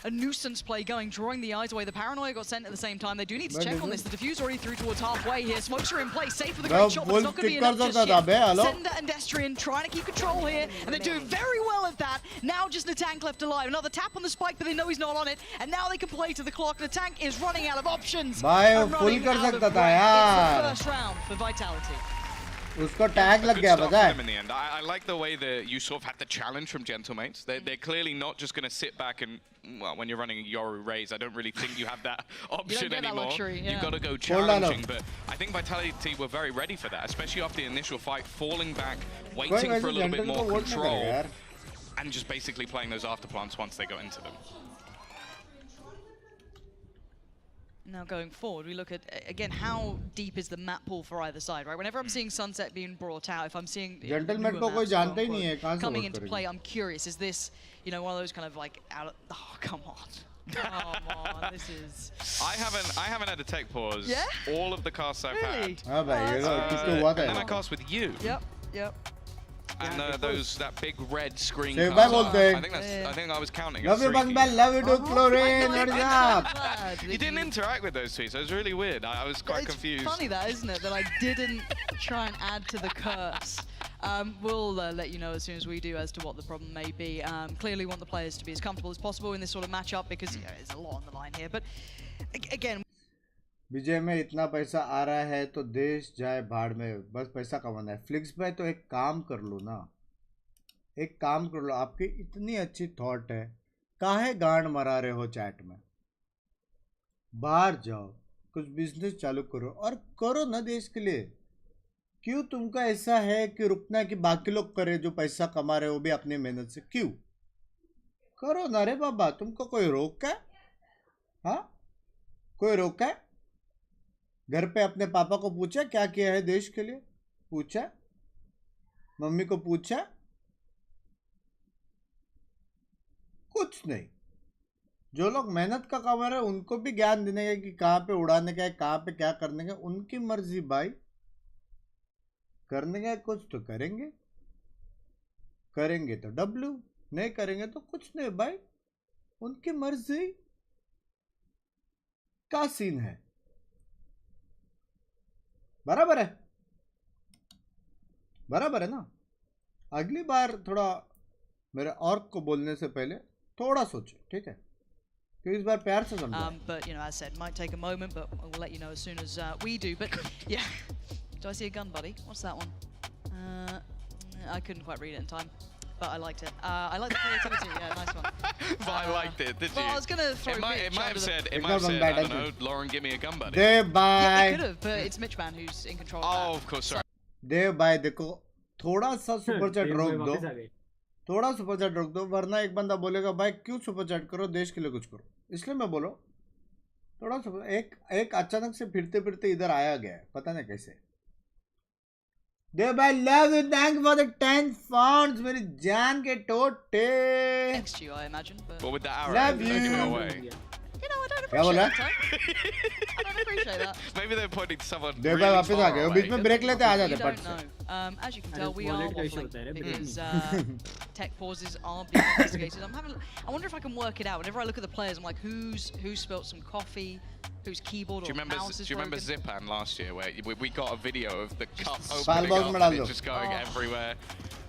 a nuisance play going, drawing the eyes away. The Paranoia got sent at the same time. They do need to check on this. The diffuse already through towards halfway here. Smokes are in place. Safe with a great shot, but it's not going to be enough just yet. Sender and Destrian trying to keep control here, and they're doing very well at that. Now just Natank left alive. Another tap on the spike, but they know he's not on it, and now they can play to the clock. Natank is running out of options. Running out of breath. It's the first round for Vitality. उसको tag लग गया पता है. In the end, I like the way that you sort of had the challenge from Gentlemates. They're clearly not just going to sit back and, well, when you're running a Yoru Raze, I don't really think you have that option anymore. Luxury, You've got to go challenging, but I think Vitality were very ready for that, especially after the initial fight, falling back, waiting for a little bit more control, and just basically playing those afterplants once they got into them. Now going forward, we look at, again, how deep is the map pool for either side, right? Whenever I'm seeing Sunset being brought out, if I'm seeing coming into play, I'm curious, is this, you know, one of those kind of like, oh, come on. Come on, this is... I haven't had a tech pause. Yeah? All of the casts I've had. And then I cast with you. Yep. And that big red screen. I think I was counting. Love you, Bangman. Love you, Duke Chlorine. What is up? You didn't interact with those two, so it was really weird. I was quite confused. It's funny that, isn't it? That I didn't try and add to the curse. We'll let you know as soon as we do as to what the problem may be. Clearly want the players to be as comfortable as possible in this sort of matchup because there's a lot on the line here. But again, विजय में इतना पैसा आ रहा है तो देश जाए भाड़ में, बस पैसा कमाना है. फ्लिक्स भाई तो एक काम कर लो ना, एक काम कर लो. आपकी इतनी अच्छी थॉट है, काहे गांड मरा रहे हो चैट में? बाहर जाओ, कुछ बिजनेस चालू करो और करो ना देश के लिए. क्यों तुमका ऐसा है कि रुकना है कि बाकी लोग करे जो पैसा कमा रहे हो भी अपनी मेहनत से? क्यों करो ना रे बाबा, तुमको कोई रोक है? हाँ, कोई रोक है? घर पे अपने पापा को पूछा क्या किया है देश के लिए? पूछा? मम्मी को पूछा? कुछ नहीं. जो लोग मेहनत का कमा रहे हैं उनको भी ज्ञान देने का कि कहाँ पे उड़ाने का है, कहाँ पे क्या करने का. उनकी मर्जी भाई, करने का कुछ तो करेंगे, करेंगे तो डब्ल्यू, नहीं करेंगे तो कुछ नहीं भाई. उनकी मर्जी का सीन है. बराबर है, बराबर है ना. अगली बार थोड़ा मेरे ऑर्क को बोलने से पहले थोड़ा सोचो, ठीक है? क्योंकि इस बार प्यार से समझो. But you know, as said, might take a moment, but we'll let you know as soon as we do. But yeah, do I see a gun, buddy? What's that one? I couldn't quite read it in time. but I liked it. I like the creativity. Yeah, nice one. But I liked it, did you? Well, I was gonna throw it might have said, I don't know, Lauren, give me a gun, buddy. Dev Yeah, it bhai. could have, but it's Mitch Man who's in control of Oh, of course, sorry. Dev bhai, देखो थोड़ा सा super chat रोक दो, थोड़ा super chat रोक दो, वरना एक बंदा बोलेगा भाई क्यों सुपर चैट करो, देश के लिए कुछ करो. इसलिए मैं बोलो थोड़ा सा एक अचानक से फिरते फिरते इधर आया गया है, पता नहीं कैसे. देव भाई love you, thank for the 10 pounds, मेरी जान के टोटे. Next to you, I imagine. But... Well, with the arrow, love you. Away. You know, I don't क्या बोला? I don't appreciate that. Maybe they're pointing to someone Dev really भाई वापस आ far गए, away. बीच में break लेते आ जाते You पट don't से. know. As you can tell, we are waffling because tech pauses are being investigated. I wonder if I can work it out. Whenever I look at the players, I'm like, who's spilt some coffee, whose keyboard or mouse is Do you remember broken? Zipan last year where we got a video of the cup Spal opening box up में डाल and दो. it just going everywhere?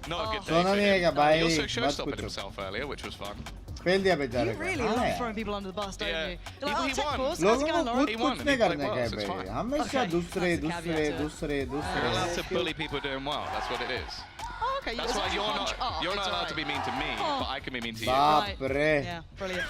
Not a good day. सोना नहीं है क्या भाई? He also मत showstopped पूछो. himself earlier, which was fun. Fail दिया बेचारे You को. really love throwing people under the bus, don't Yeah. you? You're like, He oh, tech won. pause, how's लोगों it को going, Lauren? खुद He won कुछ and नहीं he played करने का well, है so it's भाई. fine. हमेशा Okay, दूसरे that's the दूसरे caveat to it. दूसरे You're not allowed to दूसरे. bully people doing well. That's what it is. Oh, okay. That's why you're not it's allowed to be mean to me, Oh. but I can be mean to you. बाप रे. Yeah, brilliant.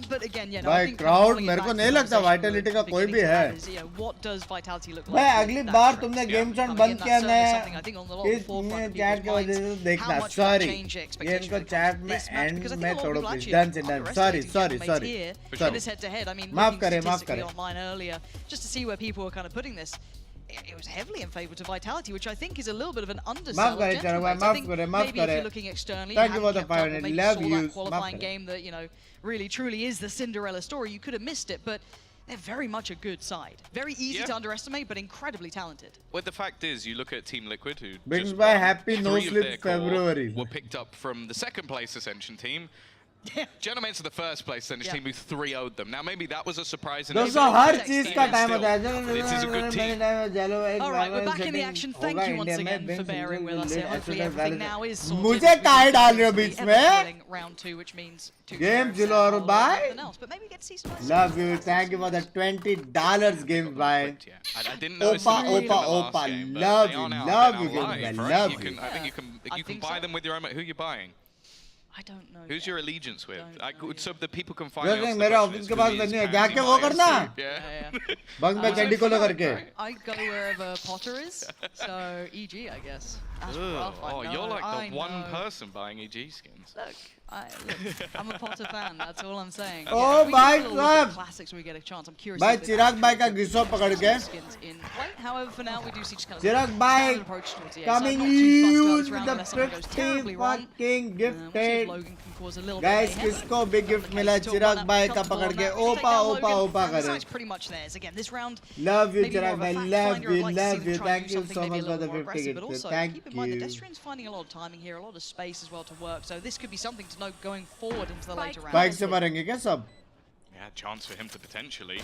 But again, yeah, no, I भाई think crowd pulling it मेरे back को to नहीं the लगता conversation vitality we का were कोई beginning भी to है. have is, you know, what does vitality look like? भाई in अगली that बार direct? तुमने Yeah, गेम चैट coming बंद in, किया that's ना certainly something I think on a lot of the forefront of chat people's के वजह minds. से देखना. How much sorry will change your game expectation को when it chat comes to में this match? And Because I think में a lot of तोड़ो people please. actually done are sorry underestimating sorry teammates sorry here sorry. in this head-to-head. I mean, माफ looking करे माफ statistically करे. online earlier, just to see where people were kind of putting this. It was heavily in favour to Vitality, which I think is a little bit of an undersell of करे चलो भाई, Gentleman's. I माफ think करे माफ maybe if करे. you're looking externally, Thank you hadn't for the kept up, or 500. maybe Love saw you. that qualifying game that, you know, really truly is the Cinderella story, you could have missed it, but they're very much a good side. Very easy to underestimate, but incredibly talented. Well, the fact is, you look at Team Liquid, who Binks just by won, happy no 3 of sleep their core February. were picked up from the second place Ascension team. Gentlemen's are the first place Ascension team who 3-0'd them. Now, maybe that was a surprise. दोस्तों हर चीज का time होता है. This is a good team. All right, we're back in the action. Thank you once again for bearing with us here. Hopefully everything now is sorted. मुझे काहे डाल रहे हो बीच में? Round 2, which means Game जिलो और bye. But maybe get to see some Love you. Thank you for the $20 game bye. I didn't know Opa Opa Opa. Love you. Love you game bye. Love you. I think you can buy them with your own. Who are you buying? I don't know. Who's your allegiance with? So that people can find जैसे out. मेरे office के पास नहीं है. जाके वो करना. बंग में चंडी को लो करके. I go wherever Potter is. So EG, I guess. That's rough. Oh, you're like the one person buying EG skins. Look, I'm a Potter fan. That's all I'm saying. Oh my God! Classics when we get a chance. I'm curious. भाई चिराग भाई का गिस्सा पकड़ के. However, for now we do see just kind of चिराग भाई coming you with the 50 fucking gifted. Guys, किसको big gift मिला? चिराग भाई का पकड़ के ओपा ओपा ओपा करे. Pretty much theirs. Again, this round. Love you, चिराग भाई. Love you, love you. Thank you so much for the 50 gifted. Thank Keep in mind, the you. Destrian's finding a lot of timing here, a lot of space as well to work. So this could be something to note going forward into the later rounds. Bike से मरेंगे क्या सब? Yeah, chance for him to potentially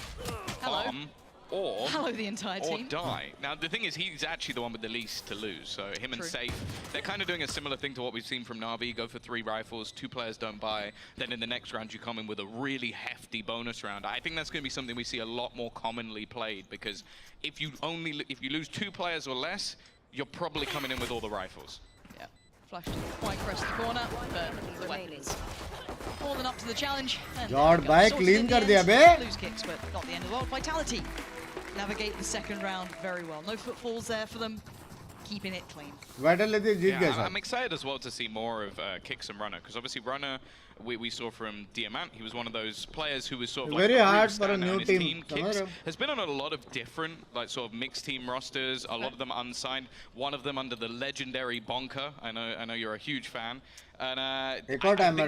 Hello. farm or Hello, the entire team. die. Now the thing is, he's actually the one with the least to lose. So him and True. Safe, they're kind of doing a similar thing to what we've seen from Na'Vi. Go for 3 rifles, 2 players don't buy. Then in the next round, you come in with a really hefty bonus round. I think that's going to be something we see a lot more commonly played because if you lose 2 players or less, you're probably coming in with all the rifles. Yeah, flash to quite crest the corner, but the weapons more than up to the challenge. And Jord there we bhai go. clean Sorted kar in diya the end. be. Lose kicks, but not the end of the world. Vitality navigate the second round very well. No footfalls there for them. Keeping it clean. Vitality जीत गए I'm excited as well to see more of Kicks and Runner because obviously Runner we saw from Diamant. He was one of those players who was sort of Very like hard a for a standout new in his team. Kicks has been on a lot of different like sort of mixed team rosters. A lot of them unsigned. One of them under the legendary Bonker. I know you're a huge fan. And I think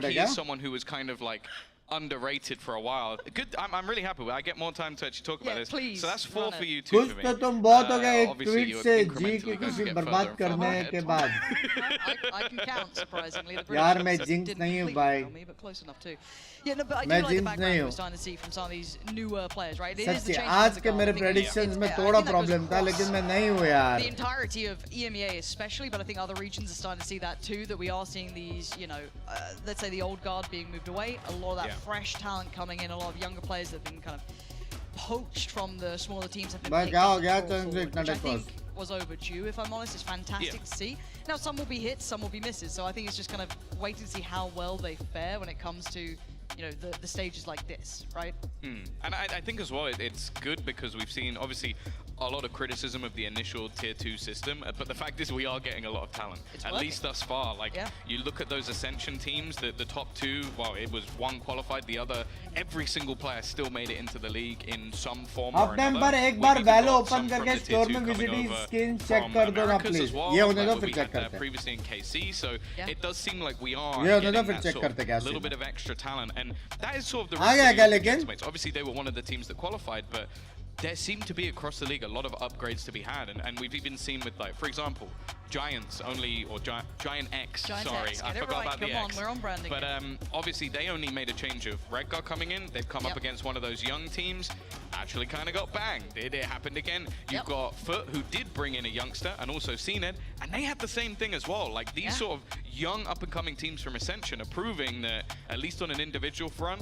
he is someone who was kind of like underrated for a while. Good. I'm really happy with it. I get more time to actually talk about this. Please, so that's 4 for you, 2 खुश for me. तो तुम बहुत हो गए एक Obviously, tweet you're से जी incrementally की going to खुशी get बर्बाद further and करने further के ahead. बाद. I can count surprisingly. The यार British मैं officers jinx didn't नहीं हूँ completely भाई. fail me, but close enough too. Yeah, no, but I do मैं like the jinx background नहीं we're हूँ. starting to see from some of these newer players, right? It is the सच्ची change आज of the के guard. मेरे I think predictions में I थोड़ा think that goes problem था across लेकिन मैं नहीं हूँ यार. the entirety of EMEA especially, but I think other regions are starting to see that too, that we are seeing these, you know, let's say the old guard being moved away, a lot of that fresh talent coming in, a lot of younger players that have been kind of poached from the smaller teams have been भाई picked क्या हो up गया and brought चंद्र forward, इतना which I take think was overdue, if I'm honest. It's fantastic to see. Now, some will be hits, some will be misses, so I think it's just kind of waiting to see how well they fare when it comes to, you know, the stages like this, right? And I think as well, it's good because we've seen, obviously, a lot of criticism of the initial tier 2 system, but the fact is we are getting a lot of talent, at least thus far. Like, you look at those Ascension teams, the top 2, well, it was one qualified, the other, every single player still made it into the league in some form or another. पर एक बार Valo open करके store में visiting skin check कर दो ना please. ये होने दो फिर check करते हैं. Previously in KC, so it does seem like we are ये होने दो getting फिर that check sort of करते क्या little bit of extra talent, and that is sort of the आ गया क्या लेकिन? obviously they were one of the teams that qualified, but there seem to be across the league a lot of upgrades to be had, and we've even seen with, like, for example, Giants only, or Giant X, sorry, I forgot about the X. We're on branding. But obviously they only made a change of Redgar coming in. They've come up against one of those young teams, actually kind of got banged. It happened again. You've got Foot, who did bring in a youngster, and also CNED, and they had the same thing as well. Like, these sort of young up-and-coming teams from Ascension are proving that, at least on an individual front,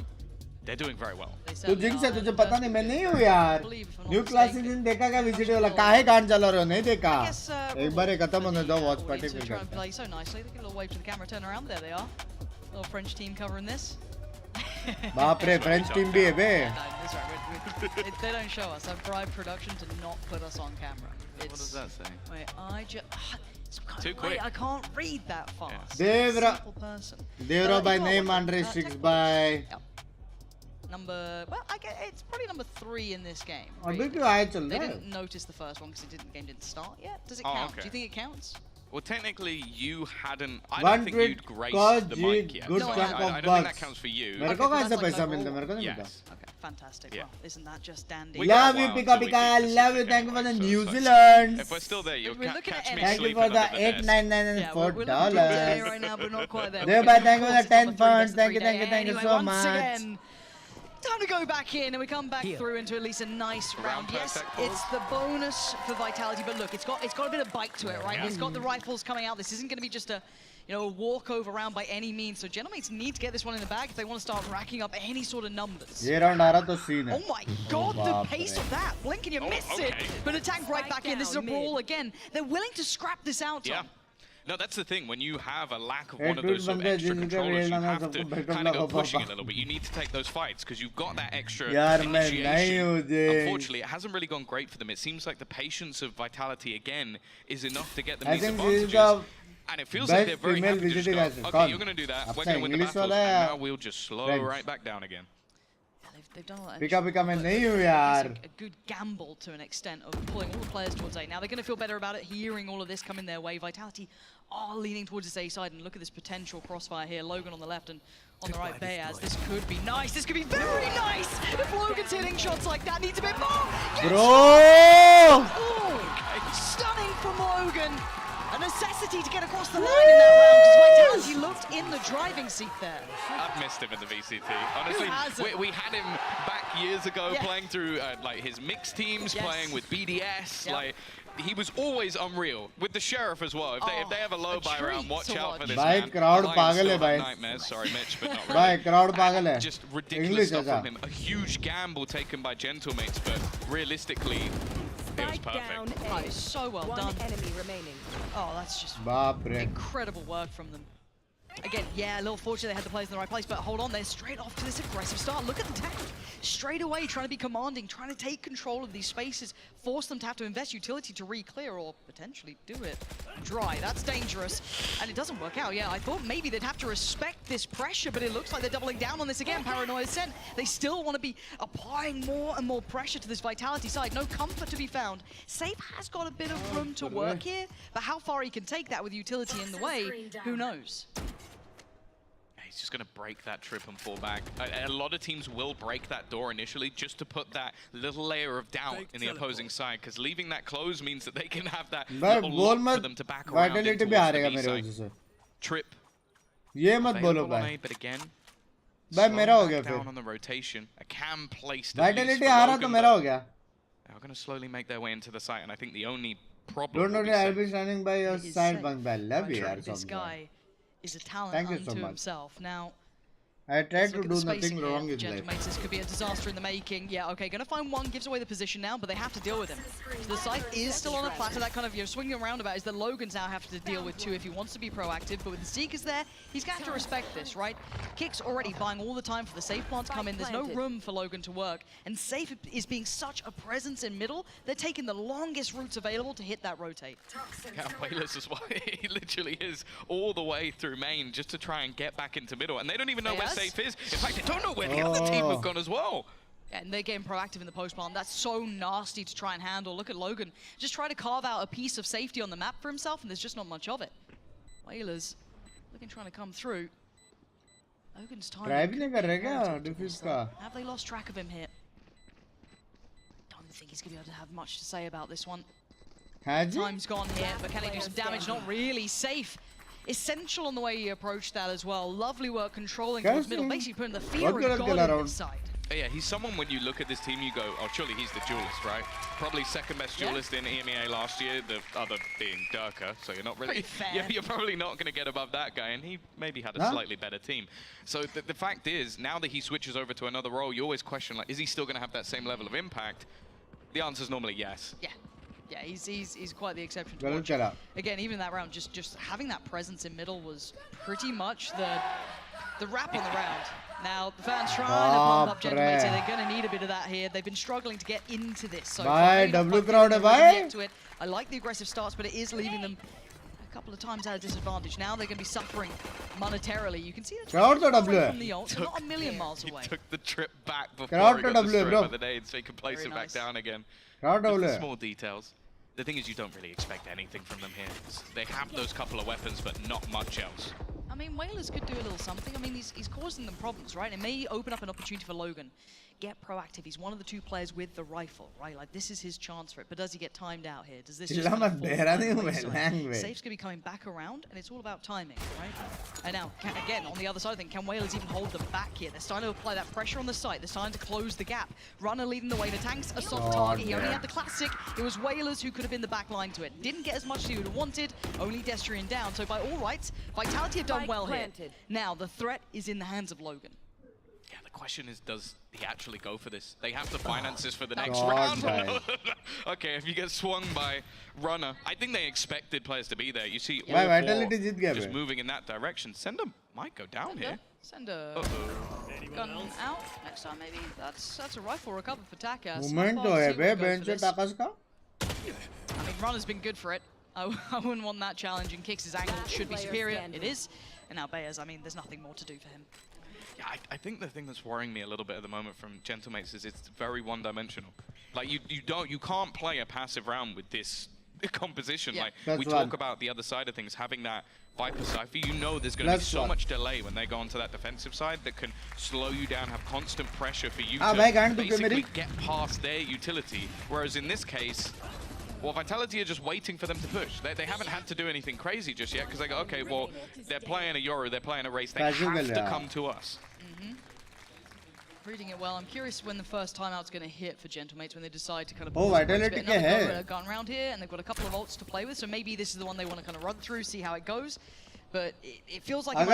they're doing very well. तू jinx है, तुझे पता नहीं, मैं नहीं हूँ यार. New classic दिन देखा क्या विजिट वाला? काहे गान चला रहे हो? नहीं देखा. एक बार ये खत्म होने दो, watch party फिर करते हैं. Play so nicely. They give a little wave to the camera, turn around. There they are. Little French team covering this. बाप रे, French team भी है बे. They don't show us. I've bribed production to not put us on camera. What does that say? Wait, too quick. I can't read that fast. Devra by name, Andre 6 by. Well, it's probably number 3 in this game. They didn't notice the first one because the game didn't start yet. Does it count? Do you think it counts? Well, technically, you hadn't. I don't think you'd graced the mic yet. Good so chunk I of don't think that counts for you. मेरे को कैसे पैसा मिलता? मेरे को नहीं मिलता. Okay, fantastic. Well, isn't that just dandy? Love you, Pika. Love you. Thank you for the New Zealand. If we're still there, you'll catch me Thank you for the $8.99 $4. Right now, but not quite there. Thank you for the 10 funds. Thank you so much. Time to go back in, and we come back through into at least a nice round. Yes, it's the bonus for Vitality, but look, it's got a bit of bite to it, right? It's got the rifles coming out. This isn't going to be just a, you know, a walkover round by any means. So Gentlemates need to get this one in the bag if they want to start racking up any sort of numbers. Oh my God, the pace of that! Blink and you miss it, but attack right back in. This is a brawl again. They're willing to scrap this out, Tom. No, that's the thing. When you have a lack of one of those sort of extra controllers, you have to kind of go pushing a little bit. You need to take those fights because you've got that extra initiation. Unfortunately, it hasn't really gone great for them. It seems like the patience of Vitality again is enough to get them these advantages. And it feels like they're very happy to just go, okay, you're going to do that. We're going to win the battles, and now we'll just slow right back down again. They've done a good gamble to an extent of pulling all the players towards A. Now they're going to feel better about it, hearing all of this coming their way. Vitality are leaning towards this A side, and look at this potential crossfire here. Logan on the left and on the right, Bayaz. This could be nice. This could be very nice. If Logan's hitting shots like that, needs a bit more. Bro! Stunning from Logan. A necessity to get across the line in that round because Vitality looked in the driving seat there. I've missed him in the VCT. Honestly, we had him back years ago playing through like his mixed teams, playing with BDS. Like, he was always unreal with the Sheriff as well. If they have a low buy round, watch out for this man. Crowd pagal hai, bhai. Nightmares. Sorry, Mitch, but not really. Bhai, crowd pagal hai. Just ridiculous stuff from him. A huge gamble taken by Gentlemates, but realistically, it was perfect. Oh, it's so well done. Enemy remaining. Oh, that's just incredible work from them. Again, yeah, a little fortunate they had the players in the right place, but hold on, they're straight off to this aggressive start. Look at the tank. Straight away, trying to be commanding, trying to take control of these spaces, force them to have to invest utility to re-clear or potentially do it dry. That's dangerous, and it doesn't work out. Yeah, I thought maybe they'd have to respect this pressure, but it looks like they're doubling down on this again. Paranoia sent. They still want to be applying more and more pressure to this Vitality side. No comfort to be found. Safe has got a bit of room to work here, but how far he can take that with utility in the way, who knows? He's just going to break that trip and fall back. A lot of teams will break that door initially just to put that little layer of doubt in the opposing side, because leaving that closed means that they can have that little lock for them to back around in towards the B side. Trip. ये मत बोलो भाई. But again, भाई मेरा हो गया down on the rotation. A cam placed. Vitality आ रहा तो मेरा हो गया. They're going to slowly make their way into the site, and I think the only problem. Don't worry, I'll be standing by your side, Bang. I love you, this guy is a talent unto himself. Now, I tried to Look at do the spacing nothing here wrong for in life. Gentlemates. This could be a disaster in the making. Yeah, okay, gonna find one, gives away the position now, but they have to deal with him. So the site is still on a platter. That kind of, swinging around about is that Logan's now have to deal with too if he wants to be proactive. But with the Seekers there, he's going to have to respect this, right? Kick's already buying all the time for the safe plant to come in. There's no room for Logan to work. And Safe is being such a presence in middle. They're taking the longest routes available to hit that rotate. Yeah, Wailers as well. He literally is all the way through main just to try and get back into middle. And they don't even know where Safe is. In fact, they don't know where the other team have gone as well. Yeah, and they're getting proactive in the post plant. That's so nasty to try and handle. Look at Logan. Just try to carve out a piece of safety on the map for himself, and there's just not much of it. Wailers looking trying to come through. Logan's time. Have they lost track of him here? Don't think he's going to be able to have much to say about this one. Time's gone here, but can he do some damage? Not really. Safe. Essential on the way he approached that as well. Lovely work controlling towards middle, basically putting the fear of God on his side. Yeah, he's someone when you look at this team, you go, oh, surely he's the duelist, right? Probably second best duelist in EMEA last year, the other being Durka, so you're not really, you're probably not going to get above that guy, and he maybe had a slightly better team. So the fact is, now that he switches over to another role, you always question, like, is he still going to have that same level of impact? The answer is normally yes. Yeah. Yeah, he's quite the exception to watch. Again, even in that round, just having that presence in middle was pretty much the wrap on the round. Now, the fans trying to pump up Gentlemates here. They're going to need a bit of that here. They've been struggling to get into this. So W crowd hai to it. I like the aggressive starts, but it is leaving them a couple of times at a disadvantage. Now they're going to be suffering monetarily. You can see the crowd to W from the ult. Not a million miles away. He took the trip back before crowd he got to W, destroyed by the nade, so he can place it back down again. Crowd Just the W. small details. The thing is, you don't really expect anything from them here. They have those couple of weapons, but not much else. I mean, Wailers could do a little something. I mean, he's causing them problems, right? It may open up an opportunity for Logan. Get proactive. He's one of the two players with the rifle, right? Like, this is his chance for it. But does he get timed out here? Does this just kind of Safe's going to be coming back around, and it's all about timing, right? And now, again, on the other side of things, can Wailers even hold them back here? They're starting to apply that pressure on the site. They're starting to close the gap. Runner leading the way. The tank's a soft target. He only had the classic. It was Wailers who could have been the back line to it. Didn't get as much as he would have wanted. Only Destrian down. So by all rights, Vitality have done well here. Now, the threat is in the hands of Logan. Yeah, the question is, does he actually go for this? They have the finances for the next round. Okay, if you get swung by Runner, I think they expected players to be there. You see all four just moving in that direction. Sender might go down here. Sender gun out next time, maybe. That's a rifle recover for Takas. Movement to hai be bench pe Takas ka. I mean, Runner's been good for it. I wouldn't want that challenge, and Kicks' angle should be superior. It is. And now Bayers, I mean, there's nothing more to do for him. Yeah, I think the thing that's worrying me a little bit at the moment from Gentlemates is it's very one-dimensional. Like, you can't play a passive round with this composition. Yeah. Like, we talk about the other side of things, having that Viper Cypher, you know there's going to be so much delay when they go onto that defensive side that can slow you down, have constant pressure for you to basically get past their utility. Whereas in this case, well, Vitality are just waiting for them to push. They haven't had to do anything crazy just yet because they go, okay, well, they're playing a Yoru, they're playing a race, they have to come to us. Reading it well. I'm curious when the first timeout's going to hit for Gentlemates, when they decide to kind of Vitality a gun round here, and they've got a couple of ults to play with, so maybe this is the one they want to kind of run through, see how it goes. But it feels like as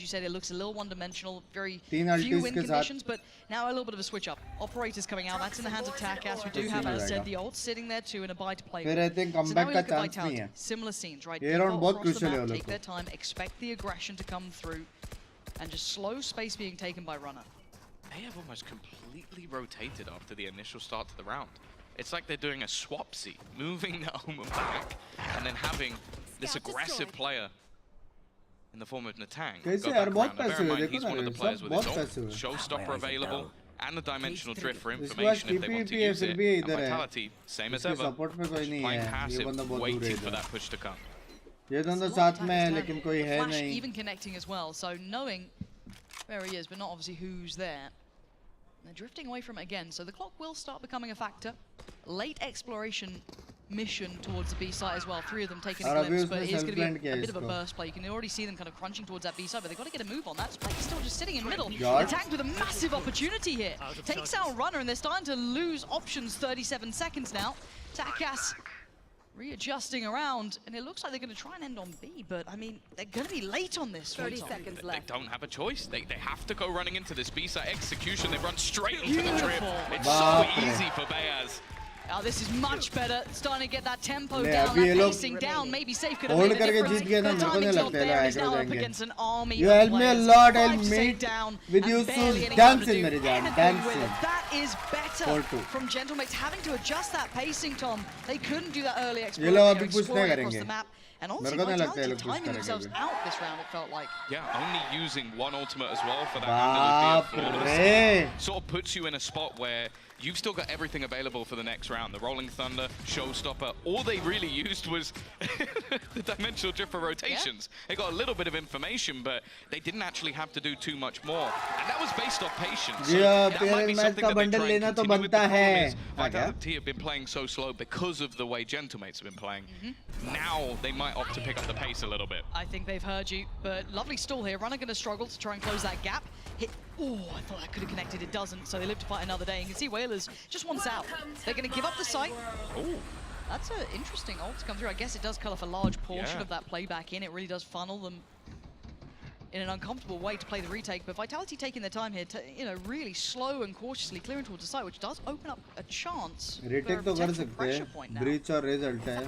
you said, it looks a little one-dimensional, very few win conditions, but now a little bit of a switch up. Operators coming out, that's in the hands of Takas, who do have, as I said, the ult sitting there too, and a buy to play with. So now we look at Vitality, similar scenes, right? Across the map, take their time, expect the aggression to come through, and just slow space being taken by Runner. They have almost completely rotated after the initial start to the round. It's like they're doing a swapsy, moving the Omen back, and then having this aggressive player in the form of Natang go back around. Bear in mind, he's one of the players with his ult, showstopper available, and the dimensional drift for information if they want to use it. And Vitality, same as ever, playing passive, waiting for that push to come. Flash even connecting as well, so knowing where he is, but not obviously who's there. They're drifting away from it again, so the clock will start becoming a factor. Late exploration mission towards the B site as well. 3 of them taking a glimpse, but here's going to be a bit of a burst play. You can already see them kind of crunching towards that B site, but they've got to get a move on that. Spike is still just sitting in middle. Attacked with a massive opportunity here. Takes out Runner, and they're starting to lose options. 37 seconds now. Takas readjusting around, and it looks like they're going to try and end on B, but I mean, they're going to be late on this. 30 seconds left. They don't have a choice. They have to go running into this B side execution. They run straight into the trip. It's so easy for Bayaz. Oh, this is much better. Starting to get that tempo down, that pacing down. Maybe Safe could have made a difference. The timing's not there. He's now up against an army. You help me a lot. I'll meet with you soon. Dancing, Mary Jaan. Dancing. That is better from Gentlemates having to adjust that pacing, Tom. They couldn't do that early exploring across the map. And also, Vitality timing themselves out this round, it felt like. Yeah, only using one ultimate as well for that. Sort of puts you in a spot where you've still got everything available for the next round. The Rolling Thunder, Showstopper, all they really used was the Dimensional Drift for rotations. They got a little bit of information, but they didn't actually have to do too much more. And that was based off patience. So that might be something that they try and continue with. The problem is, Vitality have been playing so slow because of the way Gentlemates have been playing. Now they might opt to pick up the pace a little bit. I think they've heard you, but lovely stall here. Runner going to struggle to try and close that gap. Oh, I thought that could have connected. It doesn't, so they live to fight another day. You can see Whalers just wants out. They're going to give up the site. Oh, that's an interesting ult to come through. I guess it does cut off a large portion of that play back in. It really does funnel them in an uncomfortable way to play the retake, but Vitality taking their time here to, really slow and cautiously clearing towards the site, which does open up a chance for a potential pressure point now. Breach or result hai.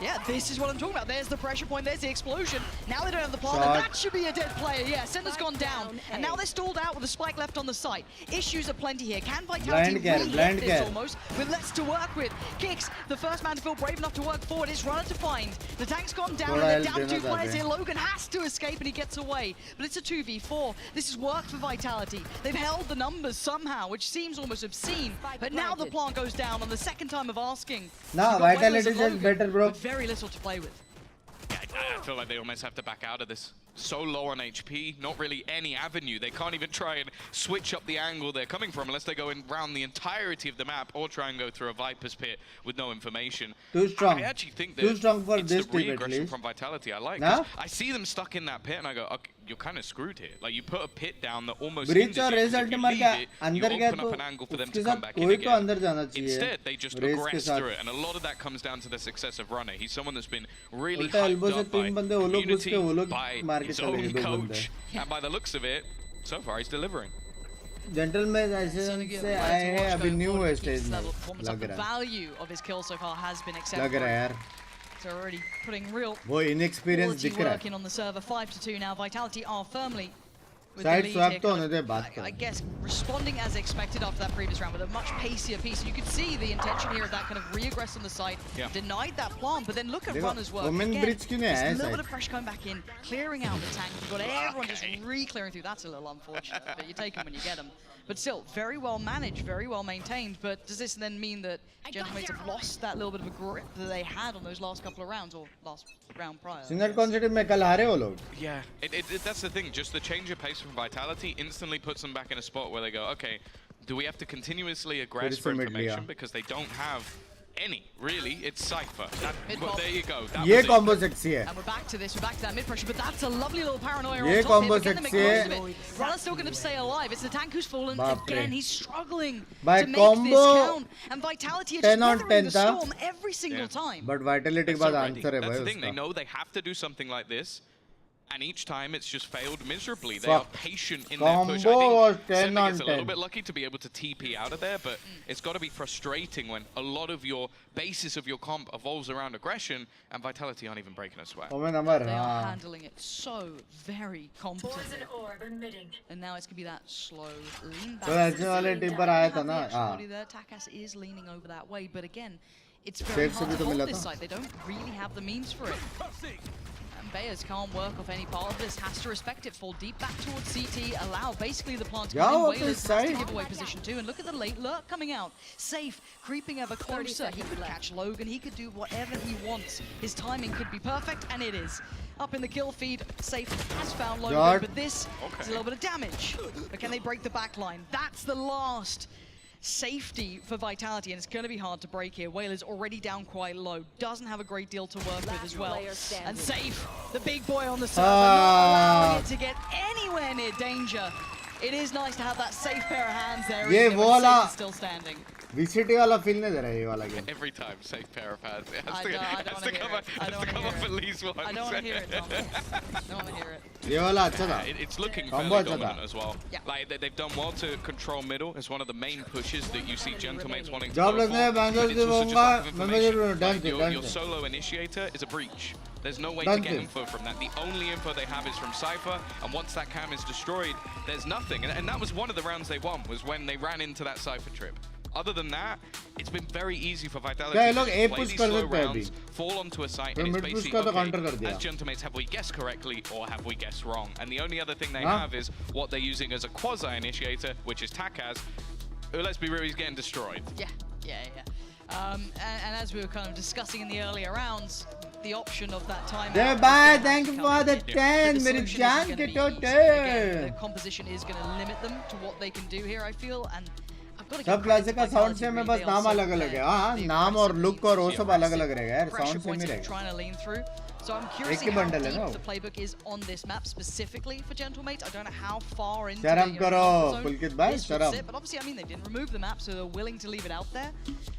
Yeah, this is what I'm talking about. There's the pressure point, there's the explosion. Now they don't have the plant, and that should be a dead player. Yeah, Sender's gone down, and now they're stalled out with a spike left on the site. Issues are plenty here. Can Vitality really this almost with less to work with? Kicks, the first man to feel brave enough to work forward. It's Runner to find. The tank's gone down, and they're down 2 players here. Logan has to escape, and he gets away. But it's a 2v4. This is work for Vitality. They've held the numbers somehow, which seems almost obscene. But now the plant goes down on the second time of asking. Nah, Vitality is just better, bro. Very little to play with. Yeah, I feel like they almost have to back out of this. So low on HP, not really any avenue. They can't even try and switch up the angle they're coming from unless they go in around the entirety of the map or try and go through a Viper's pit with no information. Too strong. I actually think that too strong for it's this the re-aggression from Vitality I like. Nah? I see them stuck in that pit and I go, okay, you're kind of screwed here. Like, you put a pit down that almost Breach or hinders you. result If you mar leave gaya, it, andar you gaya open up to an angle for them to uske come saath back in koi to again. andar jana chahiye. Instead, they just Race aggress through it, and a lot of that comes down to the success of Runner. He's someone that's been really Ulta elbow hyped se up by तीन बंदे वो लोग घुस के वो community, लोग by मार के his चले own गए 2 बंदे. coach, and by the looks of it, so far he's delivering. Gentlemen से आए हैं अभी न्यू है स्टेज में लग The रहा है. value of his kill so far has been लग accepted. रहा है यार. They're already putting real वो inexperience quality दिख रहा work in on the server. 5-2 now. Vitality are firmly with the Side lead swap here, तो kind होने of, दे बात I करो. guess responding as expected after that previous round with a much pacier piece. And you could see the intention here of that kind of re-aggress on the site. Yeah. Denied that plant, but then look at देखो, Run as well. women Again, bridge क्यों नहीं just आया a little side? bit of pressure coming back in, clearing out the tank. You've got everyone just re-clearing through. That's a little unfortunate, but you take them when you get them. But still, very well managed, very well maintained. But does this then mean that Gentlemates have lost that little bit of a grip that they had on those last couple of rounds, or last round prior? Singer Concept में कल हारे वो लोग. Yeah, that's the thing. Just the change of pace from Vitality instantly puts them back in a spot where they go, okay, do we have to continuously aggress for information because they don't have any, really? It's Cypher. Well, there you go. That ये was it. combo sexy है. And we're back to this, we're back to that mid-pressure, but that's a lovely little paranoia ये on top combo here. But sexy get है. Runner's still going to stay alive. It's the tank who's fallen. बाप Again, रे. he's struggling By to make combo, this count. And Vitality are 10 just on weathering 10 the था. storm every single time. But Vitality के They're बाद so ready. answer है That's भाई the thing. They उसका. know they have to do something like this. And each time it's just failed miserably. They are patient in their push. Combo was I 10 think on it's a little 10. bit lucky to be able to TP out of there, but it's got to be frustrating when a lot of your basis of your comp evolves around aggression, and Vitality aren't even breaking a sweat. Oh, number, They are handling it so very competently. And now it's going to be that slow lean back. तो ऐसे वाले team पर आया था ना. Actually, the Takas is leaning over that way, but again, it's very Safe hard से भी to तो hold मिला this था. side. They don't really have the means for it. And Bayers can't work off any part of this, has to respect it, fall deep back towards CT, allow basically the plant to Yeah, come in. what Whalers is has to side? give away position too, and look at the late lurk coming out. Safe, creeping ever closer. He could catch Logan, he could do whatever he wants. His timing could be perfect, and it is. Up in the kill feed, Safe has found Logan, God. but this is a little bit of damage. But can they break the back line? That's the last safety for Vitality, and it's going to be hard to break here. Whalers already down quite low, doesn't have a great deal to work with as well. And Safe, the big boy on the server, not allowing it to get anywhere near danger. It is nice to have that safe pair of hands there, ये even वो when Safe वाला is still standing. VCT वाला feel नहीं दे रहा ये वाला game. Every time, safe pair of hands. It I has to come up at least once. I don't want to hear it, Tom. I don't want to hear it. ये वाला अच्छा था. It's looking Combo fairly अच्छा dominant था. as well. Yeah. Like they've done well to control middle. It's one of the main pushes that you see Gentlemates wanting to Job go लगने for. Bangladesh But it's also just होगा. lack of information. Done Like, your solo initiator is a breach. There's no way to get info from that. The only info they have is from Cypher, and once that cam is destroyed, there's nothing. And that was one of the rounds they won, was when they ran into that Cypher trip. Other than that, it's been very easy for Vitality to play these slow rounds, fall onto a site, and it's basically, okay, as Gentlemates, have we guessed correctly or have we guessed wrong? And the only other thing they have is what they're using as a quasi-initiator, which is Takaz, who, let's be real, he's getting destroyed. Yeah. And as we were kind of discussing in the earlier rounds, the option of that timeout. Yeah, bye. Thank you for the 10. मेरी जान के the composition is going to limit them to what they can do here, I feel, and I've got to सब classic का sound से में बस नाम अलग अलग है. हाँ, नाम और लुक और वो सब अलग अलग रहेगा यार. साउंड से में रहेगा. Trying to lean through. So I'm curious to see how deep the playbook is on this map specifically for Gentlemates. I don't know how far into शर्म करो, पुलकित भाई, शर्म. But obviously, I mean, they didn't remove the map, so they're willing to leave it out there.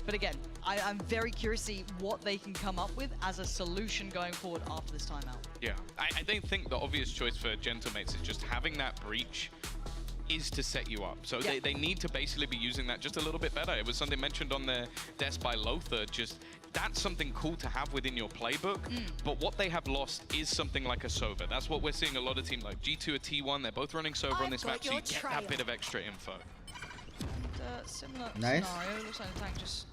But again, I'm very curious to see what they can come up with as a solution going forward after this timeout. Yeah, I don't think the obvious choice for Gentlemates is just having that breach is to set you up. So they need to basically be using that just a little bit better. It was something mentioned on the desk by Lothar, just that's something cool to have within your playbook, but what they have lost is something like a Sova. That's what we're seeing a lot of teams like G2 or T1, they're both running Sova on this map, so you get that bit of extra info. Similar Nice. scenario, looks like the tank just...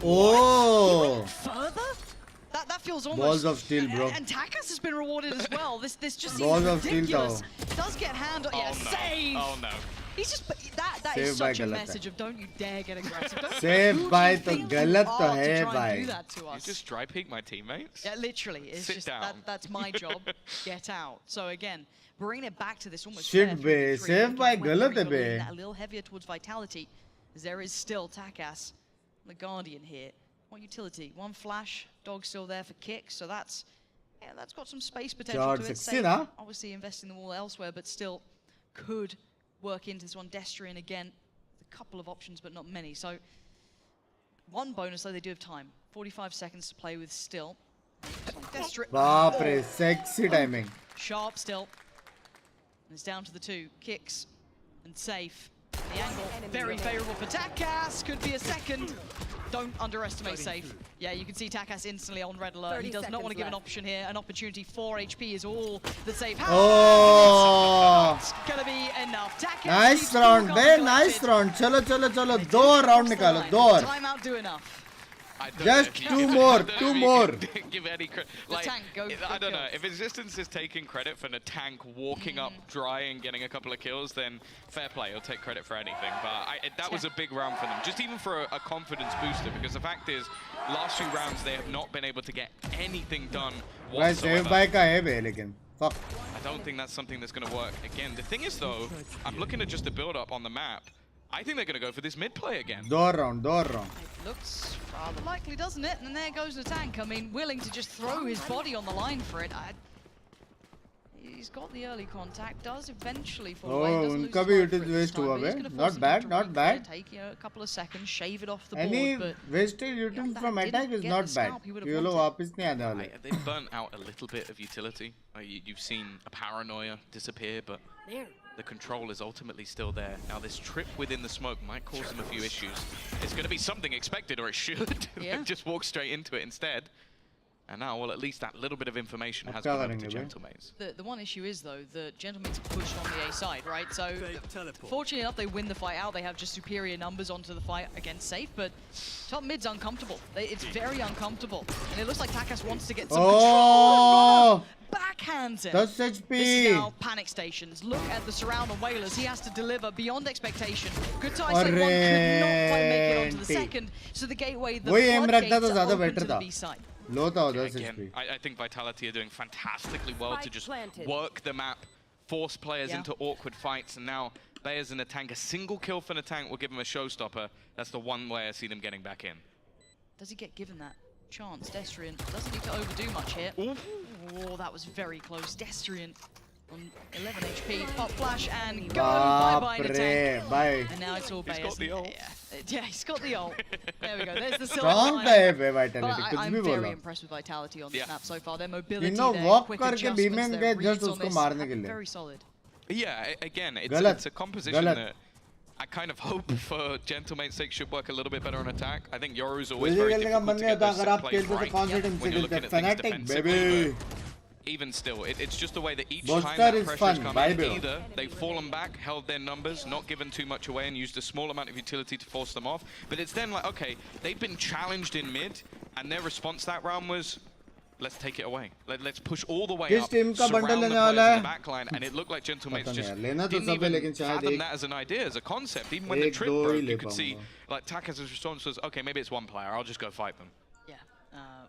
Oh! Further? That feels almost... Balls of steel, bro. And Takas has been rewarded as well. This just Balls seems of steel, ridiculous. though. Does get handled. Yeah, save! Oh no. He's just... That is such a message of don't you dare get aggressive. Save by तो गलत तो है भाई. You just dry peek my teammates? Yeah, literally. It's Sit just down. That's my job. Get out. So again, bringing it back to this almost Shit be, save by गलत है बे. A little heavier towards Vitality, as there is still Takas, the Guardian here. One utility, one flash, dog still there for kicks, so that's got some space potential to it. 16, huh? Obviously investing the wall elsewhere, but still could work into this one. Destrian again, a couple of options, but not many. So one bonus though, they do have time. 45 seconds to play with still. Destrian. बाप रे, sexy timing. Sharp still. And it's down to the two. Kicks and safe. The angle, very favorable for Takas. Could be a second. Don't underestimate safe. Yeah, you can see Takas instantly on red alert. He does not want to give an option here. An opportunity. 4 HP is all that safe has. Oh! It's gonna be enough. Takas Nice round, bhai. Nice round. चलो चलो चलो. 2 round निकालो. 2 और. Timeout do enough. Just 2 more. 2 more. Give any credit. Like, I don't know. If Existence is taking credit for the tank walking up dry and getting a couple of kills, then fair play. He'll take credit for anything. But that was a big round for them. Just even for a confidence booster, because the fact is, last few rounds they have not been able to get anything done whatsoever. Save by का है बे लेकिन. Fuck. I don't think that's something that's going to work. Again, the thing is though, I'm looking at just the build up on the map. I think they're going to go for this mid play again. 2 round. It looks rather likely, doesn't it? And there goes the tank. I mean, willing to just throw his body on the line for it. He's got the early contact, does eventually fall away. Oh, उनका भी utility waste हुआ बे. Not bad, not bad. Take a couple of seconds, shave it off the Any board. wasted utility from attack is not bad. ये लोग वापस नहीं आने वाले. They've burnt out a little bit of utility. You've seen a paranoia disappear, but the control is ultimately still there. Now this trip within the smoke might cause them a few issues. It's going to be something expected, or it should. They just walk straight into it instead. And now, well, at least that little bit of information has been over to Gentlemates. The one issue is, though, the Gentlemates are pushed on the A side, right? So, fortunately enough, they win the fight out. They have just superior numbers onto the fight against Safe, but top mid's uncomfortable. It's very uncomfortable. And it looks like Takas wants to get some control. Backhands him. 10 HP. This is now panic stations. Look at the surround on Whalers. He has to deliver beyond expectation. Good ties like one could not quite make it onto the second. So the gateway, the floodgates are open to the B side. Again, I think Vitality are doing fantastically well to just work the map, force players into awkward fights, and now Bayers in the tank. A single kill for the tank will give him a showstopper. That's the one way I see them getting back in. Does he get given that chance? Destrian doesn't need to overdo much here. Oh, that was very close. Destrian On 11 HP, pop flash and go bye-bye Antec. Bye. And now it's all He's got the ult. Yeah, he's got the ult. There we go. There's the Strong silver type है Vitality. But कुछ I'm भी very बोलो. impressed with Vitality on this map so far. Their mobility, तीनों their walk quick करके B adjustments, में their गए just reads on उसको this, मारने के लिए. very solid. Yeah, again, it's गलत. a composition गलत. that I kind of hope for Gentlemate's sake should work a little bit better on attack. I think Yoru's always very difficult to get those set plays right when you're looking at things defensively. Even still, it's just the way that each time that pressure's come in, either they've fallen back, held their numbers, not given too much away and used a small amount of utility to force them off. But it's then like, okay, they've been challenged in mid, and their response that round was, let's take it away. Let's push all the way up, surround the players in the backline, and it looked like Gentlemates just didn't even fathom that as an idea, as a concept. Even when the trip broke, you could see, like, Taka's response was, okay, maybe it's one player, I'll just go fight them. Yeah,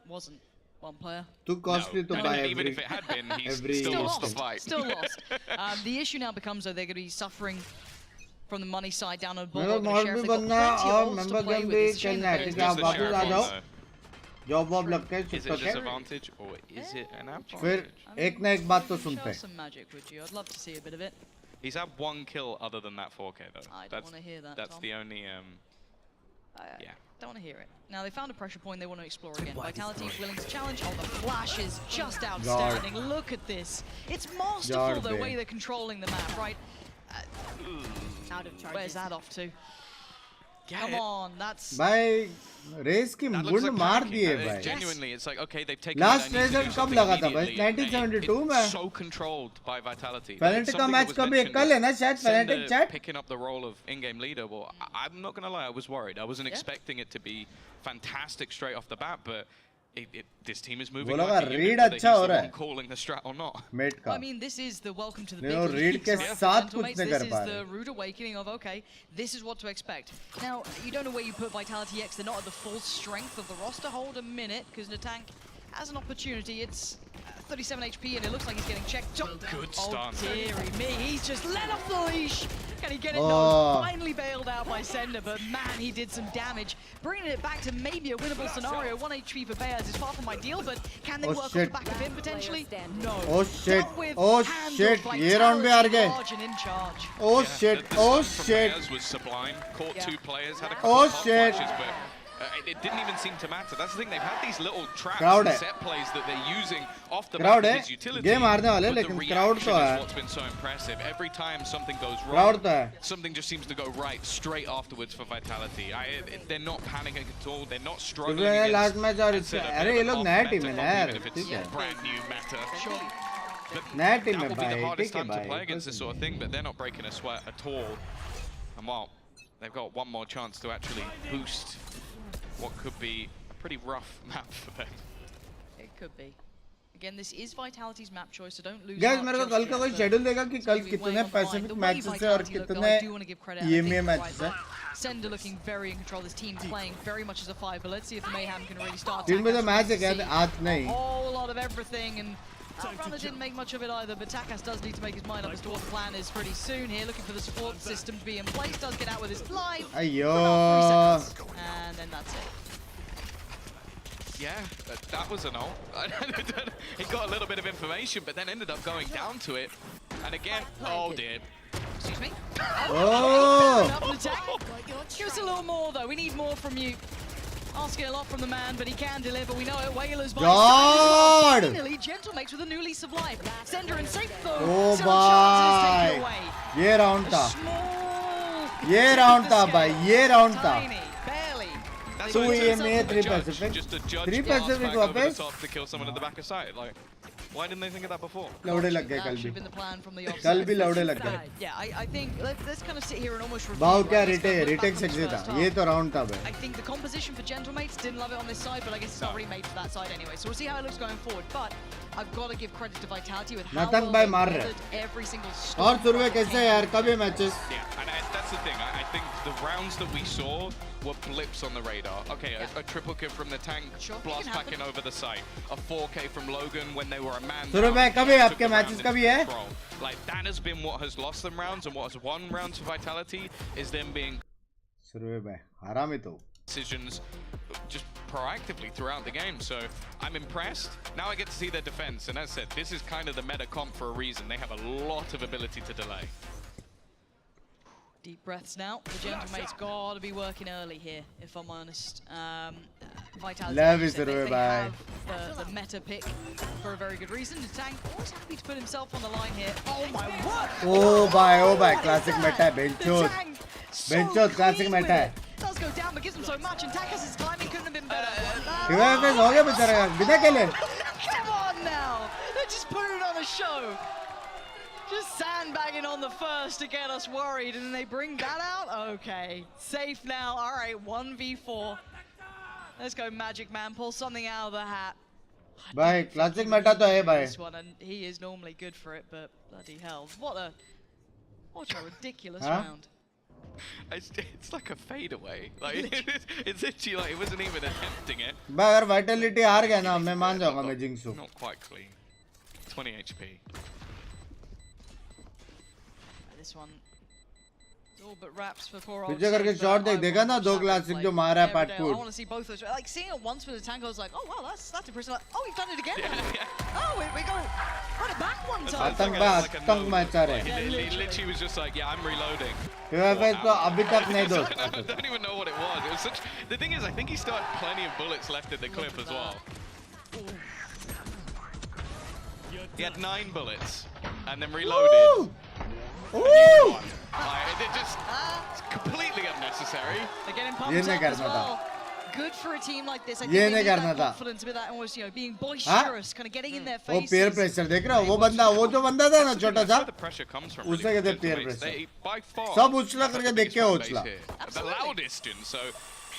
wasn't one player. Too costly to buy even if it had been, he's still lost the fight. Still lost. The issue now becomes, though, they're going to be suffering from the money side down on the ball. मेरा mod भी बनना है और member game भी खेलना है. ठीक है आप वापस आ जाओ. जॉब वॉब लग के Is it a disadvantage or is it an advantage? फिर एक ना एक बात तो सुनते हैं. Some magic, would you? I'd love to see a bit of it. He's had one kill other than that 4K though. I don't want to hear that. That's Tom. the only yeah. Don't want to hear it. Now they found a pressure point they want to explore again. Vitality is willing to challenge. Oh, the flash is just outstanding. Look at this. It's masterful the way they're controlling the map, right? Out of charges. Where's that off to? Come on, that's... भाई race की गुंड मार दिए भाई. Genuinely, it's like okay, they've taken. Last Razer कब लगा था भाई? 1972 में. So controlled by Vitality. Fnatic का मैच कभी कल है ना शायद Fnatic chat. Picking up the role of in-game leader. Well, I'm not gonna lie, I was worried. I wasn't expecting it to be fantastic straight off the bat, but. This team is moving like a unit, whether he's the one calling the strat or not. I mean, this is the welcome to the big leagues. This is the rude awakening of, okay, this is what to expect. Now, you don't know where you put Vitality X. They're not at the full strength of the roster. Hold a minute, because Natank has an opportunity. It's 37 HP, and it looks like he's getting checked. Good stun. Oh, dearie me. He's just let off the leash. Can he get it? No. Finally bailed out by Sender, but man, he did some damage. Bringing it back to maybe a winnable scenario. 1 HP for Bears is far from ideal, but can they work off the back of him potentially? No. Oh shit. Oh shit. ये round भी हार गए. Oh shit. Oh shit. Bears was sublime. Caught 2 players. Had a couple of shit. Flashes, but it didn't even seem to matter. That's the thing. They've had these little traps Crowd and set plays that they're using off the back of his utility. Game हारने वाले but लेकिन the crowd reaction तो is है. what's been so impressive. Every time something goes wrong, Crowd तो है. something just seems to go right straight afterwards for Vitality. They're not panicking at all. They're not struggling against. Last match और इससे अरे ये लोग नया team है ना यार. ठीक है. Brand new meta. नया टीम That है will be the भाई. hardest ठीक है time to play भाई. against this sort of thing, but they're not breaking a sweat at all. And while they've got one more chance to actually boost what could be a pretty rough map for them. It could be. Again, this is Vitality's map choice, so don't lose. Guys, मेरे को कल का कोई schedule देगा कि कल कितने Pacific matches हैं और कितने EMEA matches हैं. Sender looking very in control. This team playing very much as a 5, but let's see if Mayhem can really start. Team में तो match है क्या? आज नहीं. A whole lot of everything, and Runner didn't make much of it either, but Takas does need to make his mind up as to what the plan is pretty soon here. Looking for the support system to be in place. Does get out with his life. Ayyo. And then that's it. Yeah, that was an ult. He got a little bit of information, but then ended up going down to it. And again, oh dear. Excuse me? Oh! Give us a little more though. We need more from you. Asking a lot from the man, but he can deliver. We know it. Whalers by God! Finally, Gentlemates with a new lease of life. Sender and safe though. Oh bhai. ये round था. ये round था भाई. ये round था. That's 2 what it EMEA, is. 3 Pacific. Just a judge 3 pass Pacific back over the वापस. top to kill someone at the back of sight. Like, why didn't they think of that before? लौड़े लग गए कल भी. Been the plan from the कल भी लौड़े लग गए. Yeah, I think let's kind of sit here and almost review. भाव क्या retake section था. ये तो round था भाई. I think the composition for Gentlemates didn't love it on this side, but I guess it's not really made for that side anyway. So we'll see how it looks going forward. But I've got to give credit to Vitality with how well they weathered every single storm. और सुरवे कैसे यार कभी matches. Yeah, and that's the thing. I think the rounds that we saw were blips on the radar. Okay, a triple kill from the tank, blast packing over the site. A 4K from Logan when they were a man down. Surve कभी आपके matches कभी है? Like that has been what has lost them rounds, and what has won rounds for Vitality is them being. Surve भाई हरामी तो. decisions just proactively throughout the game. So I'm impressed. Now I get to see their defense, and as I said, this is kind of the meta comp for a reason. They have a lot of ability to delay. Deep breaths now. The Gentlemate's got to be working early here, if I'm honest. Vitality, they have the meta pick for a very good reason. The tank always happy to put himself on the line here. Oh my word! Oh bye, classic meta hai, benchot, classic meta hai. Does go down, but gives him so much, and Takas' timing couldn't have been better. Come on now! They're just putting it on a show. Just sandbagging on the first to get us worried, and then they bring that out? Okay, safe now. All right, 1v4. Let's go, Magic Man. Pull something out of the hat. Bhai, classic meta to hai, bhai. This one, and he is normally good for it, but bloody hell. What a ridiculous round. It's like a fadeaway. Like, it's actually like it wasn't even attempting it. Bhai, agar Vitality हार गया ना, मैं मान जाऊंगा मैं Jinx हूँ. Not quite clean. 20 HP. This one all but wraps for poor old. पीछे करके shot देखा ना दो classic जो मारा है Pat I want to see both those. Like seeing it once with the tank, I was like, oh wow, that's impressive. Like, oh, we've done it again. Oh, we got it back one time. आतंक मचा रहे. He literally was just like, yeah, I'm reloading. UFS तो अभी तक नहीं दो. I don't even know what it was. It was such. The thing is, I think he still had plenty of bullets left in the clip as well. He had 9 bullets and then reloaded. Ooh! They're just completely unnecessary. They're getting pumped up as well. Good for a team like this. I think they need that confidence, a bit that almost, you know, being boisterous, kind of getting in their faces. वो peer pressure देख रहा हो? वो जो बंदा था ना छोटा सा, the pressure comes from उससे कहते peer pressure. By far, सब उछला करके देख के उछला. The loudest, and so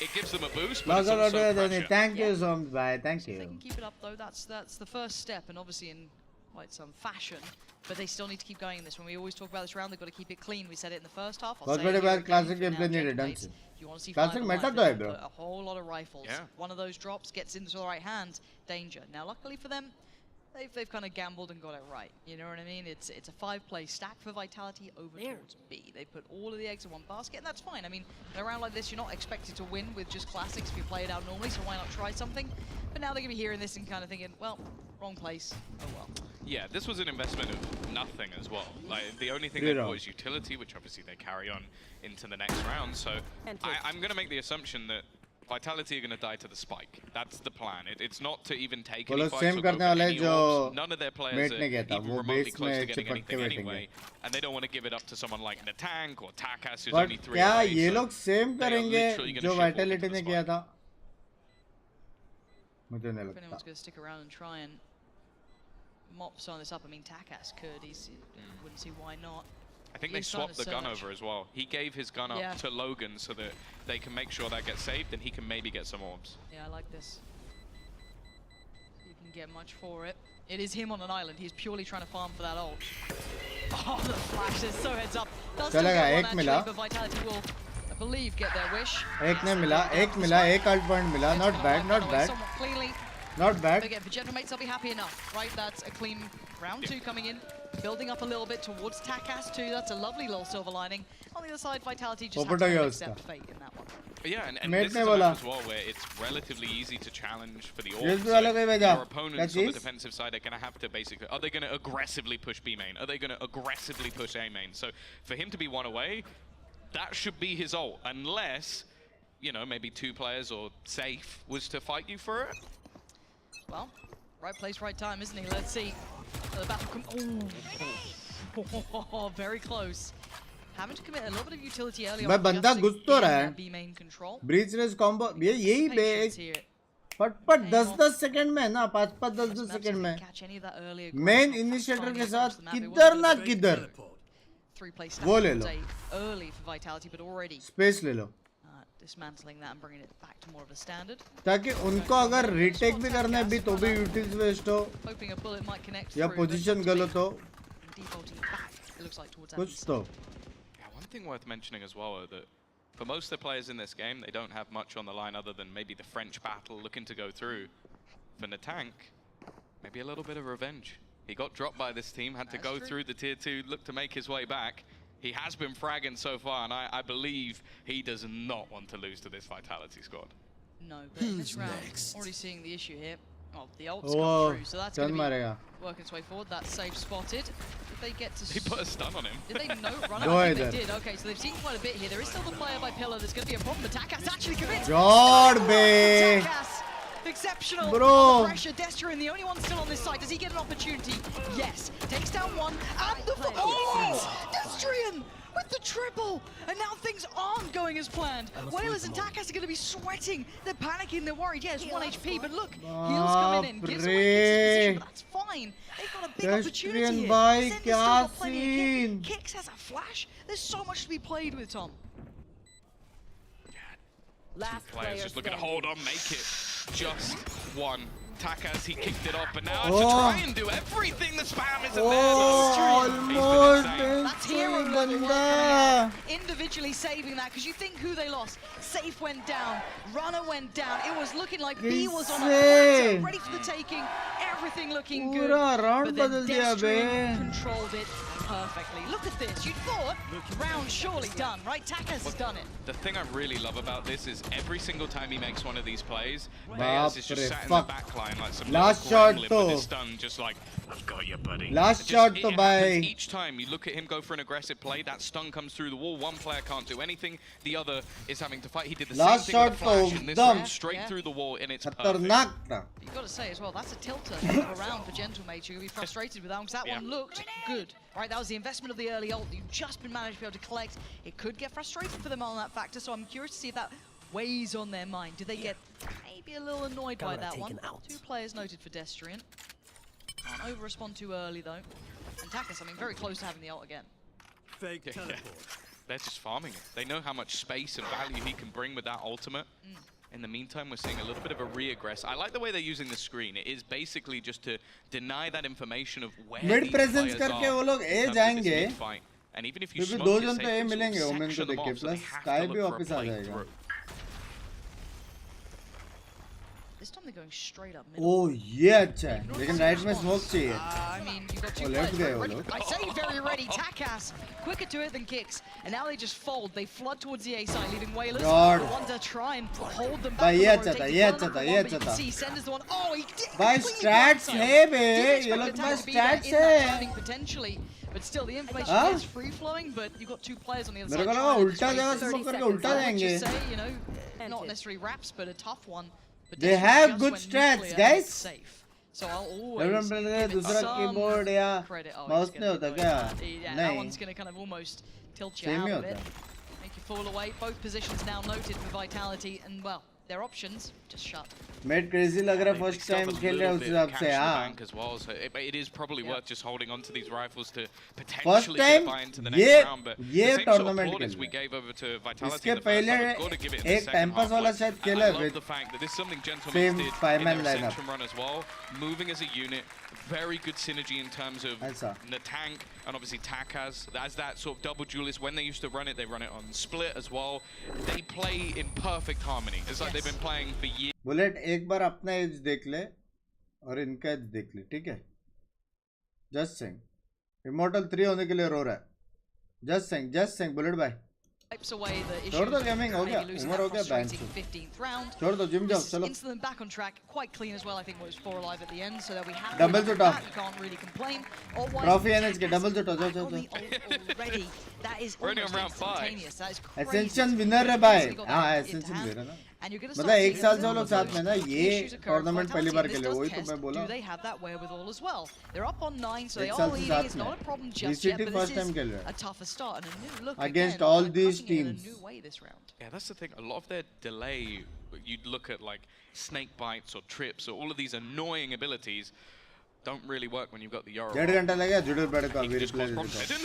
it gives them a boost. But it's also pressure. Thank you so much, bye. Thank you. If they can keep it up though, that's the first step, and obviously in quite some fashion. But they still need to keep going in this one. We always talk about this round, they've got to keep it clean. We said it in the first half. बहुत बड़े बार classic gameplay नहीं redemption. You want to see classic meta तो है bro. A whole lot of rifles. Yeah. One of those drops gets into the right hands. Danger. Now, luckily for them, they've kind of gambled and got it right. You know what I mean? It's a 5-play stack for Vitality over towards B. They put all of the eggs in one basket, and that's fine. I mean, in a round like this, you're not expected to win with just classics if you play it out normally, so why not try something? But now they're going to be hearing this and kind of thinking, well, wrong place. Oh well. Yeah, this was an investment of nothing as well. Like, the only thing they bought is utility, which obviously they carry on into the next round. So I'm going to make the assumption that Vitality are going to die to the spike. That's the plan. It's not to even take any fights or go for any orbs. None of their players are even remotely close to getting anything anyway. And they don't want to give it up to someone like Natank or Takas, who's only 3 क्या away. ये लोग same करेंगे जो Vitality ने किया था? मुझे नहीं लगता. If anyone's going to stick around and try and mop some of this up, I mean, Takas could. Wouldn't see why not. I think they swapped the gun over as well. He gave his gun up to Logan so that they can make sure that gets saved and he can maybe get some orbs. Yeah, I like this. You can get much for it. It is him on an island. He's purely trying to farm for that ult. Oh, the flashes. So heads up. Does still get one actually, but Vitality will, I believe, get their wish. एक मिला, एक ult point मिला. Not bad, not bad. Cleanly. Not bad. Again, for Gentlemates, they'll be happy enough, right? That's a clean round 2 coming in. Building up a little bit towards Takas too. That's a lovely little silver lining. On the other side, Vitality just has to accept fate in that one. But yeah, and this is a map as well where it's relatively easy to challenge for the orbs. Your opponents on the defensive side are going to have to basically... Are they going to aggressively push B main? Are they going to aggressively push A main? So for him to be 1 away, that should be his ult. Unless, you know, maybe 2 players or Safe was to fight you for it. Well, right place, right time, isn't he? Let's see. The battle oh, very close. Having to commit a little bit of utility early on. बंदा घुस तो रहा है. B main control. Breach race combo ये यही पे फट 10-10 second में ना 5-5 10-10 सेकंड में मेन इनिशिएटर के साथ किधर ना किधर वो ले लो. Early for Vitality, but already space ले लो. Dismantling that and bringing it back to more of a standard. ताकि उनको अगर रीटेक भी करना है भी तो भी यूटिल्स वेस्ट हो या पोजीशन गलत हो कुछ तो. Yeah, one thing worth mentioning as well is that for most of the players in this game, they don't have much on the line other than maybe the French battle looking to go through. For Natank, maybe a little bit of revenge. He got dropped by this team, had to go through the tier 2, look to make his way back. He has been fragging so far, and I believe he does not want to lose to this Vitality squad. No, but in this round, already seeing the issue here. Oh, the ult's come through, so that's going to be working its way forward. That's safe spotted. Did they get to... He put a stun on him. Did they know run? I think they did. Okay, so they've seen quite a bit here. There is still the player by pillar. There's going to be a problem. Takas actually commits. God, babe. Takas, exceptional. Bro. The pressure. Destrian, the only one still on this side. Does he get an opportunity? Yes. Takes down one. And the... Oh! Destrian! With the triple! And now things aren't going as planned. Whalers and Takas are going to be sweating. They're panicking, they're worried. Yeah, it's 1 HP, but look, heals coming in. Gives away Kicks' position, but that's fine. They've got a big opportunity here. Zender's still got plenty of Kicks. Kicks has a flash. There's so much to be played with, Tom. Last players just looking to hold on, make it just one. Takas, he kicked it off, but now to try and do everything, the spam isn't there. That's hero level work. Individually saving that, because you think who they lost. Safe went down, Runner went down. It was looking like B was on a plateau, ready for the taking. Everything looking good. But then Destrian controlled it perfectly. Look at this. You thought round surely done, right? Takas has done it. The thing I really love about this is every single time he makes one of these plays, Bayas is just sat in the back line like some last shot to stun, just like, I've got you, buddy. Last shot to by. Each time you look at him go for an aggressive play, that stun comes through the wall. One player can't do anything, the other is having to fight. He did the same thing with the flash in this round, straight through the wall, and it's perfect. You've got to say as well, that's a tilter around for Gentlemate. You're going to be frustrated with that because that one looked good. Right, that was the investment of the early ult that you've just been managed to be able to collect. It could get frustrating for them on that factor, so I'm curious to see if that weighs on their mind. Do they get maybe a little annoyed by that one? Two players noted for Destrian. Can't over-respond too early though. And Takas, I mean, very close to having the ult again. Fake teleport. They're just farming it. They know how much space and value he can bring with that ultimate. In the meantime, we're seeing a little bit of a re-aggress. I like the way they're using the screen. It is basically just to deny that information of where mid presence करके वो लोग A जाएंगे. And even if you क्योंकि दो जन तो A मिलेंगे women को देख के प्लस स्काई भी वापस आ जाएगा. This time they're going straight up middle. Oh, ये अच्छा है. लेकिन राइट में स्मोक चाहिए. I mean, you got two players ready. I say very ready. Takas, quicker to it than Kicks. And now they just fold. They flood towards the A side, leaving Whalers. The one to try and hold them back. ये अच्छा था, ये अच्छा था, ये अच्छा था. See, Sender's the one. Oh, he did. By stats है बे. ये लोग by stats है. Potentially. But still, the information is free-flowing, but you've got two players on the other side. मेरे को लगा उल्टा जगह स्मोक करके उल्टा जाएंगे. You know, not necessarily raps, but a tough one. They have good strats, guys. So I'll always दूसरा keyboard या माउस नहीं होता क्या? Yeah, that one's going to kind of almost tilt you out a bit. Make you fall away. Both positions now noted for Vitality, and well, their options just shut. Made crazy लग रहा first time खेल रहे उस हिसाब से हाँ. As well, so it is probably worth just holding on to these rifles to potentially get by into the next round. But the same sort of plaudits we gave over to Vitality in the first round, we've got to give it in the second half. I love the fact that this is something Gentlemen did in their Ascension run as well. Moving as a unit, very good synergy in terms of Natank and obviously Takas. As that sort of double duelist, when they used to run it, they run it on split as well. They play in perfect harmony. It's like they've been playing for years. Bullet एक बार अपना as देख ले और इनका as देख ले, ठीक है? जस्ट सिंग इमॉर्टल 3 होने के लिए रो रहा है. जस्ट सिंग बुलेट भाई. छोड़ दो गेमिंग, हो गया उम्र हो गया बैंड से. छोड़ दो जिम जाओ चलो. डबल शॉट ट्रॉफी एनएच के डबल शॉट जाओ. Running on round 5. Essential winner है भाई. हाँ एसेंशियल विनर ना. मतलब एक साल से वो लोग साथ में ना ये टूर्नामेंट पहली बार खेले, वही तो मैं बोला. VCT फर्स्ट टाइम खेल रहे हैं against all these teams. Yeah, that's the thing. A lot of their delay, you'd look at like snake bites or trips or all of these annoying abilities don't really work when you've got the Yoru. They're doing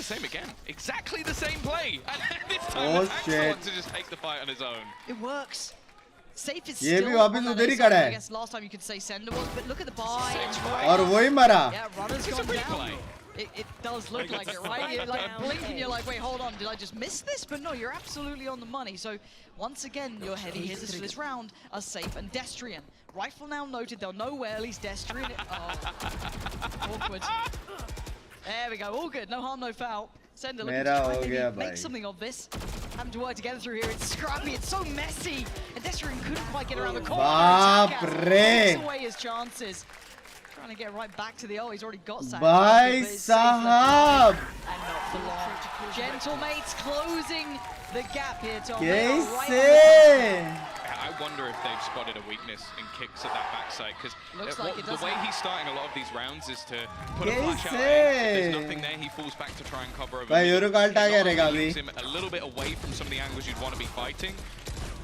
the same again. Exactly the same play. And this time Antec wants to just take the fight on his own. It works. Safe is ये still भी वापस उधर ही खड़ा है. I guess last time you could say Sender was, but look at the buy. और वही मरा. Yeah, runner's gone down. It does look like it, right? You're like blink and you're like, wait, hold on, did I just miss this? But no, you're absolutely on the money. So once again, your heavy hitters for this round are Safe and Destrian. Rifle now noted, they'll know where at least Destrian. Oh, awkward. There we go, all good, no harm, no foul. Sender looking to try and maybe make something of this. Having to work together through here. It's scrappy. It's so messy. And Desrin couldn't quite get around the corner. Takes away his chances. Trying to get right back to the he's already got Sam. Bhai Sahab. And not for long. Gentlemates closing the gap here, Tom. I wonder if they've spotted a weakness in Kicks at that backside, because the way he's starting a lot of these rounds is to put a flash out. If there's nothing there, he falls back to try and cover over. Leaves him a little bit away from some of the angles you'd want to be fighting.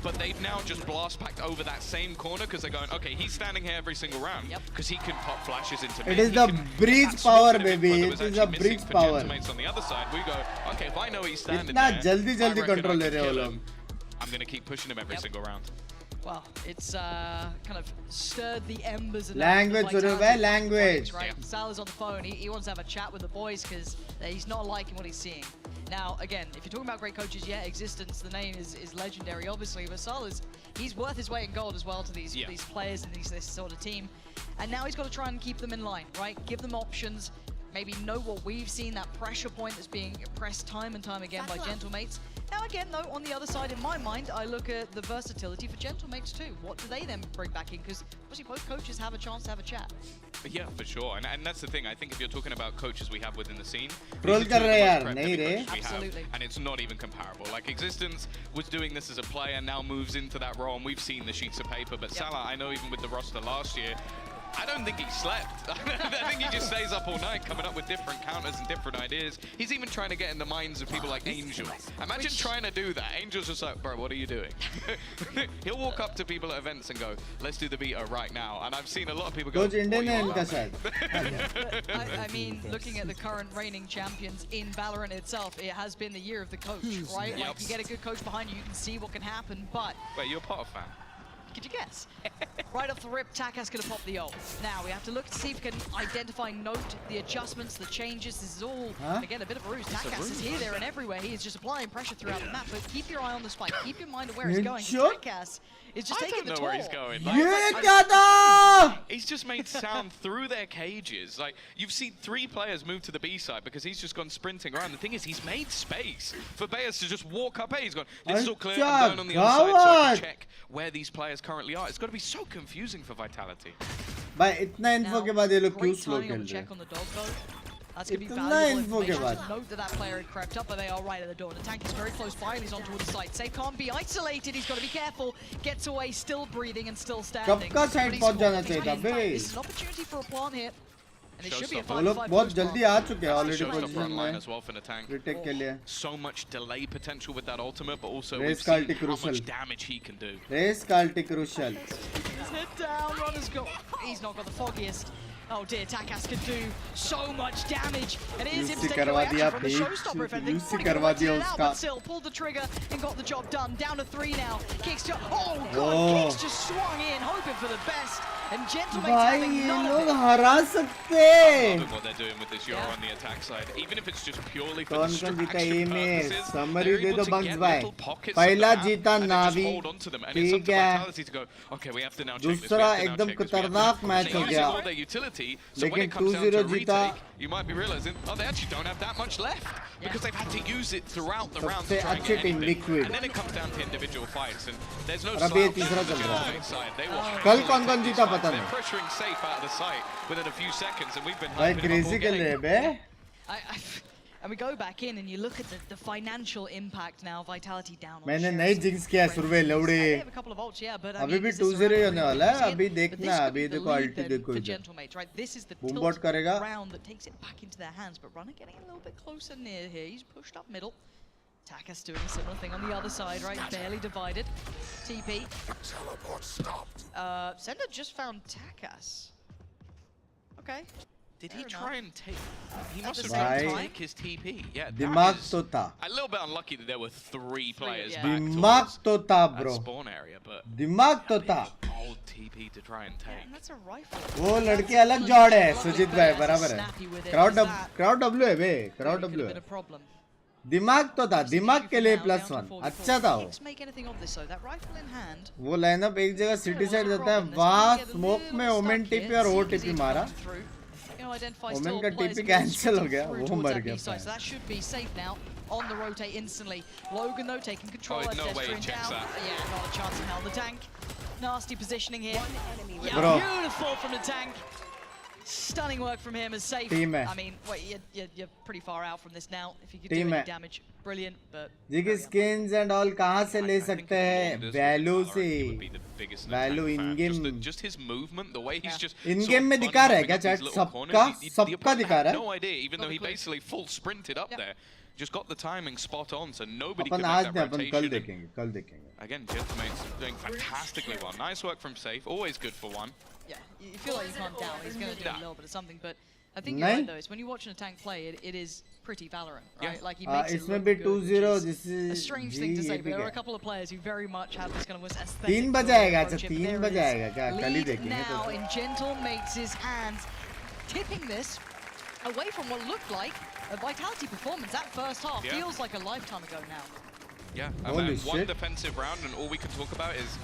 But they've now just blast packed over that same corner because they're going, okay, he's standing here every single round because he can pop flashes into It is the breach power, baby. It is the breach power. On the other side, we go, okay, if I know he's standing there, jaldi control le rahe ho log. I'm going to keep pushing him every single round. Well, it's kind of stirred the embers. Language, language. Right? Sal is on the phone. He wants to have a chat with the boys because he's not liking what he's seeing. Now, again, if you're talking about great coaches, yeah, Existence, the name is legendary, obviously. But Sal he's worth his weight in gold as well to these players and this sort of team. And now he's got to try and keep them in line, right? Give them options. Maybe know what we've seen, that pressure point that's being pressed time and time again by Gentlemates. Now again, though, on the other side, in my mind, I look at the versatility for Gentlemates too. What do they then bring back in? Because obviously both coaches have a chance to have a chat. Yeah, for sure. And that's the thing. I think if you're talking about coaches we have within the scene, Absolutely. And it's not even comparable. Like Existence was doing this as a player, now moves into that role, and we've seen the sheets of paper. But Salah, I know even with the roster last year, I don't think he slept. I think he just stays up all night coming up with different counters and different ideas. He's even trying to get in the minds of people like Angel. Imagine trying to do that. Angel's just like, bro, what are you doing? He'll walk up to people at events and go, let's do the beta right now. And I've seen a lot of people go, I mean, looking at the current reigning champions in Valorant itself, it has been the year of the coach, right? Like, you get a good coach behind you, you can see what can happen, but... Wait, you're a Potter fan? Could you guess? Right off the rip, Takas gonna pop the ult. Now we have to look to see if we can identify, note the adjustments, the changes. This is all, again, a bit of a ruse. Takas is here, there, and everywhere. He is just applying pressure throughout the map, but keep your eye on the spike. Keep your mind of where he's going. Takas is just taking the toll. I don't know where he's going. He's just made sound through their cages. Like, you've seen 3 players move to the B side because he's just gone sprinting around. The thing is, he's made space for Bayers to just walk up A. He's gone, this is all clear, I'm going on the other side so I can check where these players currently are. It's got to be so confusing for Vitality. By इतना info के बाद ये लोग क्यों slow खेल रहे हैं? That's going to be valuable information. Note that player had crept up, but they are right at the door. The tank is very close by, and he's on towards the site. Safe can't be isolated. He's got to be careful. Gets away, still breathing and still standing. कब का side पहुंच जाना चाहिए था बे? This is an opportunity for a plant here. And it should be a 5-5. लोग बहुत जल्दी आ चुके हैं already position में. As well for the tank. Retake के लिए. So much delay potential with that ultimate, but also we've seen how much damage he can do. Race Calti crucial. His head down. Runner's got. He's not got the foggiest. Oh dear, Takas can do so much damage. And it is him taking away action from the showstopper, if anything. But still, pulled the trigger and got the job done. Down to 3 now. Kicks just, oh god, Kicks just swung in, hoping for the best. And Gentlemates having none of it. I love what they're doing with this Euro on the attack side. Even if it's just purely for distraction purposes, they're able to get little pockets of the map and then just hold on to them. And it's up to Vitality to go, okay, we have to now check this. एकदम खतरनाक match हो गया. Their utility, so when it comes down to a retake, you might be realizing, oh, they actually don't have that much left because they've had to use it throughout the round to try and get anything. And then it comes down to individual fights, and there's no side. They will they're pressuring safe out of the site within a few seconds, and we've been hyping up all game. And we go back in and you look at the financial impact now. Vitality down on मैंने नई jinx किया सुरवे लौड़े. अभी भी 2-0 होने वाला है. अभी देखना, अभी देखो अल्टी देखो. Boombot करेगा. Round that takes it back into their hands, but Runner getting a little bit closer near here. He's pushed up middle. Takas doing a similar thing on the other side, right? Barely divided. TP. Sender just found Takas. Okay. Did he try and take? He must have tried to take his TP. Yeah, दिमाग तो था. A little bit unlucky that there were 3 players back दिमाग तो था, bro. Spawn area, but दिमाग तो था. Old TP to try and take. That's a rifle. वो लड़के अलग जोड़ है, सुजीत भाई बराबर है. Crowd W है बे, crowd W है. दिमाग तो था, दिमाग के लिए +1 अच्छा था वो. वो लाइनअप एक जगह सिटी साइड जाता है, वहाँ स्मोक में ओमेन टीपी और ओ टीपी मारा. you know, identify Omen still का players TP cancel हो गया, through वो towards मर that गया B side, so that should be safe now. On the rotate instantly. Logan though taking control as no way he Destrian checks down. that. Yeah, not a chance in hell. The tank, nasty positioning here. Yeah, Bro. beautiful from the tank. Stunning work from him as safe. Team है. I mean, wait, you're pretty far out from this now. If you could Team do any है. damage, brilliant. But ji skins and all कहाँ से ले सकते हैं? Value से. Value in game. Just his movement, the way he's just in game में दिखा रहा है क्या chat? सबका दिखा रहा है? No idea, even though he basically full sprinted up there. Just got the timing spot on, so nobody upon could आज make नहीं, that अपन कल rotation. देखेंगे. Again, Gentleman's doing fantastically well. Nice work from Safe, always good for one. Yeah, you feel like you can't doubt he's going to do a little bit of something, but I think you're right though. It's when you're watching a tank play, it is pretty Valorant, right? Yeah. Like he makes it इसमें look भी good, 2-0. which This is a is strange thing to say, but there are a couple of players who very much have this kind of aesthetic. 3 बजाएगा अच्छा 3 बजाएगा क्या कल ही देखेंगे now in Gentlemates' hands, tipping this away from what looked like a Vitality performance. That first half feels like a lifetime ago now. Yeah, Holy one shit. defensive round, and all we can talk about is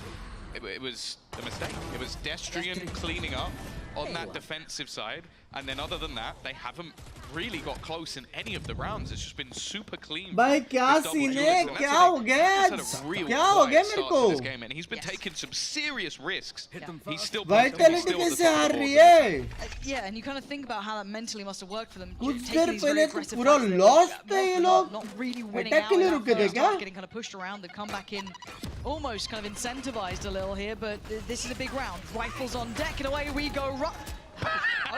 it was a mistake. It was Destrian cleaning up on that defensive side, and then other than that, they haven't really got close in any of the rounds. It's just been super clean. भाई क्या scene है? क्या हो गया? क्या हो गया मेरे को? And he's been taking some serious risks. He's still Vitality कैसे हार रही है? Yeah, and you kind of think about how that mentally must have worked for them. कुछ देर पहले तो पूरा lost थे ये लोग. Not really winning Attack out. के लिए रुके थे क्या? Getting kind of pushed around. They've come back in, almost kind of incentivized a little here, but this is a big round. Rifles on deck, and away we go.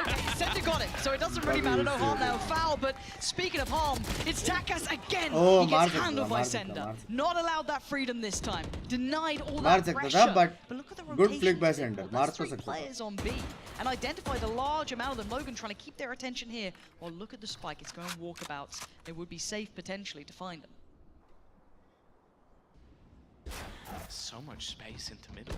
Okay, Sender got it, so it doesn't really matter. No harm now, foul. But speaking of harm, it's Takas again. Oh, he gets handled by Sender. Not allowed that freedom this time. Denied all मार that सकता pressure. था, but look at the good flick by rotations. Sender. मार That's तो 3 सकता था. players on B, and identified a large amount of them. Logan trying to keep their attention here. Well, look at the spike. It's going walkabouts. It would be safe potentially to find them. So much space into middle.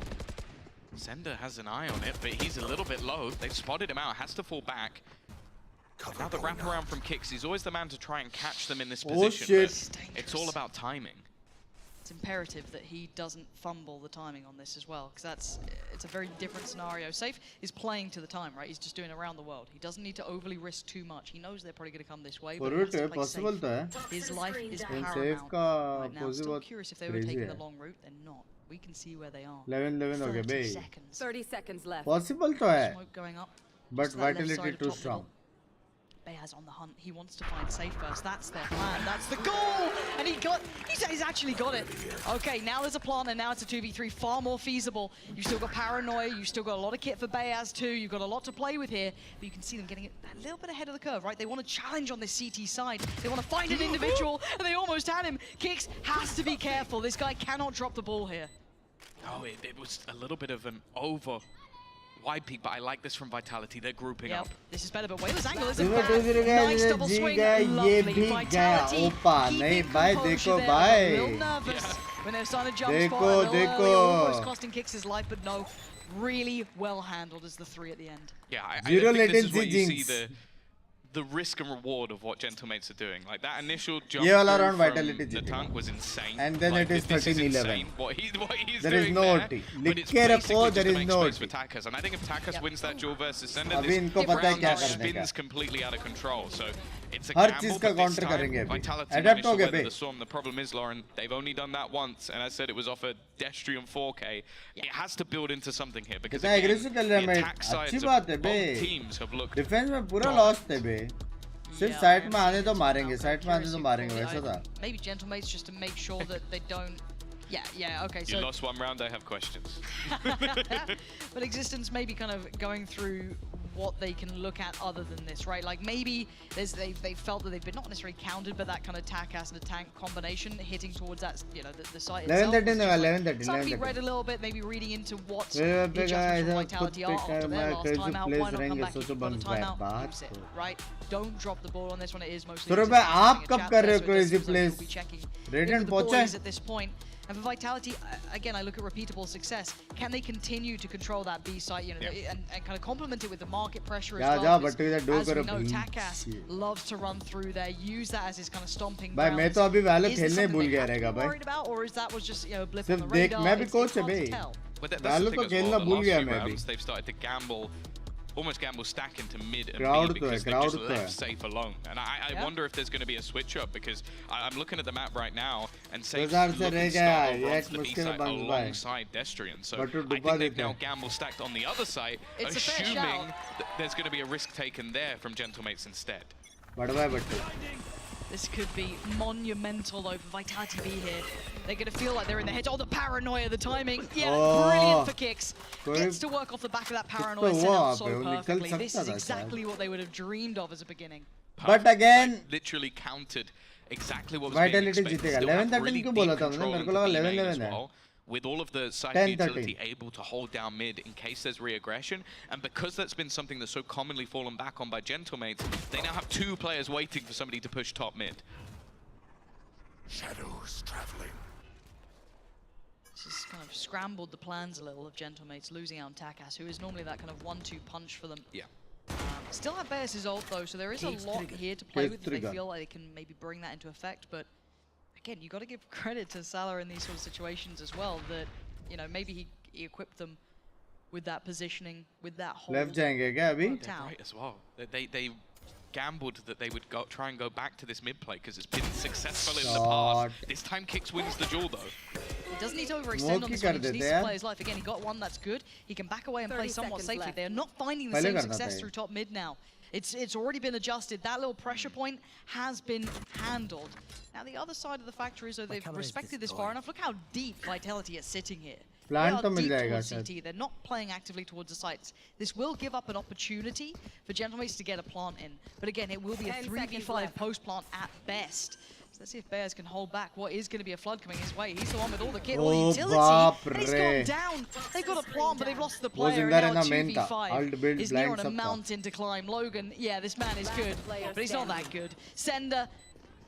Sender has an eye on it, but he's a little bit low. They've spotted him out, has to fall back. Now the wraparound from Kicks, he's always the man to try and catch them in this position. Shit. But it's all about timing. It's imperative that he doesn't fumble the timing on this as well, because it's a very different scenario. Safe is playing to the time, right? He's just doing around the world. He doesn't need to overly risk too much. He knows they're probably going to come this way, but he has to play possible safe. His life is paramount right now. Still curious if they were taking the long route. They're not. We can see where they are. 11 हो गए 30 बे. seconds. 30 seconds left. Possible तो है. Smoke going up. But Just to that left Vitality side of too top strong. middle. Bears on the hunt. He wants to find Safe first. That's their plan. That's the goal! And he's actually got it. Okay, now there's a plan, and now it's a 2v3. Far more feasible. You've still got Paranoia. You've still got a lot of kit for Bears too. You've got a lot to play with here. But you can see them getting a little bit ahead of the curve, right? They want to challenge on this CT side. They want to find an individual, and they almost had him. Kicks has to be careful. This guy cannot drop the ball here. Oh, it was a little bit of an over wide peak, but I like this from Vitality. They're grouping up. This is better, but Wailer's angle isn't Nice bad. Double swing. Lovely. Vitality keeping composure there. A little nervous when they're starting to jump spot. A little early, almost costing Kicks his life, but no. Really well handled as the 3 at the end. Yeah, I think this is where you see the risk and reward of what Gentlemates are doing. Like that initial jump around from Vitality the tank was insane. And then like, it is 13-11. What he's there doing is no there, OT. but it's लिख के basically रखो, just there to is make no space OT. for Takas. And I think if Takas wins that duel versus Sender, अभी this इनको पता है round क्या just करने का. spins completely out of control. So it's a her gamble, चीज का but this counter time करेंगे अभी. Vitality Adapt managed हो to गए weather bay. the storm. The problem is, Lauren, they've only done that once, and I said it was off a Destrian 4K. It has to build into something here because कितना again, aggressive खेल रहे हैं the मैं. attack sides अच्छी of बात है बे. both teams have looked defence में पूरा lost थे बे. सिर्फ साइड में आने तो मारेंगे, साइड में आने तो मारेंगे, वैसा था. Maybe Gentlemates just to make sure that they don't. Yeah, okay. You lost one round, I have questions. But Existence may be kind of going through what they can look at other than this, right? Like maybe they've felt that they've been not necessarily countered, but that kind of Takas and the tank combination hitting towards that, the site itself. 11-13. Some be read a little bit, maybe reading into what the adjustments from Vitality are after their last timeout. Why not come back if you've got a timeout? Use it, right? Don't drop the ball on this one. It is mostly. So भाई आप कब कर रहे हो crazy plays? Radiant पहुंचे? At this point. And for Vitality, again, I look at repeatable success. Can they continue to control that B site, and kind of complement it with the market pressure as well? but as we know, Takas loves to run through there, use that as his kind of stomping भाई grounds. मैं तो अभी Valor Is this खेलने something भूल they गया have to रहेगा be भाई. worried about, or is that was just a blip सिर्फ on the देख radar? मैं भी It's कोच है hard to bay. tell. But that's Valor the तो thing as खेलना well. भूल The गया last few मैं अभी. rounds, they've started to gamble almost gamble stack into mid and Crowd B because they're just left hai. safe alone. And I wonder if there's going to be a switch up because I'm looking at the map right now and safe Bazar se looking reh star gaya, runs ye the B mushkil side bang bhai. alongside Destrian. So But to I think dubba they've dete now hain. gamble stacked on the other side, It's a fair assuming shout. that there's going to be a risk taken there from Gentlemates instead. Badwa battu. This could be monumental though for Vitality B here. They're going to feel like they're in the hedge. Oh, the paranoia, the timing. Yeah, brilliant for Kicks. Gets to work off the back of that paranoia set up so perfectly. This is exactly what they would have dreamed of as a beginning. But again, literally countered exactly what was being Vitality expected. जीतेगा. Still have 11-13 really क्यों deep बोला था control हमने? मेरे को into लगा B main 11-11 as है. well. With all of the side 10-13. utility able to hold down mid in case there's re-aggression, and because that's been something that's so commonly fallen back on by Gentlemates, they now have 2 players waiting for somebody to push top mid. Shadows traveling. This has kind of scrambled the plans a little of Gentlemates, losing out on Takas, who is normally that kind of 1-2 punch for them. Yeah. Still have Bears' ult though, so there is a lot here to play with if they feel like they can maybe bring that into effect. But again, you got to give credit to Salah in these sort of situations as well. That, you know, maybe he equipped them with that positioning, with that whole. Left जाएंगे क्या अभी? They're right as well. They gambled that they would try and go back to this mid play because it's been successful in the past. This time Kicks wins the duel though. He doesn't need to overextend on this one. He just needs to play his life. Again, he got one that's good. He can back away and play somewhat safely. They're not finding the same success through top mid now. It's already been adjusted. That little pressure point has been handled. Now the other side of the factor is that they've respected this far enough. Look how deep Vitality is sitting here. Plant they to are mil deep jayega towards शायद. CT. They're not playing actively towards the sites. This will give up an opportunity for Gentlemates to get a plant in. But again, it will be a 3v5 post-plant at best. So let's see if Bears can hold back what is going to be a flood coming his way. He's the one with all the kit, all the utility. And he's gone down. They've got a plant, but they've lost the player. And now 2v5 is near on a mountain to climb. Logan, yeah, this man is good, but he's not that good. Sender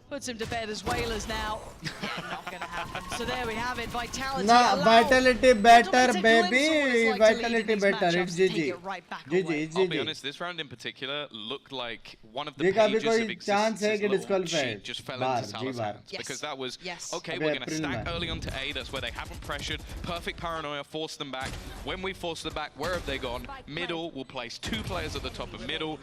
puts him to bed as Whalers now. Yeah, not going to happen. So there we have it. Vitality. Nah, Vitality better, baby. Vitality better. It's GG. GG. I'll be honest, this round in particular looked like one of the देखा भी pages कोई of chance है कि existence disqualify just fell bar into Salah's bar. hands. Because that was, okay, अबे we're going to April stack में. early onto A. That's where they haven't pressured. Perfect paranoia, force them back. When we force them back, where have they gone? Middle, we'll place 2 players at the top of middle.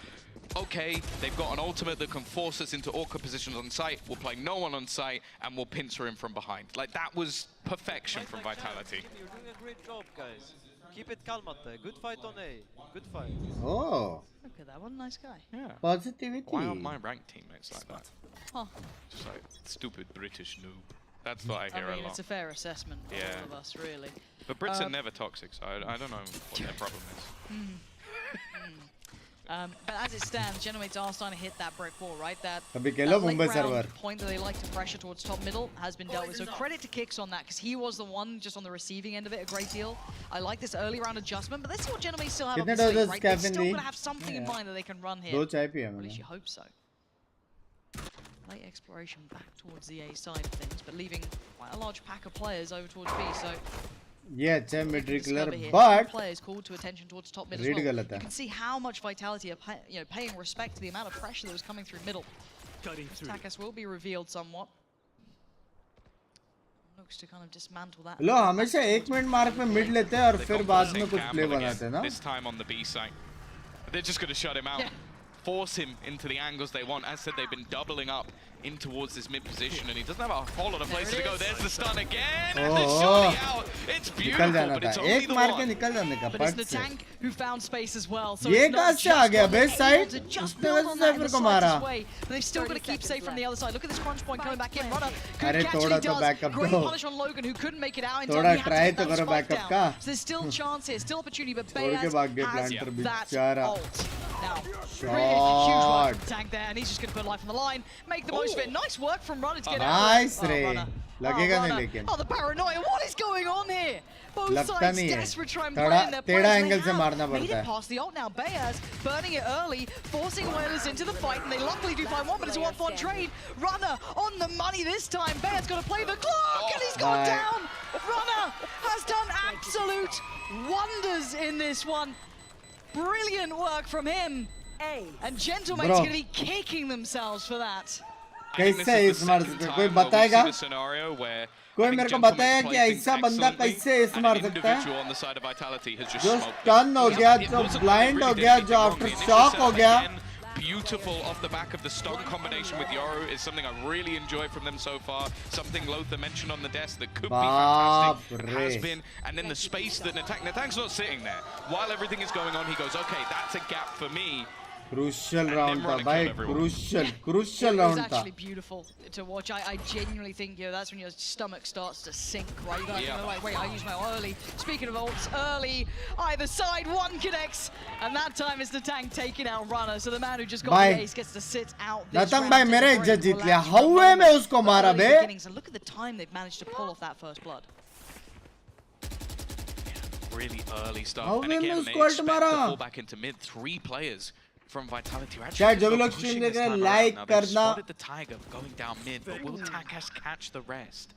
Okay, they've got an ultimate that can force us into awkward positions on site. We'll play no one on site, and we'll pincer him from behind. Like, that was perfection from Vitality. You're doing a great job, guys. Keep it calm out there. Good fight on A. Good fight. Oh. Look at that one, nice guy. Yeah. Positivity. Why aren't my ranked teammates like that? Huh. Just like, stupid British noob. That's what I hear I mean, a lot. it's a fair assessment for Yeah. all of us, really. But Brits are never toxic, so I don't know what their problem is. But as it stands, Gentlemates are starting to hit that brick wall, right? That अभी खेलो late Mumbai round server. point that they like to pressure towards top middle has been dealt with. So credit to Kicks on that, because he was the one just on the receiving end of it a great deal. I like this early round adjustment, but let's see what Gentlemates still have up कितने the sleeve, doses right? They're caffeine still the? going to have something in mind that they can run here. 2 चाय पिया At least मैंने. you hope so. Late exploration back towards the A side of things, but leaving quite a large pack of players over towards B. So ये अच्छा है mid regular, here. but Players called to attention towards top mid as read well. गलत है. You can see how much Vitality are paying respect to the amount of pressure that was coming through middle. Takas will be revealed somewhat. Looks to kind of dismantle that. लो हमेशा 1 minute mark में mid लेते हैं और फिर बाद में कुछ play बनाते हैं ना. This time on the B side. They're just going to shut him out. Yeah. Force him into the angles they want. As said, they've been doubling up in towards this mid position, and he doesn't have a whole lot of places to go. There's the stun again, and the shot out. It's beautiful, but it's only the one. But it's the tank who found space as well. So ये it's not कहाँ से आ गया? Base side? just उसने build वैसे on that in the Cypher को मारा. slightest way. But they've still got to keep safe from the other side. Look at this crunch point coming back in. Runner, good अरे catch थोड़ा he तो does. backup Great दो. punish on Logan, who couldn't make it out in time. थोड़ा He had to try get तो that करो spike backup down. का. So there's still chance here, still opportunity, but छोड़ के भाग Bayaz गए has planter that बेचारा. ult. Now, Shot. really huge work from Tank there, and he's just going to put life on the line, make the most of it. Nice work from Runner to get out. Nice Oh, रे. Runner. लगेगा Oh, नहीं Runner. लेकिन. Oh, the paranoia. What is going on here? Both लगता sides नहीं है. desperate to try and थोड़ा play in their टेढ़ा players. Angle They से have मारना made पड़ता it है. past the ult now. Bayaz burning it early, forcing Whalers into the fight, and they luckily do find one, but it's a 1-for-1 trade. Runner on the money this time. Bayaz got to play the clock, and he's gone down. Runner has done absolute wonders in this one. Brilliant work from him. And Gentlemate's going to be kicking themselves for that. कैसे S मार सकता है? कोई बताएगा? कोई मेरे को बताया कि ऐसा बंदा कैसे एस मार सकता है? जो स्टन हो गया, जो ब्लाइंड हो गया, जो आफ्टर शॉक हो गया. Beautiful off the back of the stun combination with Yoru is something I really enjoy from them so far. Something Lothar mentioned on the desk that could be fantastic, has been, and then the space that Natak's not sitting there. While everything is going on, he goes, okay, that's a gap for me. Crucial round था भाई, crucial round था. It was actually beautiful to watch. I genuinely think, you know, that's when your stomach starts to sink, right? You guys are like, wait, I use my early. Speaking of ults, early, either side, one connects, and that time is the tank taking out runner. So the man who just got the ace gets to sit out this Natang round. भाई मेरे इज्जत जीत लिया. हवे में उसको मारा बे. And look at the time they've managed to pull off that first blood. Really early stuff. And again, they expect to fall back into mid. 3 players from Vitality are Chad, actually जो pushing this लोग time like around. Now they've करना. spotted the Tiger going down mid, but will Takas catch the rest?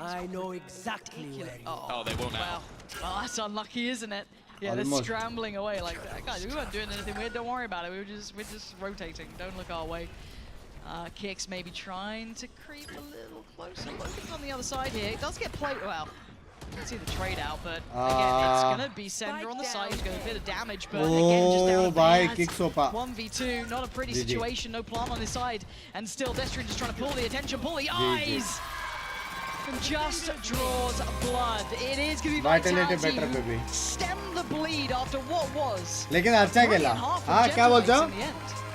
I know exactly where. Oh, they will now. Well, that's unlucky, isn't it? Yeah, they're scrambling away like that. Guys, we weren't doing anything weird. Don't worry about it. We're just rotating. Don't look our way. Kicks maybe trying to creep a little closer. Looking on the other side here. It does get played. Well, you can see the trade out, but again, it's going to be Sender on the side. He's going to do a bit of damage, but again, just down to the 1v2. Not a pretty situation. No plant on his side. And still, Destrin just trying to pull the attention, pull the eyes. And just draws blood. It is going to be Vitality who stem the bleed after what was. लेकिन अच्छा खेला. हाँ क्या बोलते हो?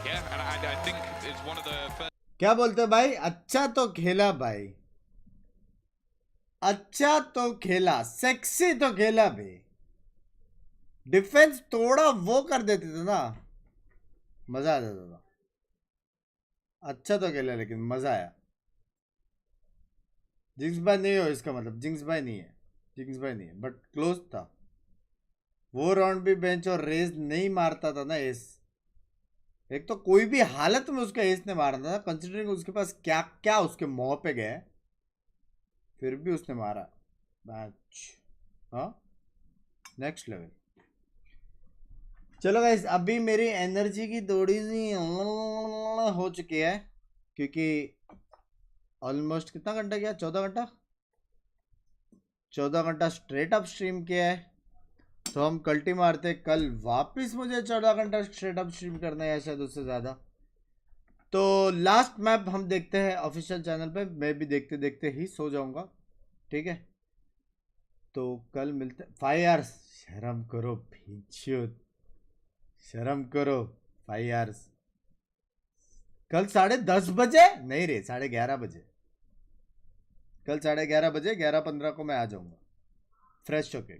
Yeah, and I think it's one of the first. क्या बोलते हो भाई? अच्छा तो खेला भाई. अच्छा तो खेला, सेक्सी तो खेला भाई. डिफेंस थोड़ा वो कर देते थे ना, मजा आ जाता था. अच्छा तो खेला लेकिन मजा आया. जिंक्स भाई नहीं हो इसका मतलब, जिंक्स भाई नहीं है, जिंक्स भाई नहीं है, बट क्लोज था. वो राउंड भी बेंच और रेस नहीं मारता था ना एस. एक तो कोई भी हालत में उसका एस ने मारना था, कंसिडरिंग उसके पास क्या क्या उसके मुंह पे गए, फिर भी उसने मारा. मैच हाँ नेक्स्ट लेवल. चलो गाइस, अभी मेरी एनर्जी की थोड़ी सी हो चुकी है, क्योंकि ऑलमोस्ट कितना घंटा किया? 14 घंटा स्ट्रेट अप स्ट्रीम किया है. तो हम कल्टी मारते कल वापस मुझे 14 घंटा स्ट्रेट अप स्ट्रीम करना है या शायद उससे ज़्यादा. तो लास्ट मैप हम देखते हैं ऑफिशियल चैनल पे. मैं भी देखते देखते ही सो जाऊंगा, ठीक है? तो कल मिलते 5 आवर्स. शर्म करो भींचो, शर्म करो. 5 आवर्स कल 10:30 बजे नहीं रे, 11:30 बजे. कल 11:30 बजे 11:15 को मैं आ जाऊंगा फ्रेश होके,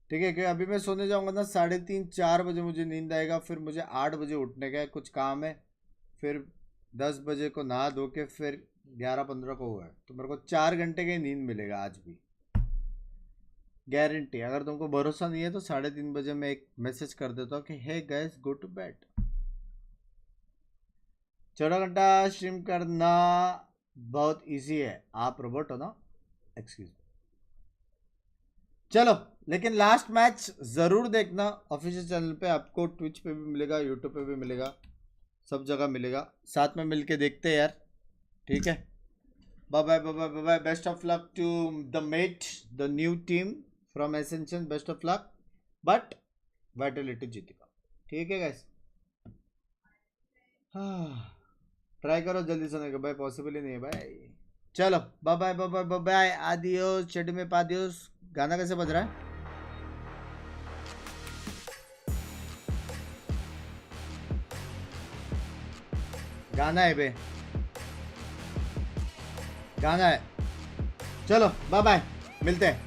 ठीक है? क्योंकि अभी मैं सोने जाऊंगा ना 3:30-4 बजे मुझे नींद आएगा. फिर मुझे 8 बजे उठने का है, कुछ काम है. फिर 10 बजे को नहा धो के फिर 11:15 को हुआ है, तो मेरे को 4 घंटे की नींद मिलेगा आज भी, गारंटी. अगर तुमको भरोसा नहीं है तो 3:30 बजे मैं एक मैसेज कर देता हूँ कि hey guys go to bed. 14 घंटा स्ट्रीम करना बहुत इजी है. आप रोबोट हो ना, एक्सक्यूज. चलो, लेकिन लास्ट मैच जरूर देखना ऑफिशियल चैनल पे. आपको ट्विच पे भी मिलेगा, यूट्यूब पे भी मिलेगा, सब जगह मिलेगा. साथ में मिलके देखते हैं यार, ठीक है? Bye bye bye bye bye. Best of luck to the mate, the new team from Ascension. Best of luck, but Vitality जीतेगा, ठीक है गाइस? ट्राई करो जल्दी सोने का भाई, पॉसिबल ही नहीं है भाई. चलो bye bye bye bye bye bye. आदियोस, शेड में पादियोस. गाना कैसे बज रहा है? गाना है बे, गाना है. चलो बाय बाय, मिलते हैं.